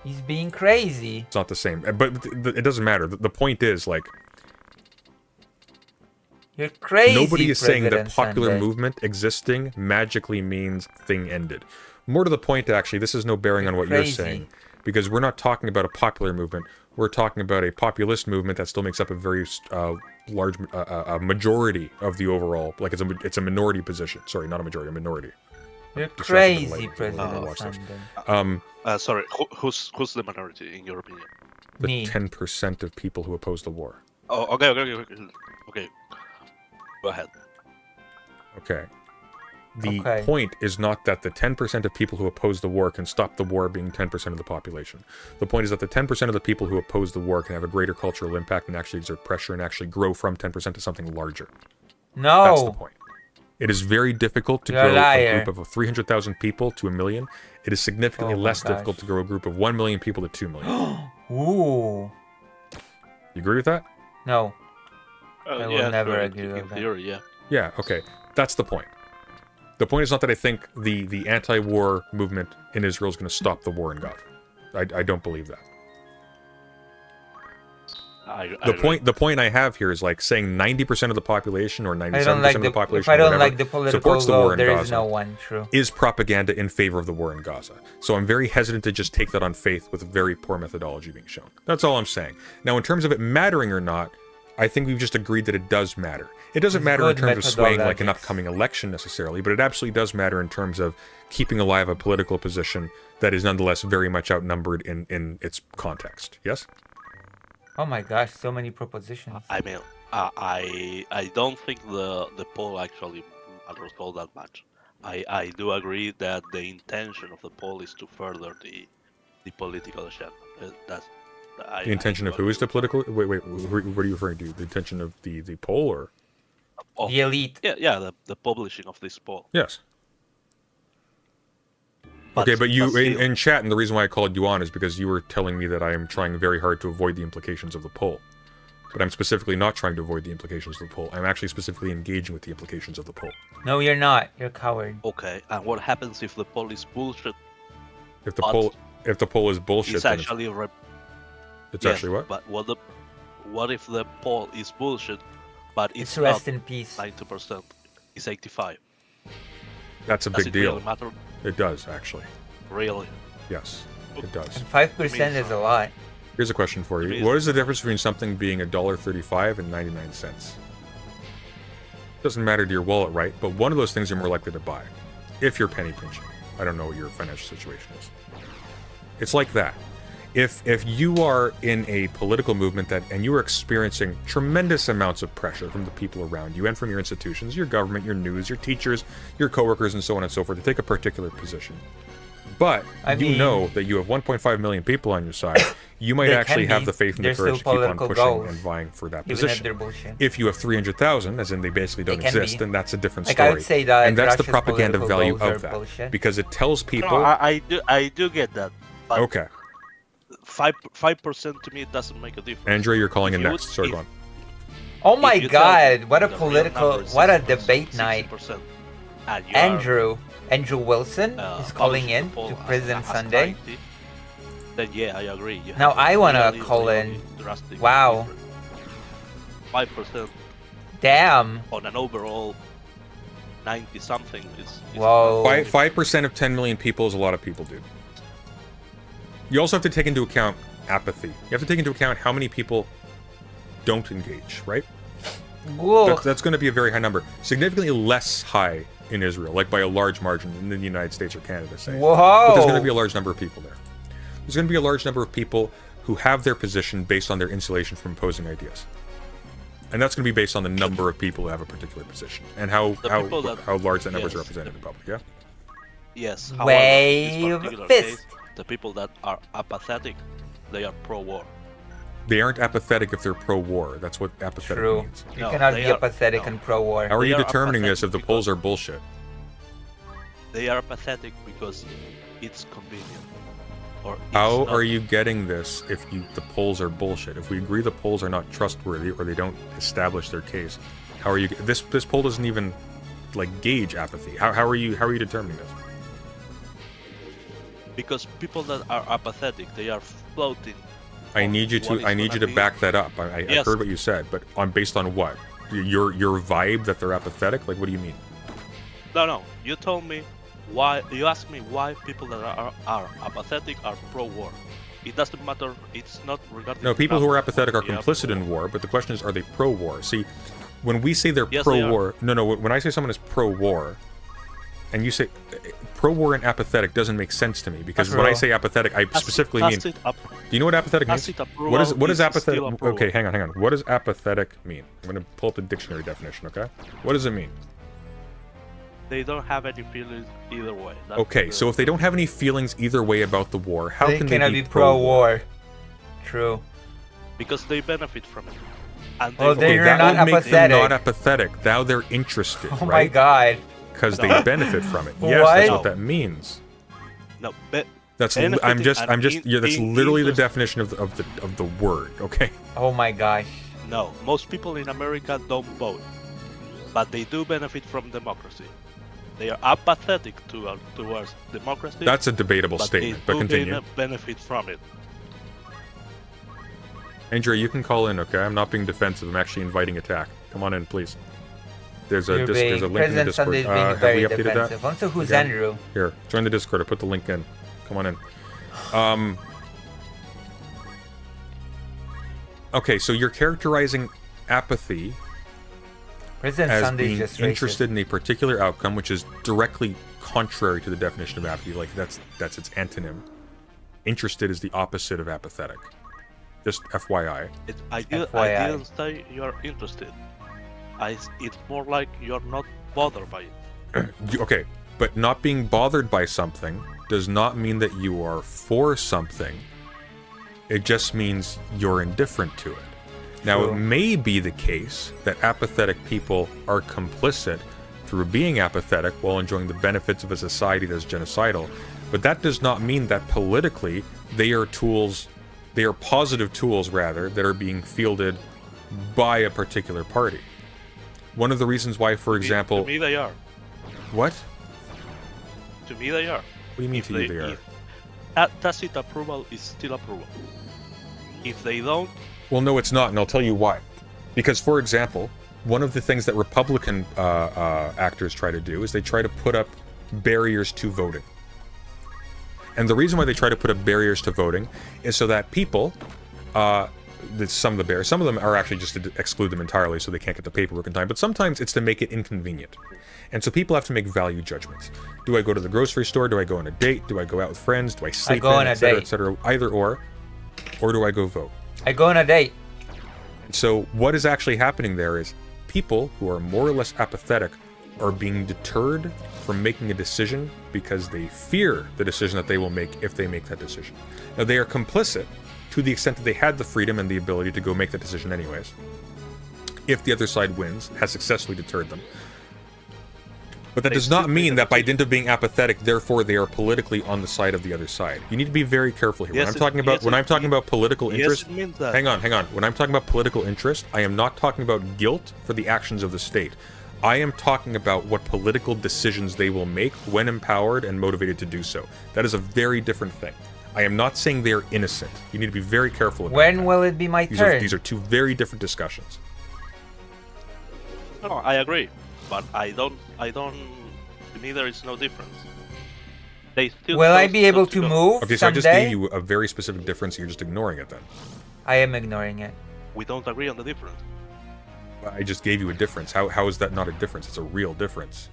S1: He's being crazy.
S19: It's not the same. But it doesn't matter. The point is, like,
S1: You're crazy.
S19: nobody is saying that
S1: President
S19: popular
S1: Sunday.
S19: movement existing magically means thing ended. More to the point, actually, this has no bearing on what you're
S1: crazy.
S19: saying. Because we're not talking about a popular movement. We're talking about a populist movement that still makes up a very large majority of the overall. Like, it's a minority position. Sorry, not a majority, a minority.
S1: You're
S19: Distracted
S1: crazy,
S19: by the light.
S1: President
S19: Watch this.
S1: Sunday.
S6: Sorry, who's the minority in your opinion?
S19: The
S1: Me.
S19: 10% of people who oppose the war.
S6: Oh, okay. Go ahead.
S19: Okay. The
S1: Okay.
S19: point is not that the 10% of people who oppose the war can stop the war being 10% of the population. The point is that the 10% of the people who oppose the war can have a greater cultural impact and actually exert pressure and actually grow from 10% to something larger.
S1: No.
S19: That's the point. It is very difficult to
S1: You're a
S19: grow a
S1: liar.
S19: group of 300,000 people to 1 million. It is significantly
S1: Oh my
S19: less
S1: gosh.
S19: difficult to grow a group of 1 million people to 2 million.
S1: Ooh.
S19: You agree with that?
S1: No. I will
S6: yeah,
S1: never
S6: sure,
S1: agree
S6: in
S1: with that.
S6: theory, yeah.
S19: Yeah, okay. That's the point. The point is not that I think the anti-war movement in Israel is going to stop the war in Gaza. I don't believe that. The point I have here is like saying 90% of the population or 97%
S1: I don't like
S19: of the
S1: the,
S19: population
S1: if I don't
S19: whatever,
S1: like the political
S19: supports the war
S1: goal,
S19: in
S1: there
S19: Gaza
S1: is no one. True.
S19: is propaganda in favor of the war in Gaza. So I'm very hesitant to just take that on faith with very poor methodology being shown. That's all I'm saying. Now, in terms of it mattering or not, I think we've just agreed that it does matter. It doesn't matter in terms of swaying like an upcoming election necessarily, but it absolutely does matter in terms of keeping alive a political position that is nonetheless very much outnumbered in its context. Yes?
S1: Oh my gosh, so many propositions.
S6: I mean, I don't think the poll actually matters all that much. I do agree that the intention of the poll is to further the political agenda.
S19: The intention of who is the political? Wait, what are you referring to? The intention of the poll or?
S1: The elite.
S6: Yeah, the publishing of this poll.
S19: Yes. Okay, but you in chat, and the reason why I called you on is because you were telling me that I am trying very hard to avoid the implications of the poll. But I'm specifically not trying to avoid the implications of the poll. I'm actually specifically engaging with the implications of the poll.
S1: No, you're not. You're a coward.
S6: Okay, and what happens if the poll is bullshit?
S19: If the poll is bullshit,
S6: it's
S19: then
S6: actually
S19: it's actually what?
S6: But what if the poll is bullshit, but it's
S1: rest
S6: not
S1: in peace.
S6: 90%? It's 85.
S19: That's a
S6: Does
S19: big
S6: it
S19: deal.
S6: really matter?
S19: It does actually.
S6: Really?
S19: Yes, it does.
S1: 5% is a lot.
S19: Here's a question for you. What is the difference between something being $1.35 and 99 cents? Doesn't matter to your wallet, right? But one of those things you're more likely to buy, if you're penny pinching. I don't know what your financial situation is. It's like that. If you are in a political movement and you are experiencing tremendous amounts of pressure from the people around you and from your institutions, your government, your news, your teachers, your coworkers, and so on and so forth, to take a particular position, but you know that you have 1.5 million people on your side, you might actually have the faith and the courage to keep on pushing and vying for that position. If you have 300,000, as in they basically don't exist, then that's a different story.
S1: I would say that
S19: and that's the
S1: Russia's
S19: propaganda
S1: political
S19: value
S1: goals
S19: of
S1: are
S19: that,
S1: bullshit.
S19: because it tells people.
S6: No, I do get that. But
S19: Okay.
S6: 5% to me doesn't make a difference.
S19: Andrea, you're calling in
S6: If you
S19: next.
S6: would-
S19: Sorry,
S6: if-
S19: go on.
S1: Oh my
S6: you tell
S1: god,
S6: me
S1: what a
S6: the real
S1: political,
S6: number is
S1: what a
S6: 60%,
S1: debate night.
S6: 60%, and you are,
S1: Andrew Wilson is calling
S6: publishing
S1: in
S6: the poll
S1: to
S6: as-
S1: Prison
S6: as
S1: Sunday.
S6: 90, then yeah, I agree. You
S1: Now
S6: have
S1: I want to
S6: really,
S1: call
S6: really
S1: in.
S6: drastic
S1: Wow.
S6: difference. 5%
S1: Damn.
S6: on an overall 90 something is
S1: Whoa.
S19: 5% of 10 million people is a lot of people, dude. You also have to take into account apathy. You have to take into account how many people don't engage, right? That's going to be a very high number. Significantly less high in Israel, like by a large margin than the United States or Canada, say.
S1: Whoa.
S19: But there's going to be a large number of people there. There's going to be a large number of people who have their position based on their insulation from opposing ideas. And that's going to be based on the number of people who have a particular position and how large that number is represented in public, yeah?
S6: Yes.
S1: Wave
S6: However, in this particular
S1: fist.
S6: case, the people that are apathetic, they are pro-war.
S19: They aren't apathetic if they're pro-war. That's what apathetic
S1: True.
S19: means.
S1: You cannot be apathetic and pro-war.
S19: How are you
S6: They are
S19: determining this if
S6: apathetic
S19: the polls are bullshit?
S6: They are apathetic because it's convenient. Or it's
S19: How
S6: not-
S19: are you getting this if the polls are bullshit? If we agree the polls are not trustworthy or they don't establish their case, how are you? This poll doesn't even like gauge apathy. How are you determining this?
S6: Because people that are apathetic, they are floating.
S19: I need you to back that up. I
S6: Yes.
S19: heard what you said, but based on what? Your vibe that they're apathetic? Like, what do you mean?
S6: No. You told me why. You asked me why people that are apathetic are pro-war. It doesn't matter. It's not regarding.
S19: No, people who are
S6: number.
S19: apathetic are
S6: Yeah,
S19: complicit in war, but the question is, are they pro-war? See, when we say they're
S6: Yes, they
S19: pro-war, no, when I say someone is pro-war, and you say pro-war and apathetic doesn't make sense to me, because when I say apathetic, I specifically mean. Do you know what apathetic means? What is apathetic?
S6: still approval.
S19: Okay, hang on. What does apathetic mean? I'm going to pull up the dictionary definition, okay? What does it mean?
S6: They don't have any feelings either way. That's
S19: Okay,
S6: the-
S19: so if they don't have any feelings either way about the war, how
S1: They
S19: can
S1: cannot
S19: they
S1: be pro-war. True.
S6: because they benefit from it. And
S1: Well,
S6: they
S1: they're
S19: that
S1: not
S19: would make them
S1: apathetic.
S19: not apathetic. Now they're interested,
S1: Oh my
S19: right?
S1: god.
S19: Because they
S6: No.
S19: benefit from it. Yes, that's
S1: What?
S19: what that means.
S6: No,
S19: That's
S6: benefiting
S19: I'm just
S6: and
S19: yeah. That's
S6: being
S19: literally the
S6: interested.
S19: definition of the word. Okay.
S1: Oh my gosh.
S6: No, most people in America don't vote, but they do benefit from democracy. They are apathetic towards democracy.
S19: That's a debatable
S6: but
S19: statement,
S6: they
S19: but
S6: do
S19: continue.
S6: benefit from it.
S19: Andrea, you can call in, okay? I'm not being defensive. I'm actually inviting attack. Come on in, please. There's a link in the
S1: President
S19: Discord.
S1: Sunday is being
S19: Have
S1: very
S19: we updated
S1: defensive.
S19: that?
S1: Also, who's
S19: Okay.
S1: Andrew?
S19: Here, join the Discord. I put the link in. Come on in. Okay, so you're characterizing apathy
S1: President
S19: as
S1: Sunday is
S19: being
S1: just
S19: interested in a particular outcome, which is directly contrary to the definition of apathy. Like that's its antonym. Interested is the opposite of apathetic. Just FYI.
S6: I didn't say you're interested. It's more like you're not bothered by it.
S19: Okay, but not being bothered by something does not mean that you are for something. It just means you're indifferent to it. Now,
S1: True.
S19: it may be the case that apathetic people are complicit through being apathetic while enjoying the benefits of a society that's genocidal, but that does not mean that politically they are tools, they are positive tools, rather, that are being fielded by a particular party. One of the reasons why, for example...
S6: To me, they are.
S19: What?
S6: To me, they are.
S19: What do you mean to you they are?
S6: Tacit approval is still approval. If they don't...
S19: Well, no, it's not, and I'll tell you why. Because, for example, one of the things that Republican actors try to do is they try to put up barriers to voting. And the reason why they try to put up barriers to voting is so that people, some of them are actually just to exclude them entirely so they can't get the paperwork in time, but sometimes it's to make it inconvenient. And so people have to make value judgments. Do I go to the grocery store? Do I go on a date? Do I go out with friends? Do I sleep
S1: go
S19: in,
S1: on a
S19: etc.,
S1: date.
S19: etc.? Either or do I go vote?
S1: I go on a date.
S19: So what is actually happening there is people who are more or less apathetic are being deterred from making a decision because they fear the decision that they will make if they make that decision. Now, they are complicit to the extent that they had the freedom and the ability to go make that decision anyways. If the other side wins, has successfully deterred them. But that does not mean that by dint of being apathetic, therefore they are politically on the side of the other side. You need to be very careful here. When I'm talking about political interest,
S6: it means that.
S19: hang on. When I'm talking about political interest, I am not talking about guilt for the actions of the state. I am talking about what political decisions they will make when empowered and motivated to do so. That is a very different thing. I am not saying they are innocent. You need to be very careful about
S1: When
S19: that.
S1: will it be my turn?
S19: These are two very different discussions.
S6: No, I agree, but I don't. To me, there is no difference. They still.
S1: Will I be able to move
S19: Okay, so I just
S1: someday?
S19: gave you a very specific difference. You're just ignoring it then.
S1: I am ignoring it.
S6: We don't agree on the difference.
S19: I just gave you a difference. How is that not a difference? It's a real difference.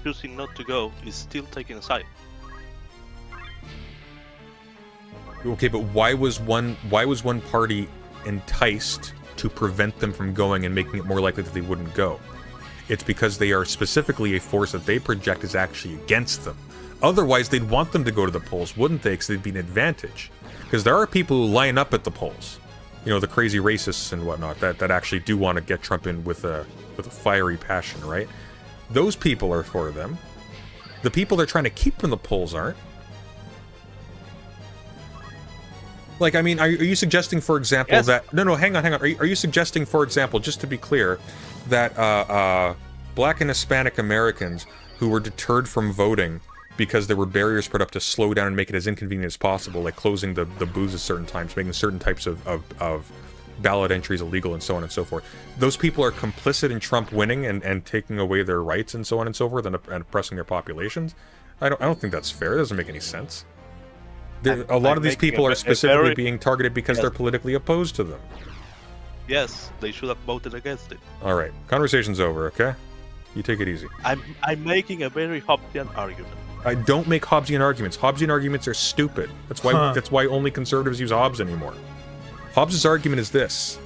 S6: Choosing not to go is still taking a side.
S19: Okay, but why was one party enticed to prevent them from going and making it more likely that they wouldn't go? It's because they are specifically a force that they project is actually against them. Otherwise, they'd want them to go to the polls, wouldn't they? Because they'd be an advantage. Because there are people who line up at the polls, you know, the crazy racists and whatnot, that actually do want to get Trump in with a fiery passion, right? Those people are for them. The people they're trying to keep from the polls aren't. Like, I mean, are you suggesting, for example, that... No, hang on. Are you suggesting, for example, just to be clear, that Black and Hispanic Americans who were deterred from voting because there were barriers put up to slow down and make it as inconvenient as possible, like closing the booths at certain times, making certain types of ballot entries illegal, and so on and so forth, those people are complicit in Trump winning and taking away their rights and so on and so forth and oppressing their populations? I don't think that's fair. It doesn't make any sense. A lot of these people are specifically being targeted because they're politically opposed to them.
S6: Yes, they should have voted against it.
S19: All right, conversation's over, okay? You take it easy.
S6: I'm making a very Hobbesian argument.
S19: I don't make Hobbesian arguments. Hobbesian arguments are stupid. That's why only conservatives use Hobbes anymore. Hobbes' argument is this.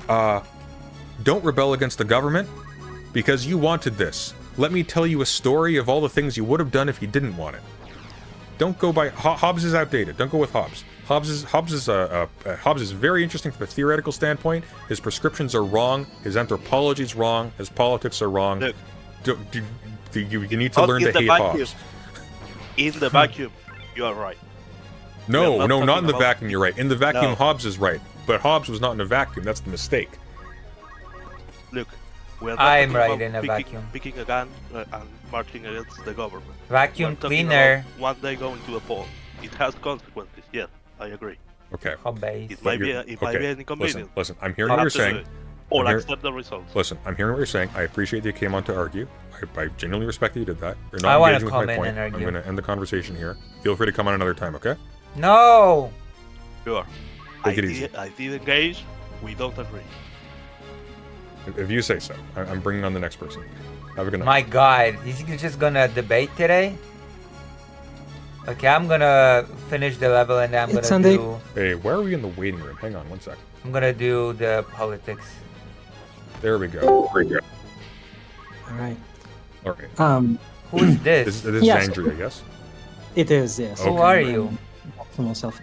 S19: Don't rebel against the government because you wanted this. Let me tell you a story of all the things you would have done if you didn't want it. Don't go by... Hobbes is outdated. Don't go with Hobbes. Hobbes is very interesting from a theoretical standpoint. His prescriptions are wrong. His anthropology is wrong. His politics are wrong.
S6: Look,
S19: you need to learn to hate Hobbes.
S6: In the vacuum, you are right.
S19: No, not in the vacuum, you're right. In the vacuum, Hobbes is right. But Hobbes was not in a vacuum. That's the mistake.
S6: Look, we're not
S1: I'm
S6: talking
S1: right
S6: about
S1: in a vacuum.
S6: picking a gun and marching against the government.
S1: Vacuum
S6: We're talking
S1: cleaner.
S6: about one day going to a poll. It has consequences, yes, I agree.
S19: Okay.
S1: Home base.
S6: It might be an inconvenience.
S19: Listen, I'm hearing what you're saying.
S6: Or
S19: I'm
S6: accept the results.
S19: Listen, I'm hearing what you're saying. I appreciate that you came on to argue. I genuinely respect that you did that. You're
S1: I
S19: not
S1: wanna
S19: engaging with
S1: come
S19: my
S1: in
S19: point.
S1: and argue.
S19: I'm going to end the conversation here. Feel free to come on another time, okay?
S1: No.
S6: Sure.
S19: Take it easy.
S6: I did engage. We don't agree.
S19: If you say so. I'm bringing on the next person. Have a good night.
S1: My God, he's just gonna debate today. Okay, I'm gonna finish the level and I'm gonna do.
S19: Hey, why are we in the waiting room? Hang on one sec.
S1: I'm gonna do the politics.
S19: There we go. There we go.
S8: All right.
S19: All right.
S1: Who is this?
S19: This is
S8: Yes.
S19: Andrew, I guess.
S8: It is, yes.
S1: Who are you?
S8: For myself.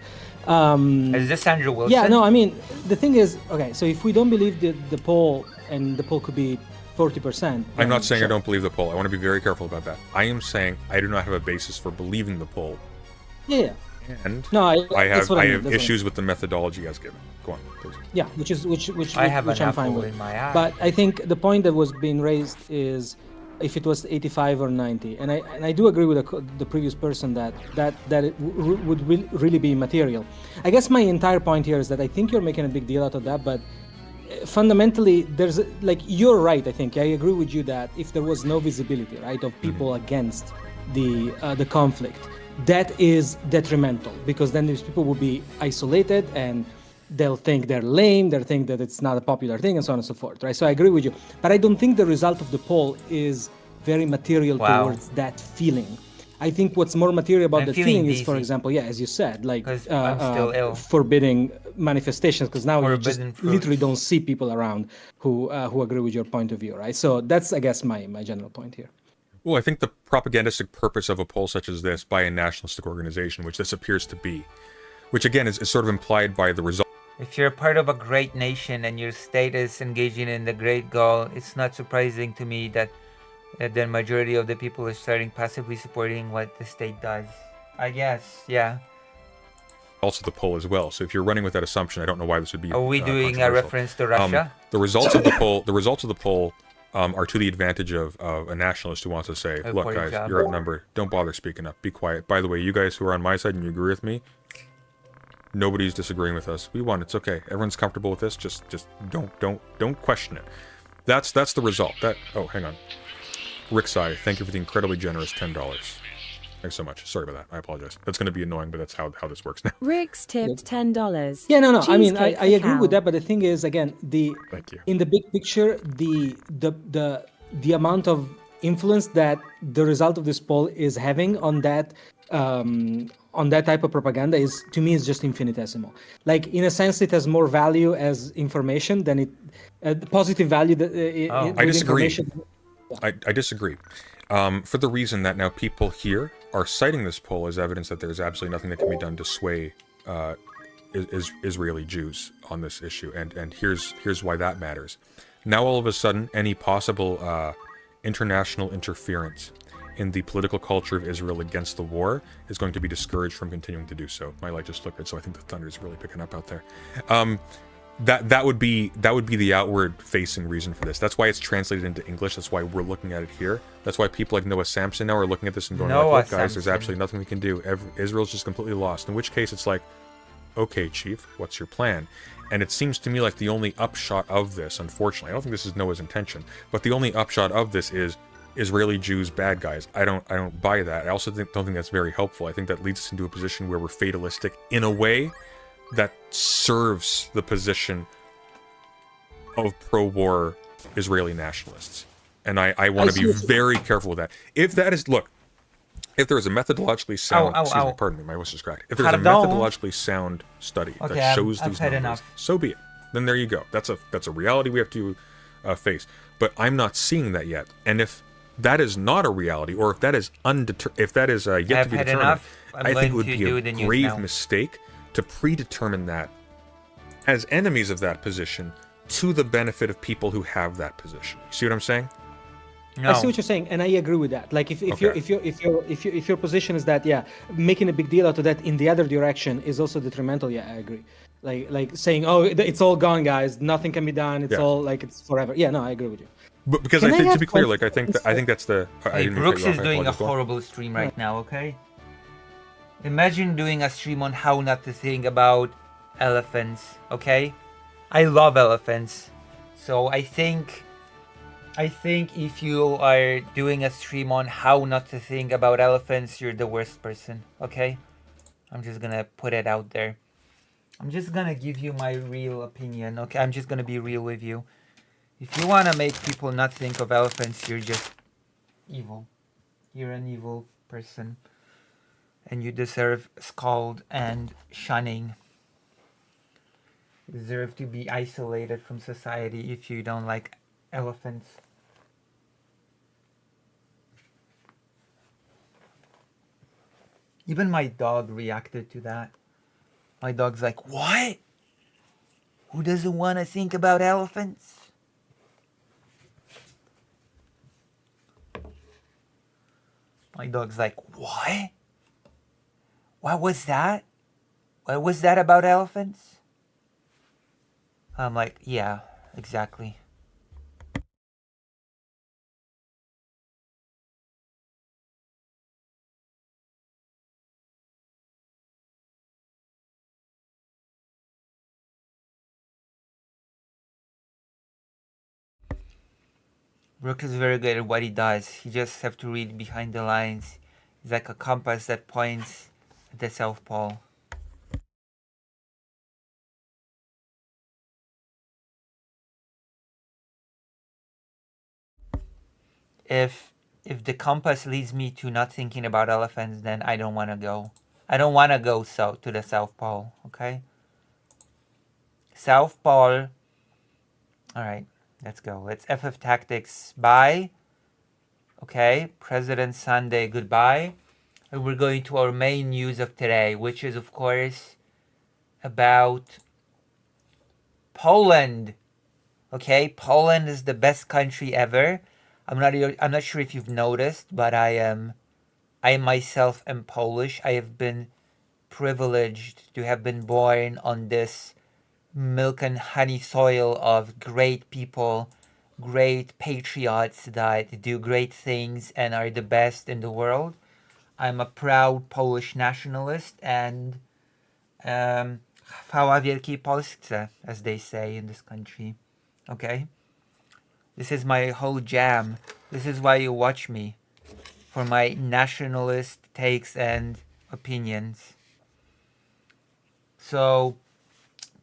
S1: Is this Andrew Wilson?
S8: Yeah, no, I mean, the thing is, okay, so if we don't believe the poll, and the poll could be 40%.
S19: I'm not saying I don't believe the poll. I want to be very careful about that. I am saying I do not have a basis for believing the poll.
S8: Yeah.
S19: And
S8: no,
S19: I
S8: that's
S19: have
S8: what I mean,
S19: have
S8: that's what I
S19: issues with the methodology as given. Go on, please.
S8: Yeah, which
S1: I have an
S8: I'm fine
S1: apple
S8: with.
S1: in my eye.
S8: But I think the point that was being raised is if it was 85 or 90, and I do agree with the previous person that it would really be material. I guess my entire point here is that I think you're making a big deal out of that, but fundamentally there's like, you're right. I think I agree with you that if there was no visibility, right, of people against the conflict, that is detrimental, because then these people will be isolated and they'll think they're lame, they'll think that it's not a popular thing, and so on and so forth, right? So I agree with you, but I don't think the result of the poll is very material towards that feeling. I think what's more material about
S1: I'm
S8: the
S1: feeling
S8: feeling is, for
S1: dizzy.
S8: example, yeah, as you said, like
S1: I'm still ill.
S8: forbidding manifestations, because now you just
S1: Forbidden fruits.
S8: literally don't see people around who agree with your point of view, right? So that's, I guess, my general point here.
S19: Well, I think the propagandistic purpose of a poll such as this by a nationalistic organization, which this appears to be, which again is sort of implied by the result.
S1: If you're part of a great nation and your state is engaging in the great goal, it's not surprising to me that the majority of the people are starting passively supporting what the state does. I guess, yeah.
S19: Also the poll as well. So if you're running with that assumption, I don't know why this would be.
S1: Are we doing a
S19: controversial.
S1: reference to Russia?
S19: The results of the poll. The results of the poll are to the advantage of a nationalist who wants to say,
S1: Oh,
S19: "Look,
S1: poor
S19: guys,
S1: job.
S19: you're outnumbered. Don't bother speaking up. Be quiet. By the way, you guys who are on my side and you agree with me, nobody's disagreeing with us. We won. It's okay. Everyone's comfortable with this. Just don't question it. That's the result. Oh, hang on. Rick Sai, thank you for the incredibly generous $10. Thanks so much. Sorry about that. I apologize. That's going to be annoying, but that's how this works now.
S17: Rick's tipped $10.
S8: Yeah, no. I mean, I
S17: Cheesecake for
S8: agree with
S17: Cal.
S8: that, but the thing is, again,
S19: Thank you.
S8: in the big picture, the amount of influence that the result of this poll is having on that type of propaganda is, to me, is just infinitesimal. Like, in a sense, it has more value as information than it positive value.
S19: I disagree. I disagree. For the reason that now people here are citing this poll as evidence that there's absolutely nothing that can be done to sway Israeli Jews on this issue, and here's why that matters. Now all of a sudden, any possible international interference in the political culture of Israel against the war is going to be discouraged from continuing to do so. My light just flickered, so I think the thunder is really picking up out there. That would be the outward facing reason for this. That's why it's translated into English. That's why we're looking at it here. That's why people like Noah Samson now are looking at this and going,
S1: Noah
S19: like, look, guys, there's
S1: Samson.
S19: absolutely nothing we can do. Israel's just completely lost. In which case, it's like, okay, Chief, what's your plan? And it seems to me like the only upshot of this, unfortunately, I don't think this is Noah's intention, but the only upshot of this is Israeli Jews bad guys. I don't buy that. I also don't think that's very helpful. I think that leads us into a position where we're fatalistic in a way that serves the position of pro-war Israeli nationalists. And I want to be very careful with that. If that is, look, if there is a methodologically sound, excuse me, pardon me, my voice is cracked. If there's a methodologically sound study that shows these numbers, so be it. Then there you go. That's a reality we have to face. But I'm not seeing that yet. And if that is not a reality, or if that is yet to be determined, I think it would be a grave mistake to predetermine that as enemies of that position to the benefit of people who have that position. You see what I'm saying?
S8: No. I see what you're saying, and I agree with that. Like, if your position is that, yeah, making a big deal out of that in the other direction is also detrimental. Yeah, I agree. Like saying, oh, it's all gone, guys. Nothing can be done. It's all like it's forever. Yeah, no, I agree with you.
S19: But because I think, to be clear, like I think that's the.
S1: Hey, Brooks is doing a horrible stream right now. Okay. Imagine doing a stream on how not to think about elephants, okay? I love elephants. So I think if you are doing a stream on how not to think about elephants, you're the worst person, okay? I'm just gonna put it out there. I'm just gonna give you my real opinion, okay? I'm just gonna be real with you. If you wanna make people not think of elephants, you're just evil. You're an evil person. And you deserve scold and shunning. You deserve to be isolated from society if you don't like elephants. Even my dog reacted to that. My dog's like, what? Who doesn't want to think about elephants? My dog's like, what? What was that? What was that about elephants? I'm like, yeah, exactly. Brooke is very good at what he does. You just have to read behind the lines. He's like a compass that points at the South Pole. If the compass leads me to not thinking about elephants, then I don't want to go. I don't want to go south to the South Pole, okay? South Pole. All right, let's go. Let's FF Tactics. Bye. Okay, President Sunday, goodbye. And we're going to our main news of today, which is, of course, about Poland. Okay, Poland is the best country ever. I'm not sure if you've noticed, but I myself am Polish. I have been privileged to have been born on this milk and honey soil of great people, great patriots that do great things and are the best in the world. I'm a proud Polish nationalist and chwała wielkiej Polsce, as they say in this country. Okay? This is my whole jam. This is why you watch me. For my nationalist takes and opinions. So,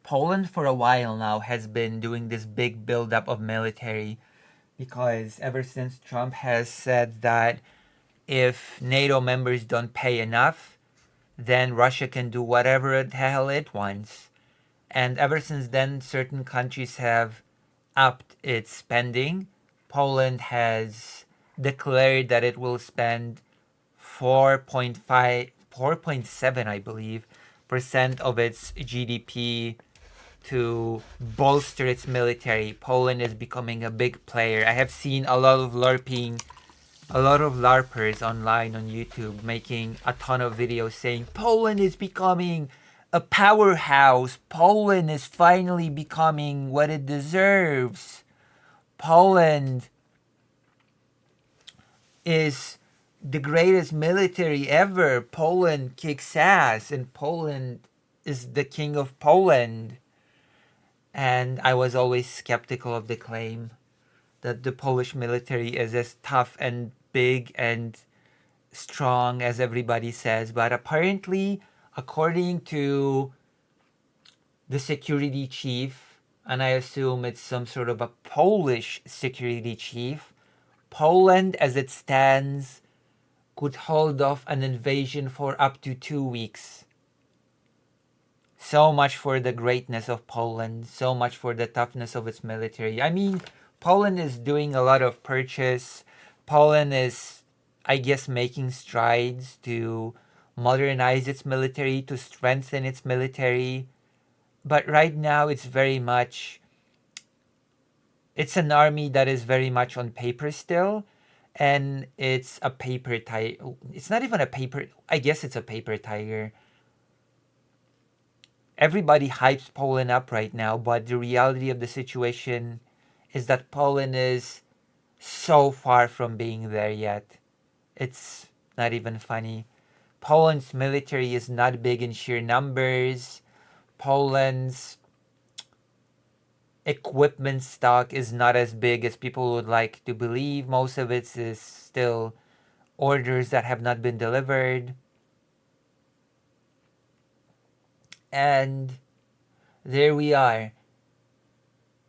S1: Poland for a while now has been doing this big buildup of military because ever since Trump has said that if NATO members don't pay enough, then Russia can do whatever the hell it wants. And ever since then, certain countries have upped its spending. Poland has declared that it will spend 4.7, I believe, percent of its GDP to bolster its military. Poland is becoming a big player. I have seen a lot of LARPers online on YouTube making a ton of videos saying Poland is becoming a powerhouse. Poland is finally becoming what it deserves. Poland is the greatest military ever. Poland kicks ass and Poland is the king of Poland. And I was always skeptical of the claim that the Polish military is as tough and big and strong as everybody says. But apparently, according to the security chief, and I assume it's some sort of a Polish security chief, Poland as it stands could hold off an invasion for up to 2 weeks. So much for the greatness of Poland, so much for the toughness of its military. I mean, Poland is doing a lot of purchase. Poland is, I guess, making strides to modernize its military, to strengthen its military. But right now it's an army that is very much on paper still. And it's a paper tiger. It's not even a paper, I guess it's a paper tiger. Everybody hypes Poland up right now, but the reality of the situation is that Poland is so far from being there yet. It's not even funny. Poland's military is not big in sheer numbers. Poland's equipment stock is not as big as people would like to believe. Most of it is still orders that have not been delivered. And there we are.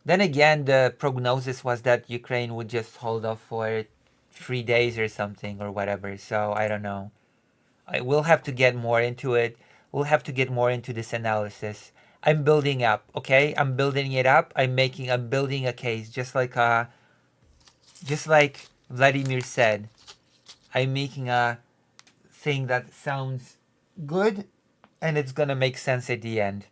S1: Then again, the prognosis was that Ukraine would just hold off for 3 days or something or whatever. So I don't know. I will have to get more into it. We'll have to get more into this analysis. I'm building up, okay? I'm building it up. I'm building a case, just like Vladimir said. I'm making a thing that sounds good, and it's gonna make sense at the end.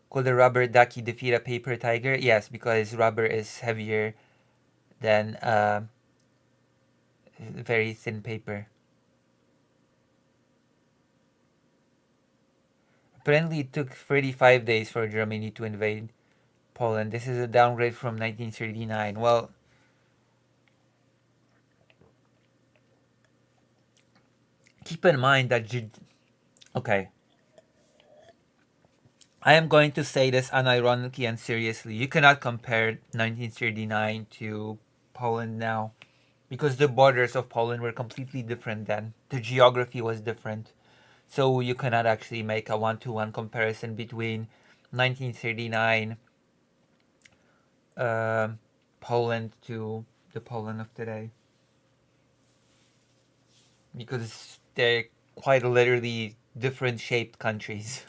S1: Could the rubber ducky defeat a paper tiger? Yes, because rubber is heavier than very thin paper. Apparently, it took 35 days for Germany to invade Poland. This is a downgrade from 1939. Well, keep in mind that okay. I am going to say this unironically and seriously. You cannot compare 1939 to Poland now, because the borders of Poland were completely different then. The geography was different. So you cannot actually make a one-to-one comparison between 1939 Poland to the Poland of today, because they're quite literally different shaped countries.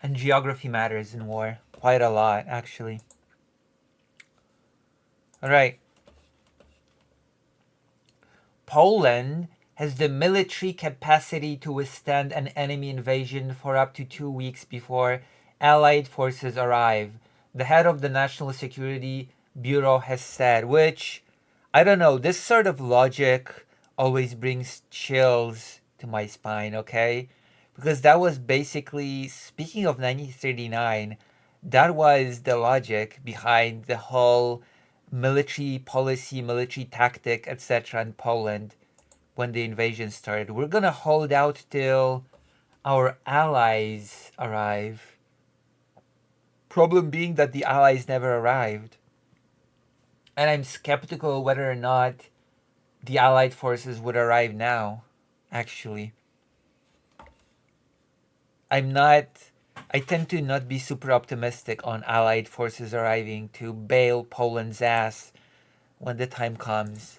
S1: And geography matters in war quite a lot, actually. Alright. Poland has the military capacity to withstand an enemy invasion for up to 2 weeks before Allied forces arrive, the head of the National Security Bureau has said, which, I don't know, this sort of logic always brings chills to my spine, okay? Because that was basically, speaking of 1939, that was the logic behind the whole military policy, military tactic, etc. in Poland when the invasion started. We're gonna hold out till our allies arrive. Problem being that the allies never arrived. And I'm skeptical whether or not the Allied forces would arrive now, actually. I tend to not be super optimistic on Allied forces arriving to bail Poland's ass when the time comes.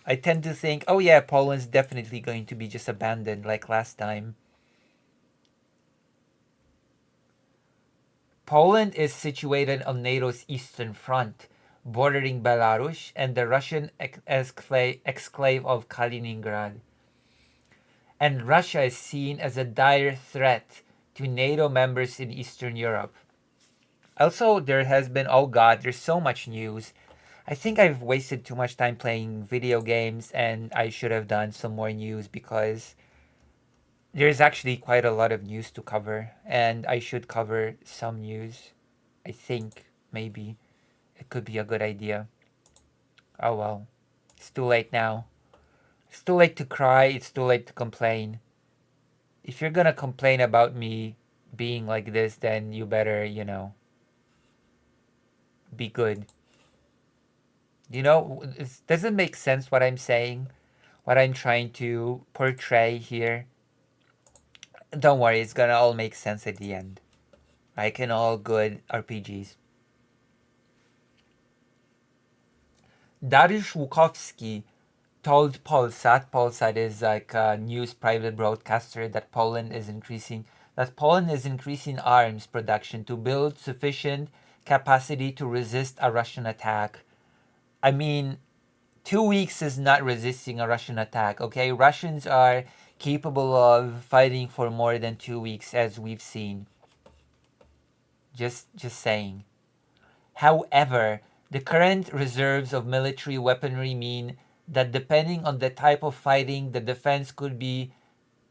S1: I tend to think, oh yeah, Poland's definitely going to be just abandoned like last time. Poland is situated on NATO's eastern front, bordering Belarus and the Russian exclave of Kaliningrad. And Russia is seen as a dire threat to NATO members in Eastern Europe. Also, there has been, oh god, there's so much news. I think I've wasted too much time playing video games, and I should have done some more news because there's actually quite a lot of news to cover, and I should cover some news. I think, maybe. It could be a good idea. Oh well. It's too late now. It's too late to cry, it's too late to complain. If you're gonna complain about me being like this, then you better, be good. It doesn't make sense what I'm saying, what I'm trying to portray here. Don't worry, it's gonna all make sense at the end. Like in all good RPGs. Dariusz Łukowski told Polsat is like a news private broadcaster, that Poland is increasing arms production to build sufficient capacity to resist a Russian attack. I mean, 2 weeks is not resisting a Russian attack, okay? Russians are capable of fighting for more than 2 weeks, as we've seen. Just saying. However, the current reserves of military weaponry mean that depending on the type of fighting, the defense could be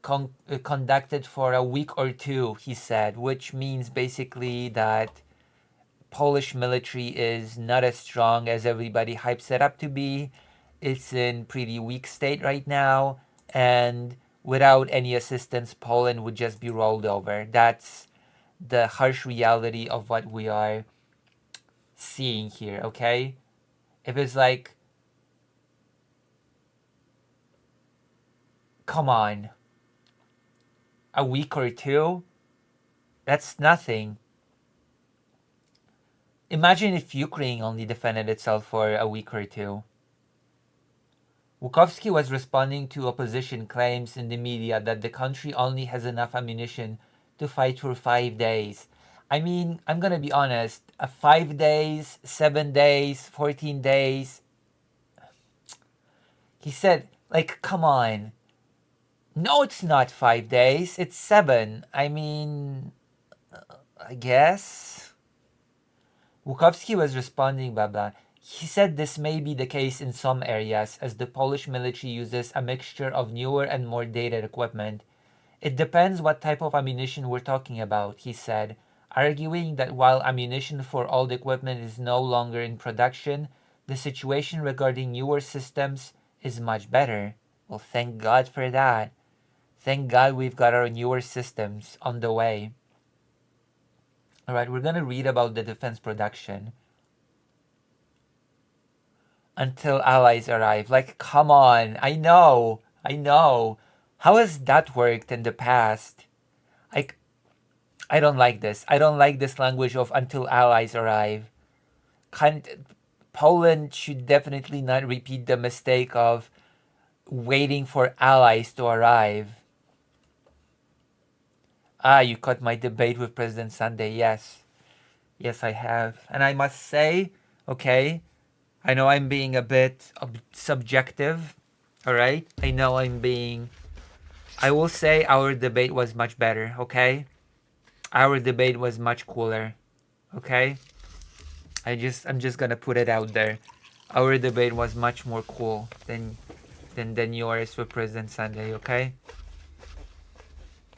S1: conducted for a week or two, he said, which means basically that Polish military is not as strong as everybody hypes it up to be. It's in pretty weak state right now, and without any assistance, Poland would just be rolled over. That's the harsh reality of what we are seeing here, okay? If it's like, come on, a week or two, that's nothing. Imagine if Ukraine only defended itself for a week or two. Wukowski was responding to opposition claims in the media that the country only has enough ammunition to fight for 5 days. I mean, I'm gonna be honest, 5 days, 7 days, 14 days. He said, like, come on. No, it's not 5 days, it's 7. I mean, I guess. Wukowski was responding, blah, blah. He said this may be the case in some areas, as the Polish military uses a mixture of newer and more dated equipment. It depends what type of ammunition we're talking about, he said, arguing that while ammunition for old equipment is no longer in production, the situation regarding newer systems is much better. Well, thank God for that. Thank God we've got our newer systems on the way. Alright, we're going to read about the defense production. Until allies arrive. Like, come on. I know. How has that worked in the past? I don't like this. I don't like this language of until allies arrive. Poland should definitely not repeat the mistake of waiting for allies to arrive. You caught my debate with President Sunday. Yes, I have. And I must say, okay, I know I'm being a bit subjective, all right? I will say our debate was much better, okay? Our debate was much cooler, okay? I'm just gonna put it out there. Our debate was much more cool than yours with President Sunday, okay?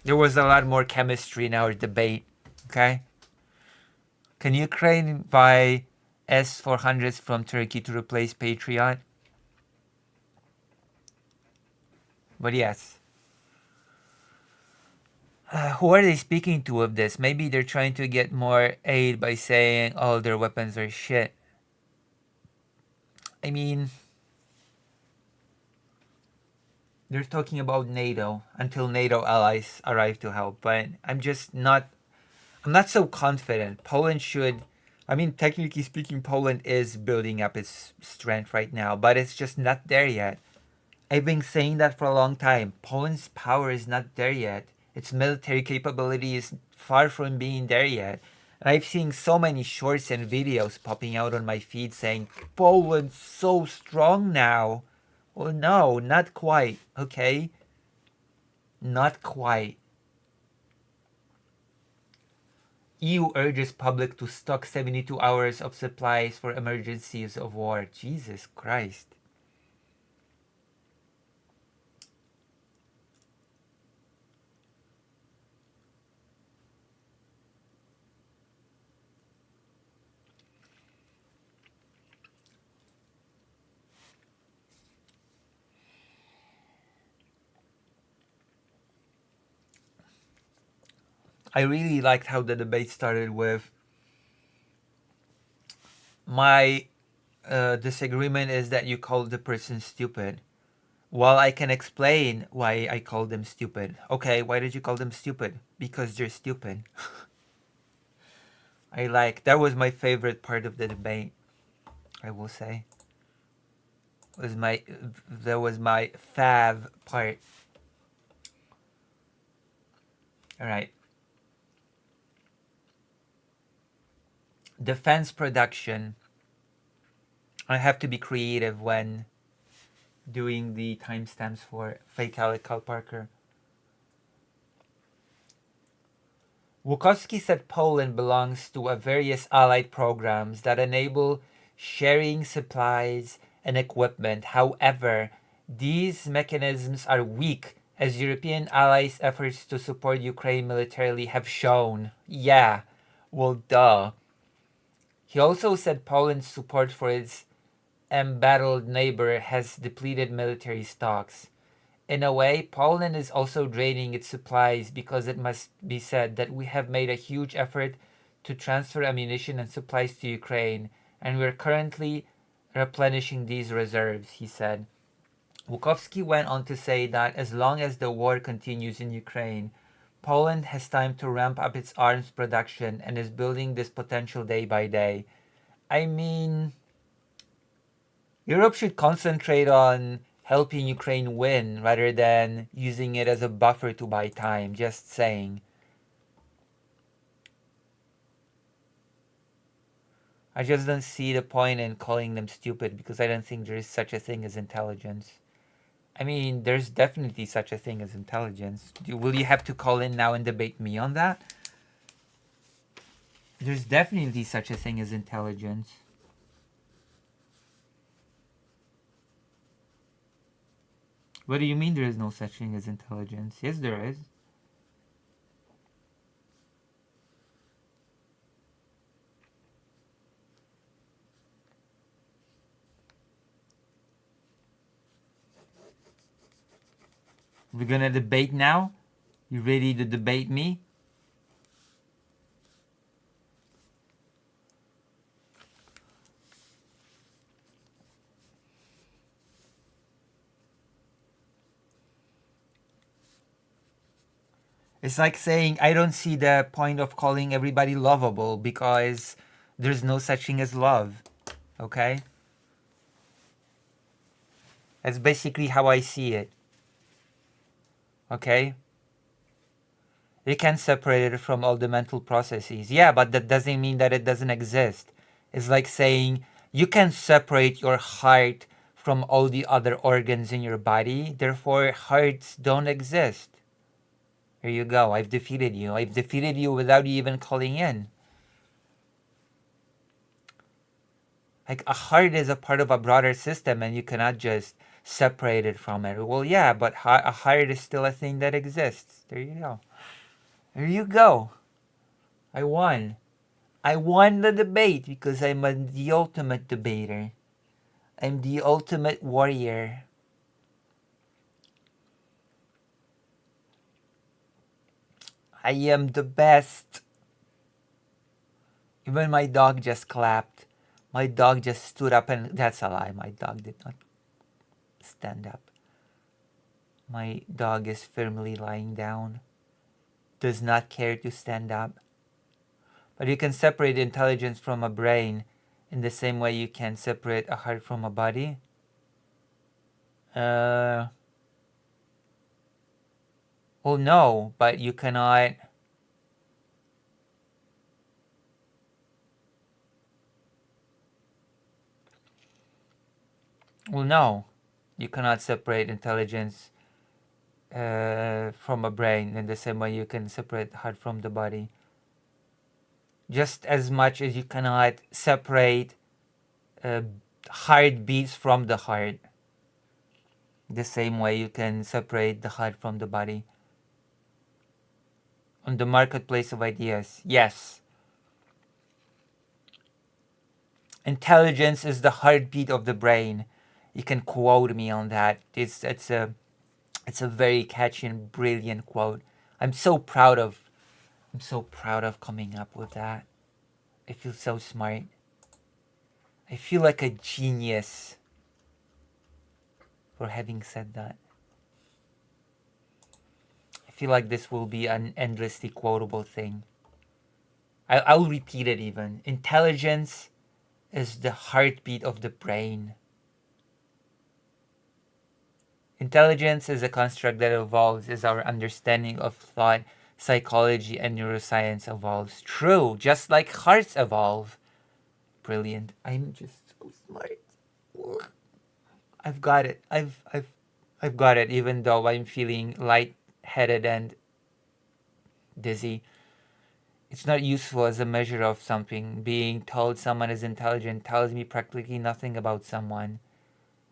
S1: There was a lot more chemistry in our debate, okay? Can Ukraine buy S-400s from Turkey to replace Patriot? But yes. Who are they speaking to with this? Maybe they're trying to get more aid by saying all their weapons are shit. I mean, they're talking about NATO until NATO allies arrive to help, but I'm not so confident. Poland should, I mean, technically speaking, Poland is building up its strength right now, but it's just not there yet. I've been saying that for a long time. Poland's power is not there yet. Its military capability is far from being there yet. And I've seen so many shorts and videos popping out on my feed saying, Poland's so strong now. Well, no, not quite, okay? Not quite. EU urges public to stock 72 hours of supplies for emergencies of war. Jesus Christ. I really liked how the debate started with my disagreement is that you called the person stupid. Well, I can explain why I called them stupid. Okay, why did you call them stupid? Because they're stupid. That was my favorite part of the debate, I will say. That was my fav part. Alright. Defense production. I have to be creative when doing the timestamps for Fake Alec Carl Parker. Wukowski said Poland belongs to a various allied programs that enable sharing supplies and equipment. However, these mechanisms are weak, as European allies' efforts to support Ukraine militarily have shown. Yeah, well, duh. He also said Poland's support for its embattled neighbor has depleted military stocks. In a way, Poland is also draining its supplies because it must be said that we have made a huge effort to transfer ammunition and supplies to Ukraine, and we're currently replenishing these reserves, he said. Wukowski went on to say that as long as the war continues in Ukraine, Poland has time to ramp up its arms production and is building this potential day by day. I mean, Europe should concentrate on helping Ukraine win rather than using it as a buffer to buy time. Just saying. I just don't see the point in calling them stupid because I don't think there is such a thing as intelligence. I mean, there's definitely such a thing as intelligence. Will you have to call in now and debate me on that? There's definitely such a thing as intelligence. What do you mean there is no such thing as intelligence? Yes, there is. We're gonna debate now? You ready to debate me? It's like saying I don't see the point of calling everybody lovable because there's no such thing as love. Okay? That's basically how I see it. Okay? You can separate it from all the mental processes. Yeah, but that doesn't mean that it doesn't exist. It's like saying you can separate your heart from all the other organs in your body, therefore hearts don't exist. Here you go. I've defeated you. I've defeated you without you even calling in. Like, a heart is a part of a broader system and you cannot just separate it from it. Well, yeah, but a heart is still a thing that exists. There you go. There you go. I won. I won the debate because I'm the ultimate debater. I'm the ultimate warrior. I am the best. Even my dog just clapped. My dog just stood up and... That's a lie. My dog did not stand up. My dog is firmly lying down. Does not care to stand up. But you can separate intelligence from a brain in the same way you can separate a heart from a body. Well, no, but you cannot... Well, no, you cannot separate intelligence from a brain in the same way you can separate the heart from the body. Just as much as you cannot separate heartbeats from the heart. The same way you can separate the heart from the body. On the marketplace of ideas, yes. Intelligence is the heartbeat of the brain. You can quote me on that. It's a very catchy and brilliant quote. I'm so proud of coming up with that. I feel so smart. I feel like a genius for having said that. I feel like this will be an endlessly quotable thing. I'll repeat it even. Intelligence is the heartbeat of the brain. Intelligence is a construct that evolves as our understanding of thought, psychology, and neuroscience evolves. True, just like hearts evolve. Brilliant. I'm just so smart. I've got it. I've got it, even though I'm feeling lightheaded and dizzy. It's not useful as a measure of something. Being told someone is intelligent tells me practically nothing about someone.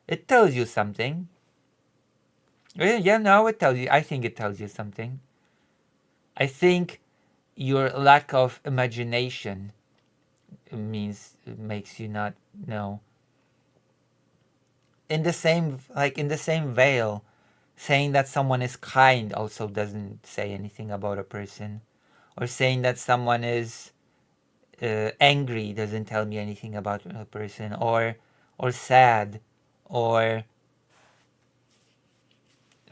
S1: It tells you something. Yeah, no, it tells you. I think it tells you something. I think your lack of imagination makes you not know. In the same veil, Saying that someone is kind also doesn't say anything about a person. Or saying that someone is angry doesn't tell me anything about a person. Or sad. Or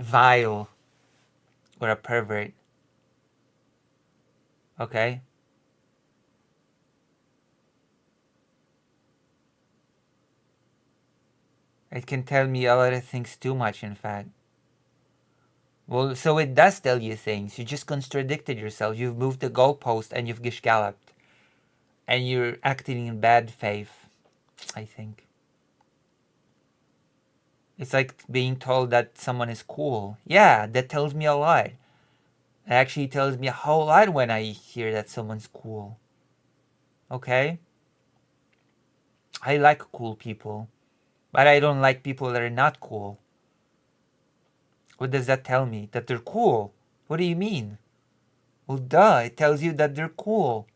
S1: vile. Or a pervert. Okay? It can tell me a lot of things too much, in fact. Well, so it does tell you things. You just contradicted yourself. You've moved the goalpost and you've gish galloped. And you're acting in bad faith, I think. It's like being told that someone is cool. Yeah, that tells me a lot. It actually tells me a whole lot when I hear that someone's cool. Okay? I like cool people. But I don't like people that are not cool. What does that tell me? That they're cool. What do you mean? Well, duh, it tells you that they're cool.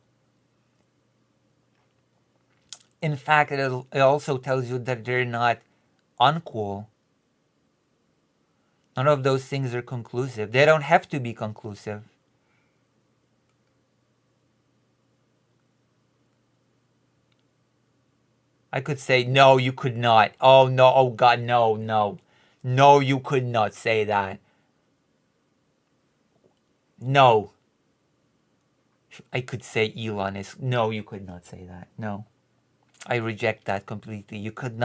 S1: In fact, it also tells you that they're not uncool. None of those things are conclusive. They don't have to be conclusive. I could say, no, you could not. Oh, no. Oh, God, no, no. No, you could not say that. No. I could say Elon is... No, you could not say that. No. I reject that completely. You could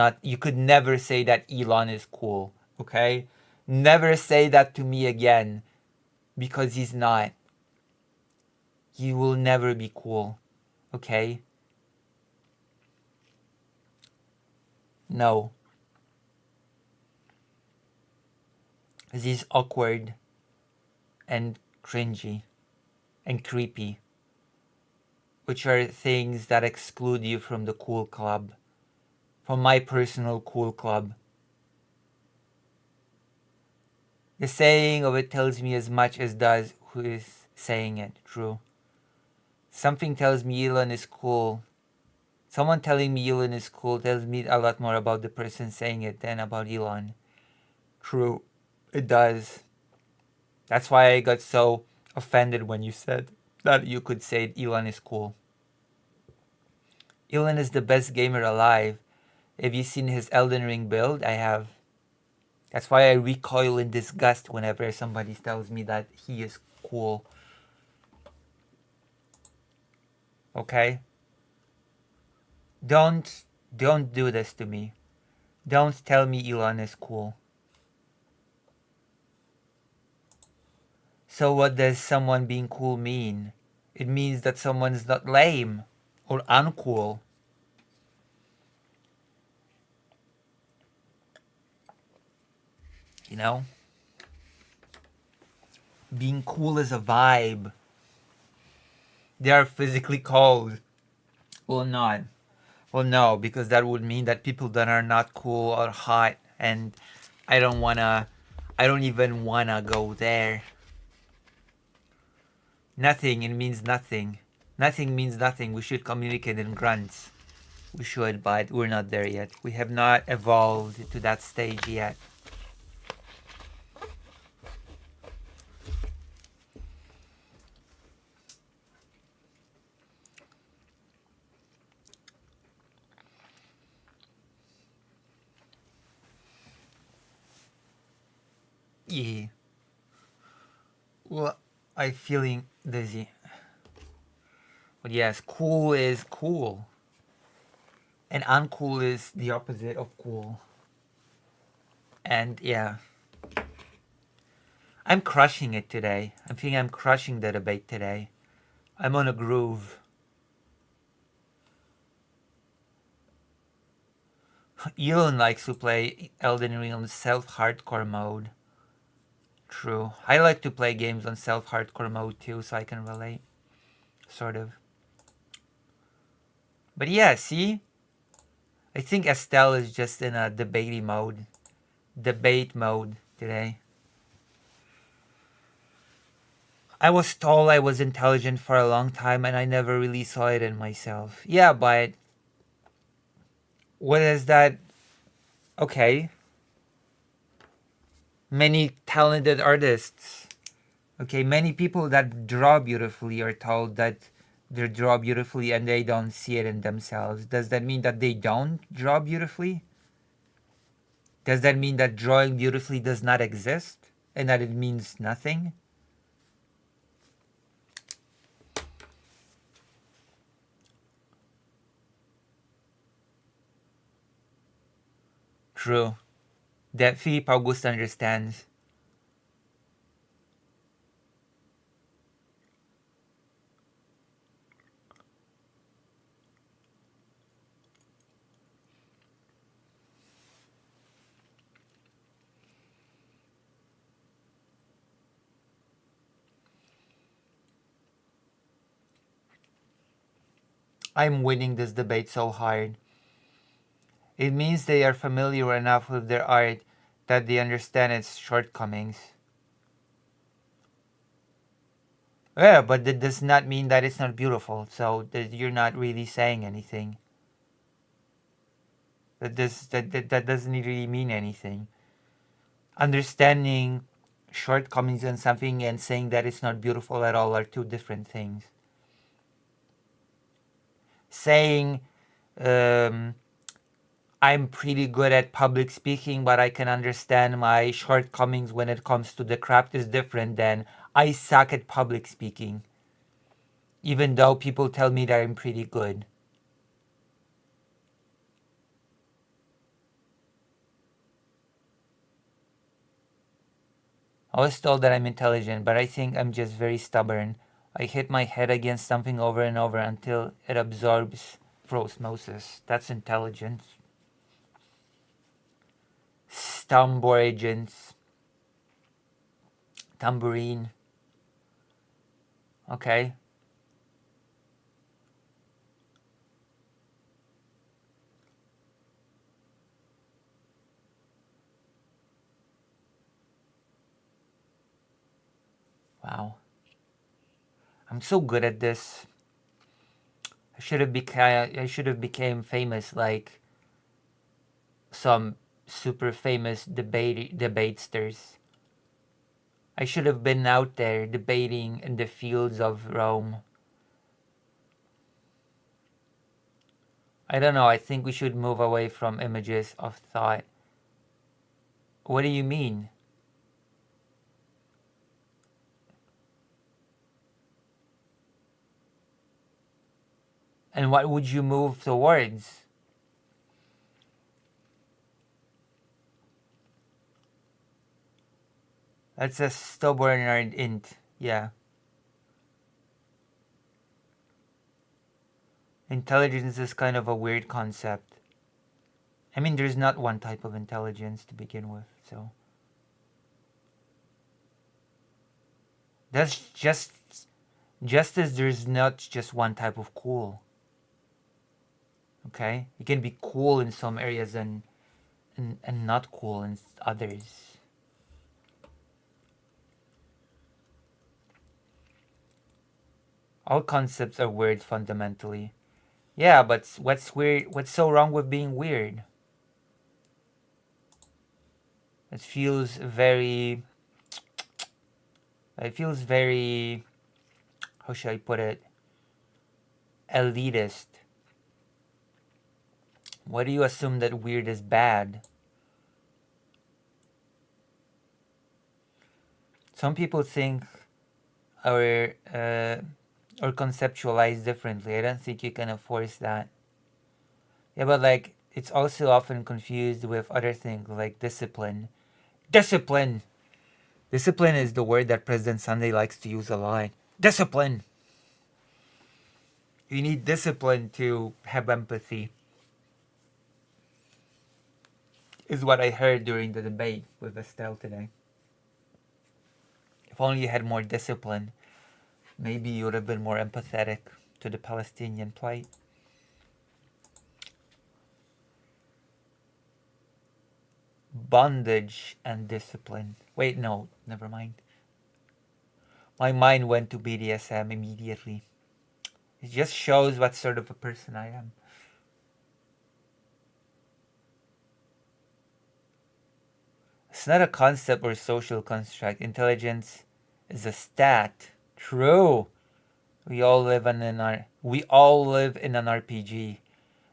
S1: never say that Elon is cool. Okay? Never say that to me again. Because he's not. He will never be cool. Okay? No. He's awkward and cringy and creepy, which are things that exclude you from the cool club, from my personal cool club. The saying of it tells me as much as does who is saying it. True. Something tells me Elon is cool. Someone telling me Elon is cool tells me a lot more about the person saying it than about Elon. True. It does. That's why I got so offended when you said that you could say Elon is cool. Elon is the best gamer alive. Have you seen his Elden Ring build? I have. That's why I recoil in disgust whenever somebody tells me that he is cool. Okay? Don't do this to me. Don't tell me Elon is cool. So what does someone being cool mean? It means that someone's not lame or uncool. You know? Being cool is a vibe. They are physically cold. Well, not. Well, no, because that would mean that people that are not cool are hot, and I don't even wanna go there. Nothing, it means nothing. Nothing means nothing. We should communicate in grunts. We should, but we're not there yet. We have not evolved to that stage yet. Yeah. Well, I'm feeling dizzy. But yes, cool is cool. And uncool is the opposite of cool. And yeah. I'm crushing it today. I think I'm crushing the debate today. I'm on a groove. Elon likes to play Elden Ring on self-hardcore mode. True. I like to play games on self-hardcore mode too, so I can relate. Sort of. But yeah, see? I think Estelle is just in a debatey mode. Debate mode today. I was told I was intelligent for a long time and I never really saw it in myself. Yeah, but... what is that? Okay. Many talented artists, okay, many people that draw beautifully are told that they draw beautifully and they don't see it in themselves. Does that mean that they don't draw beautifully? Does that mean that drawing beautifully does not exist and that it means nothing? True. That Philippe Auguste understands. I'm winning this debate so hard. It means they are familiar enough with their art that they understand its shortcomings. Yeah, but that does not mean that it's not beautiful, so that you're not really saying anything. That doesn't really mean anything. Understanding shortcomings in something and saying that it's not beautiful at all are two different things. Saying I'm pretty good at public speaking, but I can understand my shortcomings when it comes to the craft is different than I suck at public speaking, even though people tell me that I'm pretty good. I was told that I'm intelligent, but I think I'm just very stubborn. I hit my head against something over and over until it absorbs for osmosis. That's intelligence. Stumborigence. Tambourine. Okay. Wow. I'm so good at this. I should have became famous like some super famous debatesters. I should have been out there debating in the fields of Rome. I don't know, I think we should move away from images of thought. What do you mean? And what would you move towards? That's a stubborn int, yeah. Intelligence is kind of a weird concept. I mean, there's not one type of intelligence to begin with, so. That's just as there's not just one type of cool. Okay? You can be cool in some areas and not cool in others. All concepts are weird fundamentally. Yeah, but what's weird? What's so wrong with being weird? It feels very, how should I put it? Elitist. Why do you assume that weird is bad? Some people think or conceptualize differently. I don't think you can force that. Yeah, but like, it's also often confused with other things like discipline. Discipline! Discipline is the word that President Sunday likes to use a lot. Discipline! You need discipline to have empathy. Is what I heard during the debate with Estelle today. If only you had more discipline, maybe you would have been more empathetic to the Palestinian plight. Bondage and discipline. Wait, no, never mind. My mind went to BDSM immediately. It just shows what sort of a person I am. It's not a concept or social construct. Intelligence is a stat. True. We all live in an RPG.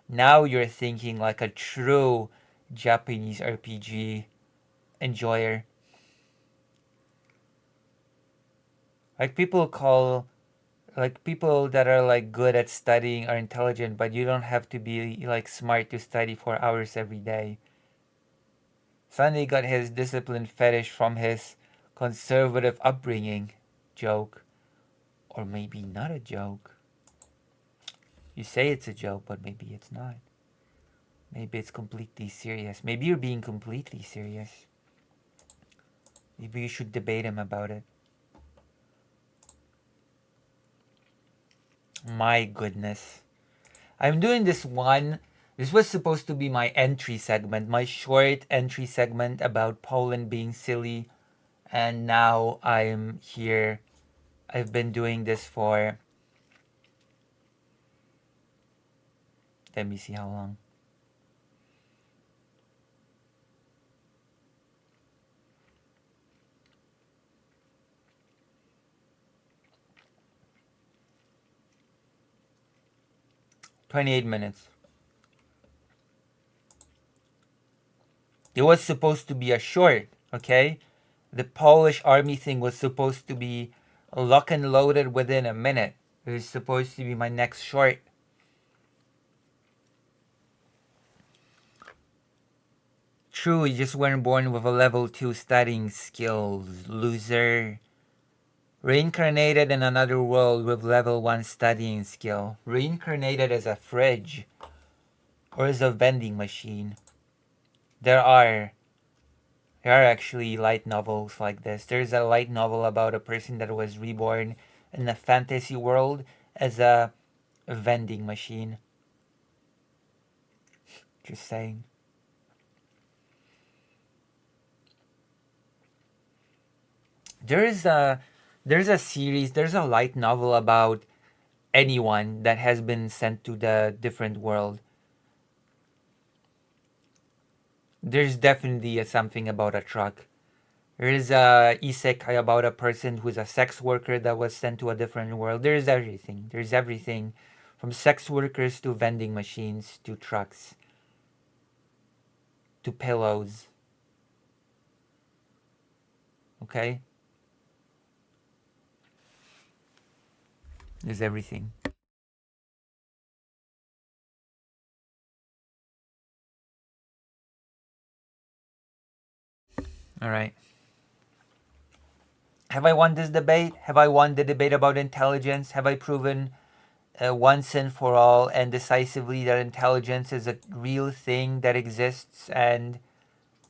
S1: Now you're thinking like a true Japanese RPG enjoyer. Like people that are like good at studying are intelligent, but you don't have to be like smart to study for hours every day. Sunday got his discipline fetish from his conservative upbringing. Joke. Or maybe not a joke. You say it's a joke, but maybe it's not. Maybe it's completely serious. Maybe you're being completely serious. Maybe you should debate him about it. My goodness. I'm doing this one. This was supposed to be my entry segment, my short entry segment about Poland being silly. And now I'm here. I've been doing this for... Let me see how long. "28 minutes. It was supposed to be a short, okay? The Polish army thing was supposed to be lock and loaded within a minute. It was supposed to be my next short. True, you just weren't born with a level 2 studying skills, loser. Reincarnated in another world with level 1 studying skill. Reincarnated as a fridge. Or as a vending machine. There are actually light novels like this. There's a light novel about a person that was reborn in a fantasy world as a vending machine. Just saying. There's a series, there's a light novel about anyone that has been sent to the different world. There's definitely something about a truck. There is a isekai about a person who's a sex worker that was sent to a different world. There's everything. There's everything from sex workers to vending machines to trucks to pillows. Okay? There's everything. All right. Have I won this debate? Have I won the debate about intelligence? Have I proven once and for all and decisively that intelligence is a real thing that exists and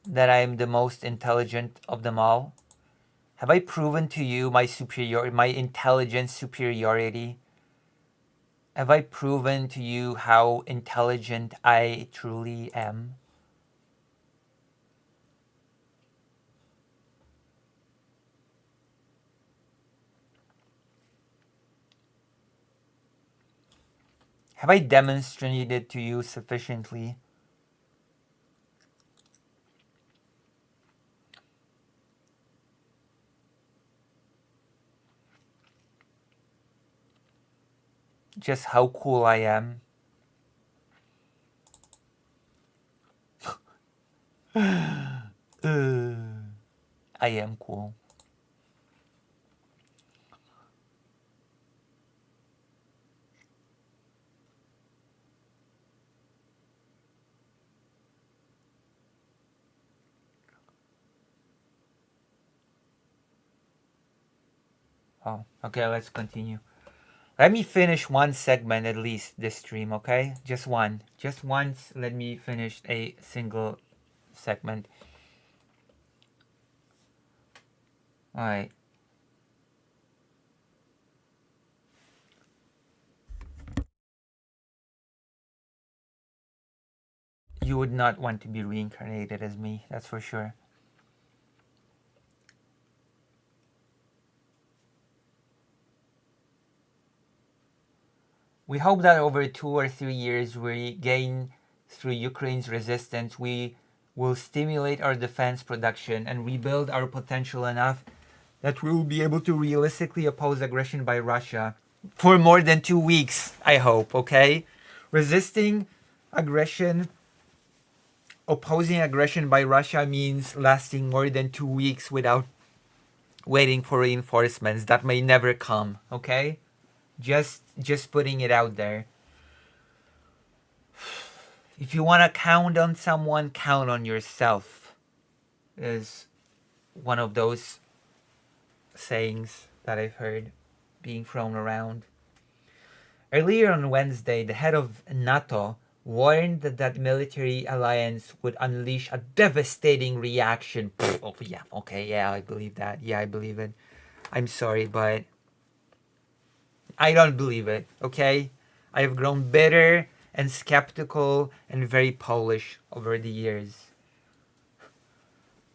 S1: that I am the most intelligent of them all? Have I proven to you my intelligence superiority? Have I proven to you how intelligent I truly am? Have I demonstrated to you sufficiently? Just how cool I am? I am cool. Oh, okay, let's continue. Let me finish one segment at least this stream, okay? Just one. Just once, let me finish a single segment. Alright. You would not want to be reincarnated as me, that's for sure. We hope that over 2 or 3 years we gain through Ukraine's resistance, we will stimulate our defense production and rebuild our potential enough that we will be able to realistically oppose aggression by Russia for more than 2 weeks, I hope, okay? Resisting aggression, opposing aggression by Russia means lasting more than 2 weeks without waiting for reinforcements that may never come, okay? Just putting it out there. If you want to count on someone, count on yourself, is one of those sayings that I've heard being thrown around. Earlier on Wednesday, the head of NATO warned that military alliance would unleash a devastating reaction. Oh, yeah, okay, yeah, I believe that. Yeah, I believe it. I'm sorry, but I don't believe it, okay? I've grown bitter and skeptical and very Polish over the years.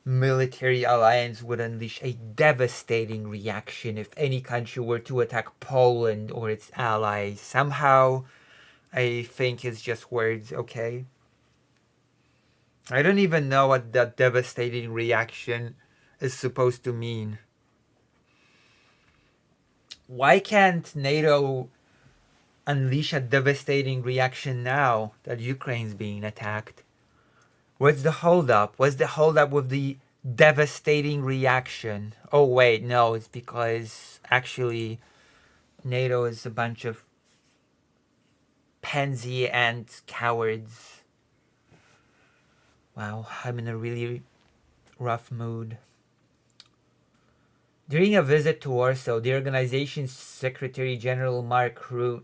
S1: Military alliance would unleash a devastating reaction if any country were to attack Poland or its allies. Somehow, I think it's just words, okay? I don't even know what that devastating reaction is supposed to mean. Why can't NATO unleash a devastating reaction now that Ukraine's being attacked? What's the holdup? What's the holdup with the devastating reaction? Oh wait, no, it's because actually NATO is a bunch of pansy and cowards. Wow, I'm in a really rough mood. During a visit to Warsaw, the organization's Secretary General Mark Rutte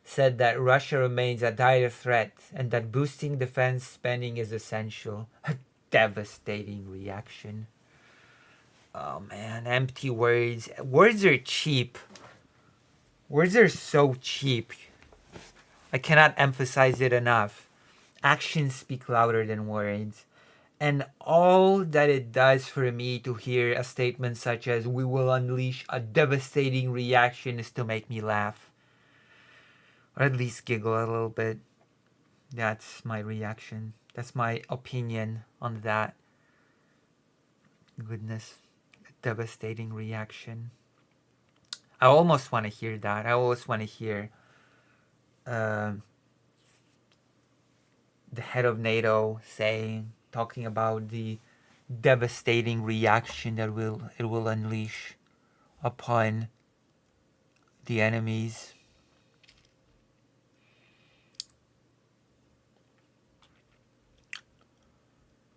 S1: said that Russia remains a dire threat and that boosting defense spending is essential. A devastating reaction. Oh man, empty words. Words are cheap. Words are so cheap. I cannot emphasize it enough. Actions speak louder than words. And all that it does for me to hear a statement such as "we will unleash a devastating reaction" is to make me laugh. Or at least giggle a little bit. That's my reaction. That's my opinion on that. Goodness. A devastating reaction. I almost want to hear that. I always want to hear the head of NATO talking about the devastating reaction that it will unleash upon the enemies.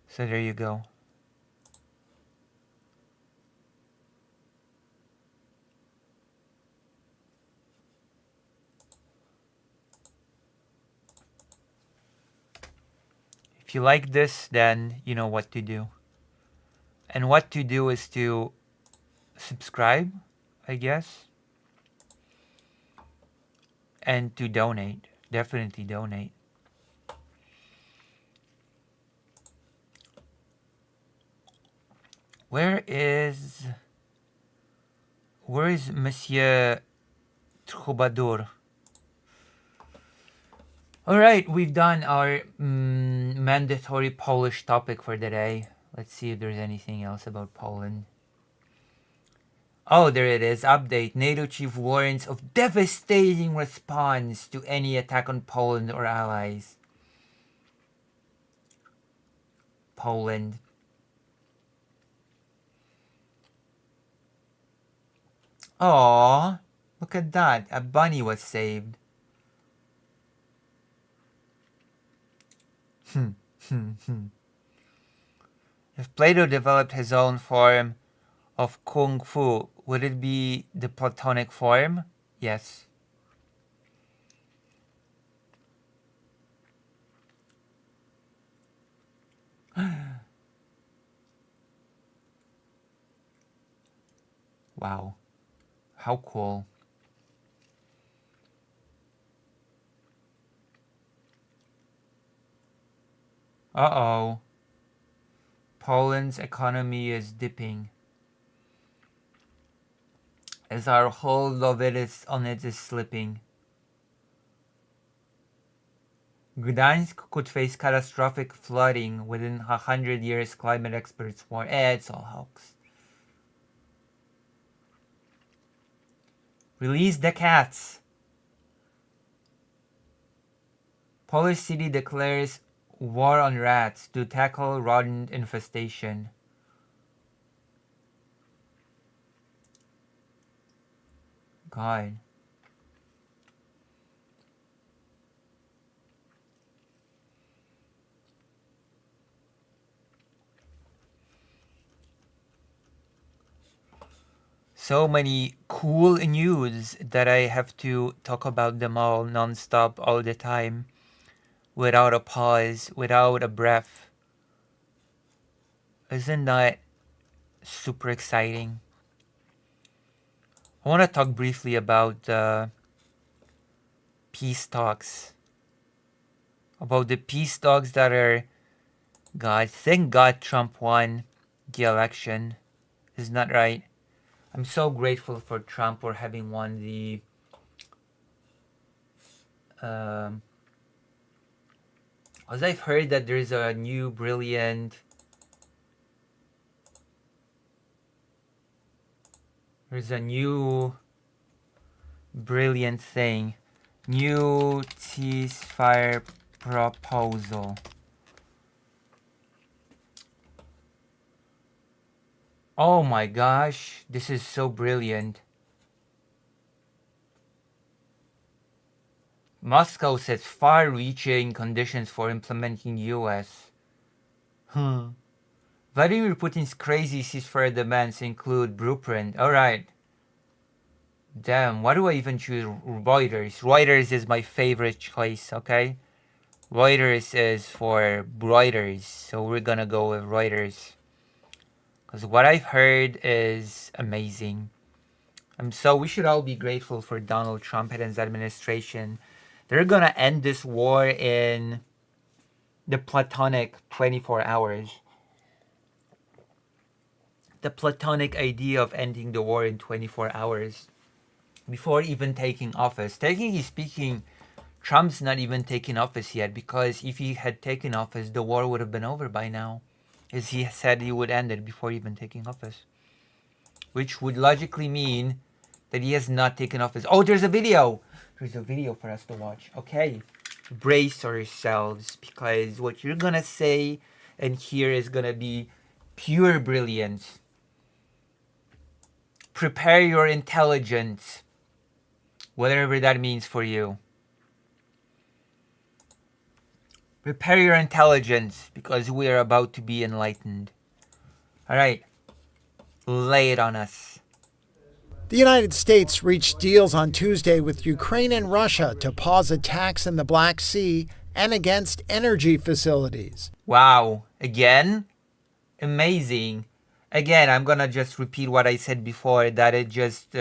S1: So there you go. If you like this, then you know what to do. And what to do is to subscribe, I guess. And to donate. Definitely donate. Where is Monsieur Troubadour? Alright, we've done our mandatory Polish topic for the day. Let's see if there's anything else about Poland. Oh, there it is. Update. NATO chief warns of devastating response to any attack on Poland or allies. Poland. Aww, look at that. A bunny was saved. If Plato developed his own form of Kung Fu, would it be the Platonic form? Yes. Wow. How cool. Uh-oh. Poland's economy is dipping. As our hold of it is slipping. Gdansk could face catastrophic flooding within 100 years, climate experts warn. It's all hoax. Release the cats. Polish city declares war on rats to tackle rodent infestation. God. So many cool news that I have to talk about them all non-stop all the time, without a pause, without a breath. Isn't that super exciting? I want to talk briefly about peace talks. About the peace talks that are... God, thank God Trump won the election. Isn't that right? I'm so grateful for Trump for having won the as I've heard that there's a new brilliant thing, new ceasefire proposal. Oh my gosh, this is so brilliant. Moscow sets far-reaching conditions for implementing US. Vladimir Putin's crazy ceasefire demands include blueprint. Alright. Damn, why do I even choose Reuters? Reuters is my favorite choice, okay? Reuters is for Reuters, so we're gonna go with Reuters. Because what I've heard is amazing. We should all be grateful for Donald Trump and his administration. They're gonna end this war in the platonic 24 hours. The platonic idea of ending the war in 24 hours. Before even taking office. Technically speaking, Trump's not even taken office yet, because if he had taken office, the war would have been over by now. As he said he would end it before even taking office. Which would logically mean that he has not taken office. Oh, there's a video! There's a video for us to watch. Okay. Brace yourselves, because what you're gonna say and hear is gonna be pure brilliance. Prepare your intelligence. Whatever that means for you. Prepare your intelligence, because we are about to be enlightened. Alright. Lay it on us.
S4: The United States reached deals on Tuesday with Ukraine and Russia to pause attacks in the Black Sea and against energy facilities.
S1: Wow. Again? Amazing. Again, I'm gonna just repeat what I said before, that it just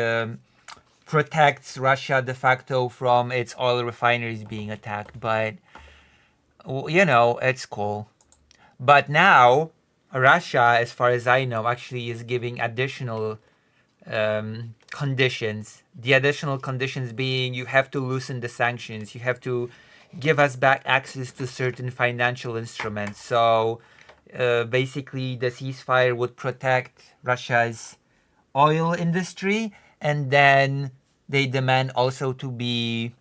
S1: protects Russia de facto from its oil refineries being attacked. But, you know, it's cool. But now, Russia, as far as I know, actually is giving additional conditions. The additional conditions being you have to loosen the sanctions. You have to give us back access to certain financial instruments. So basically the ceasefire would protect Russia's oil industry, and then they demand also to be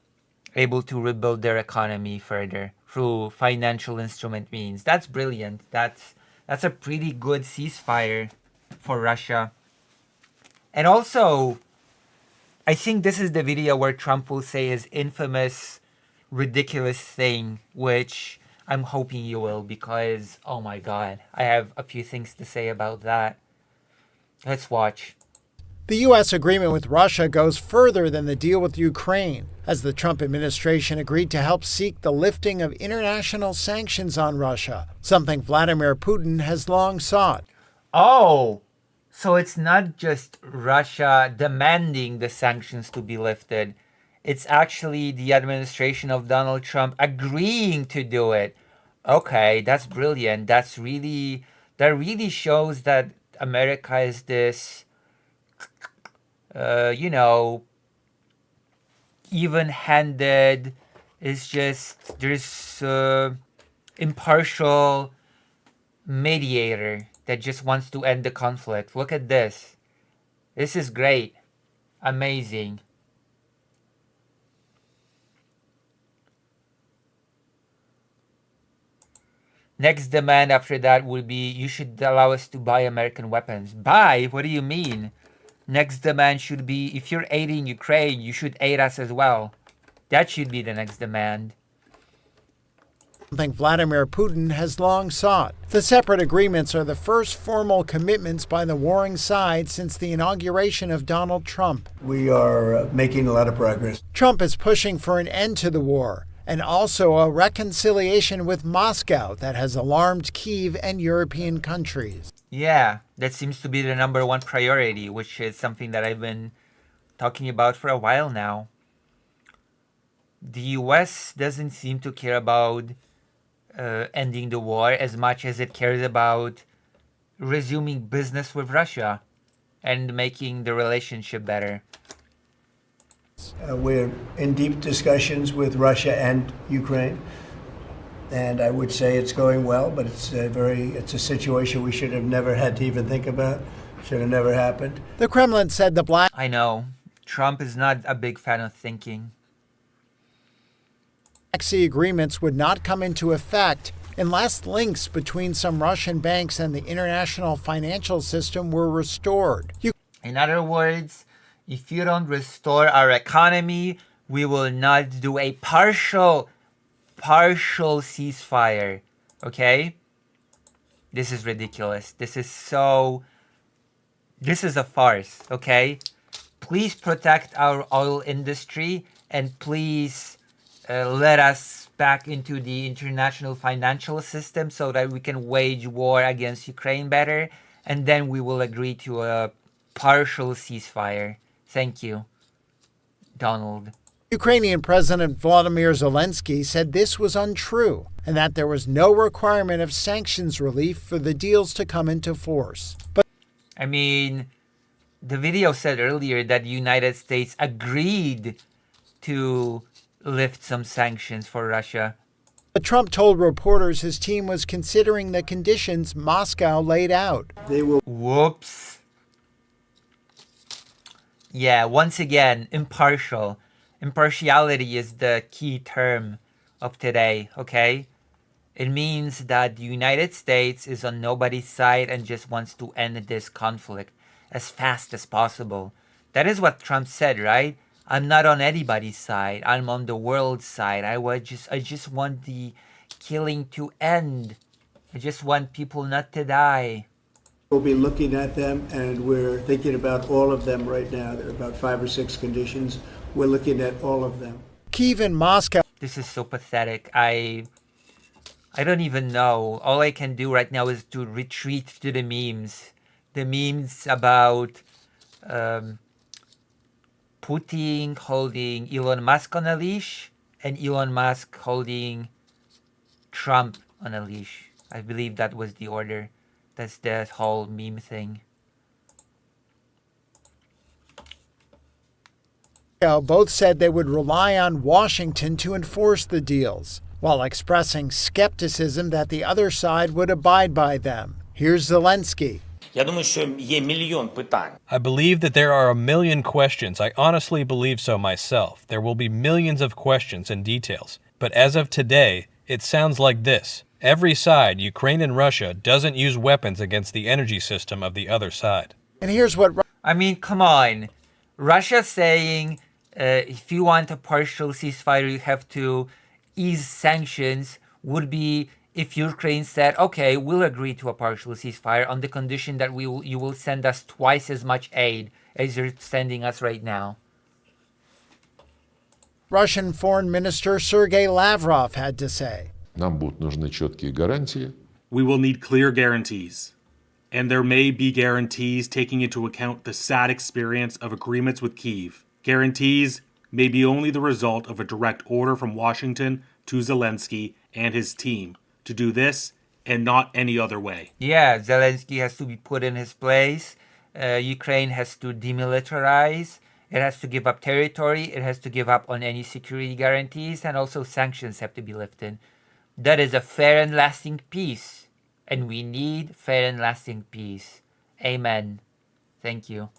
S1: able to rebuild their economy further through financial instrument means. That's brilliant. That's a pretty good ceasefire for Russia. And also, I think this is the video where Trump will say his infamous, ridiculous thing, which I'm hoping you will, because, oh my god, I have a few things to say about that. Let's watch.
S4: The U.S. agreement with Russia goes further than the deal with Ukraine, as the Trump administration agreed to help seek the lifting of international sanctions on Russia, something Vladimir Putin has long sought.
S1: Oh! So it's not just Russia demanding the sanctions to be lifted. It's actually the administration of Donald Trump agreeing to do it. Okay, that's brilliant. That really shows that America is this, even-handed, It's just there's impartial mediator that just wants to end the conflict. Look at this. This is great. Amazing. Next demand after that would be, you should allow us to buy American weapons. Buy? What do you mean? Next demand should be, if you're aiding Ukraine, you should aid us as well. That should be the next demand.
S4: Something Vladimir Putin has long sought. The separate agreements are the first formal commitments by the warring side since the inauguration of Donald Trump.
S9: We are making a lot of progress.
S4: Trump is pushing for an end to the war and also a reconciliation with Moscow that has alarmed Kyiv and European countries.
S1: Yeah, that seems to be the #1 priority, which is something that I've been talking about for a while now. The US doesn't seem to care about ending the war as much as it cares about resuming business with Russia and making the relationship better.
S9: We're in deep discussions with Russia and Ukraine, and I would say it's going well, but it's a situation we should have never had to even think about. Should have never happened.
S4: The Kremlin said the Black
S1: I know. Trump is not a big fan of thinking.
S4: Sea agreements would not come into effect unless links between some Russian banks and the international financial system were restored.
S1: In other words, if you don't restore our economy, we will not do a partial ceasefire. Okay? This is ridiculous. This is a farce. Okay? Please protect our oil industry and please let us back into the international financial system so that we can wage war against Ukraine better, and then we will agree to a partial ceasefire. Thank you, Donald.
S4: Ukrainian President Volodymyr Zelensky said this was untrue and that there was no requirement of sanctions relief for the deals to come into force. But
S1: I mean, the video said earlier that the United States agreed to lift some sanctions for Russia.
S4: Trump told reporters his team was considering the conditions Moscow laid out.
S9: They will.
S1: Whoops. Yeah, once again, impartial. Impartiality is the key term of today, okay? It means that the United States is on nobody's side and just wants to end this conflict as fast as possible. That is what Trump said, right? I'm not on anybody's side. I'm on the world's side. I just want the killing to end. I just want people not to die.
S9: We'll be looking at them, and we're thinking about all of them right now. There are about 5 or 6 conditions. We're looking at all of them.
S4: Kyiv and Moscow.
S1: This is so pathetic. I don't even know. All I can do right now is to retreat to the memes. The memes about Putin holding Elon Musk on a leash and Elon Musk holding Trump on a leash. I believe that was the order. That's the whole meme thing.
S4: Both said they would rely on Washington to enforce the deals, while expressing skepticism that the other side would abide by them. Here's Zelensky.
S22: I believe that there are a million questions. I honestly believe so myself. There will be millions of questions and details. But as of today, it sounds like this. Every side, Ukraine and Russia, doesn't use weapons against the energy system of the other side.
S4: And here's what...
S1: I mean, come on. Russia saying if you want a partial ceasefire, you have to ease sanctions would be if Ukraine said, okay, we'll agree to a partial ceasefire on the condition that you will send us twice as much aid as you're sending us right now.
S4: Russian Foreign Minister Sergei Lavrov had to say.
S23: We will need clear guarantees. And there may be guarantees taking into account the sad experience of agreements with Kyiv. Guarantees may be only the result of a direct order from Washington to Zelensky and his team to do this and not any other way.
S1: Yeah, Zelensky has to be put in his place. Ukraine has to demilitarize It has to give up territory, it has to give up on any security guarantees, and also sanctions have to be lifted. That is a fair and lasting peace. And we need fair and lasting peace. Amen. Thank you.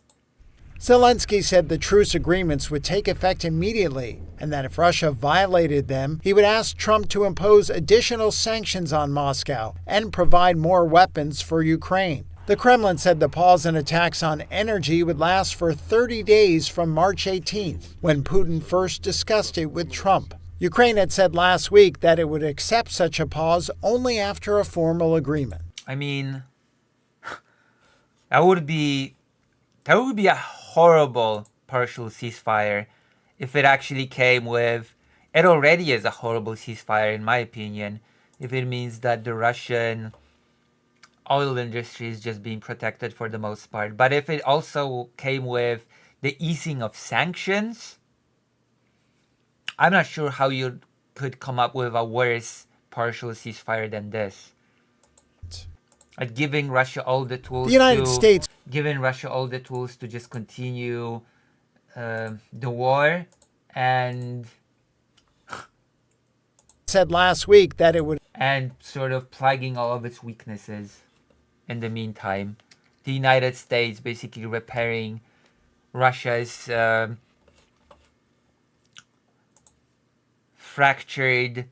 S4: Zelensky said the truce agreements would take effect immediately, and that if Russia violated them, he would ask Trump to impose additional sanctions on Moscow and provide more weapons for Ukraine. The Kremlin said the pause in attacks on energy would last for 30 days from March 18th, when Putin first discussed it with Trump. Ukraine had said last week that it would accept such a pause only after a formal agreement.
S1: I mean, that would be a horrible partial ceasefire if it actually came with... It already is a horrible ceasefire, in my opinion, if it means that the Russian oil industry is just being protected for the most part. But if it also came with the easing of sanctions, I'm not sure how you could come up with a worse partial ceasefire than this. Giving Russia all the tools.
S4: The United States
S1: giving Russia all the tools to just continue the war, and
S4: said last week that it would,
S1: and sort of plugging all of its weaknesses. In the meantime, the United States basically repairing Russia's fractured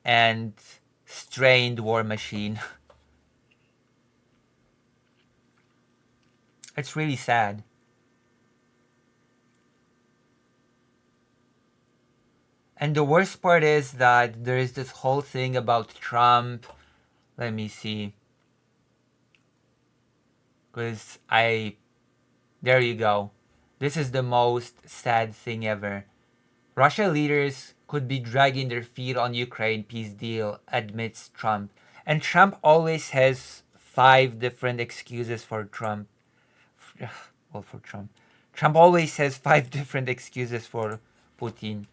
S1: and strained war machine. It's really sad. And the worst part is that there is this whole thing about Trump. Let me see. Because there you go. This is the most sad thing ever. Russia leaders could be dragging their feet on Ukraine peace deal, admits Trump. And Trump always has 5 different excuses for Trump. Well, for Trump. Trump always has 5 different excuses for Putin.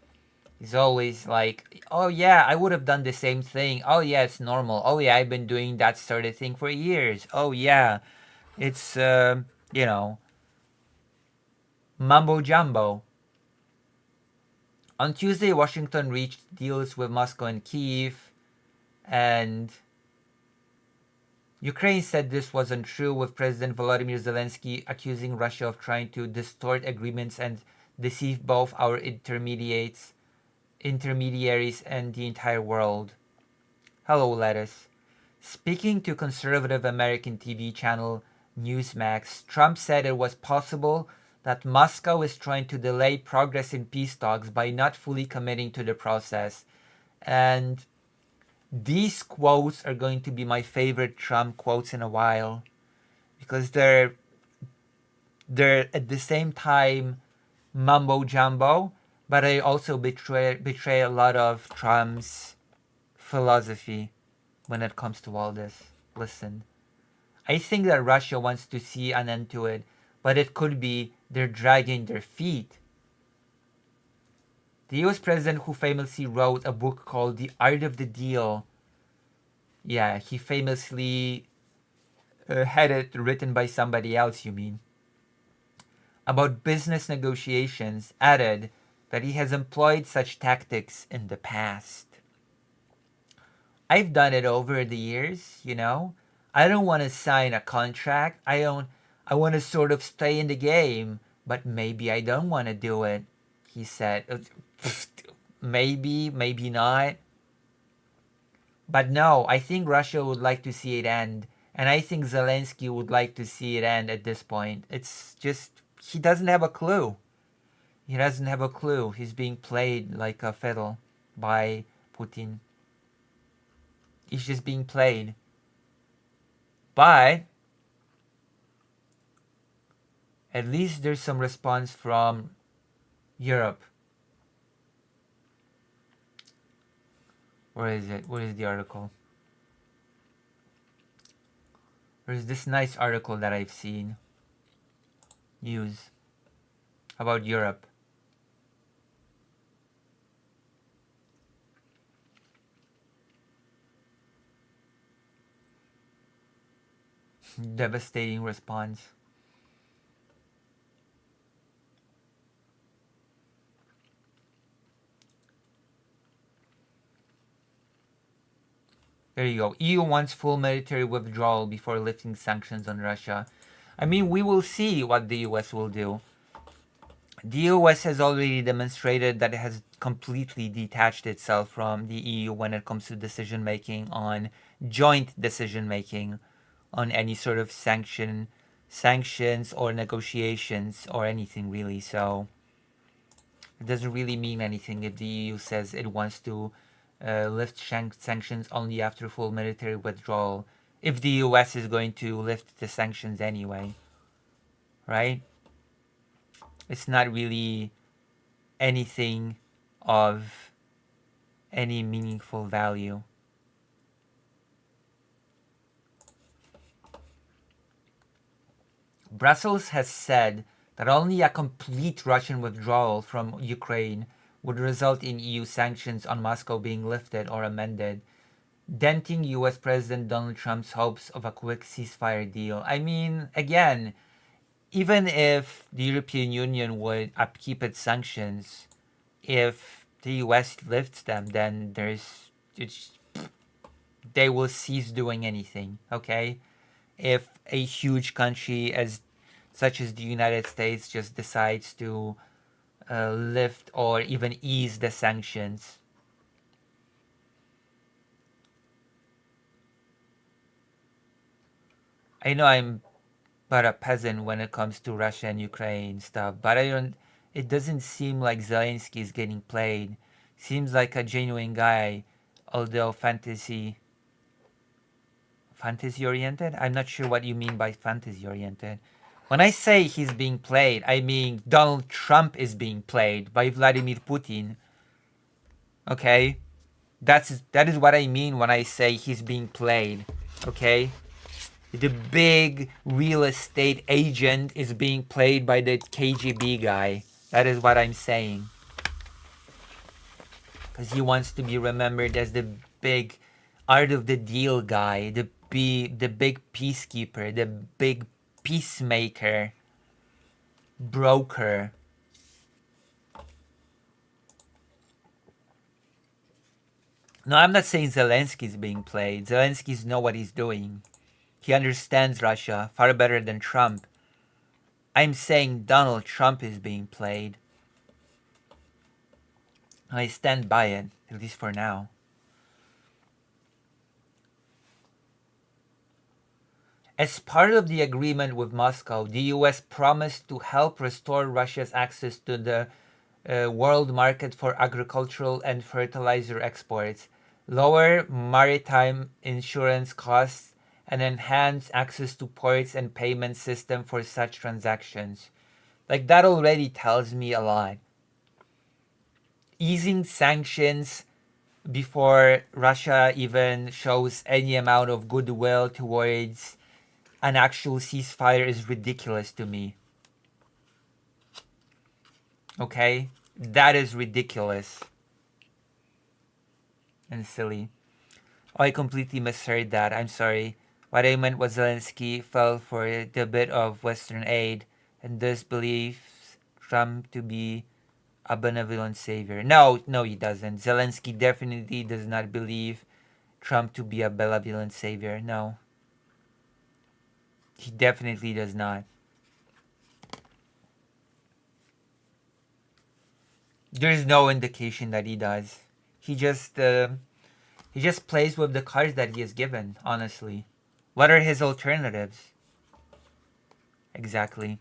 S1: He's always like, oh yeah, I would have done the same thing. Oh yeah, it's normal. Oh yeah, I've been doing that sort of thing for years. Oh yeah, it's, mumbo jumbo. On Tuesday, Washington reached deals with Moscow and Kyiv, and Ukraine said this wasn't true, with President Volodymyr Zelensky accusing Russia of trying to distort agreements and deceive both our intermediaries and the entire world. Hello, lettuce. Speaking to conservative American TV channel Newsmax, Trump said it was possible that Moscow is trying to delay progress in peace talks by not fully committing to the process. And these quotes are going to be my favorite Trump quotes in a while, because they're at the same time mumbo jumbo, but they also betray a lot of Trump's philosophy when it comes to all this. Listen, I think that Russia wants to see an end to it, but it could be they're dragging their feet. The US president, who famously wrote a book called The Art of the Deal, yeah, he famously had it written by somebody else, you mean, about business negotiations, added that he has employed such tactics in the past. I've done it over the years, I don't want to sign a contract. I want to sort of stay in the game, but maybe I don't want to do it, he said. Maybe, maybe not. But no, I think Russia would like to see it end. And I think Zelensky would like to see it end at this point. It's just, he doesn't have a clue. He doesn't have a clue. He's being played like a fiddle by Putin. He's just being played. But at least there's some response from Europe. Where is it? Where is the article? There's this nice article that I've seen. News about Europe. Devastating response. There you go. EU wants full military withdrawal before lifting sanctions on Russia. I mean, we will see what the US will do. The US has already demonstrated that it has completely detached itself from the EU when it comes to decision making on joint decision making on any sort of sanctions or negotiations or anything really. So it doesn't really mean anything if the EU says it wants to lift sanctions only after full military withdrawal, if the US is going to lift the sanctions anyway, right? It's not really anything of any meaningful value. Brussels has said that only a complete Russian withdrawal from Ukraine would result in EU sanctions on Moscow being lifted or amended, denting US President Donald Trump's hopes of a quick ceasefire deal. I mean, again, even if the European Union would upkeep its sanctions, if the US lifts them, then they will cease doing anything, okay? If a huge country such as the United States just decides to lift or even ease the sanctions. I know I'm but a peasant when it comes to Russia and Ukraine stuff, but it doesn't seem like Zelensky is getting played. Seems like a genuine guy, although fantasy oriented? I'm not sure what you mean by fantasy oriented. When I say he's being played, I mean Donald Trump is being played by Vladimir Putin. Okay? That is what I mean when I say he's being played. Okay? The big real estate agent is being played by the KGB guy. That is what I'm saying. Because he wants to be remembered as the big art of the deal guy, the big peacekeeper, the big peacemaker, broker. No, I'm not saying Zelensky's being played. Zelensky's know what he's doing. He understands Russia far better than Trump. I'm saying Donald Trump is being played. I stand by it, at least for now. As part of the agreement with Moscow, the US promised to help restore Russia's access to the world market for agricultural and fertilizer exports, lower maritime insurance costs, and enhance access to ports and payment system for such transactions. Like, that already tells me a lot. Easing sanctions before Russia even shows any amount of goodwill towards an actual ceasefire is ridiculous to me. Okay? That is ridiculous. And silly. Oh, I completely misheard that. I'm sorry. What I meant was Zelensky fell for the bit of Western aid and thus believes Trump to be a benevolent savior. No, he doesn't. Zelensky definitely does not believe Trump to be a benevolent savior. No. He definitely does not. There's no indication that he does. He just plays with the cards that he is given, honestly. What are his alternatives? Exactly.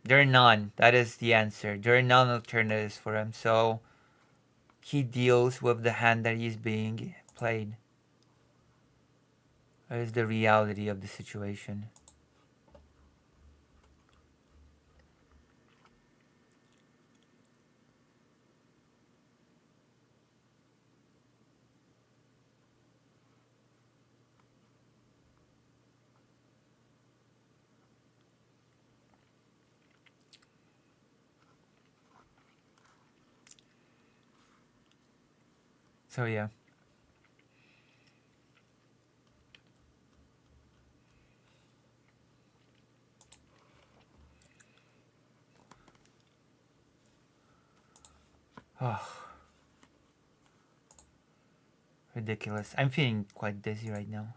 S1: There are none. That is the answer. There are none alternatives for him. So he deals with the hand that he's being played. That is the reality of the situation. So yeah. Oh. Ridiculous. I'm feeling quite dizzy right now.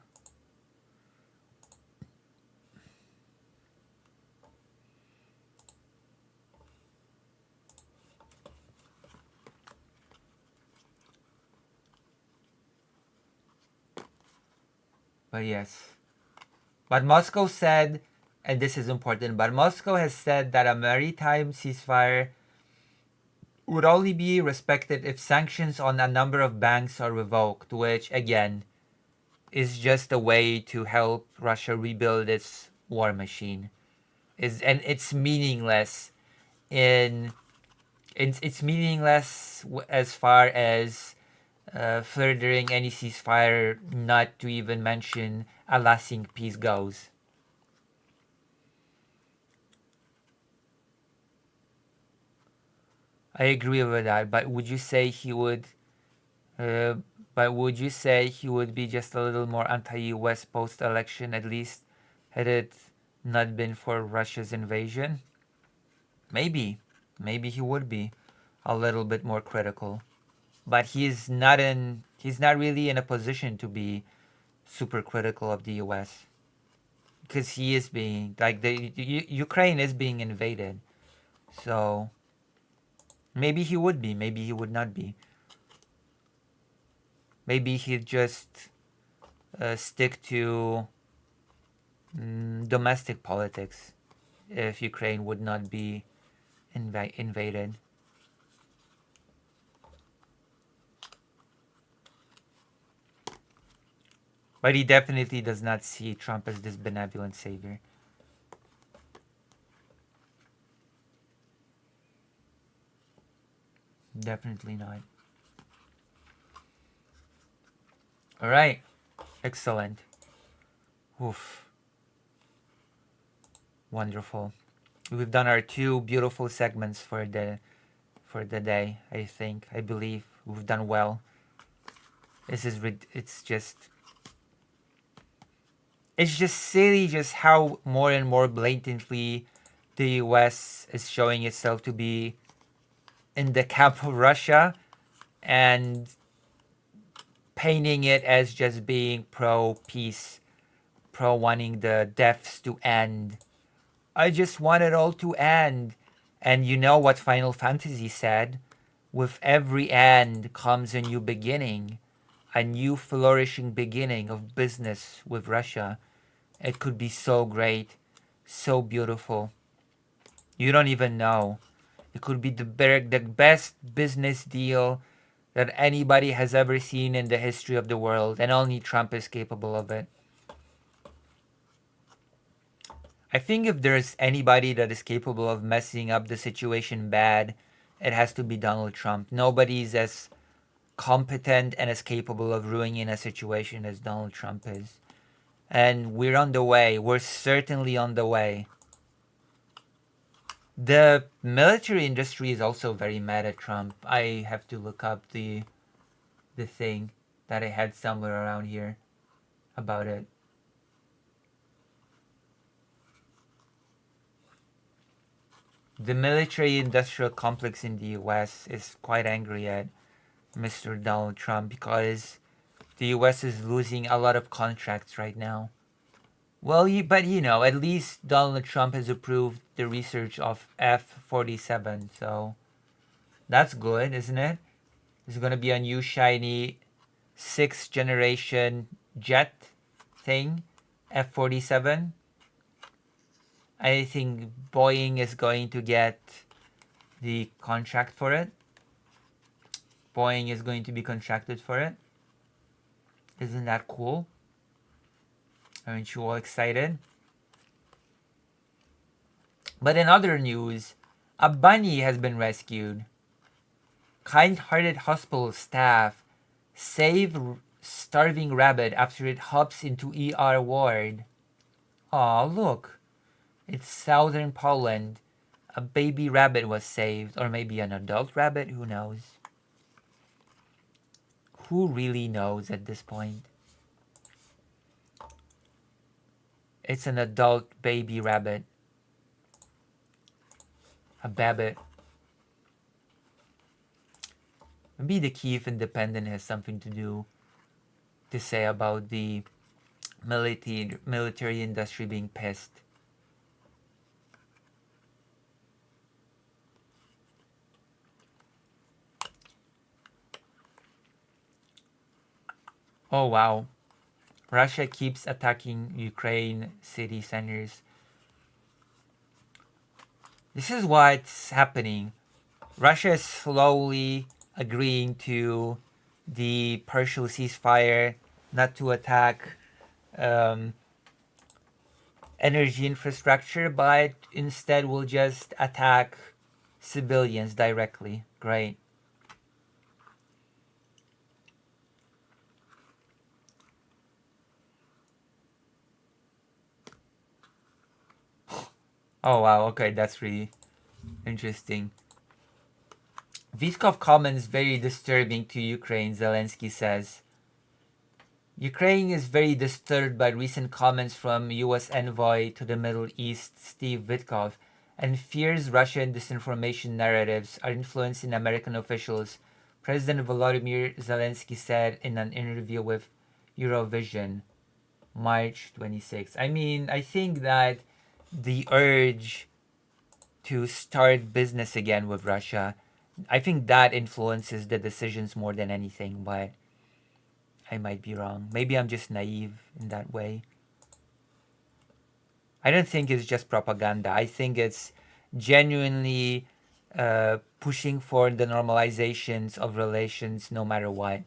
S1: But yes. But Moscow said, and this is important, but Moscow has said that a maritime ceasefire would only be respected if sanctions on a number of banks are revoked, which, again, is just a way to help Russia rebuild its war machine. And it's meaningless it's meaningless as far as furthering any ceasefire, not to even mention a lasting peace goes. I agree with that, but would you say he would be just a little more anti-US post-election, at least, had it not been for Russia's invasion? Maybe he would be a little bit more critical, but he's not really in a position to be super critical of the US, because he is being, like, Ukraine is being invaded, so maybe he would be, maybe he would not be. Maybe he'd just stick to domestic politics if Ukraine would not be invaded. But he definitely does not see Trump as this benevolent savior. Definitely not. All right. Excellent. Oof. Wonderful. We've done our 2 beautiful segments for the day, I believe. We've done well. It's just silly just how more and more blatantly the US is showing itself to be in the camp of Russia and painting it as just being pro-peace, pro-wanting the deaths to end. I just want it all to end. And you know what Final Fantasy said? With every end comes a new beginning, a new flourishing beginning of business with Russia. It could be so great, so beautiful. You don't even know. It could be the best business deal that anybody has ever seen in the history of the world, and only Trump is capable of it. I think if there's anybody that is capable of messing up the situation bad, it has to be Donald Trump. Nobody's as competent and as capable of ruining a situation as Donald Trump is. And we're on the way. We're certainly on the way. The military industry is also very mad at Trump. I have to look up the thing that I had somewhere around here about it. The military-industrial complex in the US is quite angry at Mr. Donald Trump because the US is losing a lot of contracts right now. Well, but at least Donald Trump has approved the research of F-47, so that's good, isn't it? There's going to be a new shiny 6th generation jet thing, F-47. I think Boeing is going to get the contract for it. Boeing is going to be contracted for it. Isn't that cool? Aren't you all excited? But in other news, a bunny has been rescued. Kind-hearted hospital staff save starving rabbit after it hops into ER ward. Aw, look. It's southern Poland. A baby rabbit was saved, or maybe an adult rabbit, who knows? Who really knows at this point? It's an adult baby rabbit. A babbit. Maybe the Kyiv Independent has something to do to say about the military industry being pissed. Oh wow. Russia keeps attacking Ukraine city centers. This is what's happening. Russia is slowly agreeing to the partial ceasefire, not to attack energy infrastructure, but instead will just attack civilians directly. Great. Oh wow, okay, that's really interesting. Vitkov comments very disturbing to Ukraine, Zelensky says. Ukraine is very disturbed by recent comments from US envoy to the Middle East, Steve Vitkov, and fears Russian disinformation narratives are influencing American officials, President Volodymyr Zelensky said in an interview with Eurovision, March 26. I mean, I think that the urge to start business again with Russia, I think that influences the decisions more than anything, but I might be wrong. Maybe I'm just naive in that way. I don't think it's just propaganda. I think it's genuinely pushing for the normalizations of relations no matter what,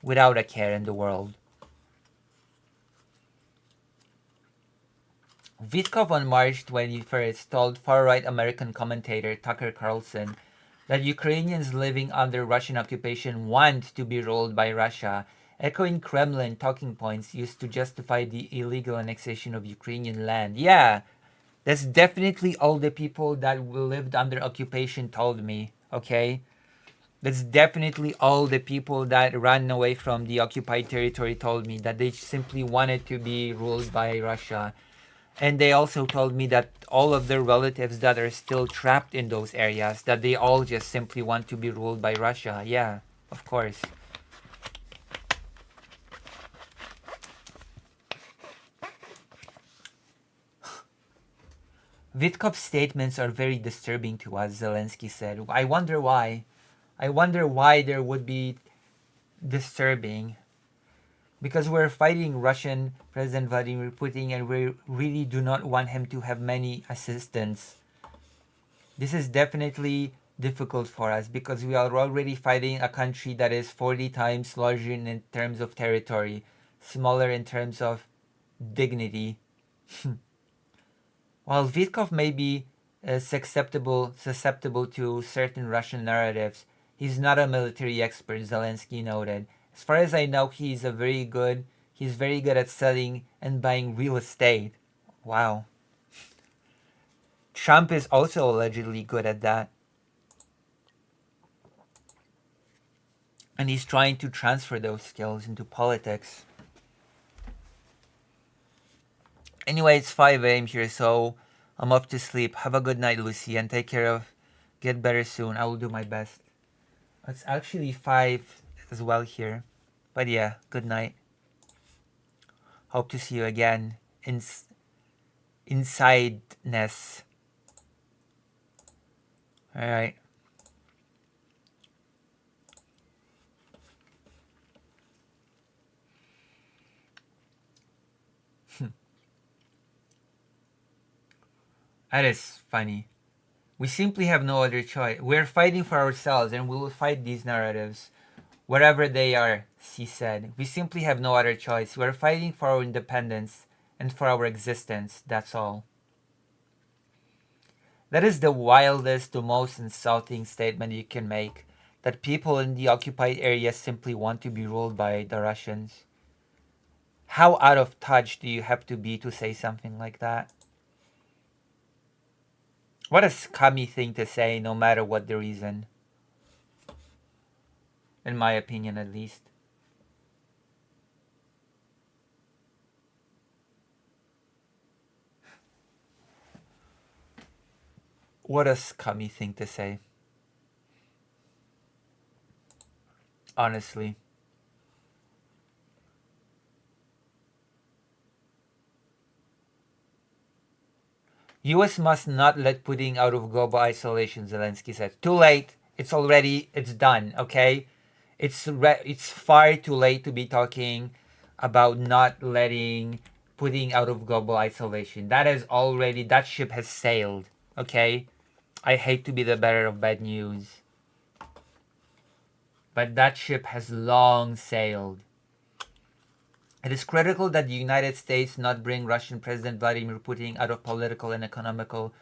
S1: without a care in the world. Vitkov on March 21st told far-right American commentator Tucker Carlson that Ukrainians living under Russian occupation want to be ruled by Russia, echoing Kremlin talking points used to justify the illegal annexation of Ukrainian land. Yeah, that's definitely all the people that lived under occupation told me, okay? That's definitely all the people that ran away from the occupied territory told me, that they simply wanted to be ruled by Russia. And they also told me that all of their relatives that are still trapped in those areas, that they all just simply want to be ruled by Russia. Yeah, of course. Vitkov's statements are very disturbing to us, Zelensky said. I wonder why. I wonder why there would be disturbing. Because we're fighting Russian President Vladimir Putin and we really do not want him to have many assistants. This is definitely difficult for us because we are already fighting a country that is 40 times larger in terms of territory, smaller in terms of dignity. While Vitkov may be susceptible to certain Russian narratives, he's not a military expert, Zelensky noted. As far as I know, he's very good at selling and buying real estate. Wow. Trump is also allegedly good at that. And he's trying to transfer those skills into politics. Anyway, it's 5 a.m. here, so I'm off to sleep. Have a good night, Lucy, and take care of... Get better soon. I will do my best. It's actually 5 as well here. But yeah, good night. Hope to see you again in insideness. Alright. That is funny. We simply have no other choice. We're fighting for ourselves and we will fight these narratives. Wherever they are, he said. We simply have no other choice. We're fighting for our independence and for our existence, that's all. That is the wildest, the most insulting statement you can make. That people in the occupied areas simply want to be ruled by the Russians. How out of touch do you have to be to say something like that? What a scummy thing to say, no matter what the reason. In my opinion, at least. What a scummy thing to say. Honestly. U.S. must not let Putin out of global isolation, Zelensky says. Too late. It's done, okay? It's far too late to be talking about not letting Putin out of global isolation. That ship has sailed, okay? I hate to be the bearer of bad news, but that ship has long sailed. It is critical that the United States not bring Russian President Vladimir Putin out of political and economical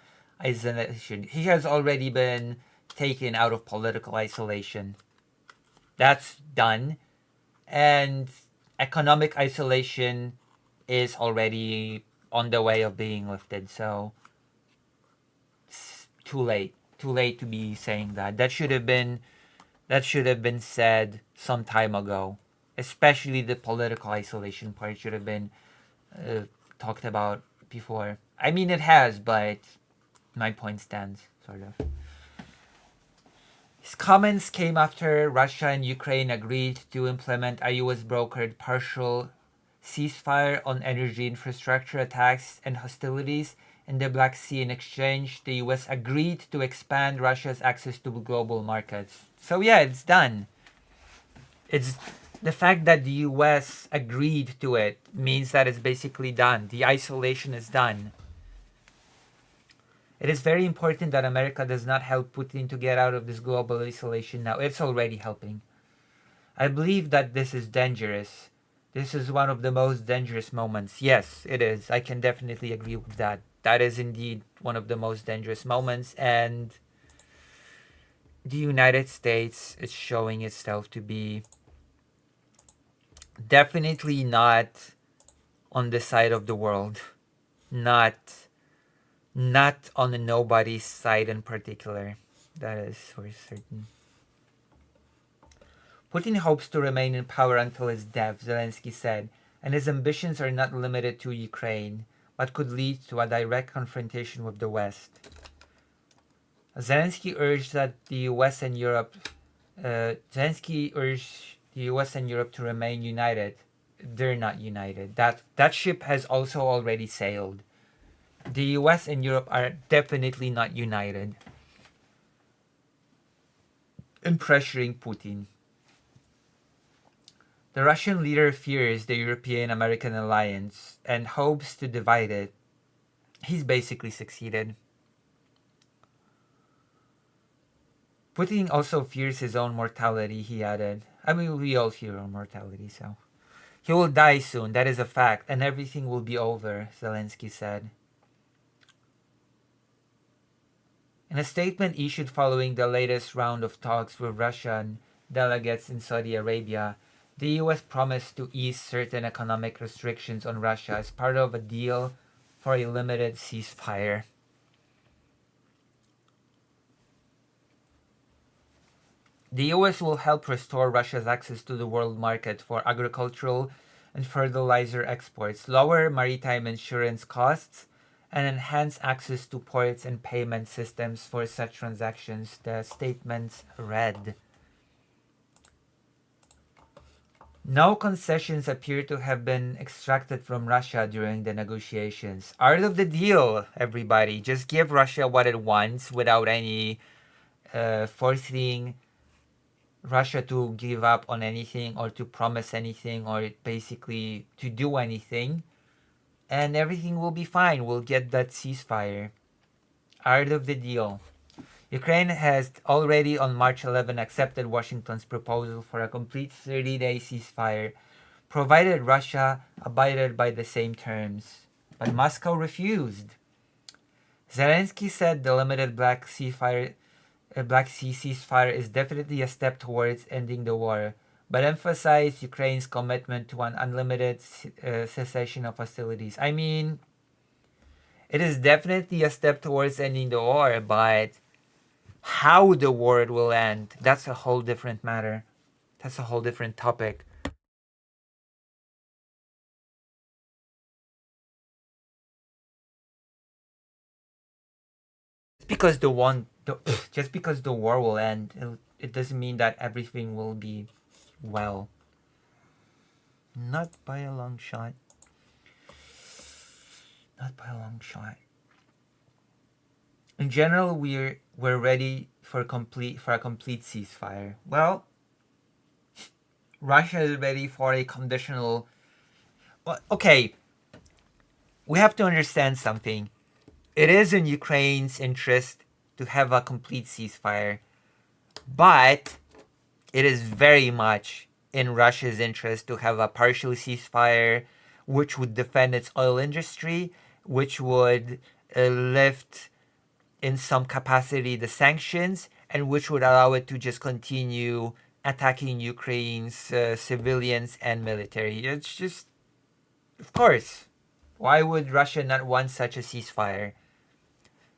S1: isolation. He has already been taken out of political isolation. That's done. And economic isolation is already on the way of being lifted. So it's too late. Too late to be saying that. That should have been said some time ago. Especially the political isolation part should have been talked about before. I mean, it has, but my point stands, sort of. His comments came after Russia and Ukraine agreed to implement a US-brokered partial ceasefire on energy infrastructure attacks and hostilities in the Black Sea. In exchange, the US agreed to expand Russia's access to global markets. So yeah, it's done. It's the fact that the US agreed to it means that it's basically done. The isolation is done. It is very important that America does not help Putin to get out of this global isolation now. It's already helping. I believe that this is dangerous. This is one of the most dangerous moments. Yes, it is. I can definitely agree with that. That is indeed one of the most dangerous moments, and the United States is showing itself to be definitely not on the side of the world. Not on nobody's side in particular. That is for certain. Putin hopes to remain in power until his death, Zelensky said, and his ambitions are not limited to Ukraine, but could lead to a direct confrontation with the West. Zelensky urged the US and Europe to remain united. They're not united. That ship has also already sailed. The US and Europe are definitely not united in pressuring Putin. The Russian leader fears the European-American alliance and hopes to divide it. He's basically succeeded. Putin also fears his own mortality, he added. I mean, we all fear our mortality, so. He will die soon, that is a fact, and everything will be over, Zelensky said. In a statement issued following the latest round of talks with Russian delegates in Saudi Arabia, the US promised to ease certain economic restrictions on Russia as part of a deal for a limited ceasefire. The US will help restore Russia's access to the world market for agricultural and fertilizer exports, lower maritime insurance costs, and enhance access to ports and payment systems for such transactions, the statements read. No concessions appear to have been extracted from Russia during the negotiations. Art of the deal, everybody. Just give Russia what it wants without any forcing Russia to give up on anything or to promise anything or basically to do anything. And everything will be fine. We'll get that ceasefire. Art of the deal. Ukraine has already on March 11 accepted Washington's proposal for a complete 30-day ceasefire, provided Russia abided by the same terms. But Moscow refused. Zelensky said the limited Black Sea ceasefire is definitely a step towards ending the war, but emphasized Ukraine's commitment to an unlimited cessation of hostilities. I mean, it is definitely a step towards ending the war, but how the war will end, that's a whole different matter. That's a whole different topic. Just because the war will end, it doesn't mean that everything will be well. Not by a long shot. Not by a long shot. in general, we're ready for a complete ceasefire. Well, Russia is ready for a conditional. Well, okay, we have to understand something. It is in Ukraine's interest to have a complete ceasefire, but it is very much in Russia's interest to have a partial ceasefire, which would defend its oil industry, which would lift in some capacity the sanctions, and which would allow it to just continue attacking Ukraine's civilians and military. It's just, of course, why would Russia not want such a ceasefire?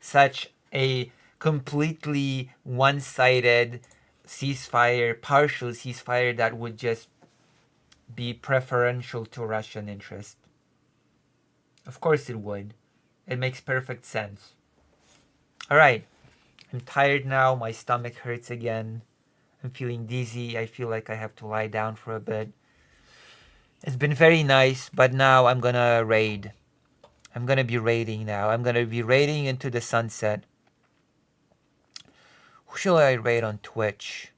S1: Such a completely one-sided ceasefire, partial ceasefire that would just be preferential to Russian interest. Of course it would. It makes perfect sense. All right. I'm tired now. My stomach hurts again. I'm feeling dizzy. I feel like I have to lie down for a bit. It's been very nice, but now I'm gonna raid. I'm gonna be raiding now. I'm gonna be raiding into the sunset. Who shall I raid on Twitch?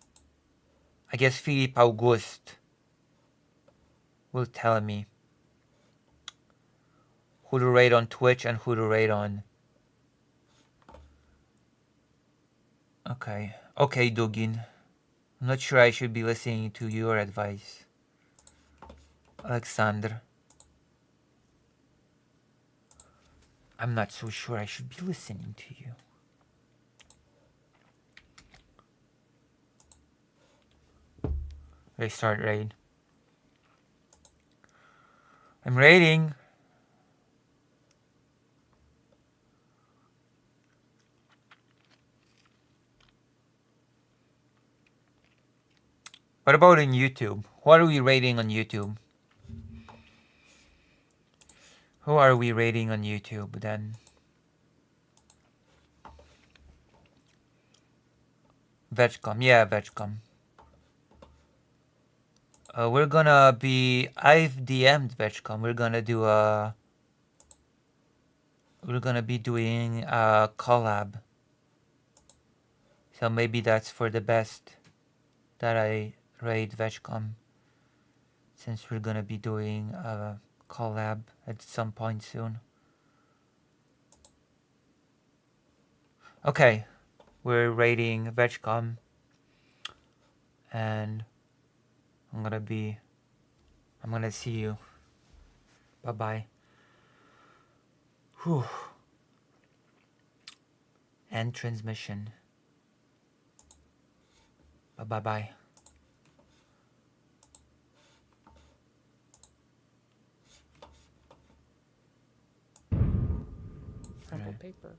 S1: I guess Philippe Auguste will tell me who to raid on Twitch and who to raid on. Okay, Dugin. I'm not sure I should be listening to your advice. Alexander. I'm not so sure I should be listening to you. Restart raid. I'm raiding. What about in YouTube? What are we rating on YouTube? Who are we rating on YouTube then? Vegcom, yeah, Vegcom. We're gonna be. I've DM'd Vegcom. We're gonna do a. We're gonna be doing a collab. So maybe that's for the best that I raid Vegcom, since we're gonna be doing a collab at some point soon. Okay, we're raiding Vegcom, and I'm gonna see you. Bye bye. Whew. End transmission. Bye bye.
S2: Purple paper.